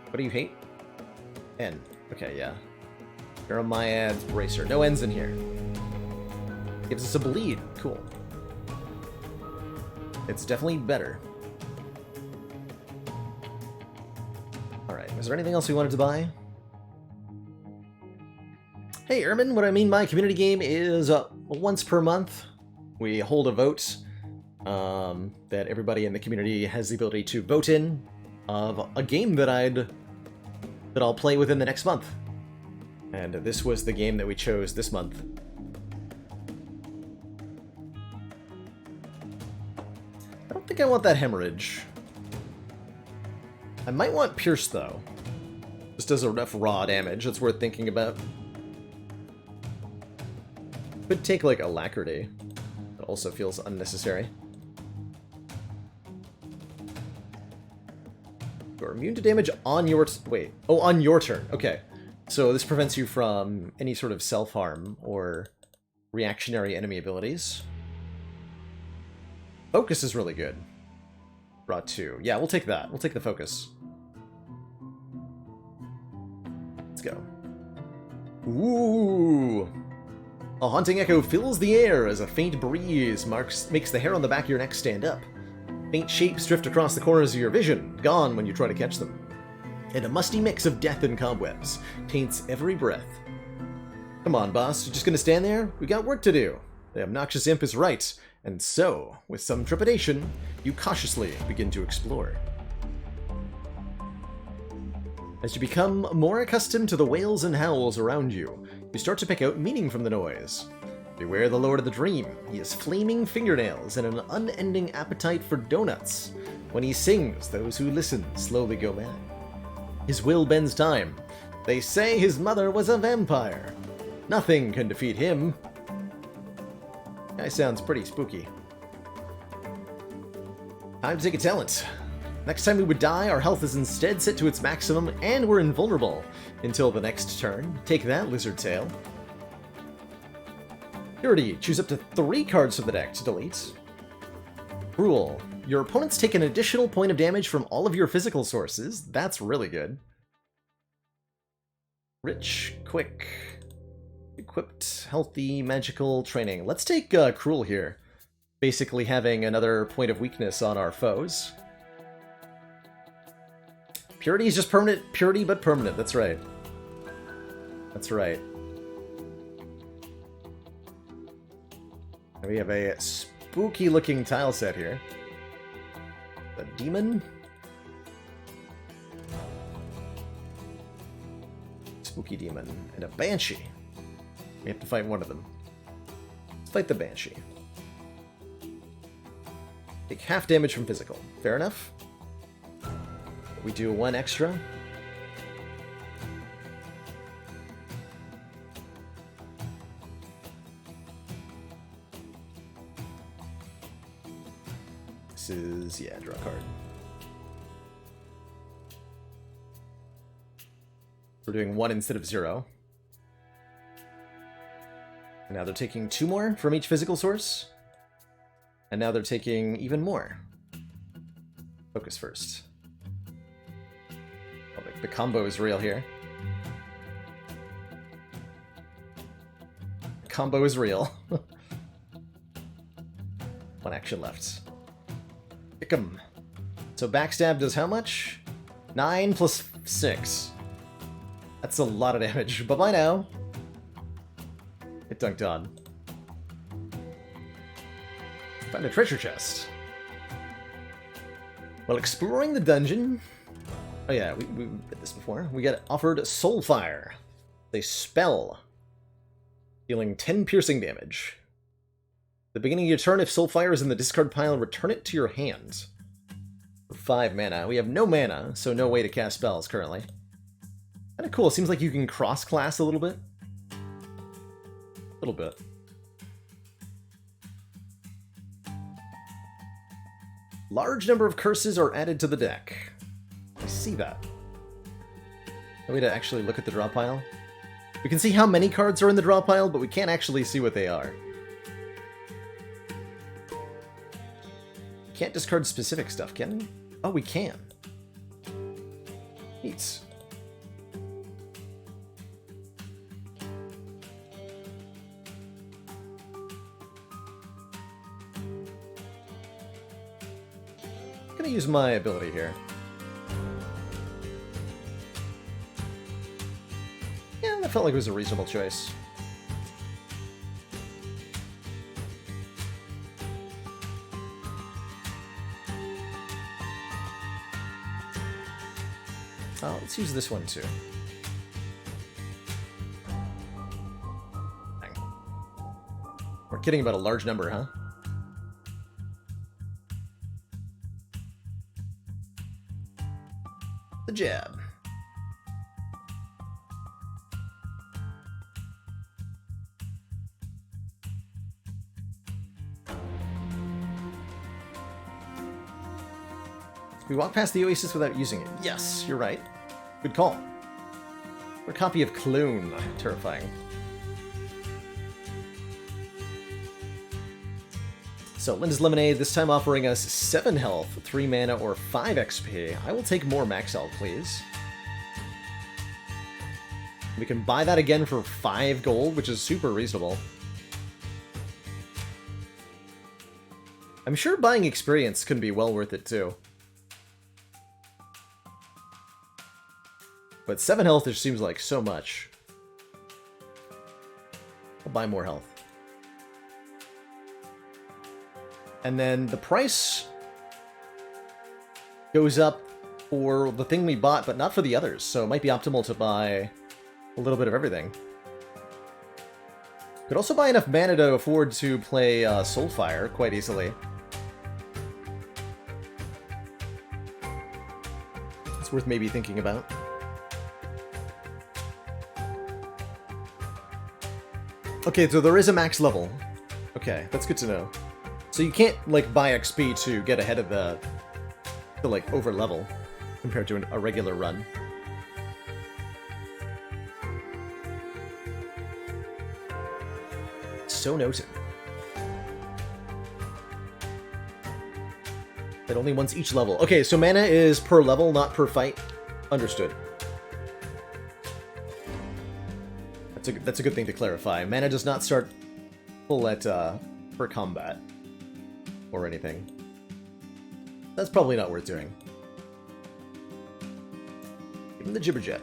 What do you hate? N. Okay, yeah. Jeremiah's Bracer. No N's in here. Gives us a bleed. Cool. It's definitely better. Alright, is there anything else we wanted to buy? Hey, Ermin, what I mean by community game is once per month we hold a vote that everybody in the community has the ability to vote in of a game that I'll play within the next month. And this was the game that we chose this month. I don't think I want that hemorrhage. I might want Pierce, though. Just does enough raw damage that's worth thinking about. Could take, like, Alacrity. That also feels unnecessary. You're immune to damage on your... Wait. Oh, on your turn. Okay. So this prevents you from any sort of self-harm or reactionary enemy abilities. Focus is really good. Brought 2. Yeah, we'll take that. We'll take the focus. Let's go. Ooh! A haunting echo fills the air as a faint breeze makes the hair on the back of your neck stand up. Faint shapes drift across the corners of your vision, gone when you try to catch them. And a musty mix of death and cobwebs taints every breath. Come on, boss, you just gonna stand there? We got work to do. The obnoxious imp is right, and so, with some trepidation, you cautiously begin to explore. As you become more accustomed to the wails and howls around you, you start to pick out meaning from the noise. Beware the Lord of the Dream. He has flaming fingernails and an unending appetite for donuts. When he sings, those who listen slowly go mad. His will bends time. They say his mother was a vampire. Nothing can defeat him. Guy sounds pretty spooky. Time to take a talent. Next time we would die, our health is instead set to its maximum, and we're invulnerable until the next turn. Take that, Lizard Tail. Purity. Choose up to 3 cards from the deck to delete. Cruel. Your opponents take an additional point of damage from all of your physical sources. That's really good. Rich. Quick. Equipped. Healthy. Magical. Training. Let's take Cruel here. Basically having another point of weakness on our foes. Purity is just permanent. Purity, but permanent. That's right. That's right. We have a spooky-looking tile set here. A demon? Spooky demon. And a banshee. We have to fight one of them. Let's fight the banshee. Take half damage from physical. Fair enough. We do one extra. This is, yeah, draw a card. We're doing 1 instead of 0. And now they're taking 2 more from each physical source. And now they're taking even more. Focus first. Oh, the combo is real here. The combo is real. 1 action left. Kick 'em. So backstab does how much? 9 plus 6. That's a lot of damage. Bye-bye now. It dunked on. Found a treasure chest. While exploring the dungeon... Oh yeah, we did this before. We got offered Soulfire. A spell. Dealing 10 piercing damage. At the beginning of your turn, if Soulfire is in the discard pile, return it to your hand. For 5 mana. We have no mana, so no way to cast spells currently. Kinda cool. Seems like you can cross-class a little bit. A little bit. Large number of curses are added to the deck. I see that. No way to actually look at the draw pile. We can see how many cards are in the draw pile, but we can't actually see what they are. Can't discard specific stuff, can we? Oh, we can. Neat. I'm gonna use my ability here. Yeah, that felt like it was a reasonable choice. Oh, let's use this one too. Dang. We're kidding about a large number, huh? The jab. We walk past the Oasis without using it. Yes, you're right. Good call. A copy of Clone. Terrifying. So, Linda's Lemonade, this time offering us 7 health, 3 mana, or 5 XP. I will take more max health, please. We can buy that again for 5 gold, which is super reasonable. I'm sure buying experience can be well worth it, too. But 7 health just seems like so much. I'll buy more health. And then the price goes up for the thing we bought, but not for the others, so it might be optimal to buy a little bit of everything. Could also buy enough mana to afford to play Soulfire quite easily. It's worth maybe thinking about. Okay, so there is a max level. Okay, that's good to know. So you can't, like, buy XP to get ahead of the... to, like, over level compared to a regular run. So noted. But only once each level. Okay, so mana is per level, not per fight. Understood. That's a good thing to clarify. Mana does not start full at per combat or anything. That's probably not worth doing. Give him the jibber jab.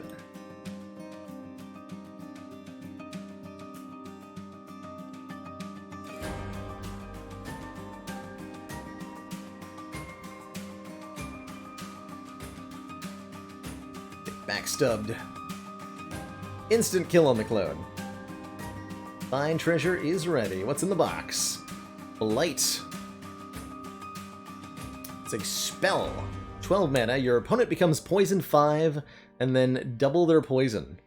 Backstubbed. Instant kill on the clone. Fine treasure is ready. What's in the box? Blight. It's a spell. 12 mana. Your opponent becomes poison 5 and then double their poison.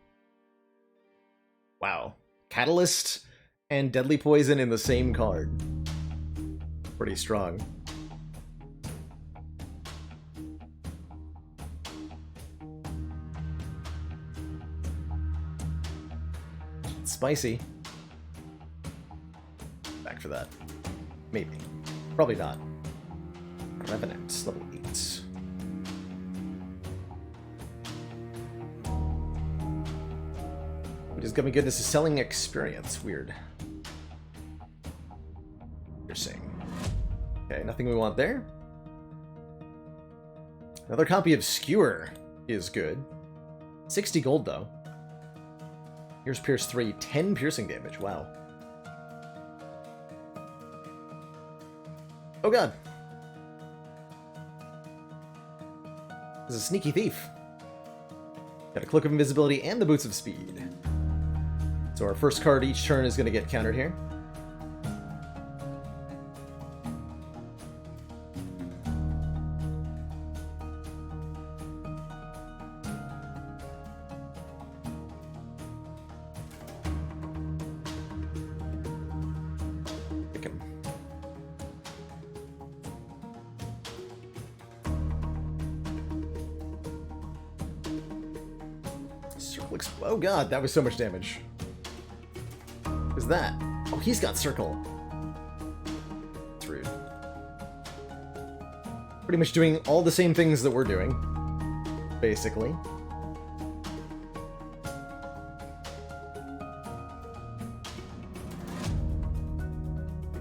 Wow. Catalyst and deadly poison in the same card. Pretty strong. Spicy. Back for that. Maybe. Probably not. Revenant, level 8. What is gonna be goodness is selling experience. Weird. Interesting. Okay, nothing we want there. Another copy of Skewer is good. 60 gold, though. Here's Pierce 3, 10 piercing damage. Wow. Oh god. This is a sneaky thief. Got a Cloak of Invisibility and the Boots of Speed. So our first card each turn is going to get countered here. Pick him. Oh god, that was so much damage. What is that? Oh, he's got circle. That's rude. Pretty much doing all the same things that we're doing, basically.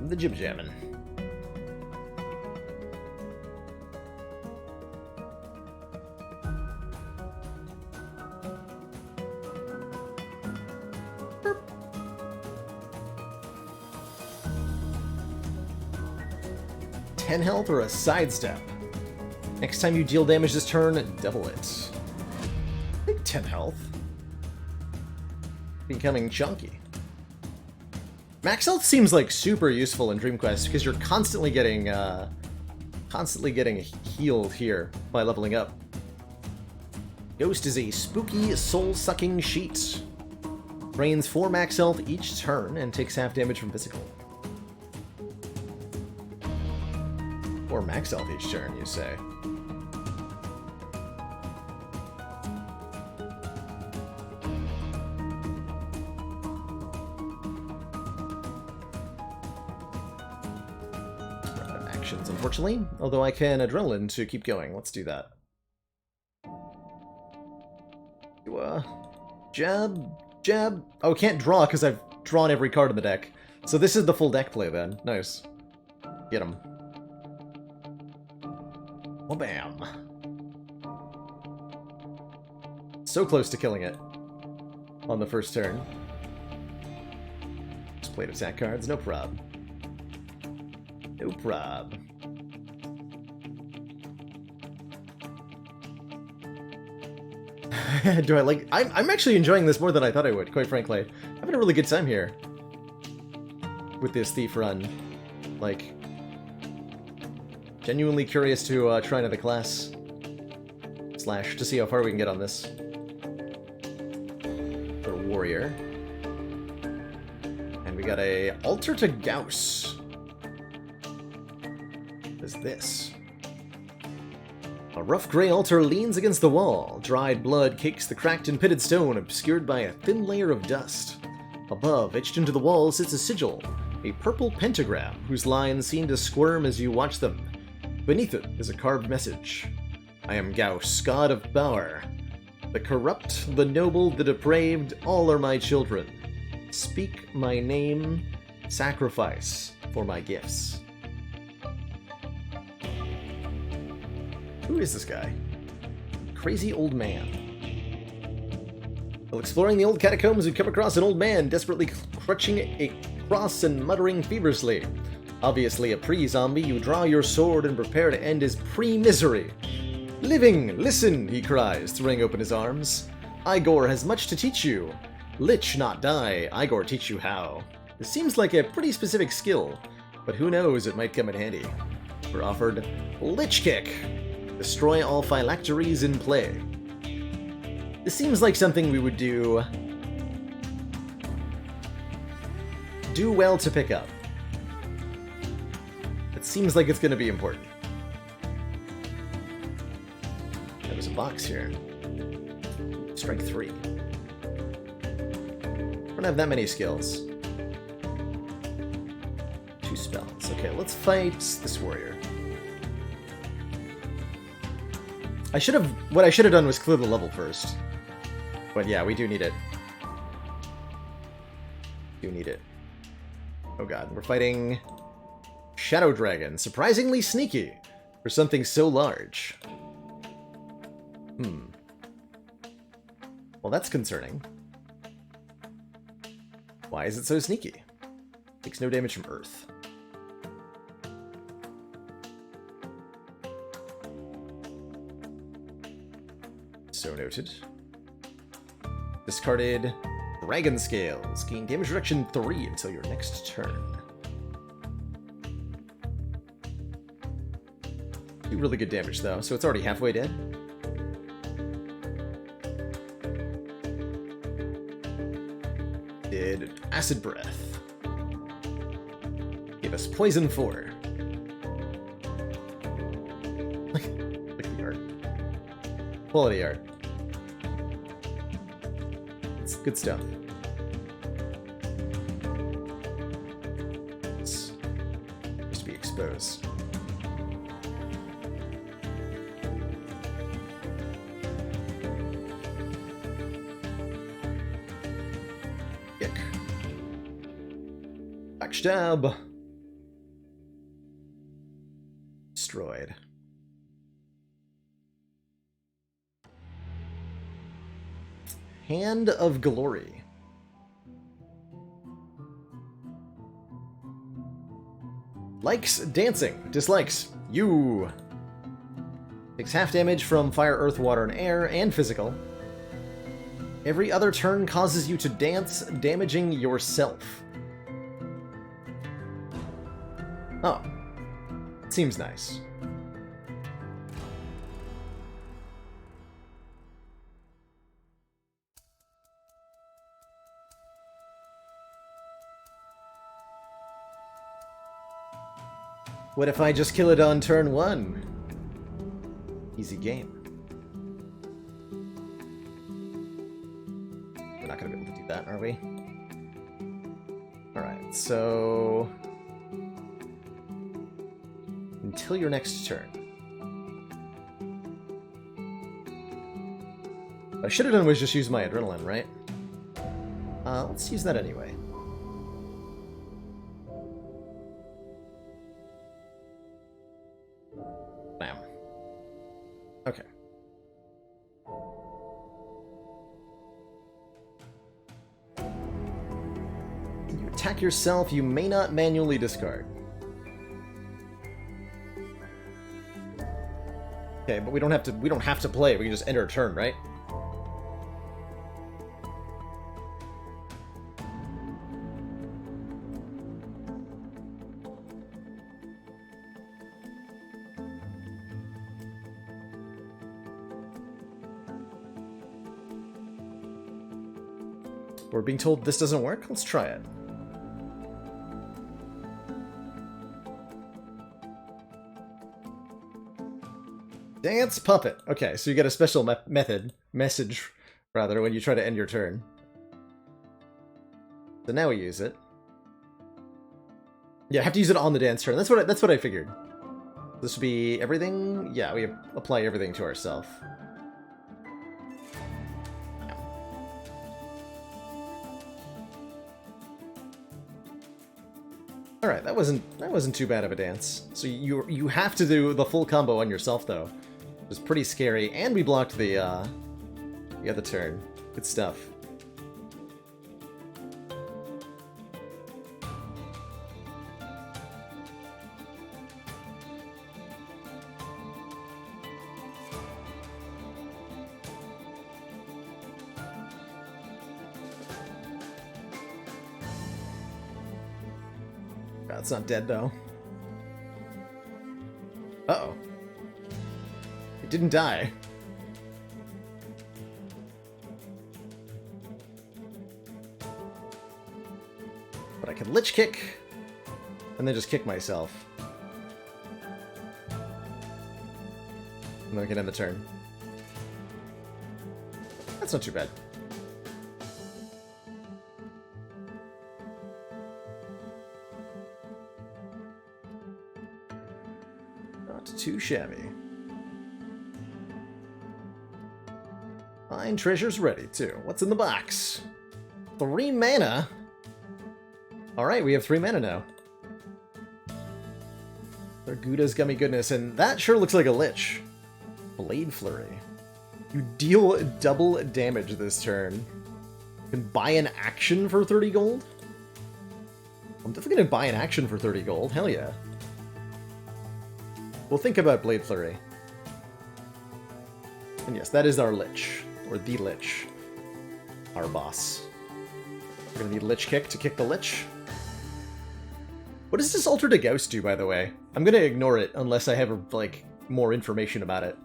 The jib jamming. Health or a sidestep. Next time you deal damage this turn, double it. I think 10 health. Becoming chunky. Max health seems like super useful in Dream Quest because you're constantly getting healed here by leveling up. Ghost is a spooky, soul-sucking sheet. Drains 4 max health each turn and takes half damage from physical. Or max health each turn, you say. Actions, unfortunately. Although I can adrenaline to keep going. Let's do that. Jab, jab. Oh, can't draw because I've drawn every card in the deck. So this is the full deck play then. Nice. Get him. Well, bam. So close to killing it on the first turn. Just played attack cards, no prob. No prob. Do I like... I'm actually enjoying this more than I thought I would, quite frankly. I'm having a really good time here with this Thief run. Like... Genuinely curious to try another class. Slash, to see how far we can get on this. For Warrior. And we got a Altar to Gauss. What is this? A rough gray altar leans against the wall. Dried blood cakes the cracked and pitted stone, obscured by a thin layer of dust. Above, etched into the wall, sits a sigil. A purple pentagram, whose lines seem to squirm as you watch them. Beneath it is a carved message. I am Gauss, god of power. The corrupt, the noble, the depraved, all are my children. Speak my name, sacrifice for my gifts. Who is this guy? Crazy old man. While exploring the old catacombs, you come across an old man desperately clutching a cross and muttering feverishly. Obviously a pre-zombie, you draw your sword and prepare to end his pre-misery. Living, listen, he cries, throwing open his arms. Igor has much to teach you. Lich, not die. Igor teach you how. This seems like a pretty specific skill, but who knows, it might come in handy. We're offered Lich Kick. Destroy all phylacteries in play. This seems like something we would do well to pick up. It seems like it's going to be important. There's a box here. Strike 3. Don't have that many skills. 2 spells. Okay, let's fight this warrior. What I should have done was clear the level first. But yeah, we do need it. Oh god, we're fighting Shadow Dragon. Surprisingly sneaky for something so large. Well, that's concerning. Why is it so sneaky? Takes no damage from Earth. So noted. Discarded Dragon Scales. Gain damage reduction 3 until your next turn. Do really good damage though, so it's already halfway dead. Did Acid Breath. Gave us Poison 4. Look at the art. Quality art. It's good stuff. It's supposed to be exposed. Ick. Backstab. Destroyed. Hand of Glory. Likes dancing. Dislikes. You. Takes half damage from fire, earth, water, and air, and physical. Every other turn causes you to dance, damaging yourself. Oh. Seems nice. What if I just kill it on turn 1? Easy game. We're not going to be able to do that, are we? Alright, so... until your next turn. What I should have done was just use my adrenaline, right? Let's use that anyway. Bam. Okay. You attack yourself, you may not manually discard. Okay, but we don't have to play, we can just end our turn, right? We're being told this doesn't work? Let's try it. Dance Puppet. Okay, so you get a special message, when you try to end your turn. So now we use it. Yeah, I have to use it on the dance turn. That's what I figured. This would be everything? Yeah, we apply everything to ourselves. Alright, that wasn't too bad of a dance. So you have to do the full combo on yourself though. It was pretty scary, and we blocked the other turn. Good stuff. God, it's not dead, though. Uh-oh. It didn't die. But I can Lich Kick, and then just kick myself. And then I can end the turn. That's not too bad. Not too shabby. Fine treasure's ready, too. What's in the box? 3 mana? Alright, we have 3 mana now. Gouda's Gummy Goodness, and that sure looks like a Lich. Blade Flurry. You deal double damage this turn. You can buy an action for 30 gold? I'm definitely going to buy an action for 30 gold. Hell yeah. We'll think about Blade Flurry. And yes, that is our Lich. Or the Lich. Our boss. We're going to need Lich Kick to kick the Lich. What does this Alter to Gauss do, by the way? I'm going to ignore it unless I have, like, more information about it.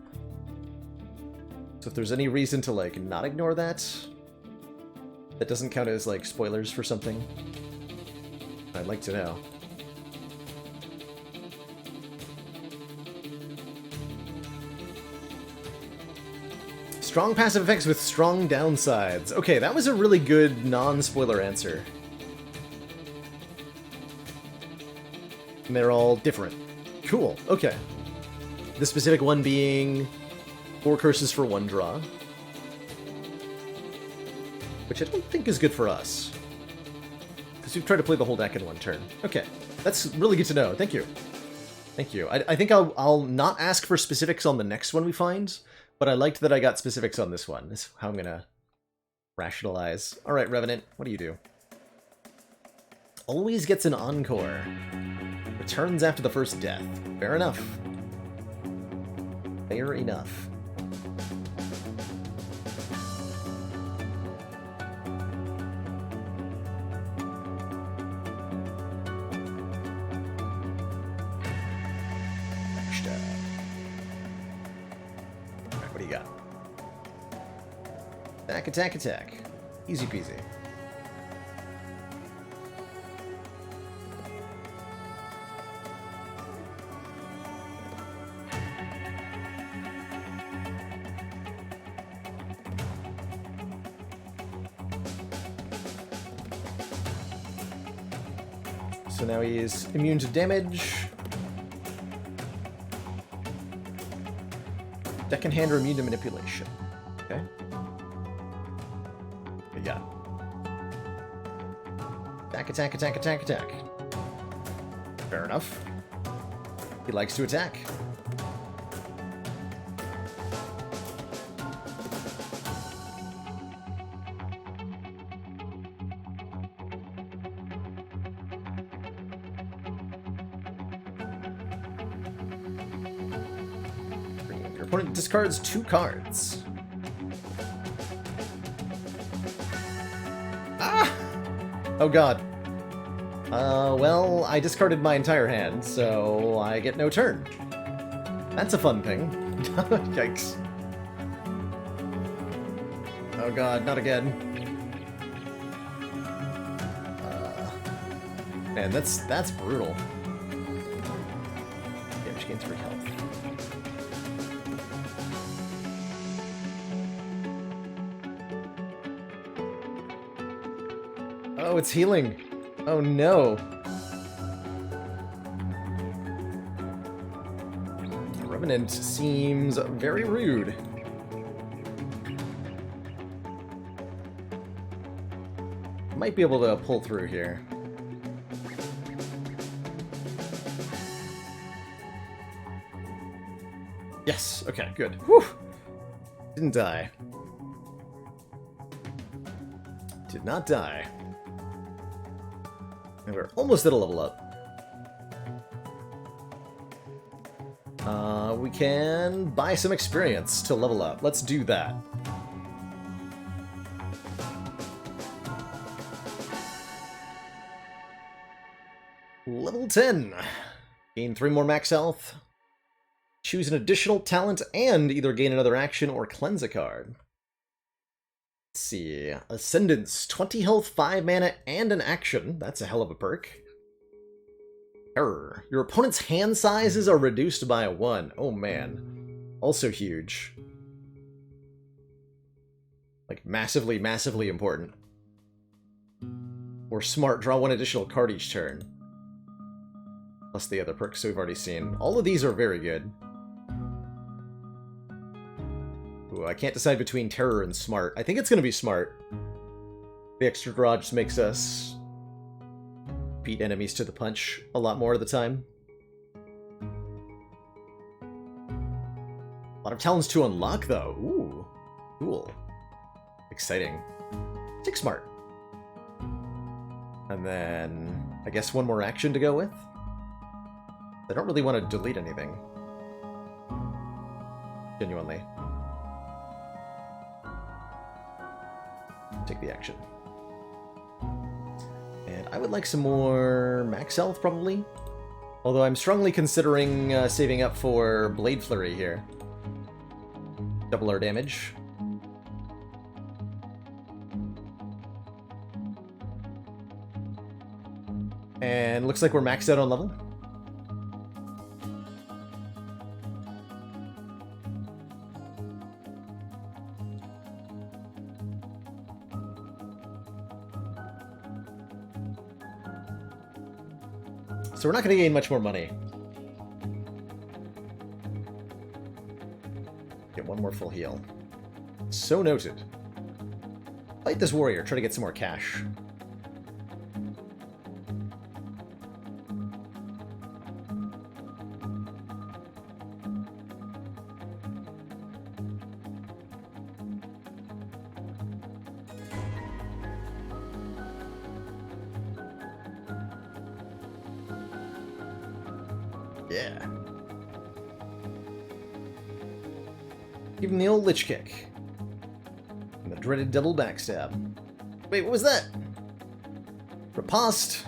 So if there's any reason to, like, not ignore that, that doesn't count as, like, spoilers for something, I'd like to know. Strong passive effects with strong downsides. Okay, that was a really good non-spoiler answer. And they're all different. Cool, okay. The specific one being 4 curses for 1 draw. Which I don't think is good for us. Because we've tried to play the whole deck in 1 turn. Okay, that's really good to know. Thank you. Thank you. I think I'll not ask for specifics on the next one we find, but I liked that I got specifics on this one. That's how I'm going to rationalize. Alright, Revenant, what do you do? Always gets an Encore. Returns after the first death. Fair enough. Fair enough. Next up. Alright, what do you got? Attack, attack, attack. Easy peasy. So now he is immune to damage. Second hand or immune to manipulation. Okay. What do you got? Attack, attack, attack, attack, attack. Fair enough. He likes to attack. Your opponent discards 2 cards. Ah! Oh god. Well, I discarded my entire hand, so I get no turn. That's a fun thing. Yikes. Oh god, not again. Man, that's brutal. Damage gains 3 health. Oh, it's healing. Oh no. The Revenant seems very rude. Might be able to pull through here. Yes, okay, good. Whew. Didn't die. Did not die. And we're almost at a level up. We can buy some experience to level up. Let's do that. Level Level 10. Gain 3 more max health. Choose an additional talent and either gain another action or cleanse a card. Let's see. Ascendance. 20 health, 5 mana, and an action. That's a hell of a perk. Terror. Your opponent's hand sizes are reduced by 1. Oh man. Also huge. Like, massively, massively important. Or smart, draw 1 additional card each turn. Plus the other perks we've already seen. All of these are very good. Ooh, I can't decide between terror and smart. I think it's going to be smart. The extra draw just makes us beat enemies to the punch a lot more of the time. A lot of talents to unlock, though. Ooh, cool. Exciting. Take smart. And then, I guess one more action to go with? I don't really want to delete anything. Genuinely. Take the action. And I would like some more max health, probably. Although I'm strongly considering saving up for Blade Flurry here. Double our damage. And looks like we're maxed out on level. So we're not going to gain much more money. Get one more full heal. So noted. Fight this warrior, try to get some more cash. Yeah. Give him the old Lich Kick. And the dreaded double backstab. Wait, what was that? Riposte.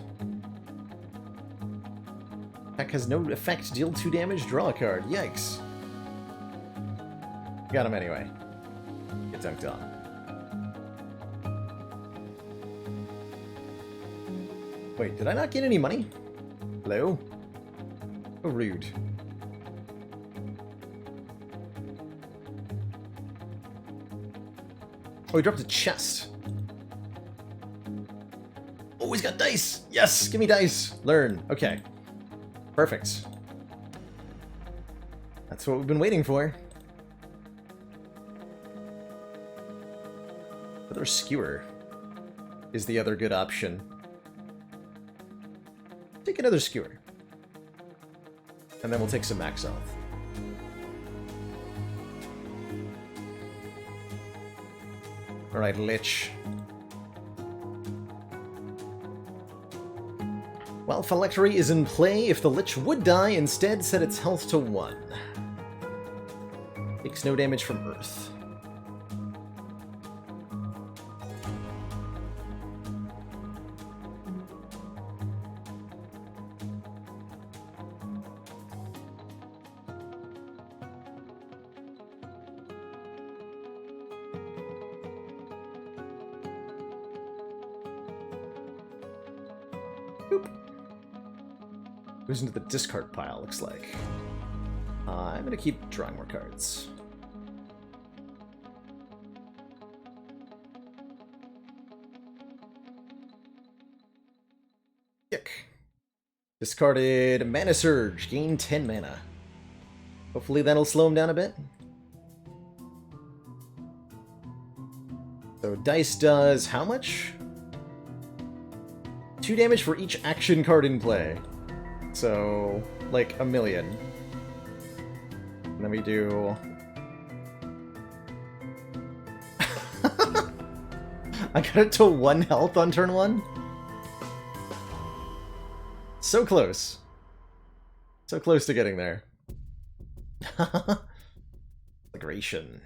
Attack has no effect. Deal 2 damage. Draw a card. Yikes. Got him anyway. Get dunked on. Wait, did I not get any money? Hello? Oh, rude. Oh, he dropped a chest. Oh, he's got dice! Yes! Give me dice! Learn. Okay. Perfect. That's what we've been waiting for. Another skewer is the other good option. Take another skewer. And then we'll take some max health. Alright, Lich. While Phylactery is in play, if the Lich would die, instead set its health to 1. Takes no damage from Earth. Boop. Goes into the discard pile, looks like. I'm gonna keep drawing more cards. Yuck. Discarded Mana Surge, gain 10 mana. Hopefully that'll slow him down a bit. So dice does how much? 2 damage for each action card in play. So, like, 1,000,000. And then we do... I got it to 1 health on turn 1? So close. So close to getting there. Migration.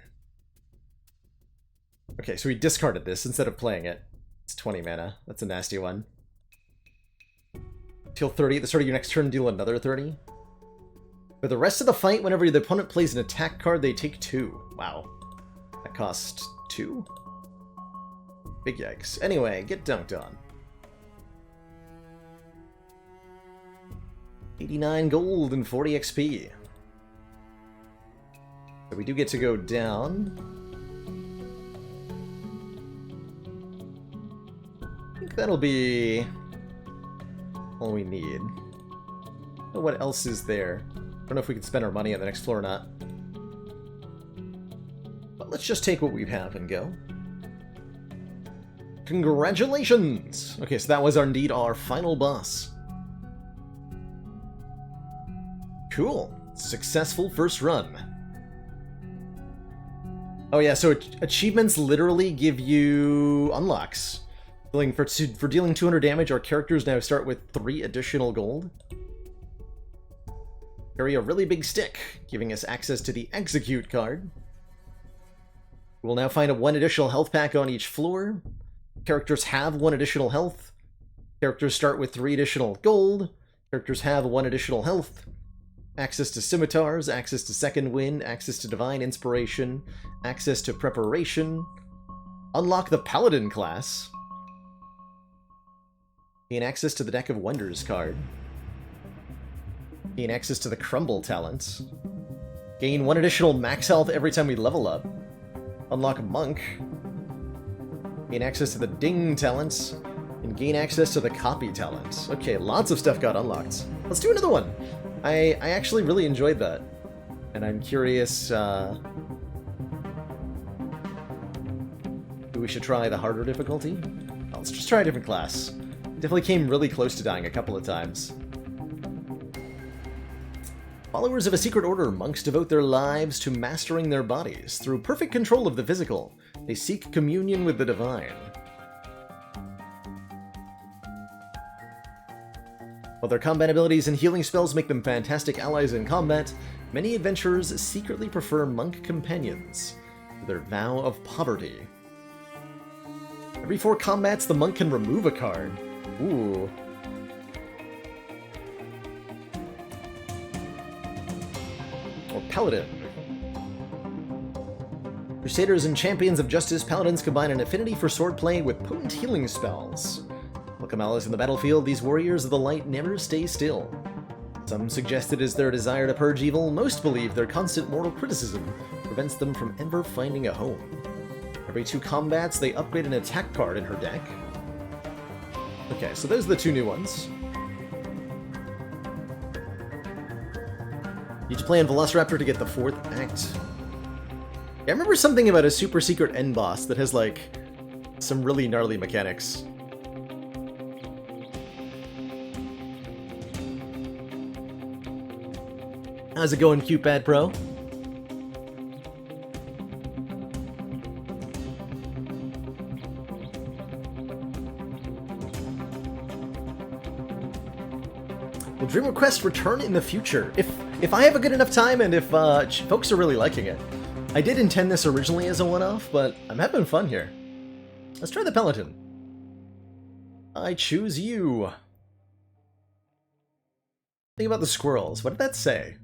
Okay, so we discarded this instead of playing it. It's 20 mana. That's a nasty one. Deal 30 at the start of your next turn, deal another 30. For the rest of the fight, whenever the opponent plays an attack card, they take 2. Wow. That cost 2? Big yikes. Anyway, get dunked on. 89 gold and 40 XP. So we do get to go down. I think that'll be all we need. I don't know what else is there. I don't know if we can spend our money on the next floor or not. But let's just take what we have and go. Congratulations! Okay, so that was indeed our final boss. Cool. Successful first run. Oh yeah, so achievements literally give you unlocks. For dealing 200 damage, our characters now start with 3 additional gold. Carry a really big stick, giving us access to the Execute card. We'll now find 1 additional health pack on each floor. Characters have 1 additional health. Characters start with 3 additional gold. Characters have 1 additional health. Access to scimitars, access to second wind, access to divine inspiration, access to preparation. Unlock the paladin class. Gain access to the Deck of Wonders card. Gain access to the Crumble talents. Gain 1 additional max health every time we level up. Unlock Monk. Gain access to the Ding talents. And gain access to the Copy talents. Okay, lots of stuff got unlocked. Let's do another one. I actually really enjoyed that. And I'm curious, do we should try the harder difficulty? Well, let's just try a different class. Definitely came really close to dying a couple of times. Followers of a secret order, monks devote their lives to mastering their bodies. Through perfect control of the physical, they seek communion with the divine. While their combat abilities and healing spells make them fantastic allies in combat, many adventurers secretly prefer monk companions to their vow of poverty. Every 4 combats, the monk can remove a card. Ooh. Or Paladin. Crusaders and champions of justice, paladins combine an affinity for swordplay with potent healing spells. Welcome allies in the battlefield, these warriors of the light never stay still. Some suggest it is their desire to purge evil, most believe their constant moral criticism prevents them from ever finding a home. Every 2 combats, they upgrade an attack card in her deck. Okay, so those are the 2 new ones. You just play on Velociraptor to get the 4th act. Yeah, I remember something about a super secret end boss that has, like, some really gnarly mechanics. How's it going, Cupid Pro? Will Dream Request return in the future? If I have a good enough time and if folks are really liking it. I did intend this originally as a one-off, but I'm having fun here. Let's try the Peloton. I choose you. Think about the squirrels. What did that say?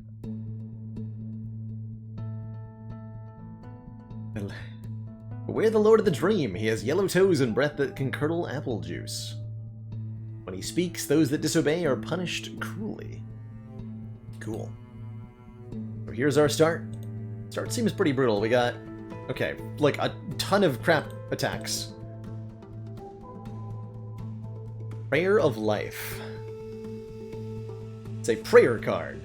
Beware the Lord of the Dream. He has yellow toes and breath that can curdle apple juice. When he speaks, those that disobey are punished cruelly. Cool. So here's our start. Start seems pretty brutal. We got, okay, like a ton of crap attacks. Prayer of Life. It's a prayer card.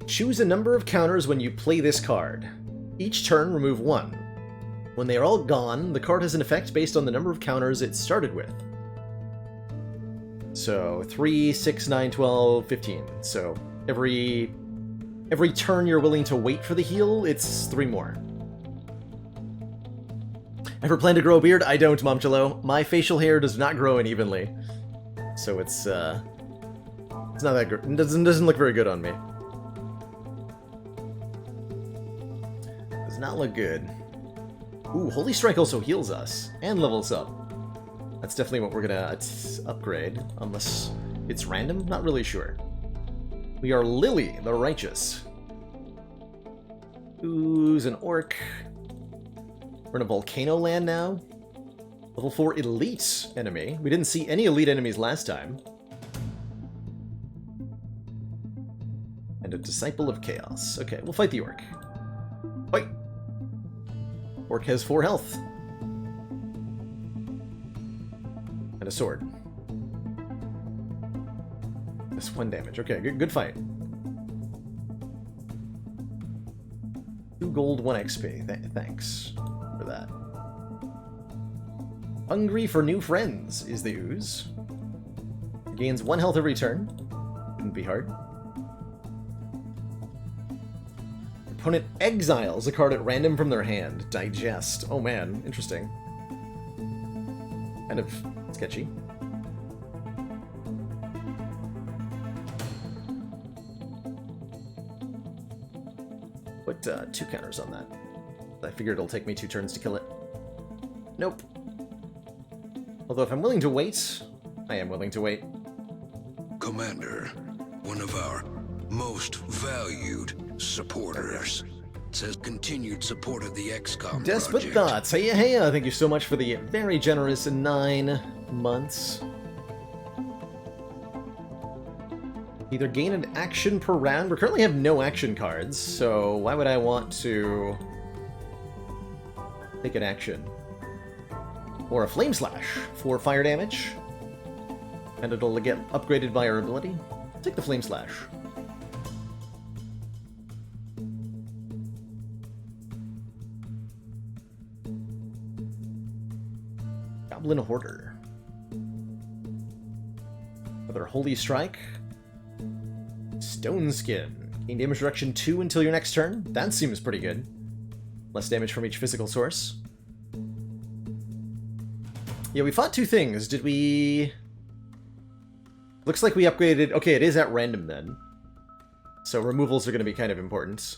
Choose a number of counters when you play this card. Each turn, remove 1. When they are all gone, the card has an effect based on the number of counters it started with. So 3, 6, 9, 12, 15. So every turn you're willing to wait for the heal, it's 3 more. Ever plan to grow a beard? I don't, Momchalo. My facial hair does not grow unevenly. So it's not that good. It doesn't look very good on me. Does not look good. Ooh, Holy Strike also heals us and levels up. That's definitely what we're gonna upgrade, unless it's random? Not really sure. We are Lily, the Righteous. Who's an orc? We're in a volcano land now. Level 4 elite enemy. We didn't see any elite enemies last time. And a Disciple of Chaos. Okay, we'll fight the orc. Fight! Orc has 4 health. And a sword. That's 1 damage. Okay, good fight. 2 gold, 1 XP. Thanks for that. Hungry for new friends is the ooze. Gains 1 health every turn. Wouldn't be hard. Opponent exiles a card at random from their hand. Digest. Oh man, interesting. Kind of sketchy. Put 2 counters on that. I figured it'll take me 2 turns to kill it. Nope. Although if I'm willing to wait, I am willing to wait. Commander, one of our most valued supporters, says continued support of the XCOM Despot project. Thoughts. Hey, hey, thank you so much for the very generous 9 months. Either gain an action per round. We currently have no action cards, so why would I want to take an action? Or a Flame Slash for fire damage. And it'll get upgraded by our ability. I'll take the Flame Slash. Goblin Hoarder. Another Holy Strike. Stone Skin. Gain damage reduction 2 until your next turn. That seems pretty good. Less damage from each physical source. Yeah, we fought 2 things. Did we... Looks like we upgraded... Okay, it is at random then. So removals are going to be kind of important.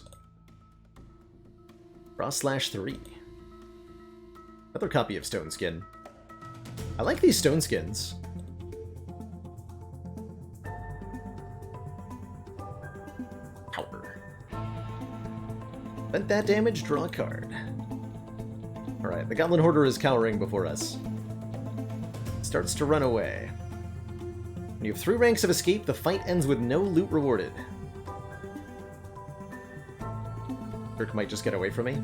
Frost Slash 3. Another copy of Stone Skin. I like these Stone Skins. Power. Spent that damage, draw a card. Alright, the Goblin Hoarder is cowering before us. Starts to run away. When you have 3 ranks of escape, the fight ends with no loot rewarded. Dirk might just get away from me.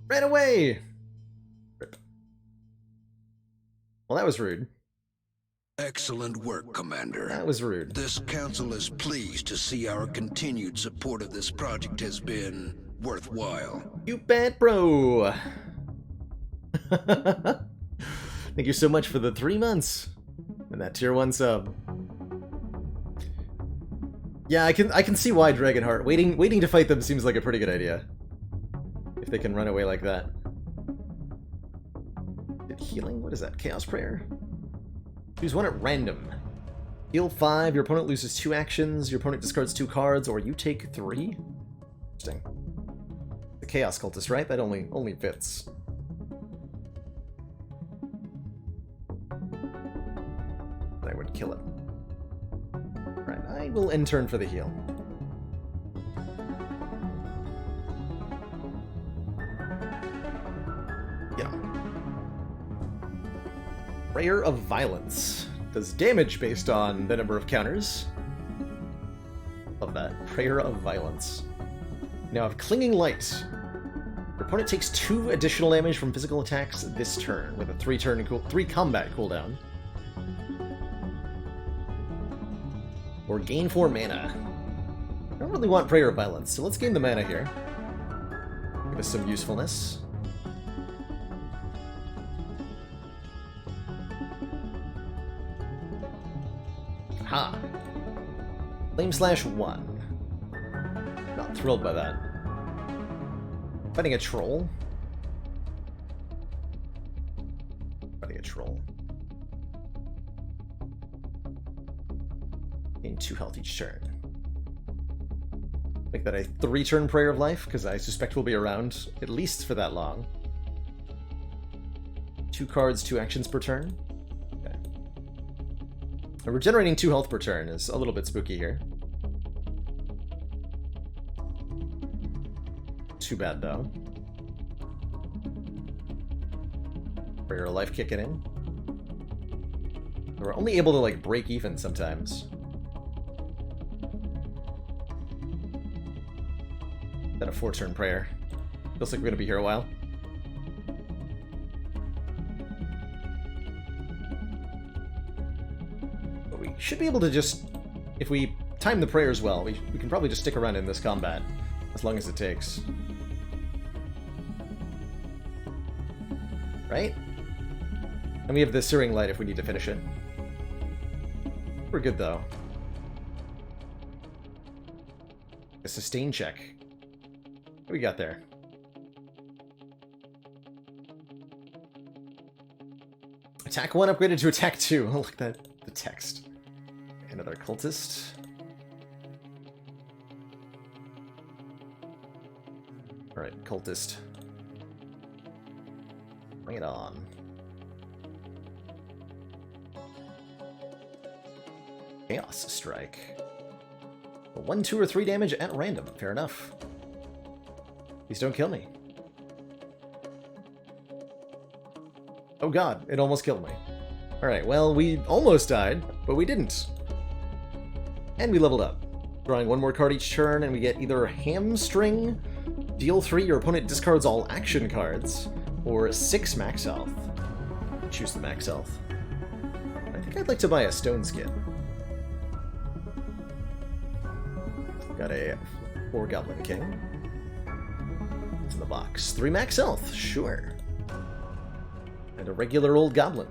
Ran away! Rip. Well, that was rude. Excellent work, Commander. That was rude. This council is pleased to see our continued support of this project has been worthwhile. You bet, bro! Thank you so much for the 3 months and that tier 1 sub. Yeah, I can see why Dragonheart. Waiting to fight them seems like a pretty good idea. If they can run away like that. Healing? What is that? Chaos Prayer? Choose 1 at random. Heal 5, your opponent loses 2 actions, your opponent discards 2 cards, or you take 3? Interesting. The Chaos Cultist, right? That only fits. I would kill it. Right, I will end turn for the heal. Yeah. Prayer of Violence. Does damage based on the number of counters. Love that. Prayer of Violence. Now I have Clinging Light. Your opponent takes 2 additional damage from physical attacks this turn, with a 3 combat cooldown. Or gain 4 mana. I don't really want Prayer of Violence, so let's gain the mana here. Give us some usefulness. Ha! Flame Slash 1. Not thrilled by that. Fighting a troll. Fighting a troll. Gain 2 health each turn. Make that a 3-turn Prayer of Life, because I suspect we'll be around at least for that long. 2 cards, 2 actions per turn. Okay. And regenerating 2 health per turn is a little bit spooky here. Too bad, though. Prayer of Life kicking in. We're only able to, like, break even sometimes. Then a 4-turn Prayer. Feels like we're gonna be here a while. But we should be able to just... If we time the prayers well, we can probably just stick around in this combat. As long as it takes. Right? And we have the Searing Light if we need to finish it. We're good, though. A sustain check. What do we got there? Attack 1 upgraded to attack 2. Oh, look at that. The text. Another cultist. Alright, cultist. Bring it on. Chaos Strike. 1, 2, or 3 damage at random. Fair enough. Please don't kill me. Oh god, it almost killed me. Alright, well, we almost died, but we didn't. And we leveled up. Drawing 1 more card each turn, and we get either Hamstring, deal 3, your opponent discards all action cards, or 6 max health. Choose the max health. I think I'd like to buy a Stone Skin. Got a 4 Goblin King. What's in the box? 3 max health, sure. And a regular old goblin.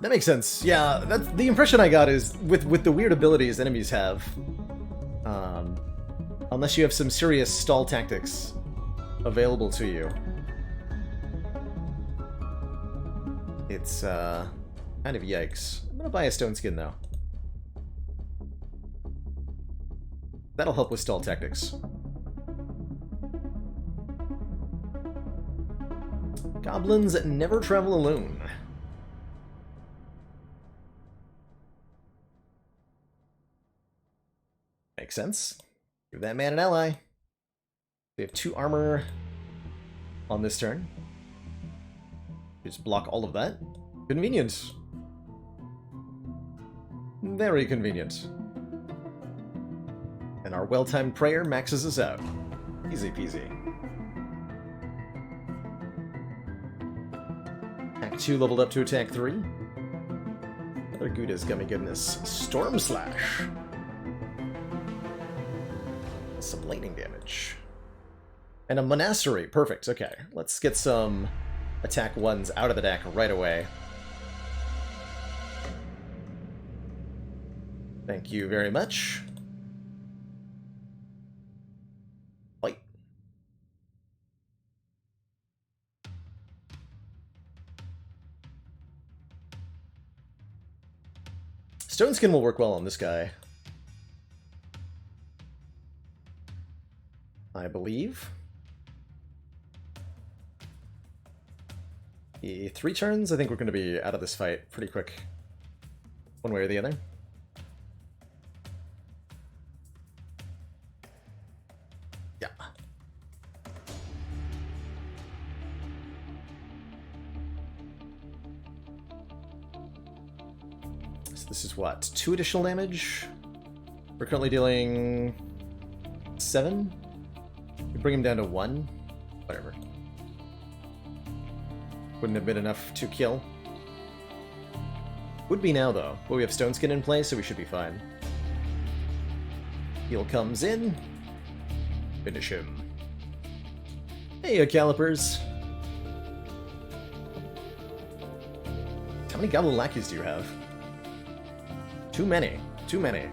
That makes sense. Yeah, that's the impression I got is with the weird abilities enemies have. Unless you have some serious stall tactics available to you. It's kind of yikes. I'm gonna buy a Stone Skin though. That'll help with stall tactics. Goblins never travel alone. Makes sense. Give that man an ally. We have 2 armor on this turn. Just block all of that. Convenient. Very convenient. And our well-timed prayer maxes us out. Easy peasy. Attack 2 leveled up to attack 3. Another Gouda's gummy goodness. Storm Slash. Some lightning damage. And a Monastery. Perfect. Okay, let's get some attack 1s out of the deck right away. Thank you very much. Fight. Stone Skin will work well on this guy, I believe. 3 turns, I think we're going to be out of this fight pretty quick. One way or the other. Yeah. So this is what? 2 additional damage? We're currently dealing 7? We bring him down to 1? Whatever. Wouldn't have been enough to kill. Would be now, though. But we have Stone Skin in play, so we should be fine. Heal comes in. Finish him. Hey, Calipers. How many Goblin Lackeys do you have? Too many. Too many.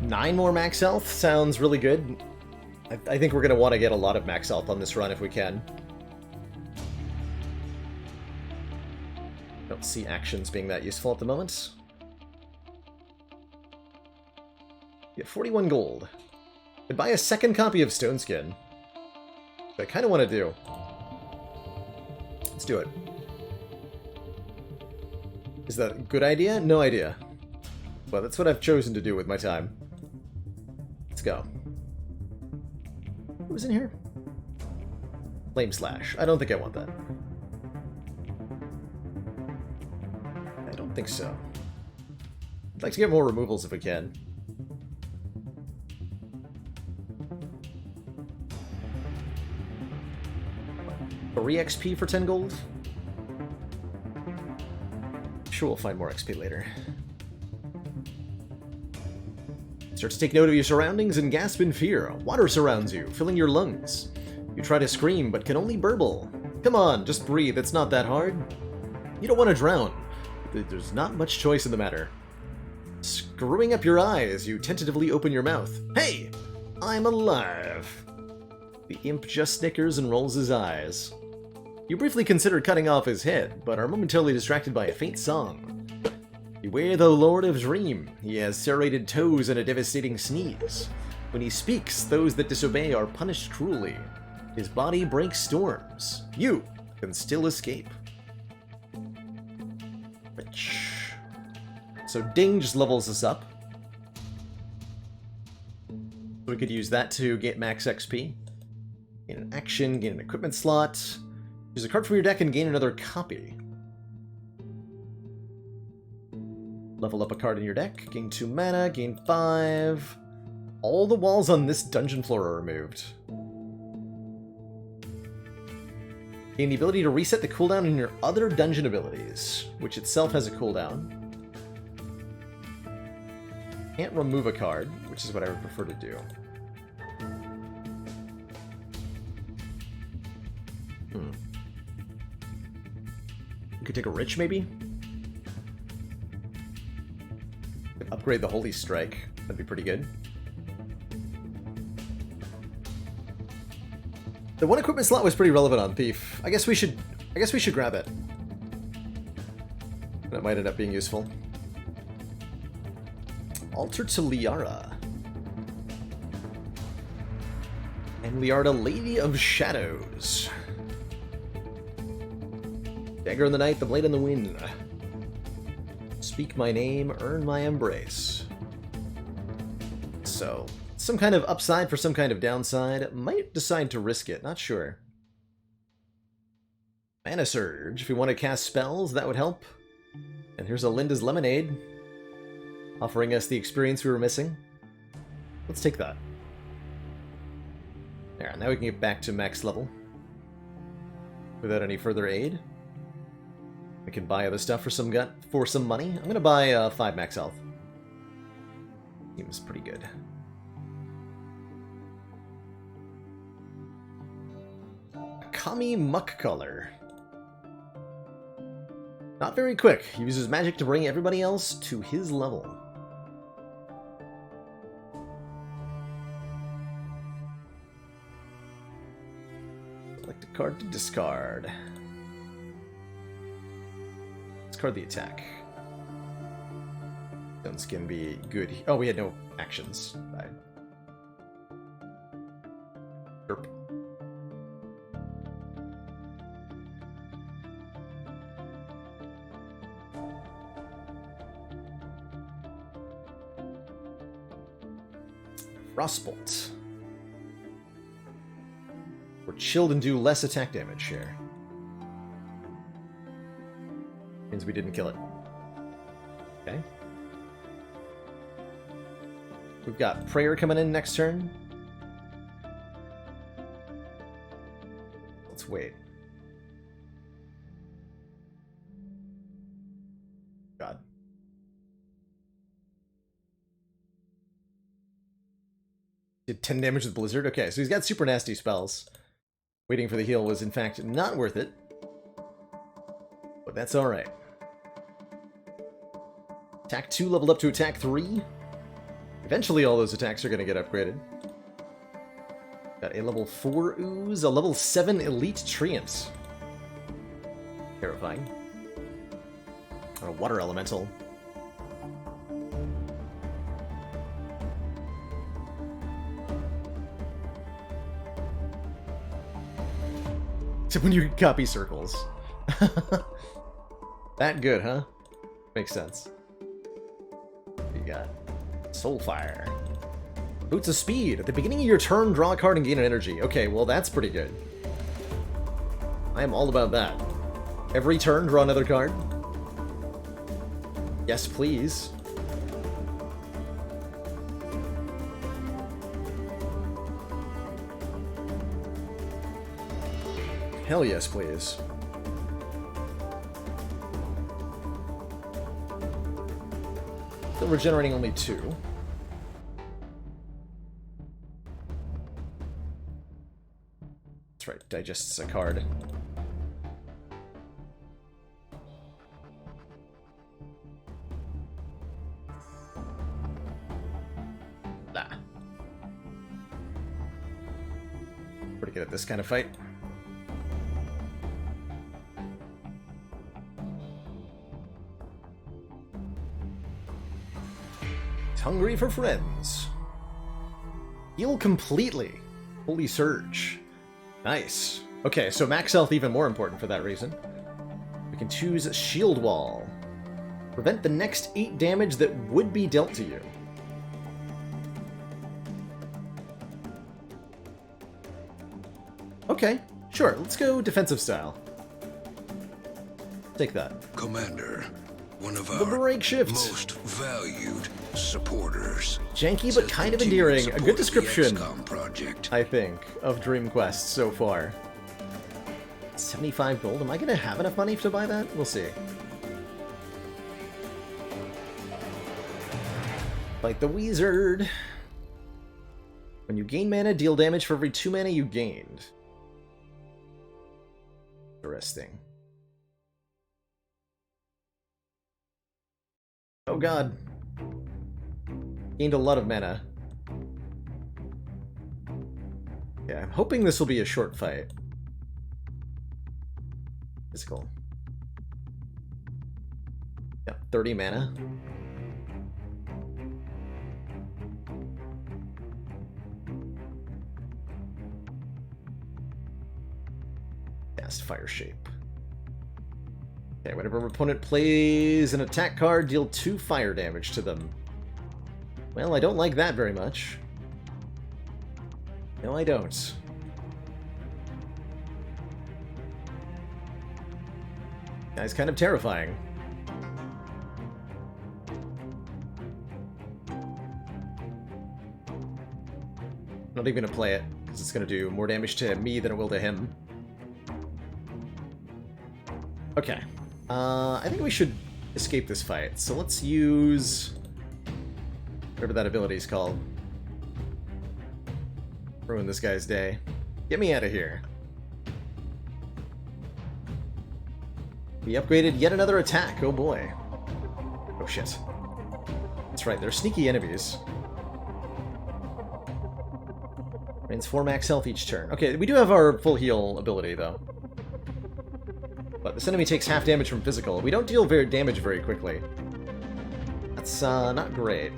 Nine more max health sounds really good. I think we're going to want to get a lot of max health on this run if we can. Don't see actions being that useful at the moment. Get 41 gold. Could buy a second copy of Stone Skin. I kind of want to do. Let's do it. Is that a good idea? No idea. But that's what I've chosen to do with my time. Let's go. Who's in here? Flame Slash. I don't think I want that. I don't think so. I'd like to get more removals if we can. Three XP for 10 gold? Sure, we'll find more XP later. Start to take note of your surroundings and gasp in fear. Water surrounds you, filling your lungs. You try to scream, but can only burble. Come on, just breathe, it's not that hard. You don't want to drown. There's not much choice in the matter. Screwing up your eyes, you tentatively open your mouth. Hey! I'm alive! The imp just snickers and rolls his eyes. You briefly consider cutting off his head, but are momentarily distracted by a faint song. Beware the Lord of Dream. He has serrated toes and a devastating sneeze. When he speaks, those that disobey are punished cruelly. His body breaks storms. You can still escape. So Ding just levels us up. We could use that to get max XP. Gain an action, gain an equipment slot. Use a card from your deck and gain another copy. Level up a card in your deck, gain 2 mana, gain 5. All the walls on this dungeon floor are removed. Gain the ability to reset the cooldown in your other dungeon abilities, which itself has a cooldown. Can't remove a card, which is what I would prefer to do. Could take a Rich, maybe? Could upgrade the Holy Strike. That'd be pretty good. The one equipment slot was pretty relevant on Thief. I guess we should grab it. That might end up being useful. Altar to Liara. And Liara, Lady of Shadows. Dagger in the night, the blade in the wind. Speak my name, earn my embrace. So, some kind of upside for some kind of downside. Might decide to risk it, not sure. Mana Surge. If we want to cast spells, that would help. And here's a Linda's Lemonade, offering us the experience we were missing. Let's take that. There, now we can get back to max level. Without any further aid. I can buy other stuff for some money. I'm gonna buy 5 max health. Seems pretty good. Kami Muck Color. Not very quick. He uses magic to bring everybody else to his level. Select a card to discard. Discard the attack. Stone Skin be good. Oh, we had no actions. Bye. Derp. Frostbolt. We're chilled and do less attack damage here. Means we didn't kill it. Okay. We've got Prayer coming in next turn. Let's wait. God. Did 10 damage with Blizzard? Okay, so he's got super nasty spells. Waiting for the heal was in fact not worth it. But that's alright. Attack 2 leveled up to attack 3. Eventually all those attacks are going to get upgraded. Got a level 4 Ooze, a level 7 Elite Treant. Terrifying. And a Water Elemental. Except when you can copy circles. That good, huh? Makes sense. What you got? Soulfire. Boots of Speed. At the beginning of your turn, draw a card and gain an energy. Okay, well that's pretty good. I am all about that. Every turn, draw another card. Yes, please. Hell yes, please. Still regenerating only 2. That's right, digests a card. Nah. Pretty good at this kind of fight. Hungry for friends. Heal completely. Holy Surge. Nice. Okay, so max health even more important for that reason. We can choose Shield Wall. Prevent the next 8 damage that would be dealt to you. Okay, sure, let's go defensive style. Take that. Commander, one of The our break shift. most valued supporters. Janky but kind of endearing. A good description, Project. I think, of Dream Quest so far. 75 gold. Am I going to have enough money to buy that? We'll see. Fight the Wizard. When you gain mana, deal damage for every 2 mana you gained. Interesting. Oh god. Gained a lot of mana. Yeah, I'm hoping this will be a short fight. Physical. Yeah, 30 mana. Cast Fire Shape. Okay, whenever an opponent plays an attack card, deal 2 fire damage to them. Well, I don't like that very much. No, I don't. Guy's kind of terrifying. Not even gonna play it, because it's gonna do more damage to me than it will to him. Okay. I think we should escape this fight, so let's use whatever that ability is called. Ruin this guy's day. Get me out of here. We upgraded yet another attack, oh boy. Oh shit. That's right, they're sneaky enemies. Gains 4 max health each turn. Okay, we do have our full heal ability though. But this enemy takes half damage from physical. We don't deal damage very quickly. That's not great.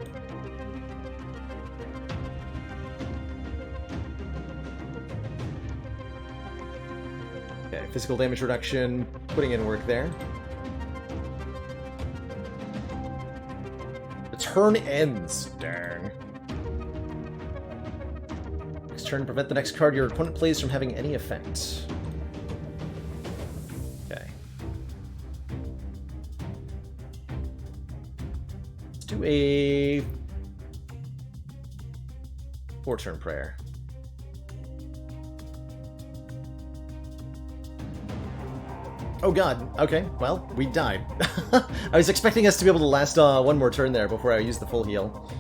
Okay, physical damage reduction, putting in work there. The turn ends. Dang. Next turn, prevent the next card your opponent plays from having any effect. Do a 4-turn prayer. Oh god, okay, well, we died. I was expecting us to be able to last one more turn there before I used the full heal.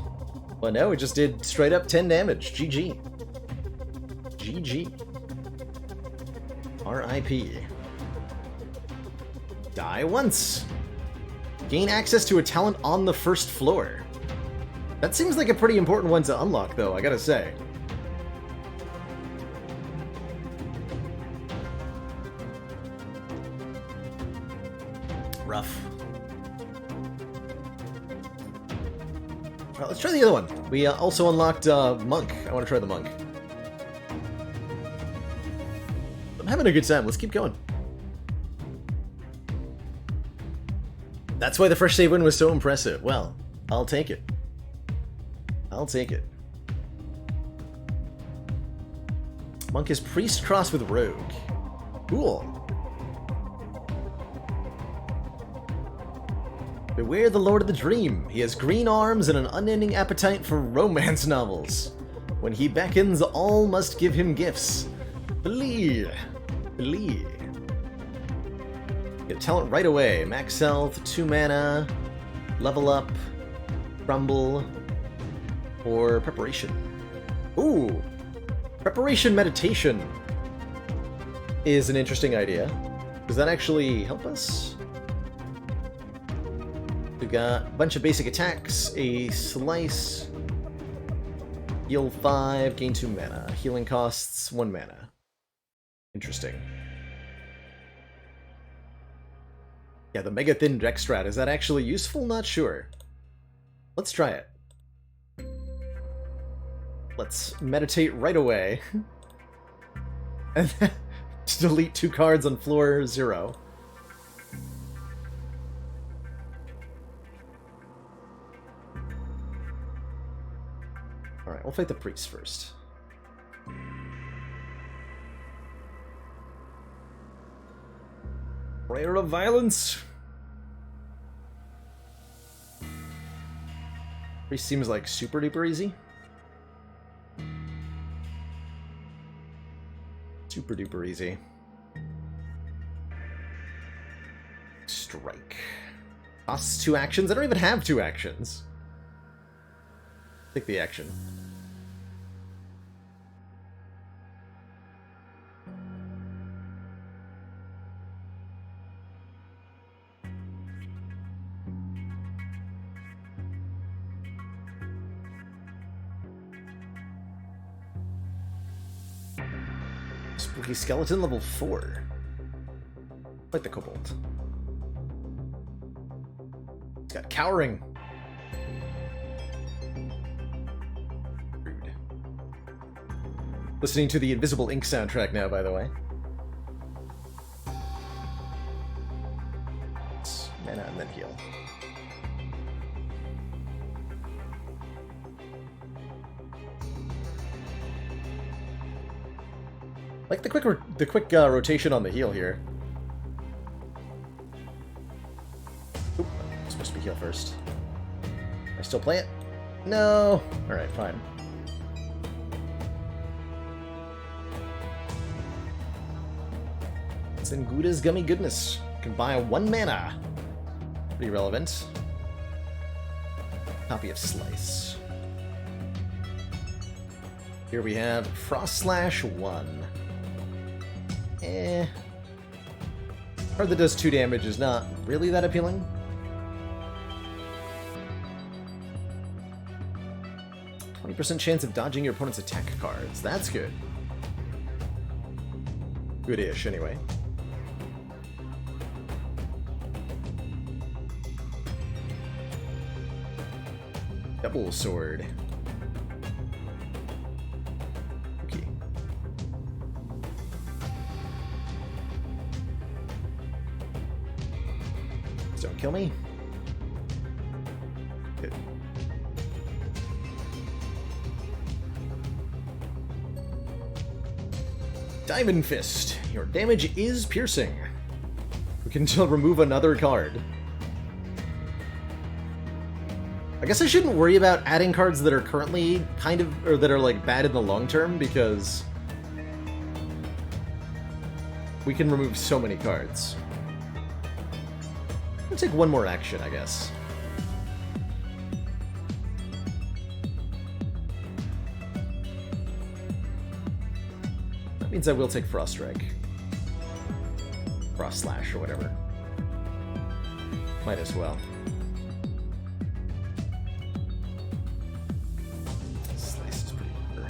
But no, it just did straight up 10 damage. GG. GG. RIP. Die once. Gain access to a talent on the first floor. That seems like a pretty important one to unlock, though, I gotta say. rough. Alright, let's try the other one. We also unlocked Monk. I want to try the Monk. I'm having a good time. Let's keep going. That's why the fresh save win was so impressive. Well, I'll take it. I'll take it. Monk is priest crossed with rogue. Cool. Beware the Lord of the Dream. He has green arms and an unending appetite for romance novels. When he beckons, all must give him gifts. Believe. Believe. Get talent right away. Max health, 2 mana, level up, crumble, or preparation. Ooh! Preparation meditation is an interesting idea. Does that actually help us? We've got a bunch of basic attacks, a slice, heal 5, gain 2 mana. Healing costs 1 mana. Interesting. Yeah, the mega thin deck strat, is that actually useful? Not sure. Let's try it. Let's meditate right away. And then delete 2 cards on floor 0. Alright, we'll fight the priest first. Prayer of violence! Priest seems like super duper easy. Super duper easy. Strike. Costs 2 actions? I don't even have 2 actions. Take the action. Spooky skeleton level 4. Like the kobold. It's got cowering. Rude. Listening to the Invisible Ink soundtrack now, by the way. Mana and then heal. Like the quick rotation on the heal here. Oop, supposed to be heal first. I still play it? No. All right, fine. It's in Gouda's Gummy Goodness. You can buy 1 mana. Pretty relevant. Copy of Slice. Here we have Frost Slash 1. Card that does 2 damage is not really that appealing. %20 chance of dodging your opponent's attack cards. That's good. Good-ish, anyway. Double sword. Okay. Don't kill me. Good. Diamond Fist. Your damage is piercing. We can still remove another card. I guess I shouldn't worry about adding cards that are currently kind of, or that are like bad in the long term, because we can remove so many cards. I'll take 1 more action, I guess. That means I will take Frost Strike. Frost Slash, or whatever. Might as well. Slice is pretty good.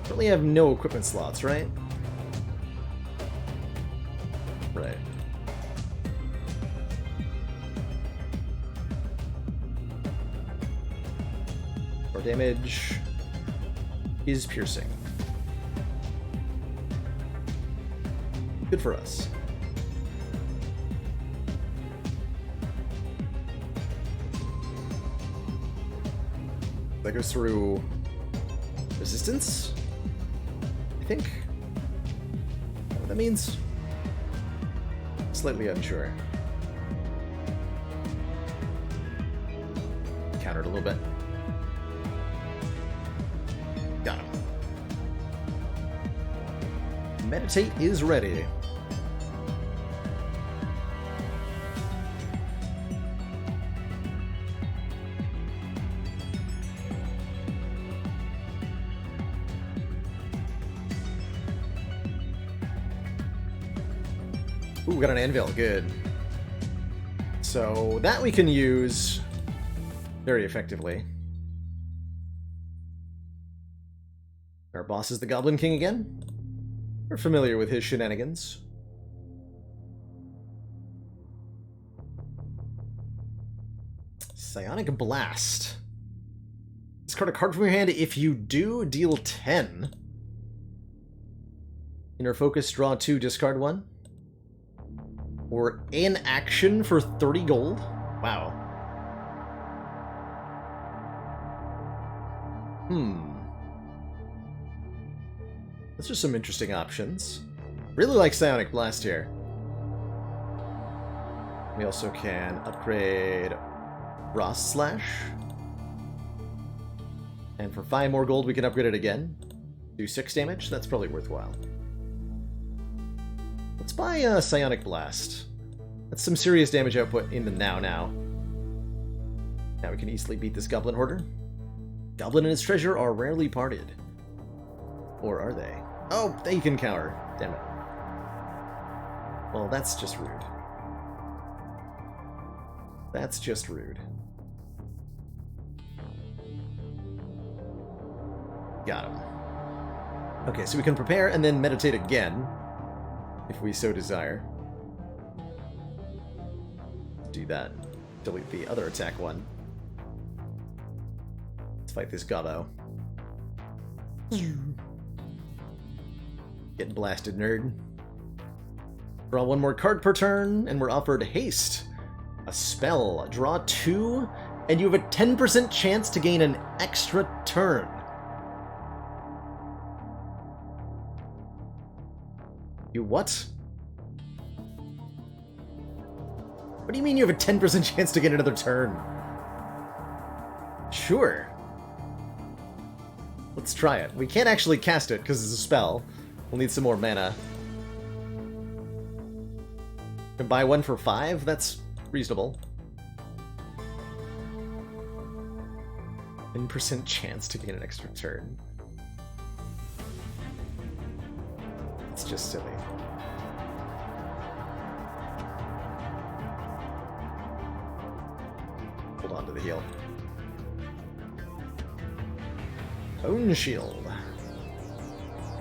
Currently have no equipment slots, right? Right. damage is piercing. Good for us. That goes through resistance, I think. Is that what that means? Slightly unsure. Countered a little bit. Got him. Meditate is ready. Ooh, we got an anvil. Good. So that we can use very effectively. Our boss is the Goblin King again. We're familiar with his shenanigans. Psionic Blast. Discard a card from your hand. If you do, deal 10. Inner Focus, draw 2, discard 1. Or in action for 30 gold. Wow. Those are some interesting options. Really like Psionic Blast here. We also can upgrade Frost Slash. And for 5 more gold, we can upgrade it again. Do 6 damage. That's probably worthwhile. Let's buy Psionic Blast. That's some serious damage output in the now. Now we can easily beat this Goblin Hoarder. Goblin and his treasure are rarely parted. Or are they? Oh, they can counter. Damn it. Well, that's just rude. That's just rude. Got him. Okay, so we can prepare and then meditate again, if we so desire. Do that. Delete the other attack one. Let's fight this gobbo. Get blasted, nerd. Draw 1 more card per turn, and we're offered Haste. A spell. Draw 2, and you have a 10% chance to gain an extra turn. You what? What do you mean you have a 10% chance to get another turn? Sure. Let's try it. We can't actually cast it because it's a spell. We'll need some more mana. Can buy 1 for 5? That's reasonable. 10% chance to gain an extra turn. It's just silly. Hold on to the heal. Bone Shield.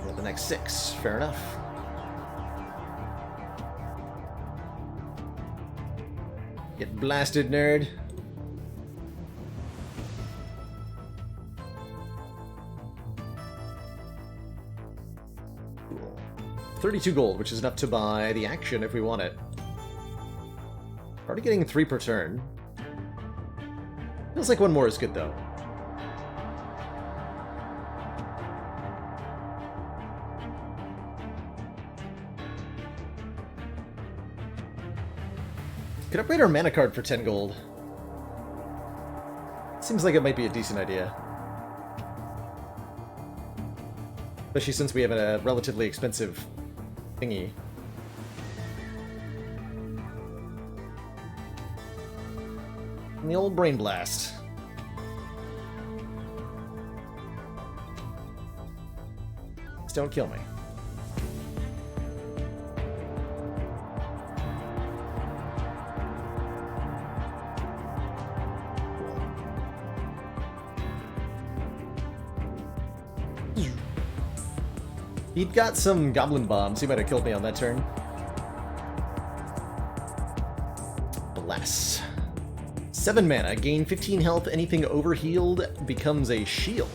Roll the next 6. Fair enough. Get blasted, nerd. Cool. 32 gold, which is enough to buy the action if we want it. Already getting 3 per turn. Feels like 1 more is good, though. Could upgrade our mana card for 10 gold. Seems like it might be a decent idea. Especially since we have a relatively expensive thingy. And the old Brain Blast. Just don't kill me. He'd got some goblin bombs. He might have killed me on that turn. Bless. 7 mana, gain 15 health, anything overhealed becomes a shield.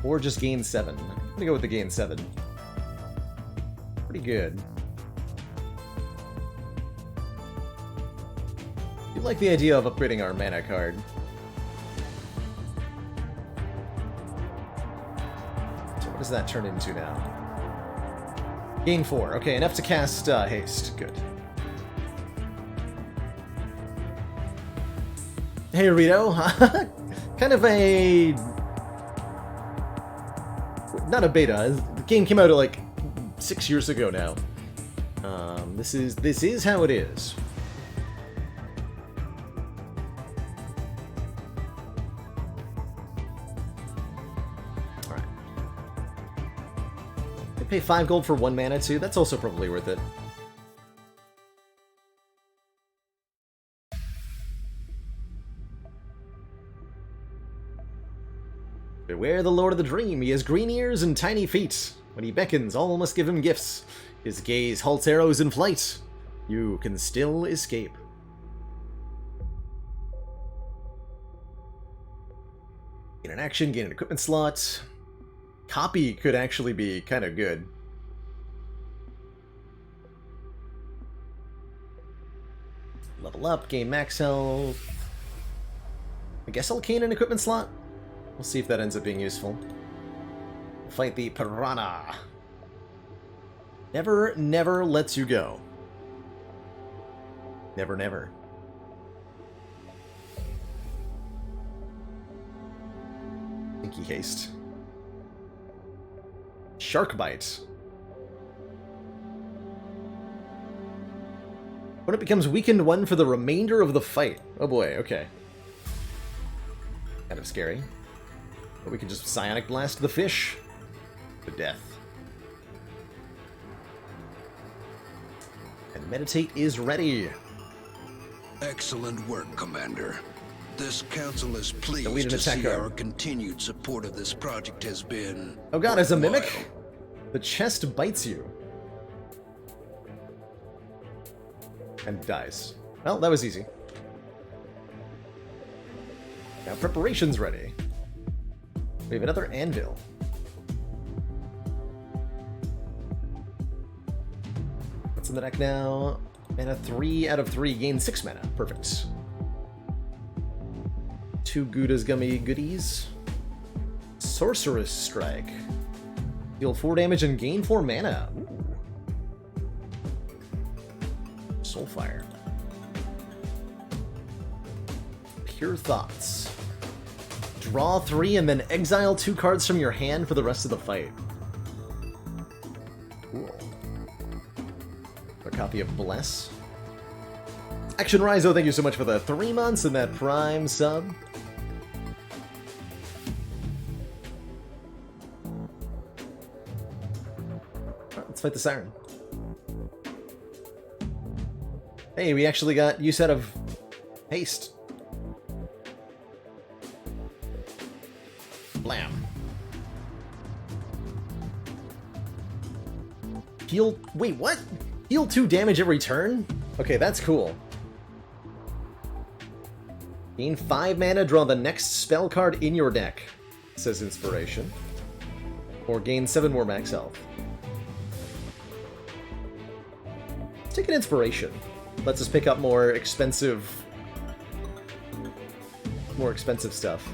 Or just gain 7. I'm gonna go with the gain 7. Pretty good. I do like the idea of upgrading our mana card. So what does that turn into now? Gain 4. Okay, enough to cast haste. Good. Hey, Rito. Kind of a... Not a beta. The game came out like 6 years ago now. This is how it is. All right. I pay 5 gold for 1 mana too. That's also probably worth it. Beware the Lord of the Dream. He has green ears and tiny feet. When he beckons, all must give him gifts. His gaze halts arrows in flight. You can still escape. Gain an action, gain an equipment slot. Copy could actually be kind of good. Level up, gain max health. I guess I'll gain an equipment slot. We'll see if that ends up being useful. Fight the Piranha. Never, never lets you go. Never, never. Stinky Haste. Shark Bite. When it becomes weakened 1 for the remainder of the fight. Oh boy, okay. Kind of scary. But we can just Psionic Blast the fish to death. And Meditate is ready. Excellent work, Commander. This council is pleased Delete an to attack see card. our continued support of this project has been... Oh god, as a mimic? worthwhile. The chest bites you. And dies. Well, that was easy. Now preparation's ready. We have another anvil. What's in the deck now? Mana 3 out of 3, gain 6 mana. Perfect. 2 Gouda's Gummy Goodies. Sorceress Strike. Deal 4 damage and gain 4 mana. Ooh. Soulfire. Pure Thoughts. Draw 3 and then exile 2 cards from your hand for the rest of the fight. Cool. A copy of Bless. Action Rizo, thank you so much for the 3 months and that Prime sub. Alright, let's fight the Siren. Hey, we actually got use out of haste. Blam. Heal... Wait, what? Heal 2 damage every turn? Okay, that's cool. Gain 5 mana, draw the next spell card in your deck, says Inspiration. Or gain 7 more max health. Let's take an Inspiration. Lets us pick up more expensive stuff.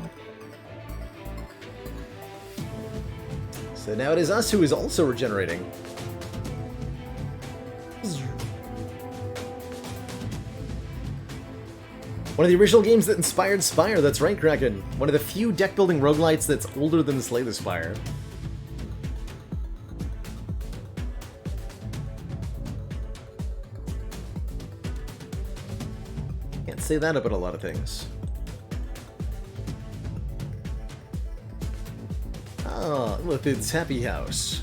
So now it is us who is also regenerating. One of the original games that inspired Spire, that's right, Kraken. One of the few deck-building roguelites that's older than Slay the Spire. Can't say that about a lot of things. Ah, Lithid's Happy House.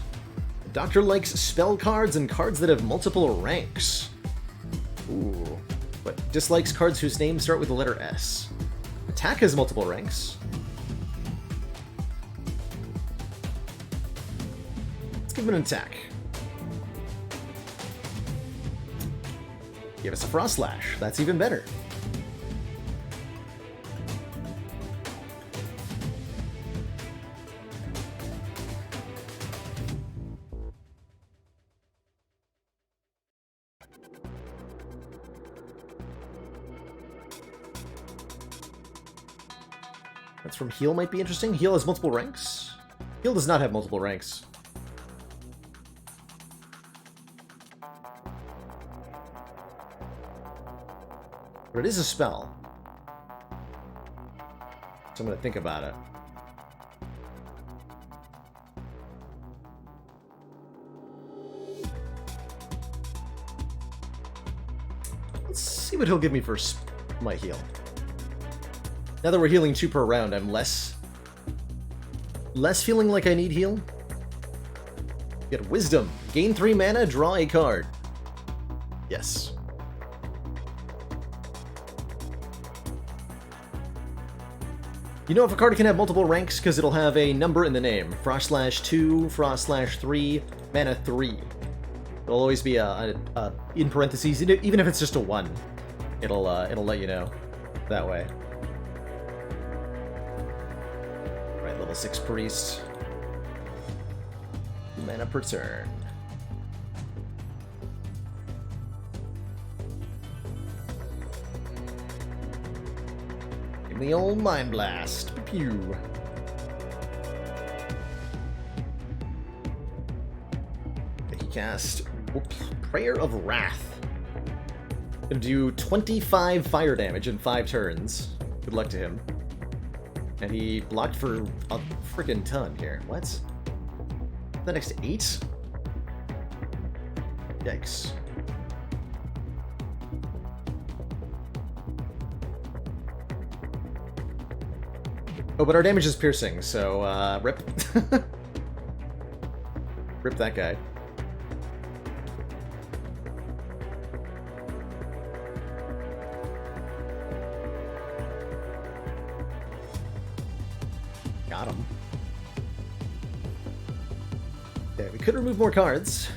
The Doctor likes spell cards and cards that have multiple ranks. Ooh. But dislikes cards whose names start with the letter S. Attack has multiple ranks. Let's give him an attack. Give us a Frost Slash. That's even better. That's from heal might be interesting. Heal has multiple ranks. Heal does not have multiple ranks. But it is a spell. So I'm going to think about it. Let's see what he'll give me for my heal. Now that we're healing 2 per round, I'm less feeling like I need heal. Get Wisdom. Gain 3 mana, draw a card. Yes. You know if a card can have multiple ranks because it'll have a number in the name. Frost/2, Frost/3, mana 3. It'll always be in parentheses, even if it's just a 1. It'll let you know that way. Right, level 6 priest. Mana per turn. Give me the old Mind Blast. Pew. Okay, he cast Prayer of Wrath. Gonna do 25 fire damage in 5 turns. Good luck to him. And he blocked for a freaking ton here. What? The next 8? Yikes. Oh, but our damage is piercing, so, rip. Rip that guy. Got him. Okay, we could remove more cards.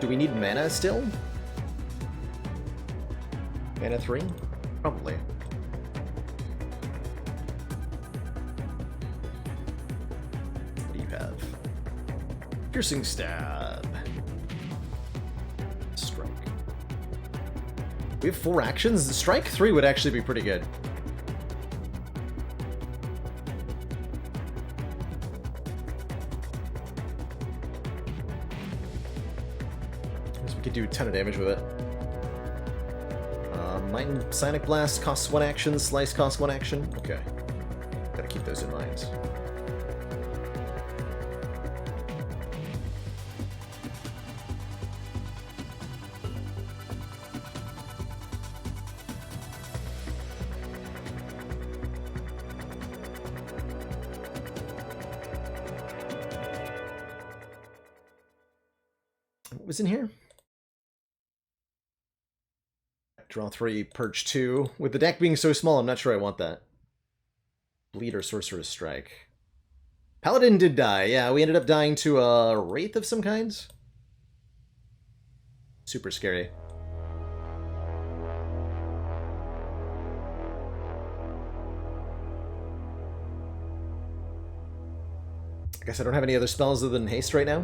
Do we need mana still? Mana 3? Probably. What do you have? Piercing Stab. Strike. We have 4 actions? Strike 3 would actually be pretty good. We could do a ton of damage with it. Psionic Blast costs 1 action, Slice costs 1 action. Okay. Gotta keep those in mind. What was in here? Draw 3, purge 2. With the deck being so small, I'm not sure I want that. Bleed or Sorcerer's Strike. Paladin did die. Yeah, we ended up dying to a Wraith of some kind. Super scary. I guess I don't have any other spells other than haste right now.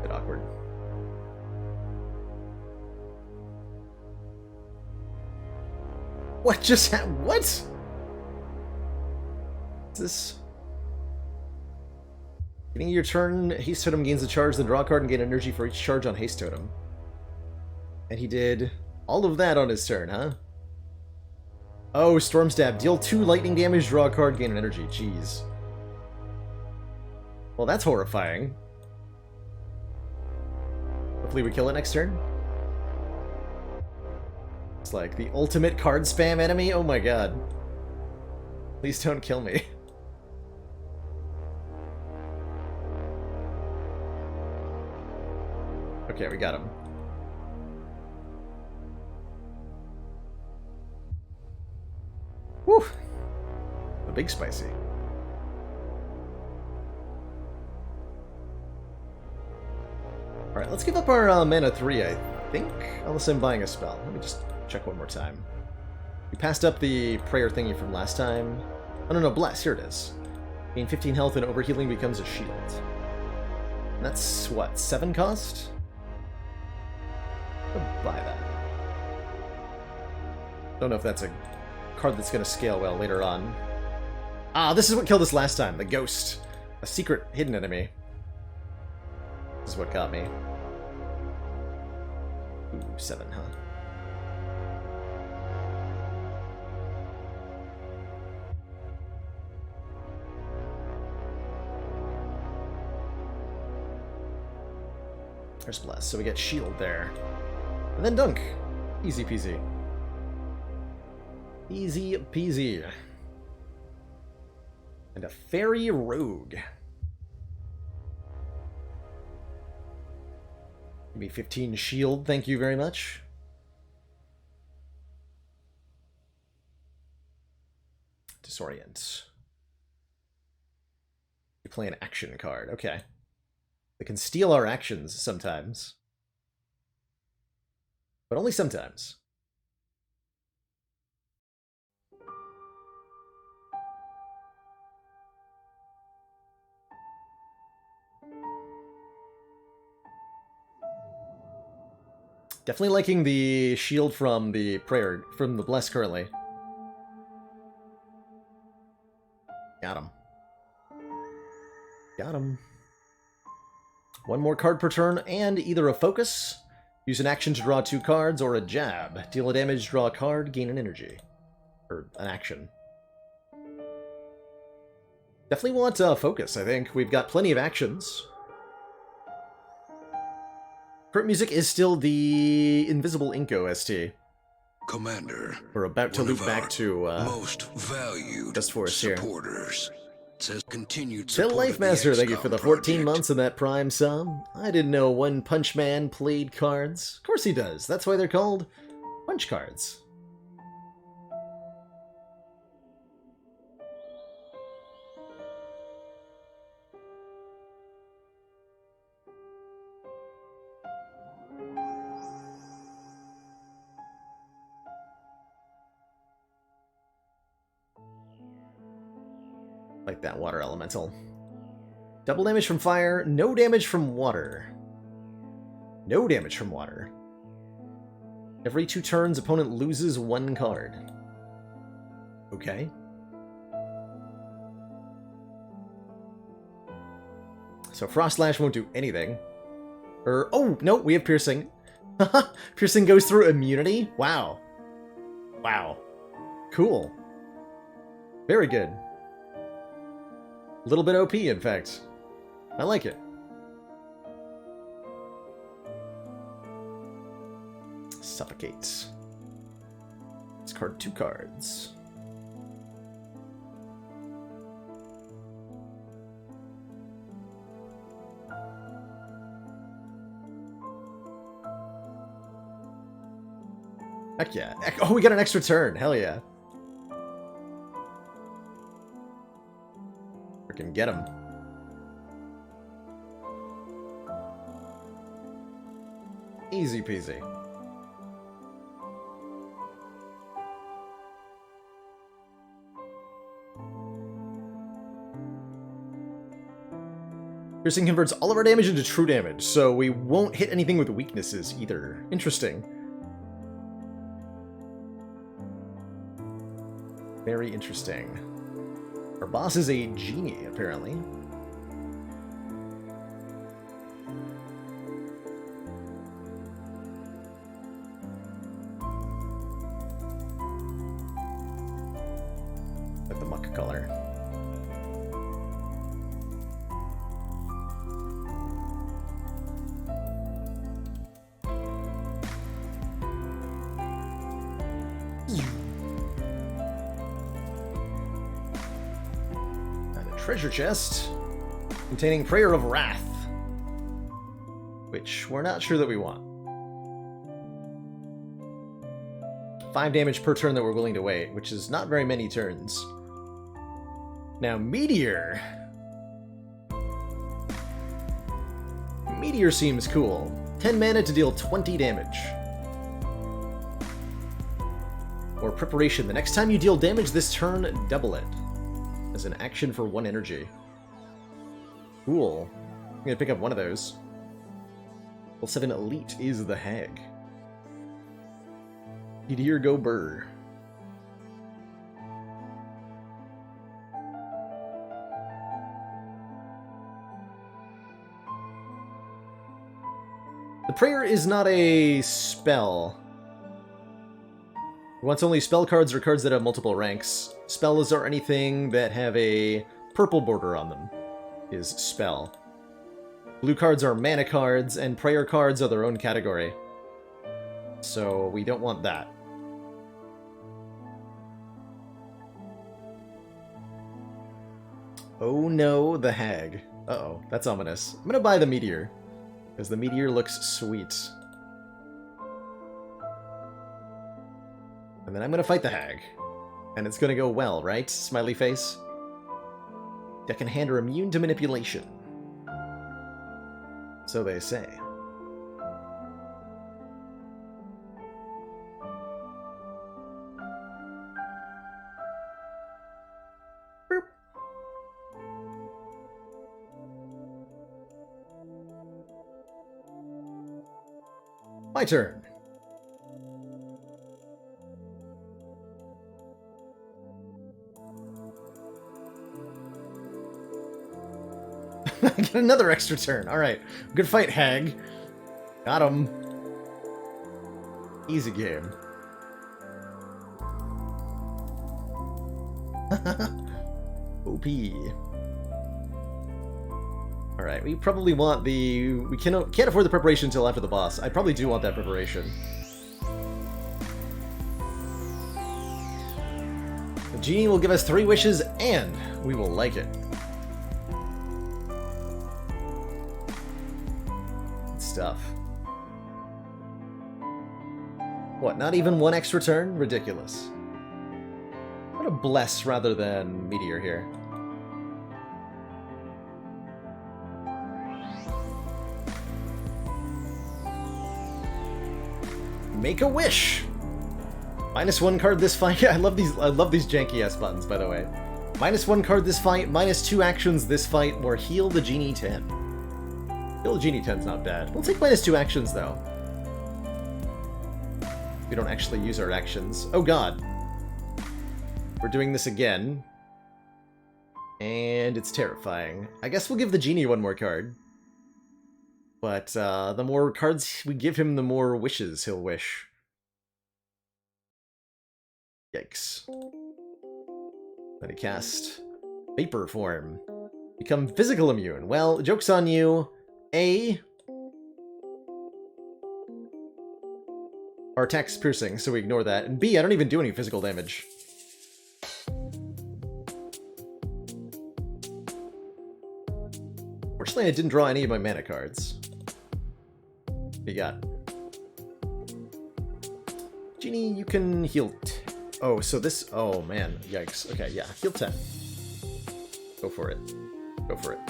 Bit awkward. What just happened? What? Is this? Beginning of your turn, Haste Totem gains a charge, then draw a card and gain energy for each charge on Haste Totem. And he did all of that on his turn, huh? Oh, Storm Stab. Deal 2 lightning damage, draw a card, gain an energy. Jeez. Well, that's horrifying. Hopefully we kill it next turn. It's like the ultimate card spam enemy? Oh my god. Please don't kill me. Okay, we got him. Whew. The big spicy. Alright, let's give up our mana 3, I think. Unless I'm buying a spell. Let me just check one more time. We passed up the prayer thingy from last time. Oh no, bless. Here it is. Gain 15 health and overhealing becomes a shield. And that's, what, 7 cost? buy that. Don't know if that's a card that's going to scale well later on. Ah, this is what killed us last time, the Ghost. A secret hidden enemy. This is what got me. Ooh, 7, huh? There's Bless, so we get Shield there. And then Dunk. Easy peasy. Easy peasy. And a Fairy Rogue. Give me 15 shield, thank you very much. Disorient. You play an action card, okay. They can steal our actions sometimes. But only sometimes. Definitely liking the shield from the prayer, from the Bless currently. Got him. Got him. One more card per turn, and either a focus, use an action to draw 2 cards, or a jab. Deal a damage, draw a card, gain an energy. Or an action. Definitely want focus, I think. We've got plenty of actions. Current music is still the Invisible Inko ST. Commander, We're about to loop back to most valued Dust Force here. supporters. Says continued Phil support of the Lifemaster, thank you for the 14 project. months and that Prime sub. I didn't know One Punch Man played cards. Of course he does. That's why they're called punch cards. Like that water elemental. Double damage from fire, no damage from water. No damage from water. Every 2 turns, opponent loses 1 card. Okay. So Frost Lash won't do anything. Oh, no, we have Piercing. Piercing goes through immunity? Wow. Wow. Cool. Very good. A little bit OP, in fact. I like it. Suffocate. Discard 2 cards. Heck yeah. Oh, we got an extra turn. Hell yeah. Freaking get him. Easy peasy. Piercing converts all of our damage into true damage, so we won't hit anything with weaknesses either. Interesting. Very interesting. Our boss is a genie, apparently. Like the muck color. Treasure chest containing Prayer of Wrath, which we're not sure that we want. 5 damage per turn that we're willing to wait, which is not very many turns. Now, Meteor. Meteor seems cool. 10 mana to deal 20 damage. Or Preparation. The next time you deal damage this turn, double it. As an action for 1 energy. Cool. I'm gonna pick up one of those. Level 7 Elite is the Hag. Meteor go burr. The prayer is not a spell. It wants only spell cards or cards that have multiple ranks. Spells are anything that have a purple border on them, is spell. Blue cards are mana cards, and prayer cards are their own category. So we don't want that. Oh no, the hag. Uh-oh, that's ominous. I'm gonna buy the meteor, because the meteor looks sweet. And then I'm gonna fight the hag. And it's gonna go well, right? Smiley face. Deck and hand are immune to manipulation. So they say. Boop. My turn. I get another extra turn. Alright. Good fight, hag. Got him. Easy game. OP. Alright, we probably want the... We can't afford the preparation until after the boss. I probably do want that preparation. The genie will give us 3 wishes, and we will like it. Stuff. What, not even 1 extra turn? Ridiculous. I'm gonna bless rather than meteor here. Make a wish! -1 card this fight. I love these janky ass buttons, by the way. -1 card this fight, -2 actions this fight, or heal the genie 10. Heal the genie 10's not bad. We'll take -2 actions though. We don't actually use our actions. Oh god. We're doing this again. And it's terrifying. I guess we'll give the genie 1 more card. But the more cards we give him, the more wishes he'll wish. Yikes. Let me cast Vapor Form. Become physical immune. Well, joke's on you. A. Our attack's piercing, so we ignore that. And B, I don't even do any physical damage. Fortunately, I didn't draw any of my mana cards. What you got? Genie, you can heal... Oh, so this... Oh, man. Yikes. Okay, yeah. Heal 10. Go for it. Go for it.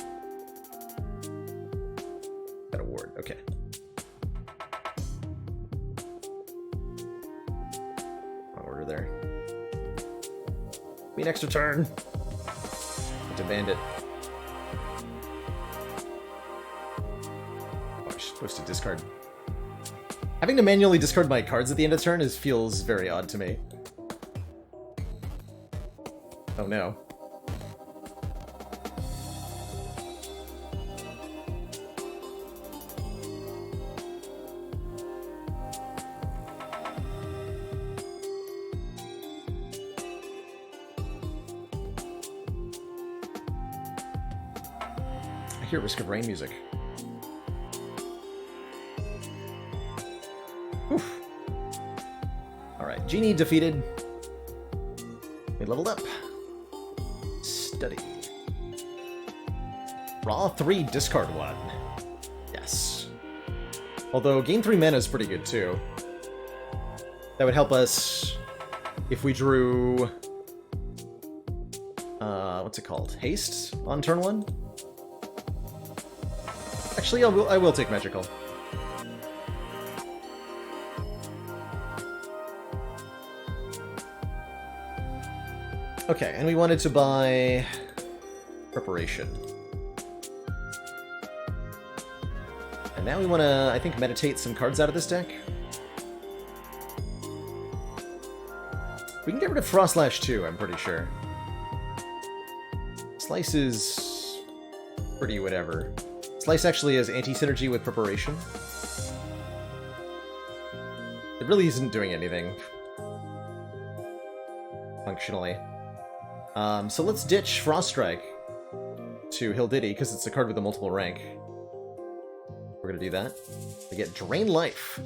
Got a ward. Okay. Order there. Be an extra turn. Demand it. Oh, I'm supposed to discard. Having to manually discard my cards at the end of the turn feels very odd to me. Oh no. I hear Risk of Rain music. Oof. Alright, Genie defeated. We leveled up. Study. Draw 3, discard 1. Yes. Although gain 3 mana is pretty good too. That would help us if we drew... what's it called? Haste on turn 1? Actually, I will take Magical. Okay, and we wanted to buy Preparation. And now we want to, I think, meditate some cards out of this deck. We can get rid of Frostlash too, I'm pretty sure. Slice is pretty whatever. Slice actually has anti-synergy with Preparation. It really isn't doing anything functionally. So let's ditch Frost Strike to Hildiddy, because it's a card with a multiple rank. We're gonna do that. We get Drain Life.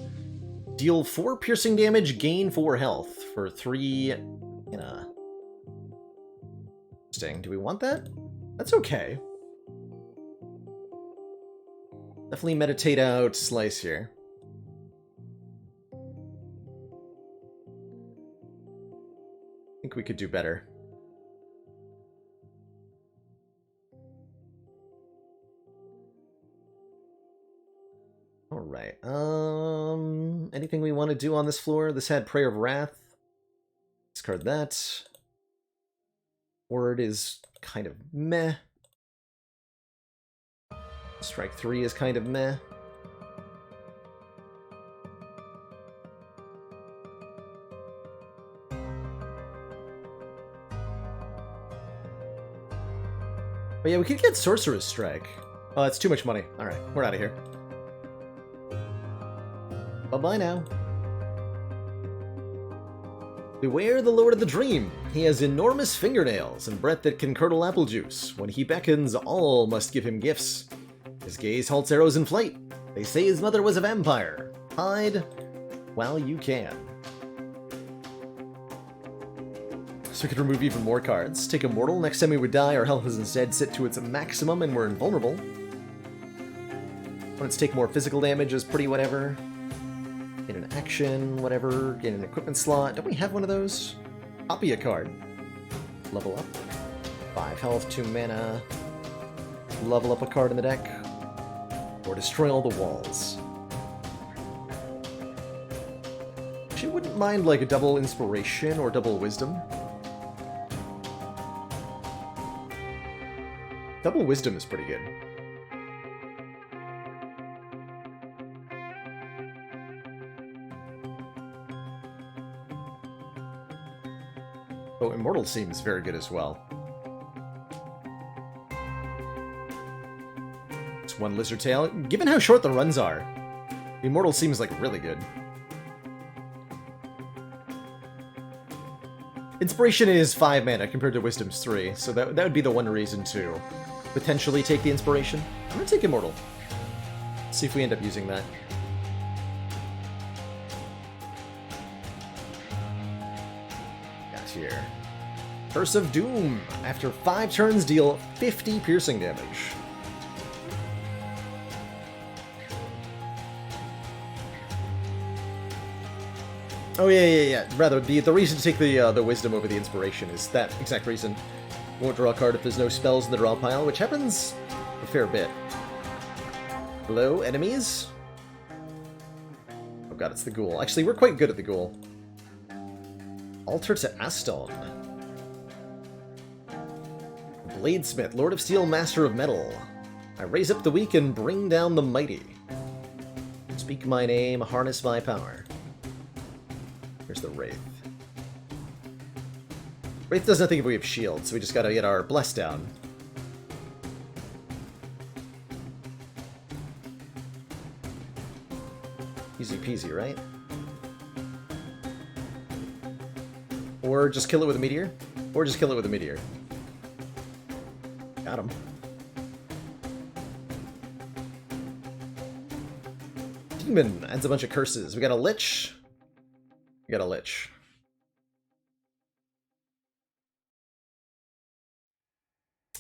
Deal 4 piercing damage, gain 4 health for 3 in a... Interesting. Do we want that? That's okay. Definitely meditate out Slice here. I think we could do better. Alright, anything we want to do on this floor? This had Prayer of Wrath. Discard that. Word is kind of meh. Strike 3 is kind of meh. But yeah, we could get Sorcerer's Strike. Oh, that's too much money. Alright, we're out of here. Bye-bye now. Beware the Lord of the Dream. He has enormous fingernails and breath that can curdle apple juice. When he beckons, all must give him gifts. His gaze halts arrows in flight. They say his mother was a vampire. Hide while you can. So we could remove even more cards. Take Immortal. Next time we would die, our health is instead set to its maximum and we're invulnerable. Let's take more physical damage is pretty whatever. Get an action, whatever. Get an equipment slot. Don't we have one of those? Copy a card. Level up. 5 health, 2 mana. Level up a card in the deck. Or destroy all the walls. She wouldn't mind like a double inspiration or double wisdom. Double wisdom is pretty good. Oh, Immortal seems very good as well. It's 1 Lizard Tail. Given how short the runs are, Immortal seems like really good. Inspiration is 5 mana compared to Wisdom's 3, so that would be the one reason to potentially take the Inspiration. I'm gonna take Immortal. See if we end up using that. Got here. Curse of Doom. After 5 turns, deal 50 piercing damage. Oh yeah. Rather, the reason to take the Wisdom over the Inspiration is that exact reason. Won't draw a card if there's no spells in the draw pile, which happens a fair bit. Hello, enemies? Oh god, it's the Ghoul. Actually, we're quite good at the Ghoul. Altar to Aston. Bladesmith, Lord of Steel, Master of Metal. I raise up the weak and bring down the mighty. Speak my name, harness my power. Here's the Wraith. Wraith does nothing if we have shield, so we just gotta get our Bless down. Easy peasy, right? Or just kill it with a meteor? Or just kill it with a meteor. Got him. Demon adds a bunch of curses. We got a Lich. We got a Lich.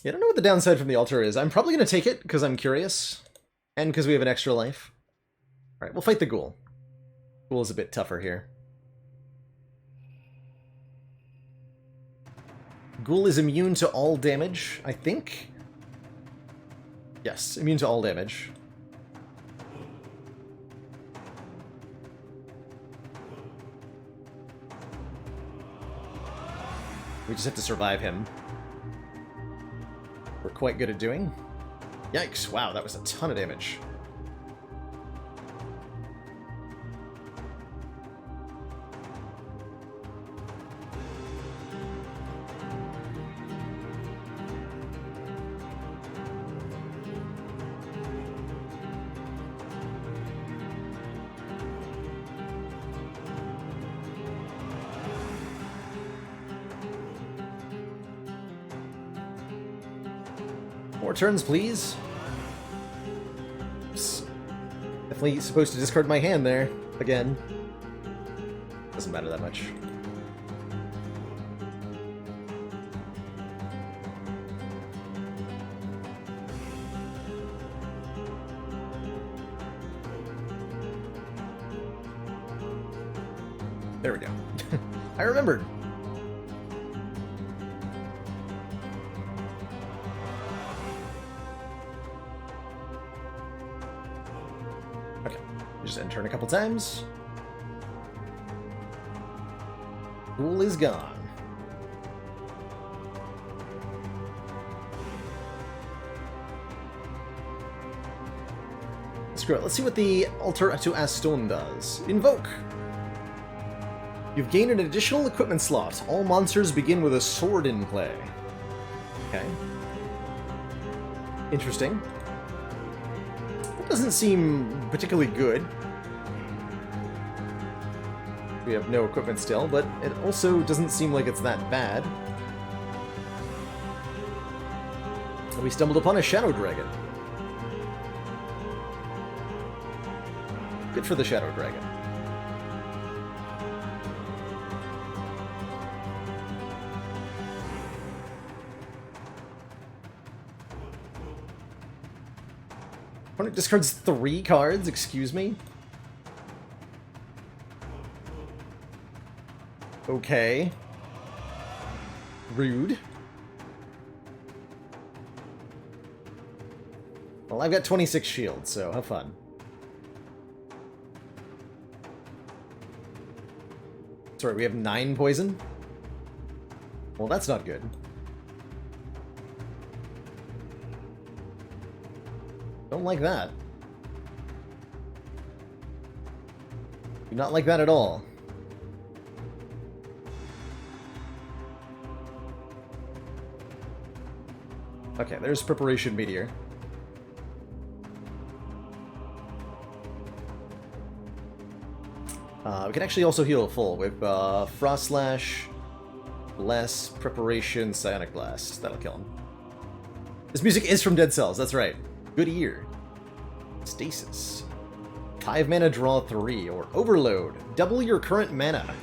Yeah, I don't know what the downside from the altar is. I'm probably going to take it because I'm curious. And because we have an extra life. Alright, we'll fight the Ghoul. Ghoul is a bit tougher here. Ghoul is immune to all damage, I think. Yes, immune to all damage. We just have to survive him. We're quite good at doing. Yikes, wow, that was a ton of damage. More turns, please. Oops. Definitely supposed to discard my hand there. Again. Doesn't matter that much. There we go. I remembered. Okay, just end turn a couple times. Pool is gone. Screw it. Let's see what the Altar to Aston does. Invoke. You've gained an additional equipment slot. All monsters begin with a sword in play. Okay. Interesting. That doesn't seem particularly good. We have no equipment still, but it also doesn't seem like it's that bad. We stumbled upon a Shadow Dragon. Good for the Shadow Dragon. Opponent discards 3 cards, excuse me? Okay. Rude. Well, I've got 26 shields, so have fun. Sorry, we have 9 poison? Well, that's not good. Don't like that. Do not like that at all. Okay, there's Preparation Meteor. We can actually also heal full with Frost Slash, Bless, Preparation, Psionic Blast. That'll kill him. This music is from Dead Cells, that's right. Good ear. Stasis. 5 mana, draw 3, or Overload. Double your current mana.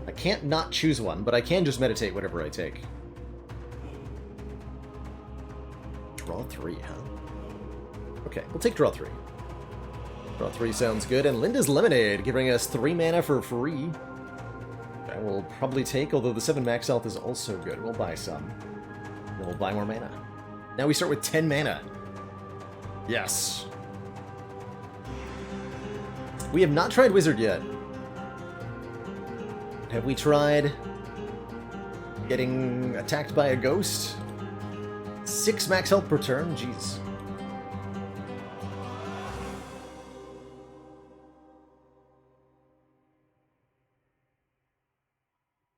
I can't not choose one, but I can just meditate whatever I take. Draw 3, huh? Okay, we'll take draw 3. Draw 3 sounds good, and Linda's Lemonade, giving us 3 mana for free. I will probably take, although the 7 max health is also good. We'll buy some. Then we'll buy more mana. Now we start with 10 mana. Yes. We have not tried Wizard yet. Have we tried getting attacked by a ghost? 6 max health per turn? Jeez.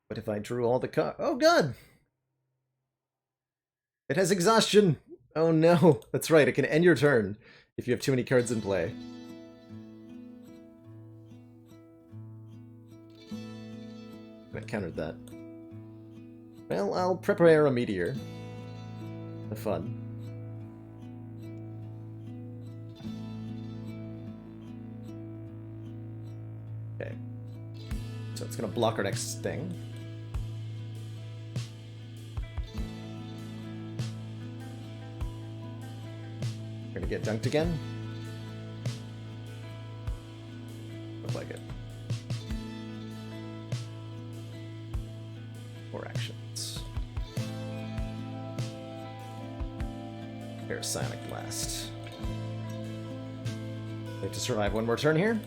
What if I drew all the cards? Oh god! It has exhaustion! Oh no! That's right, it can end your turn if you have too many cards in play. I countered that. Well, I'll prepare a meteor. Have fun. Okay. So it's gonna block our next thing. Gonna get dunked again? Look like it. More actions. Here's Psionic Blast. We have to survive one more turn here.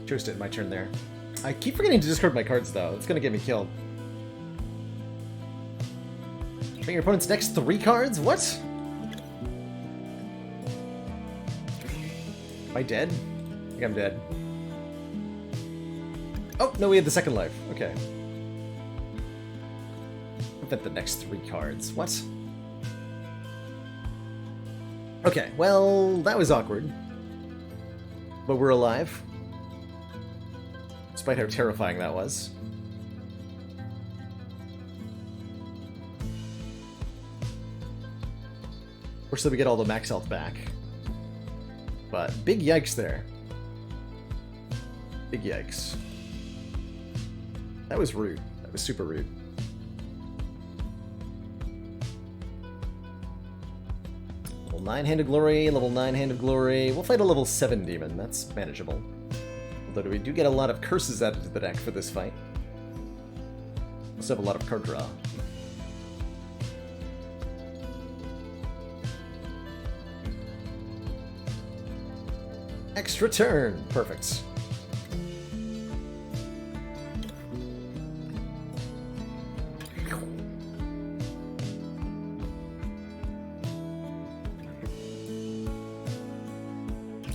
Toasted my turn there. I keep forgetting to discard my cards though. It's gonna get me killed. Bring your opponent's next 3 cards? What? Am I dead? I think I'm dead. Oh, no, we had the second life. Okay. I bet the next 3 cards. What? Okay, well, that was awkward. But we're alive. Despite how terrifying that was. Fortunately, we get all the max health back. But big yikes there. Big yikes. That was rude. That was super rude. Level 9 Hand of Glory, level 9 Hand of Glory. We'll fight a level 7 demon. That's manageable. Although we do get a lot of curses added to the deck for this fight. Also have a lot of card draw. Extra turn. Perfect.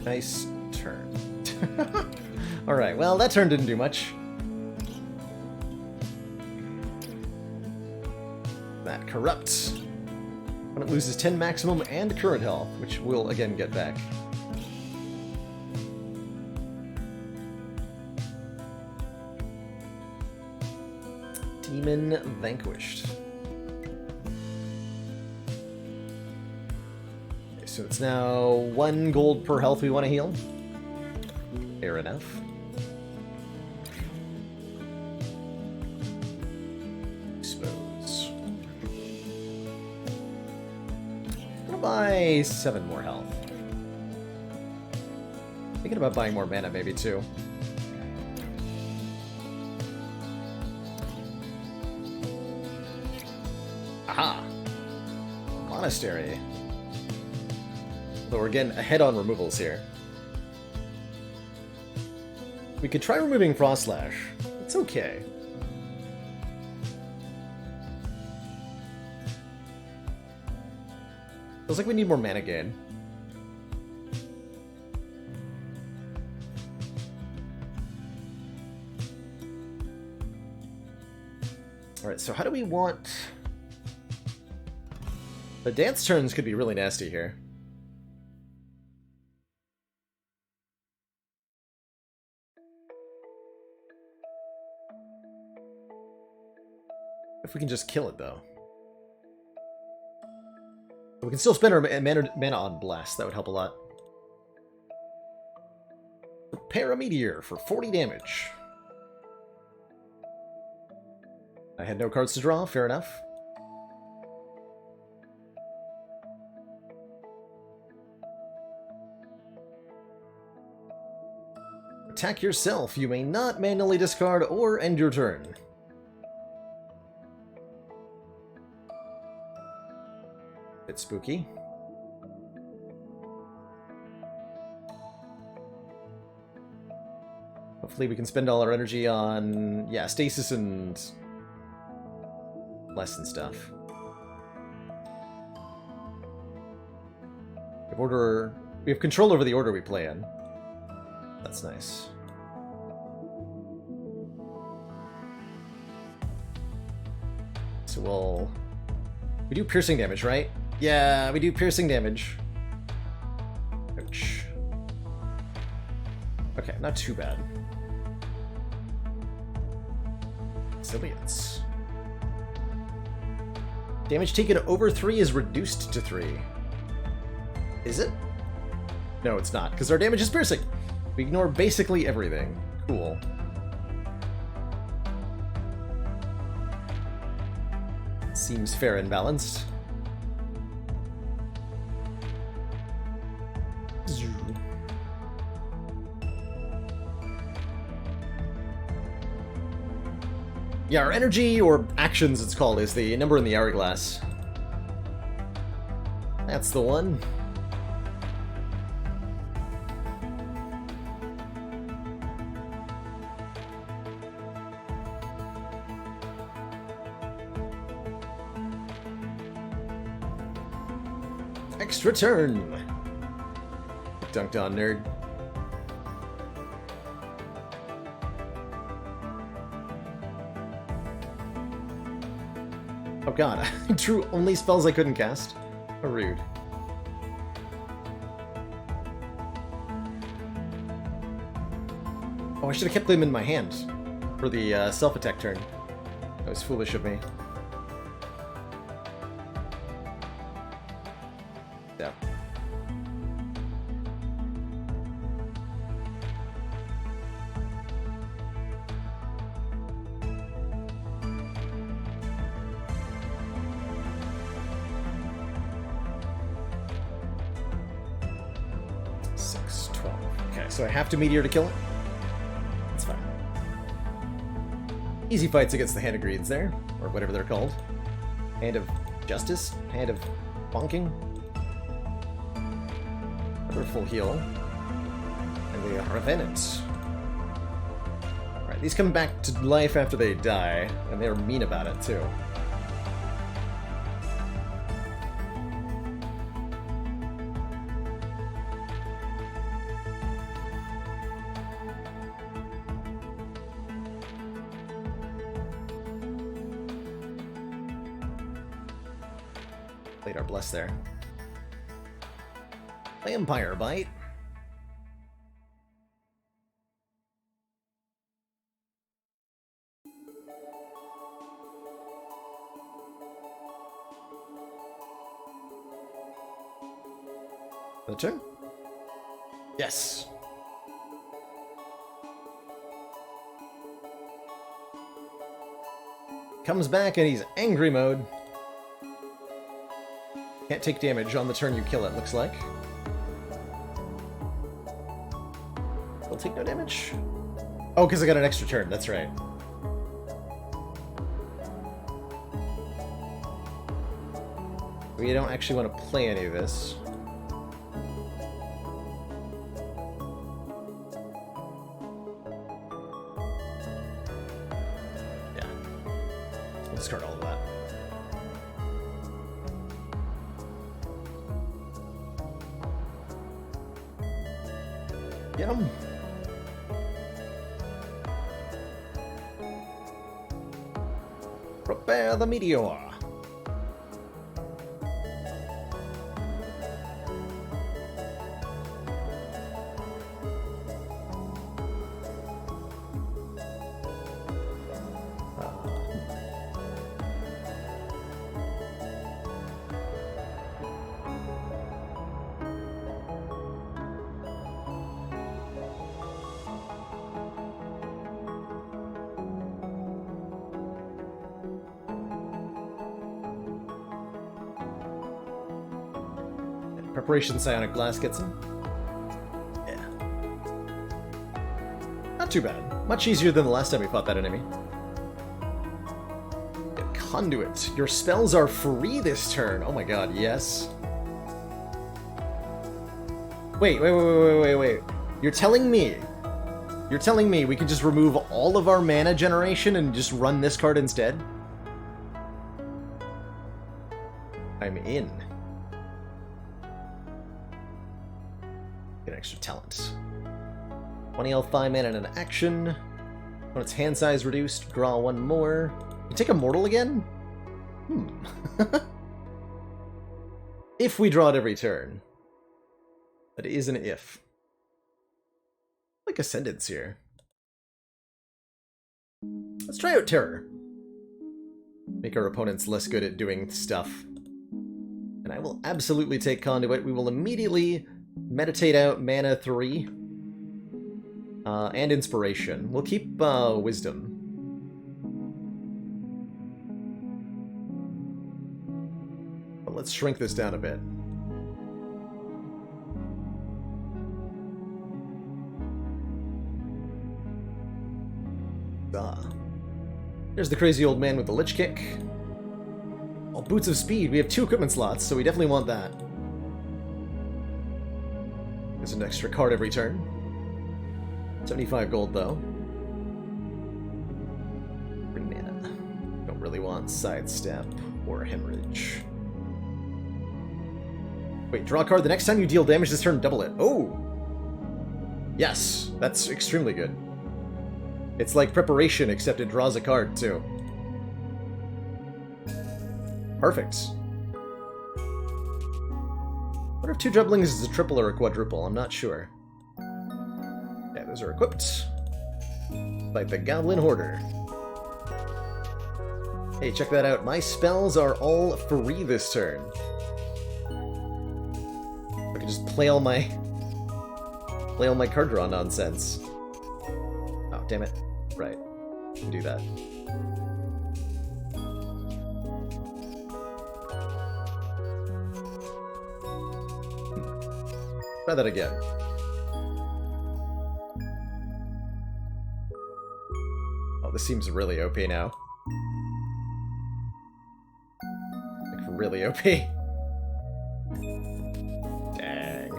Nice turn. Alright, well, that turn didn't do much. That corrupts. When it loses 10 maximum and current health, which we'll again get back. Demon vanquished. Okay, so it's now 1 gold per health we want to heal. Fair enough. Expose. I'm gonna buy 7 more health. Thinking about buying more mana maybe too. Aha! Monastery. Though we're again ahead on removals here. We could try removing Frost Slash. It's okay. Feels like we need more mana gain. Alright, so how do we want... The dance turns could be really nasty here. If we can just kill it, though. We can still spend our mana on Blast. That would help a lot. Prepare a Meteor for 40 damage. I had no cards to draw. Fair enough. Attack yourself. You may not manually discard or end your turn. Bit spooky. Hopefully we can spend all our energy on, yeah, stasis and less and stuff. We have control over the order we play in. That's nice. So we do piercing damage, right? Yeah, we do piercing damage. Ouch. Okay, not too bad. Civilians. Damage taken over 3 is reduced to 3. Is it? No, it's not, because our damage is piercing. We ignore basically everything. Cool. Seems fair and balanced. Yeah, our energy, or actions it's called, is the number in the hourglass. That's the one. Extra turn! Dunked on, nerd. Oh god, I drew only spells I couldn't cast. How rude. Oh, I should have kept them in my hand for the self-attack turn. That was foolish of me. Yeah. Okay, so I have to Meteor to kill it? That's fine. Easy fights against the Hand of Greeds there, or whatever they're called. Hand of Justice? Hand of Bonking? Another full heal. And they are Revenant. Alright, these come back to life after they die, and they're mean about it too. Played our bless there. Vampire Bite. The turn? Yes. Comes back and he's angry mode. Can't take damage on the turn you kill it, looks like. Will take no damage? Oh, because I got an extra turn, that's right. We don't actually want to play any of this. Yeah. We'll discard all of that. Get him. Prepare the meteor. Preparation Psionic Blast gets him. Yeah. Not too bad. Much easier than the last time we fought that enemy. Conduit. Your spells are free this turn. Oh my god, yes. Wait. You're telling me we can just remove all of our mana generation and just run this card instead? I'm in. Get an extra talent. 20 health, 5 mana, and an action. When its hand size reduced, draw one more. You take a mortal again? If we draw it every turn. That is an if. Like Ascendance here. Let's try out Terror. Make our opponents less good at doing stuff. And I will absolutely take Conduit. We will immediately meditate out mana 3. And Inspiration. We'll keep Wisdom. But let's shrink this down a bit. There's the crazy old man with the Lich Kick. Oh, Boots of Speed. We have 2 equipment slots, so we definitely want that. There's an extra card every turn. 75 gold, though. Bring mana. Don't really want Sidestep or Hemorrhage. Wait, draw a card. The next time you deal damage this turn, double it. Oh! Yes, that's extremely good. It's like Preparation, except it draws a card, too. Perfect. What if 2 Drublings is a triple or a quadruple? I'm not sure. Yeah, those are equipped. Like the Goblin Hoarder. Hey, check that out. My spells are all free this turn. I can just play all my card draw nonsense. Oh, damn it. Right. I can do that. Try that again. Oh, this seems really OP now. Like, really OP. Dang.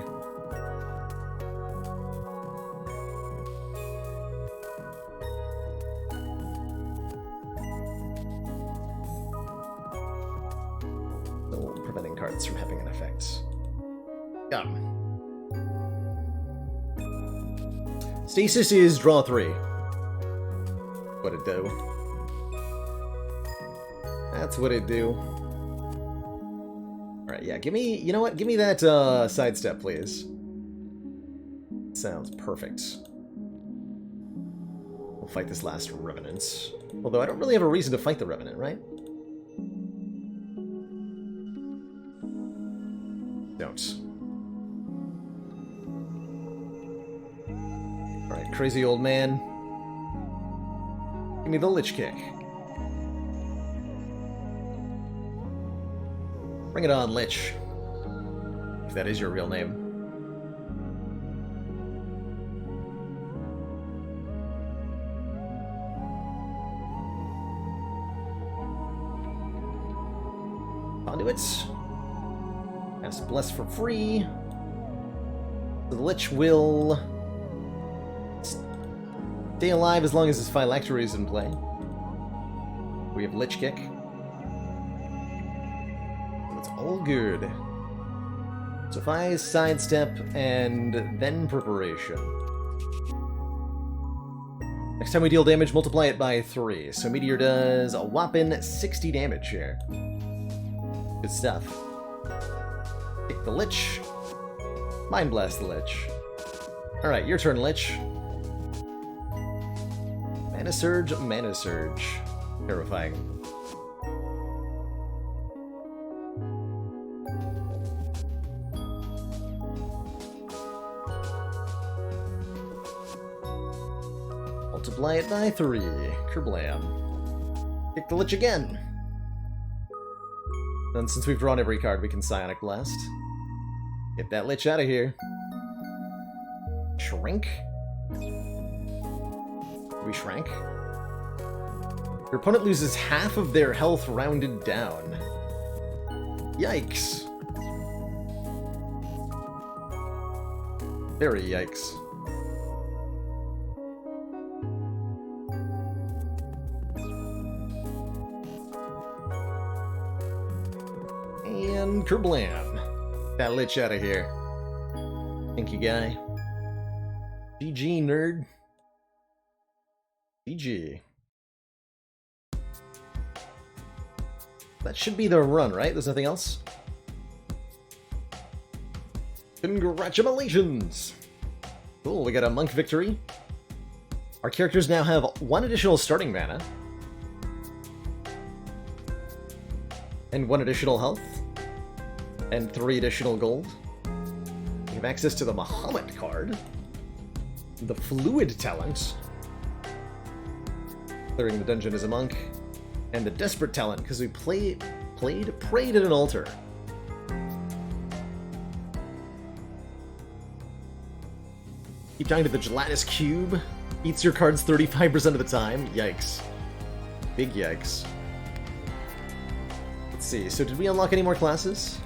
Still preventing cards from having an effect. Yum. Stasis is draw 3. What it do? That's what it do. Alright, yeah, give me, you know what? Give me that sidestep, please. Sounds perfect. We'll fight this last Revenant. Although I don't really have a reason to fight the Revenant, right? Don't. Alright, crazy old man. Give me the Lich Kick. Bring it on, Lich. If that is your real name. Conduits. Cast Bless for free. The Lich will stay alive as long as his Phylactery is in play. We have Lich Kick. It's all good. So if I sidestep and then preparation. Next time we deal damage, multiply it by 3. So Meteor does a whopping 60 damage here. Good stuff. Kick the Lich. Mind Blast the Lich. Alright, your turn, Lich. Mana Surge, Mana Surge. Terrifying. Multiply it by 3. Kerblam. Kick the Lich again. Then since we've drawn every card, we can Psionic Blast. Get that Lich out of here. Shrink? We shrank. Your opponent loses half of their health rounded down. Yikes. Very yikes. And kerblam. That Lich out of here. Thank you, guy. GG, nerd. GG. That should be the run, right? There's nothing else? Congratulations! Cool, we got a monk victory. Our characters now have 1 additional starting mana. And 1 additional health. And 3 additional gold. We have access to the Muhammad card. The Fluid Talent. Clearing the dungeon as a monk. And the Desperate Talent, because we prayed at an altar. Keep dying to the Gelatinous Cube. Eats your cards 35% of the time. Yikes. Big yikes. Let's see, so did we unlock any more classes?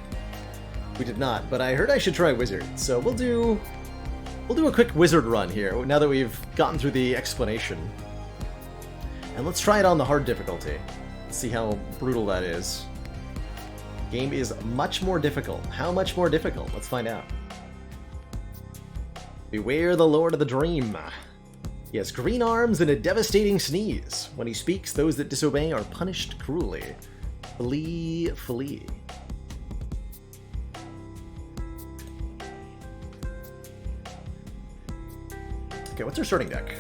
We did not, but I heard I should try Wizard, so we'll do a quick Wizard run here, now that we've gotten through the explanation. And let's try it on the hard difficulty. Let's see how brutal that is. Game is much more difficult. How much more difficult? Let's find out. Beware the Lord of the Dream. He has green arms and a devastating sneeze. When he speaks, those that disobey are punished cruelly. Flee. Okay, what's our starting deck?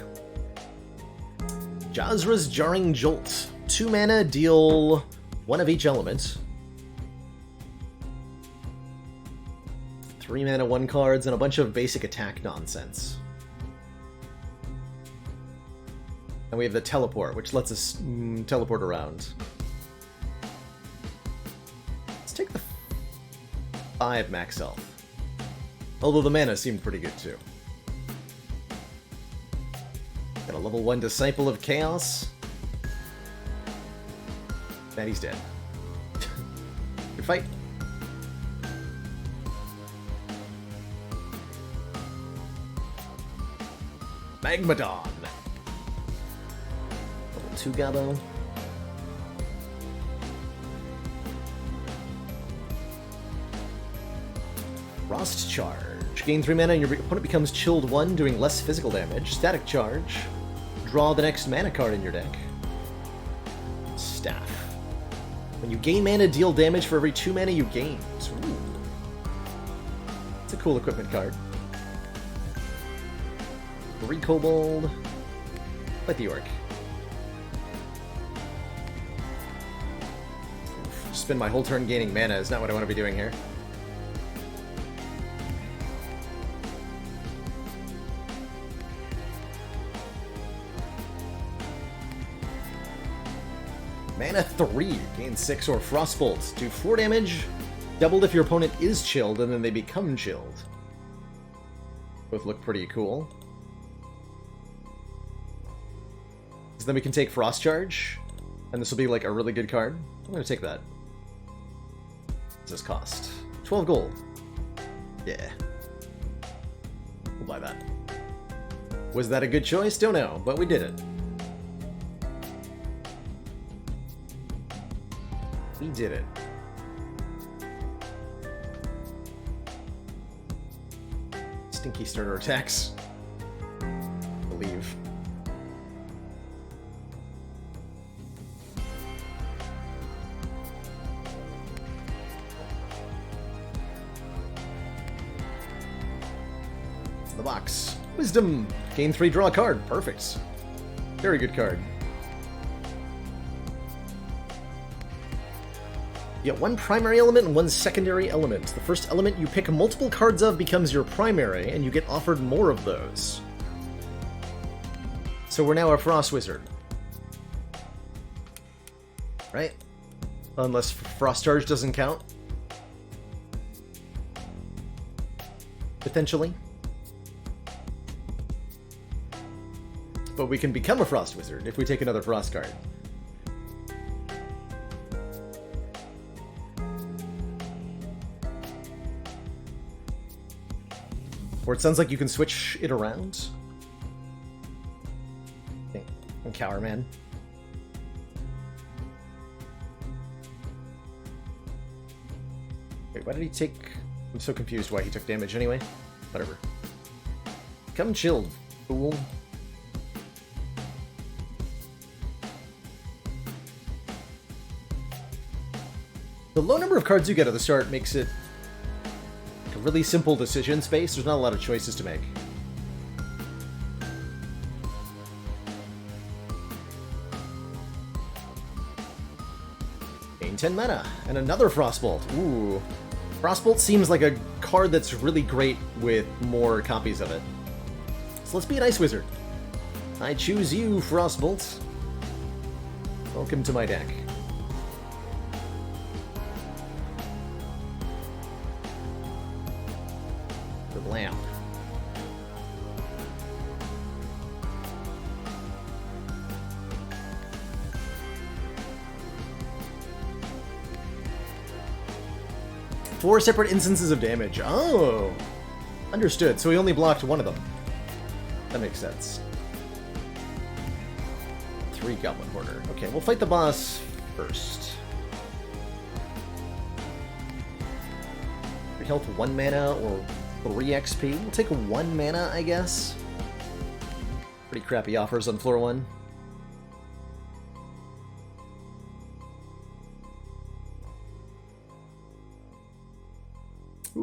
Jazra's Jarring Jolt. 2 mana, deal 1 of each element. 3 mana, 1 cards, and a bunch of basic attack nonsense. And we have the teleport, which lets us teleport around. Let's take the 5 max health. Although the mana seemed pretty good too. Got a level 1 Disciple of Chaos. And he's dead. Good fight. Magmadon. Level 2 Gabo. Frost Charge. Gain 3 mana and your opponent becomes chilled 1, doing less physical damage. Static Charge. Draw the next mana card in your deck. Staff. When you gain mana, deal damage for every 2 mana you gain. Ooh. It's a cool equipment card. 3 Kobold. Fight the Orc. Spend my whole turn gaining mana is not what I want to be doing here. Mana 3, gain 6 or Frostbolt. Do 4 damage, doubled if your opponent is chilled, and then they become chilled. Both look pretty cool. So then we can take Frost Charge, and this will be like a really good card. I'm going to take that. What's this cost? 12 gold. Yeah. We'll buy that. Was that a good choice? Don't know, but we did it. We did it. Stinky starter attacks. I believe. It's in the box. Wisdom. Gain 3, draw a card. Perfect. Very good card. You get 1 primary element and 1 secondary element. The first element you pick multiple cards of becomes your primary, and you get offered more of those. So we're now a Frost Wizard. Right? Unless Frost Charge doesn't count. Potentially. But we can become a Frost Wizard if we take another Frost card. Or it sounds like you can switch it around. Okay. And Cower Man. Wait, why did he take... I'm so confused why he took damage anyway. Whatever. Come chilled, fool. The low number of cards you get at the start makes it a really simple decision space. There's not a lot of choices to make. Gain 10 mana, and another Frostbolt. Ooh. Frostbolt seems like a card that's really great with more copies of it. So let's be an Ice Wizard. I choose you, Frostbolt. Welcome to my deck. Lamp. Four separate instances of damage. Oh! Understood. So he only blocked one of them. That makes sense. 3 Goblin Hoarder. Okay, we'll fight the boss first. 3 health, 1 mana, or 3 XP. We'll take 1 mana, I guess. Pretty crappy offers on floor 1.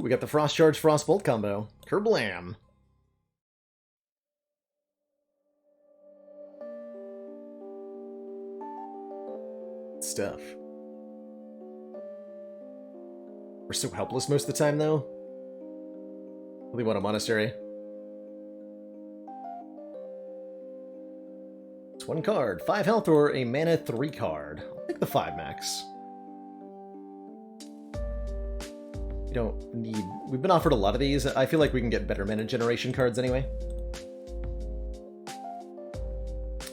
Ooh, we got the Frost Charge Frost Bolt combo. Kerblam! Stuff. We're so helpless most of the time, though. Really want a monastery. It's 1 card, 5 health or a mana 3 card. I'll take the 5 max. We don't need... We've been offered a lot of these. I feel like we can get better mana generation cards anyway.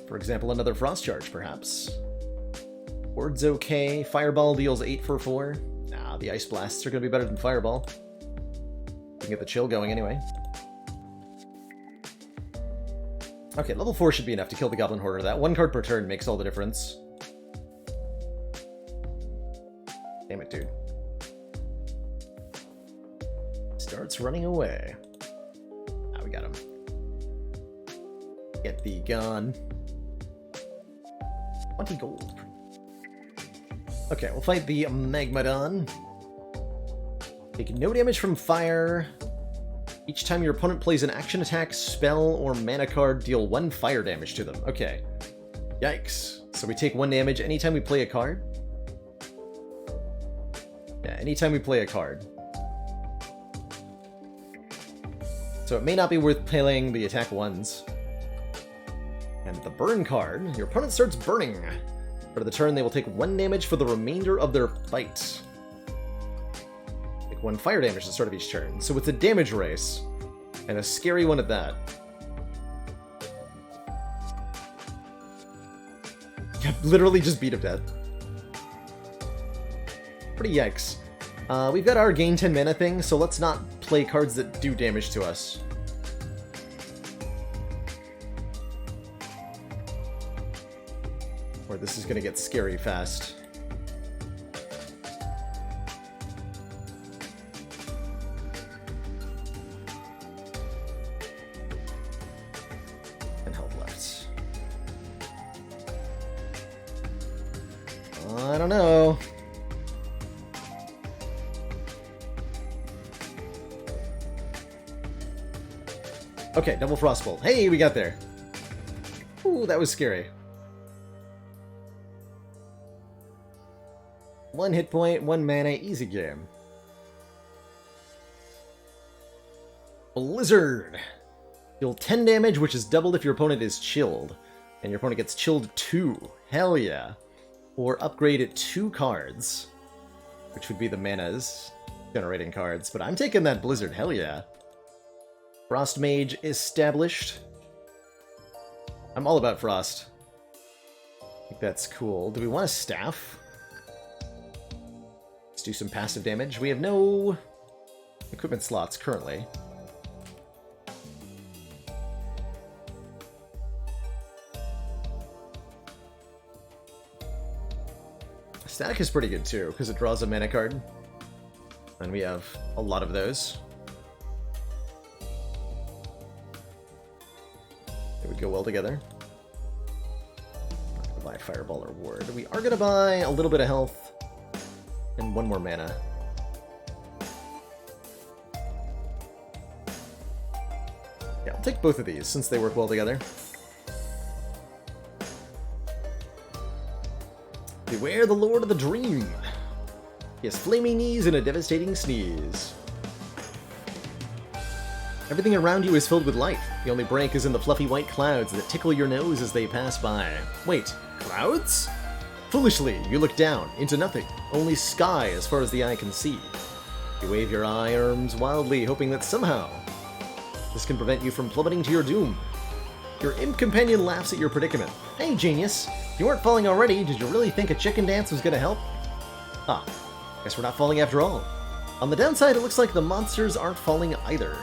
For example, another Frost Charge, perhaps. Ward's okay. Fireball deals 8 for 4. Nah, the Ice Blasts are going to be better than Fireball. We can get the chill going anyway. Okay, level 4 should be enough to kill the Goblin Hoarder. That 1 card per turn makes all the difference. Damn it, dude. Starts running away. Ah, we got him. Get thee gone. 20 gold. Okay, we'll fight the Magmadon. Take no damage from fire. Each time your opponent plays an action attack, spell, or mana card, deal 1 fire damage to them. Okay. Yikes. So we take 1 damage anytime we play a card? Yeah, anytime we play a card. So it may not be worth playing the attack ones. And the burn card, your opponent starts burning. For the turn, they will take 1 damage for the remainder of their fight. Take 1 fire damage at the start of each turn. So it's a damage race. And a scary one at that. Literally just beat him dead. Pretty yikes. We've got our gain 10 mana thing, so let's not play cards that do damage to us. Or this is gonna get scary fast. And health left. I don't know. Okay, double Frostbolt. Hey, we got there. Ooh, that was scary. 1 hit point, 1 mana, easy game. Blizzard! Deal 10 damage, which is doubled if your opponent is chilled. And your opponent gets chilled 2. Hell yeah. Or upgrade it 2 cards. Which would be the manas generating cards. But I'm taking that Blizzard, hell yeah. Frost Mage established. I'm all about Frost. I think that's cool. Do we want a staff? Let's do some passive damage. We have no equipment slots currently. Static is pretty good too, because it draws a mana card. And we have a lot of those. It would go well together. Not gonna buy Fireball or Ward. We are gonna buy a little bit of health and 1 more mana. Yeah, I'll take both of these since they work well together. Beware the Lord of the Dream. He has flaming knees and a devastating sneeze. Everything around you is filled with light. The only break is in the fluffy white clouds that tickle your nose as they pass by. Wait, clouds? Foolishly, you look down, into nothing. Only sky as far as the eye can see. You wave your arms wildly, hoping that somehow this can prevent you from plummeting to your doom. Your imp companion laughs at your predicament. Hey, genius! If you weren't falling already, did you really think a chicken dance was gonna help? Ah, guess we're not falling after all. On the downside, it looks like the monsters aren't falling either.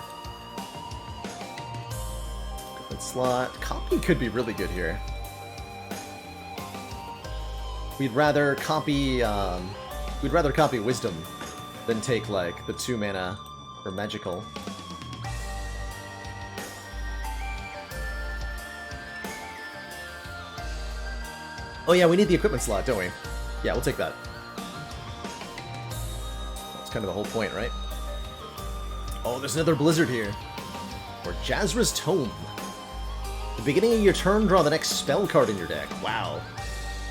Slot. Copy could be really good here. We'd rather copy Wisdom than take, like, the 2 mana for Magical. Oh yeah, we need the equipment slot, don't we? Yeah, we'll take that. That's kind of the whole point, right? Oh, there's another blizzard here. Or Jazra's Tome. At the beginning of your turn, draw the next spell card in your deck. Wow.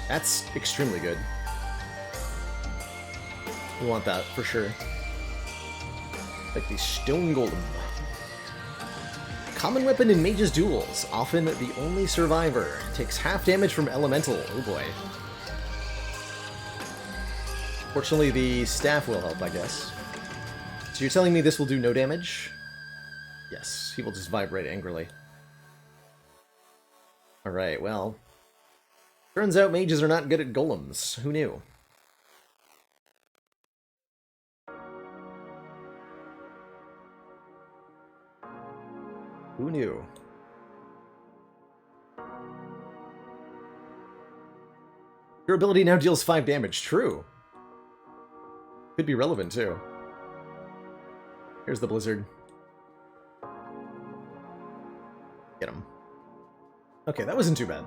That's extremely good. We want that, for sure. Like the Stone Golem. Common weapon in Mage's Duels. Often the only survivor. Takes half damage from Elemental. Oh boy. Fortunately, the staff will help, I guess. So you're telling me this will do no damage? Yes, he will just vibrate angrily. Alright, well. Turns out mages are not good at golems. Who knew? Who knew? Your ability now deals 5 damage. True. Could be relevant, too. Here's the blizzard. Get him. Okay, that wasn't too bad.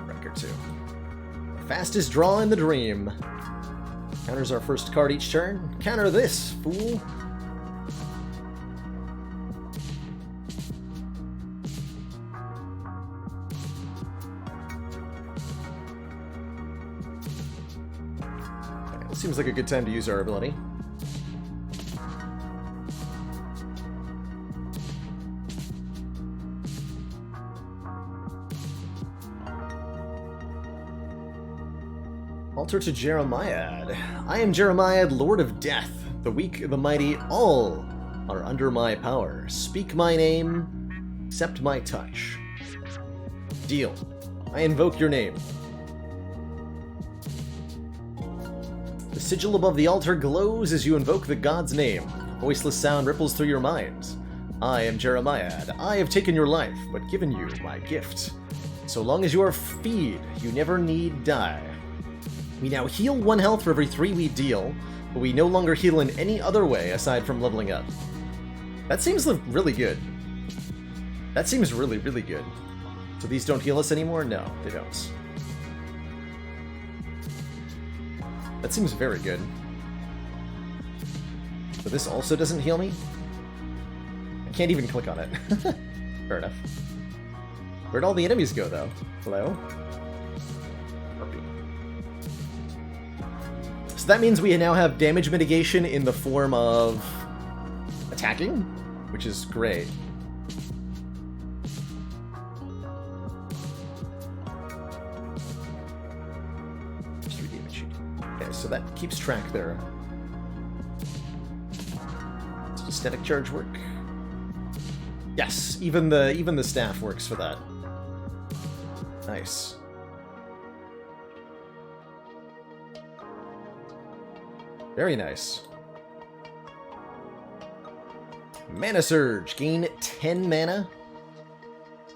Record 2. Fastest draw in the dream. Counters our first card each turn. Counter this, fool. Okay, this seems like a good time to use our ability. Altar to Jeremiad. I am Jeremiad, Lord of Death. The weak, the mighty, all are under my power. Speak my name, accept my touch. Deal. I invoke your name. The sigil above the altar glows as you invoke the god's name. A voiceless sound ripples through your mind. I am Jeremiad. I have taken your life, but given you my gift. So long as you are feed, you never need die. We now heal 1 health for every 3 we deal, but we no longer heal in any other way aside from leveling up. That seems really good. That seems really, really good. So these don't heal us anymore? No, they don't. That seems very good. But this also doesn't heal me? I can't even click on it. Fair enough. Where'd all the enemies go, though? Hello? So that means we now have damage mitigation in the form of attacking, which is great. Okay, so that keeps track there. Does static charge work? Yes, even the staff works for that. Nice. Very nice. Mana Surge. Gain 10 mana.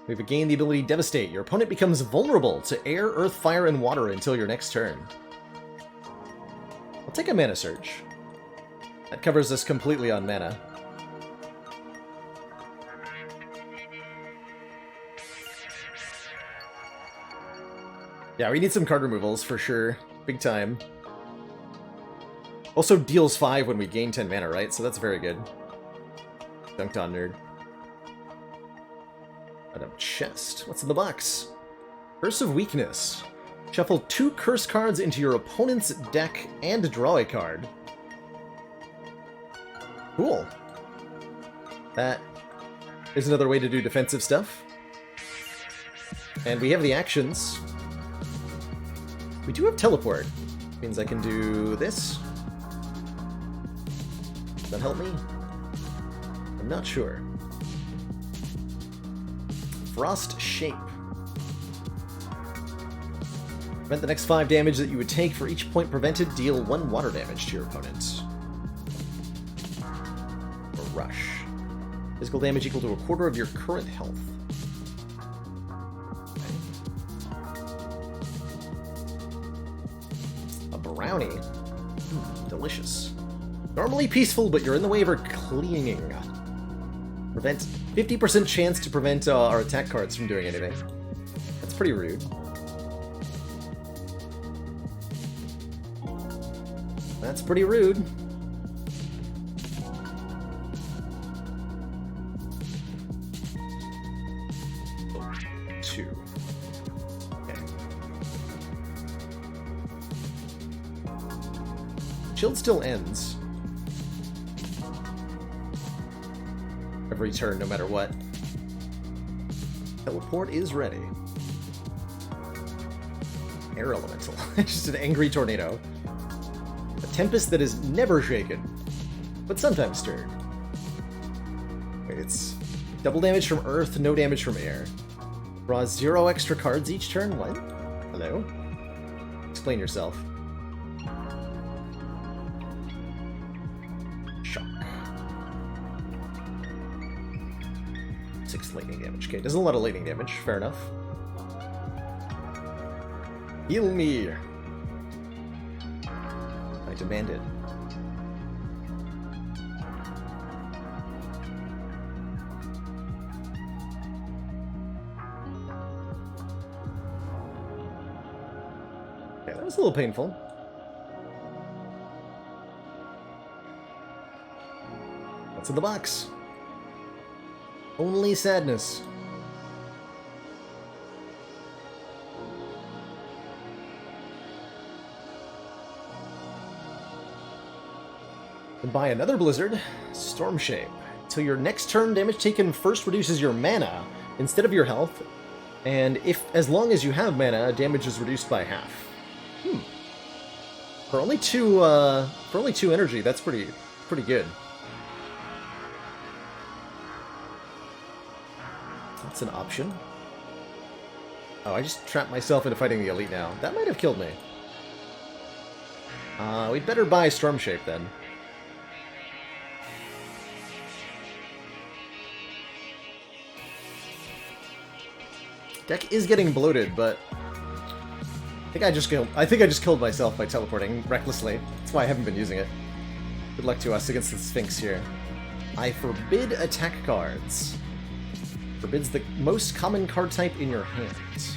We've gained the ability Devastate. Your opponent becomes vulnerable to air, earth, fire, and water until your next turn. I'll take a Mana Surge. That covers us completely on mana. Yeah, we need some card removals for sure. Big time. Also deals 5 when we gain 10 mana, right? So that's very good. Dunked on, nerd. Item chest. What's in the box? Curse of Weakness. Shuffle 2 curse cards into your opponent's deck and draw a card. Cool. That is another way to do defensive stuff. And we have the actions. We do have teleport. Means I can do this. Does that help me? I'm not sure. Frost Shape. Prevent the next 5 damage that you would take for each point prevented. Deal 1 water damage to your opponent. Or Rush. Physical damage equal to 1/4 of your current health. Okay. A brownie. Delicious. Normally peaceful, but you're in the way of her clinging. Prevent 50% chance to prevent our attack cards from doing anything. That's pretty rude. That's pretty rude. Oh, 2. Okay. Shield still ends. Every turn, no matter what. Teleport is ready. Air Elemental. Just an angry tornado. A tempest that is never shaken, but sometimes stirred. Wait, it's double damage from earth, no damage from air. Draw 0 extra cards each turn? What? Hello? Explain yourself. Shock. 6 lightning damage. Okay, doesn't a lot of lightning damage. Fair enough. Heal me! I demand it. Okay, that was a little painful. What's in the box? Only sadness. And buy another Blizzard, Storm Shape. Till your next turn, damage taken first reduces your mana instead of your health, and as long as you have mana, damage is reduced by half. For only 2 energy, that's pretty good. That's an option. Oh, I just trapped myself into fighting the elite now. That might have killed me. We'd better buy Storm Shape then. Deck is getting bloated, but I think I just killed myself by teleporting recklessly. That's why I haven't been using it. Good luck to us against the Sphinx here. I forbid attack cards. Forbids the most common card type in your hands.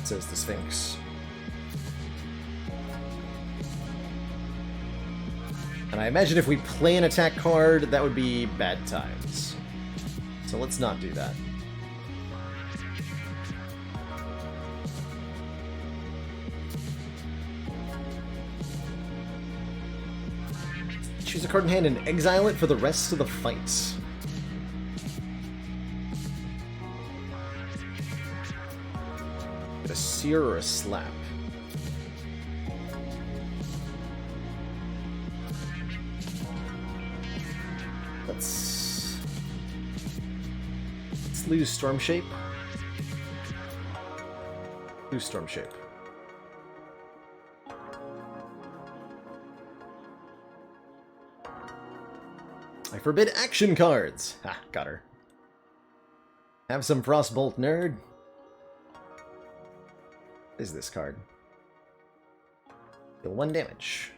Says the Sphinx. And I imagine if we play an attack card, that would be bad times. So let's not do that. Choose a card in hand and exile it for the rest of the fight. Get a sear or a slap. Let's lose Storm Shape. Lose Storm Shape. I forbid action cards! Ha, got her. Have some Frostbolt, nerd. What is this card? Deal 1 damage.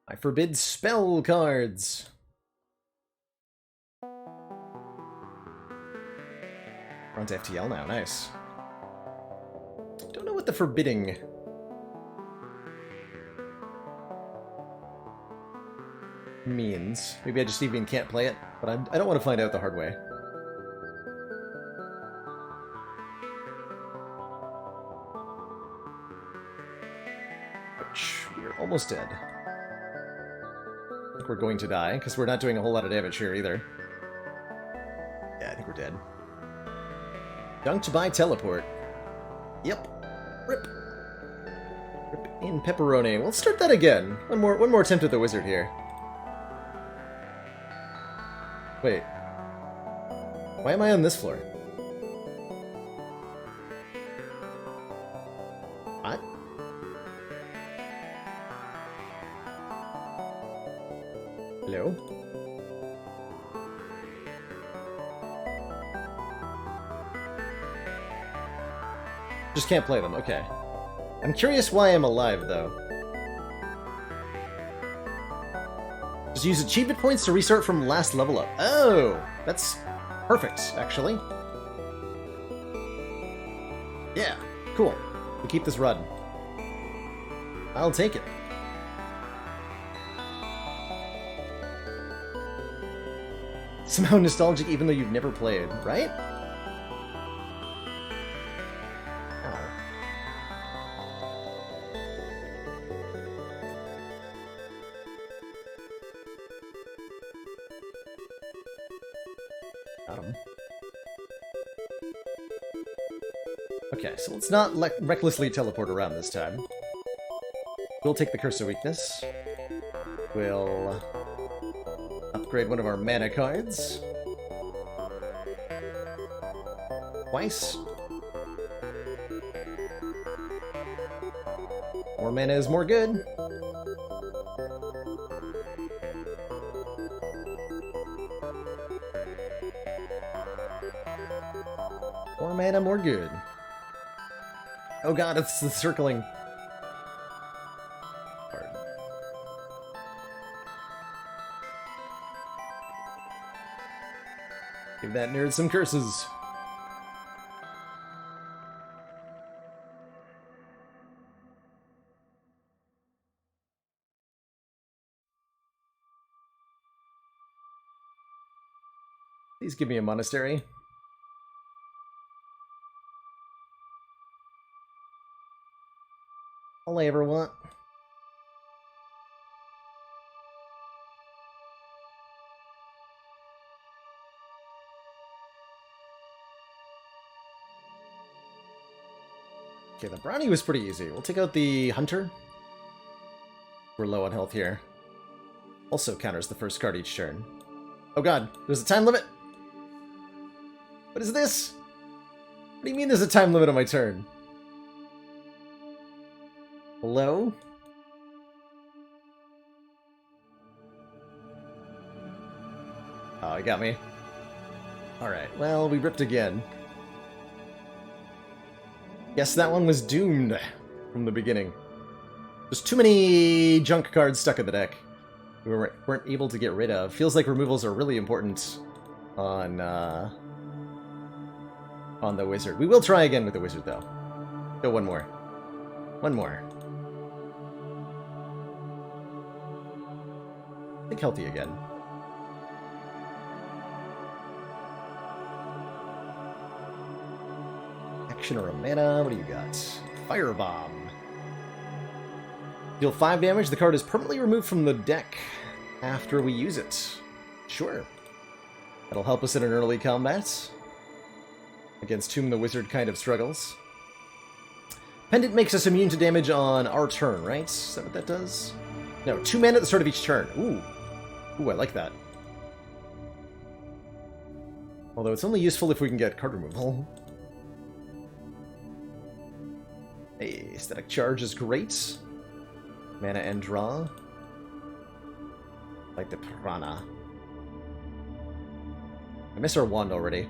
I forbid spell cards. We're on to FTL now, nice. Don't know what the forbidding means. Maybe I just even can't play it, but I don't want to find out the hard way. Ouch, we're almost dead. I think we're going to die, because we're not doing a whole lot of damage here either. Yeah, I think we're dead. Dunked by teleport. Yep. Rip. Rip in pepperoni. We'll start that again. One more attempt at the wizard here. Wait. Why am I on this floor? What? Hello? Just can't play them, okay. I'm curious why I'm alive, though. Just use achievement points to restart from last level up. Oh! That's perfect, actually. Yeah, cool. We keep this run. I'll take it. Somehow nostalgic even though you've never played, right? Ow. Got him. Okay, so let's not recklessly teleport around this time. We'll take the Curse of Weakness. We'll upgrade one of our mana cards. Twice. More mana is more good. More mana, more good. Oh god, it's the circling. Card. Give that nerd some curses. Please give me a monastery. All I ever want. Okay, the brownie was pretty easy. We'll take out the hunter. We're low on health here. Also counters the first card each turn. Oh god, there's a time limit! What is this? What do you mean there's a time limit on my turn? Hello? Oh, he got me. Alright, well, we ripped again. Guess that one was doomed from the beginning. There's too many junk cards stuck in the deck we weren't able to get rid of. Feels like removals are really important on the wizard. We will try again with the wizard, though. Go one more. One more. I think healthy again. Action or a mana? What do you got? Firebomb. Deal 5 damage. The card is permanently removed from the deck after we use it. Sure. That'll help us in an early combat, against whom the wizard kind of struggles. Pendant makes us immune to damage on our turn, right? Is that what that does? No, 2 mana at the start of each turn. Ooh. Ooh, I like that. Although it's only useful if we can get card removal. Hey, static charge is great. Mana and draw. Like the piranha. I miss our wand already.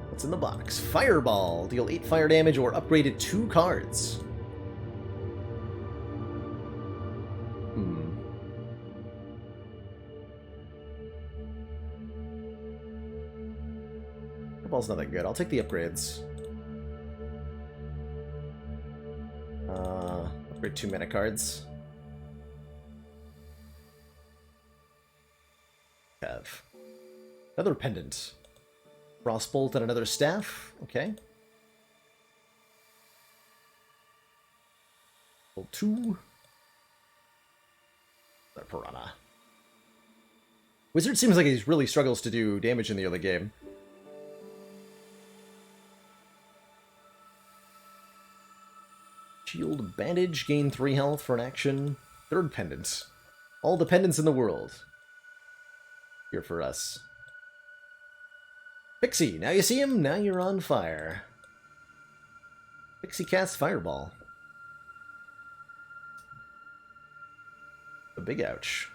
What's in the box? Fireball. Deal 8 fire damage or upgraded 2 cards. Fireball's not that good. I'll take the upgrades. Upgrade 2 mana cards. Have another pendant. Frostbolt and another staff. Okay. Roll 2. Another piranha. Wizard seems like he really struggles to do damage in the early game. Shield bandage, gain 3 health for an action. Third pendant. All the pendants in the world. Here for us. Pixie, now you see him, now you're on fire. Pixie casts Fireball. A big ouch.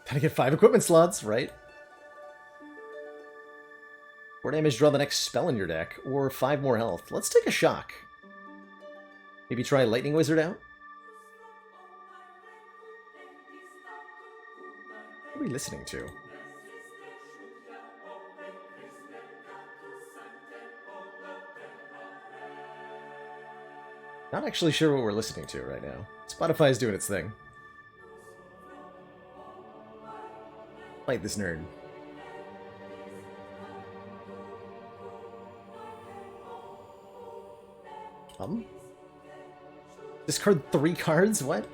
Gotta get 5 equipment slots, right? 4 damage, draw the next spell in your deck, or 5 more health. Let's take a shock. Maybe try Lightning Wizard out? What are we listening to? Not actually sure what we're listening to right now. Spotify's doing its thing. Fight this nerd. Discard 3 cards? What?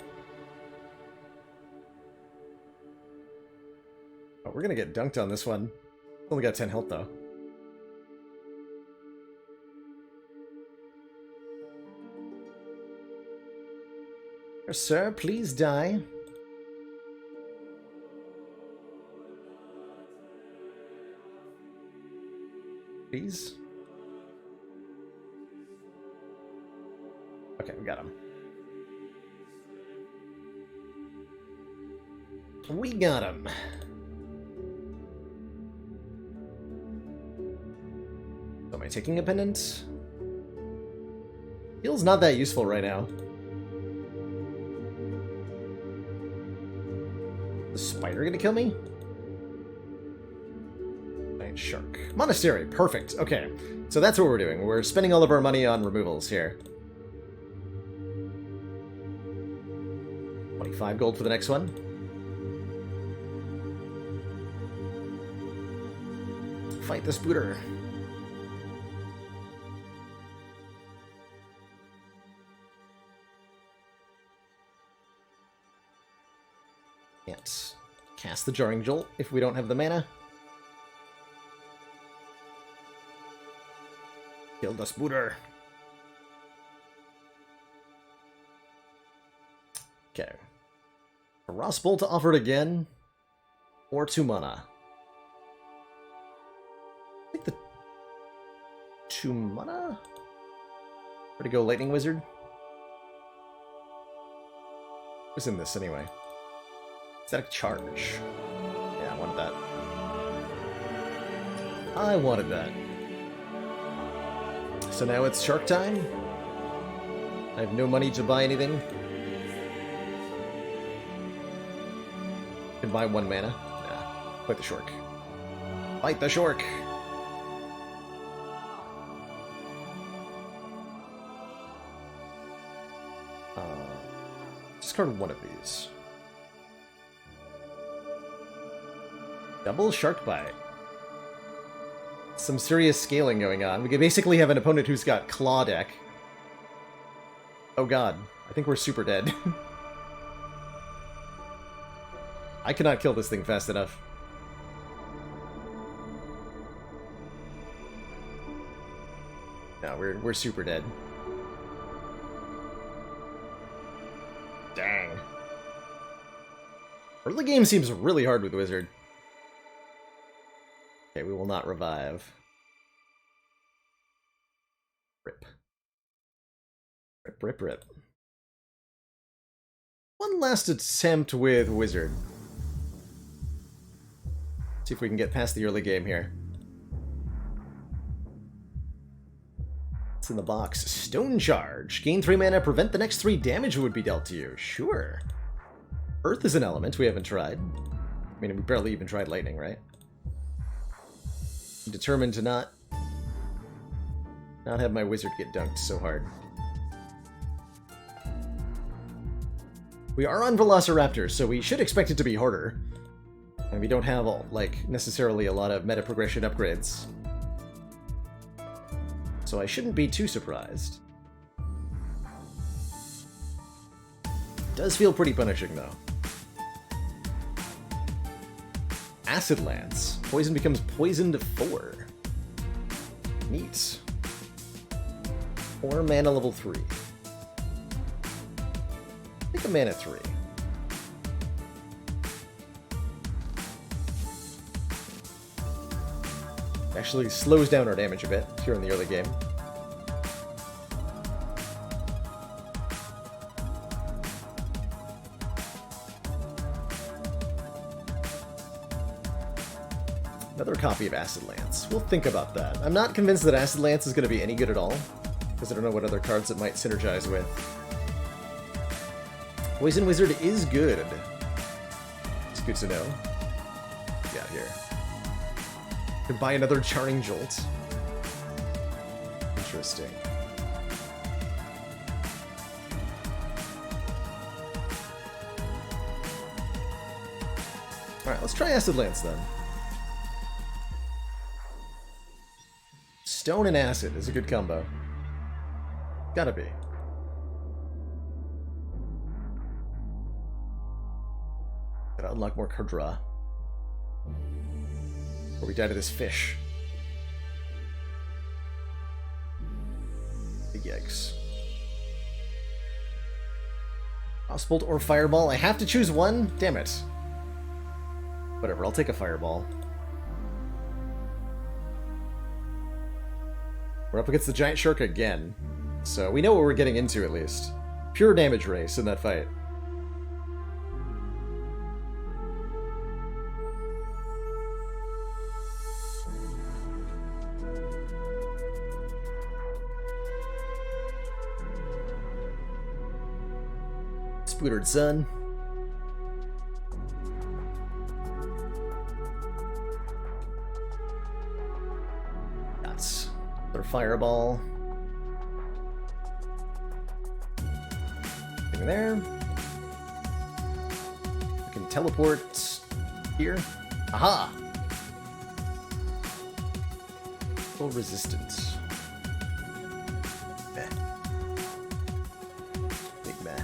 Oh, we're gonna get dunked on this one. Only got 10 health, though. Sir, please die. Please? Okay, we got him. We got him. So am I taking a pendant? Feels not that useful right now. The spider gonna kill me? Giant shark. Monastery, perfect. Okay, so that's what we're doing. We're spending all of our money on removals here. 25 gold for the next one. Fight this booter. Can't cast the Jarring Jolt if we don't have the mana. Kill this booter. Okay. A Ross Bolt offered again, or 2 mana. I think the 2 mana? Where to go, Lightning Wizard? What's in this anyway? Static Charge. Yeah, I wanted that. I wanted that. So now it's shark time? I have no money to buy anything. Can buy 1 mana. Nah, fight the shark. Fight the shark! Discard 1 of these. Double Shark Bite. Some serious scaling going on. We could basically have an opponent who's got Claw deck. Oh god, I think we're super dead. I cannot kill this thing fast enough. No, we're super dead. Dang. Early game seems really hard with Wizard. Okay, we will not revive. Rip. Rip, rip, rip. One last attempt with Wizard. See if we can get past the early game here. What's in the box? Stone Charge. Gain 3 mana, prevent the next 3 damage would be dealt to you. Sure. Earth is an element we haven't tried. I mean, we barely even tried lightning, right? I'm determined to not have my wizard get dunked so hard. We are on Velociraptor, so we should expect it to be harder. And we don't have, like, necessarily a lot of meta progression upgrades. So I shouldn't be too surprised. Does feel pretty punishing, though. Acid Lance. Poison becomes poison to 4. Neat. 4 mana level 3. I think a mana 3. Actually slows down our damage a bit here in the early game. Another copy of Acid Lance. We'll think about that. I'm not convinced that Acid Lance is going to be any good at all. because I don't know what other cards it might synergize with. Poison Wizard is good. It's good to know. Yeah, here. Could buy another Charring Jolt. Interesting. Alright, let's try Acid Lance then. Stone and Acid is a good combo. Gotta be. Gotta unlock more card draw. Or we die to this fish. Big yikes. Frostbolt or Fireball? I have to choose one? Damn it. Whatever, I'll take a Fireball. We're up against the Giant Shark again. So we know what we're getting into at least. Pure damage race in that fight. Spootered Sun. That's their Fireball. Thing there. We can teleport here. Aha! Full resistance. Meh. Big meh.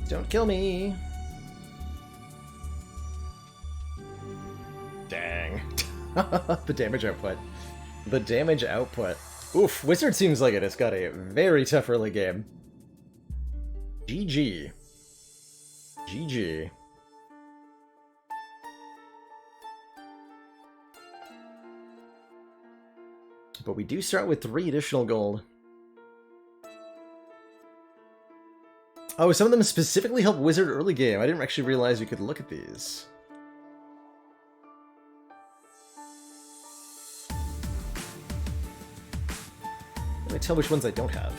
Don't kill me. Dang. The damage output. The damage output. Oof, Wizard seems like it has got a very tough early game. GG. GG. But we do start with 3 additional gold. Oh, some of them specifically help Wizard early game. I didn't actually realize you could look at these. Let me tell which ones I don't have.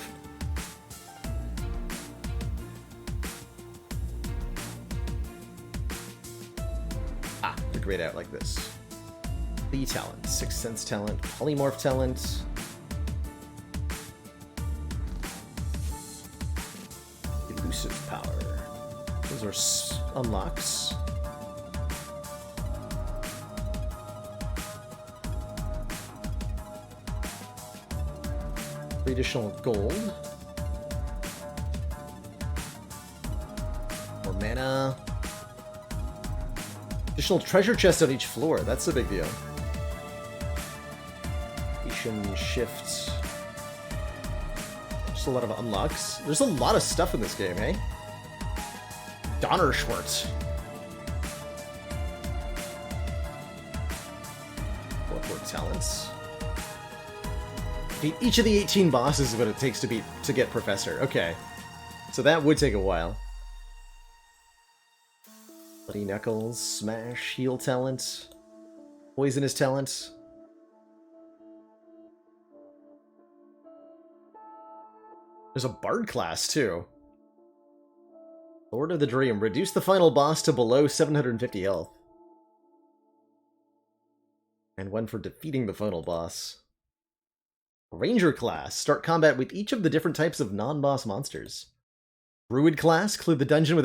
Ah, they're grayed out like this. The talent, Sixth Sense talent, Polymorph talent. Elusive power. Those are unlocks. Additional gold. More mana. Additional treasure chest on each floor. That's a big deal. Shift. Just a lot of unlocks. There's a lot of stuff in this game, eh? Donner Schwartz. Teleport talents. Beat each of the 18 bosses is what it takes to get Professor. Okay. So that would take a while. Bloody Knuckles, Smash, Heal talent, Poisonous talent. There's a Bard class, too. Lord of the Dream. Reduce the final boss to below 750 health. And one for defeating the final boss. Ranger class. Start combat with each of the different types of non-boss monsters. Druid class. Clear the dungeon with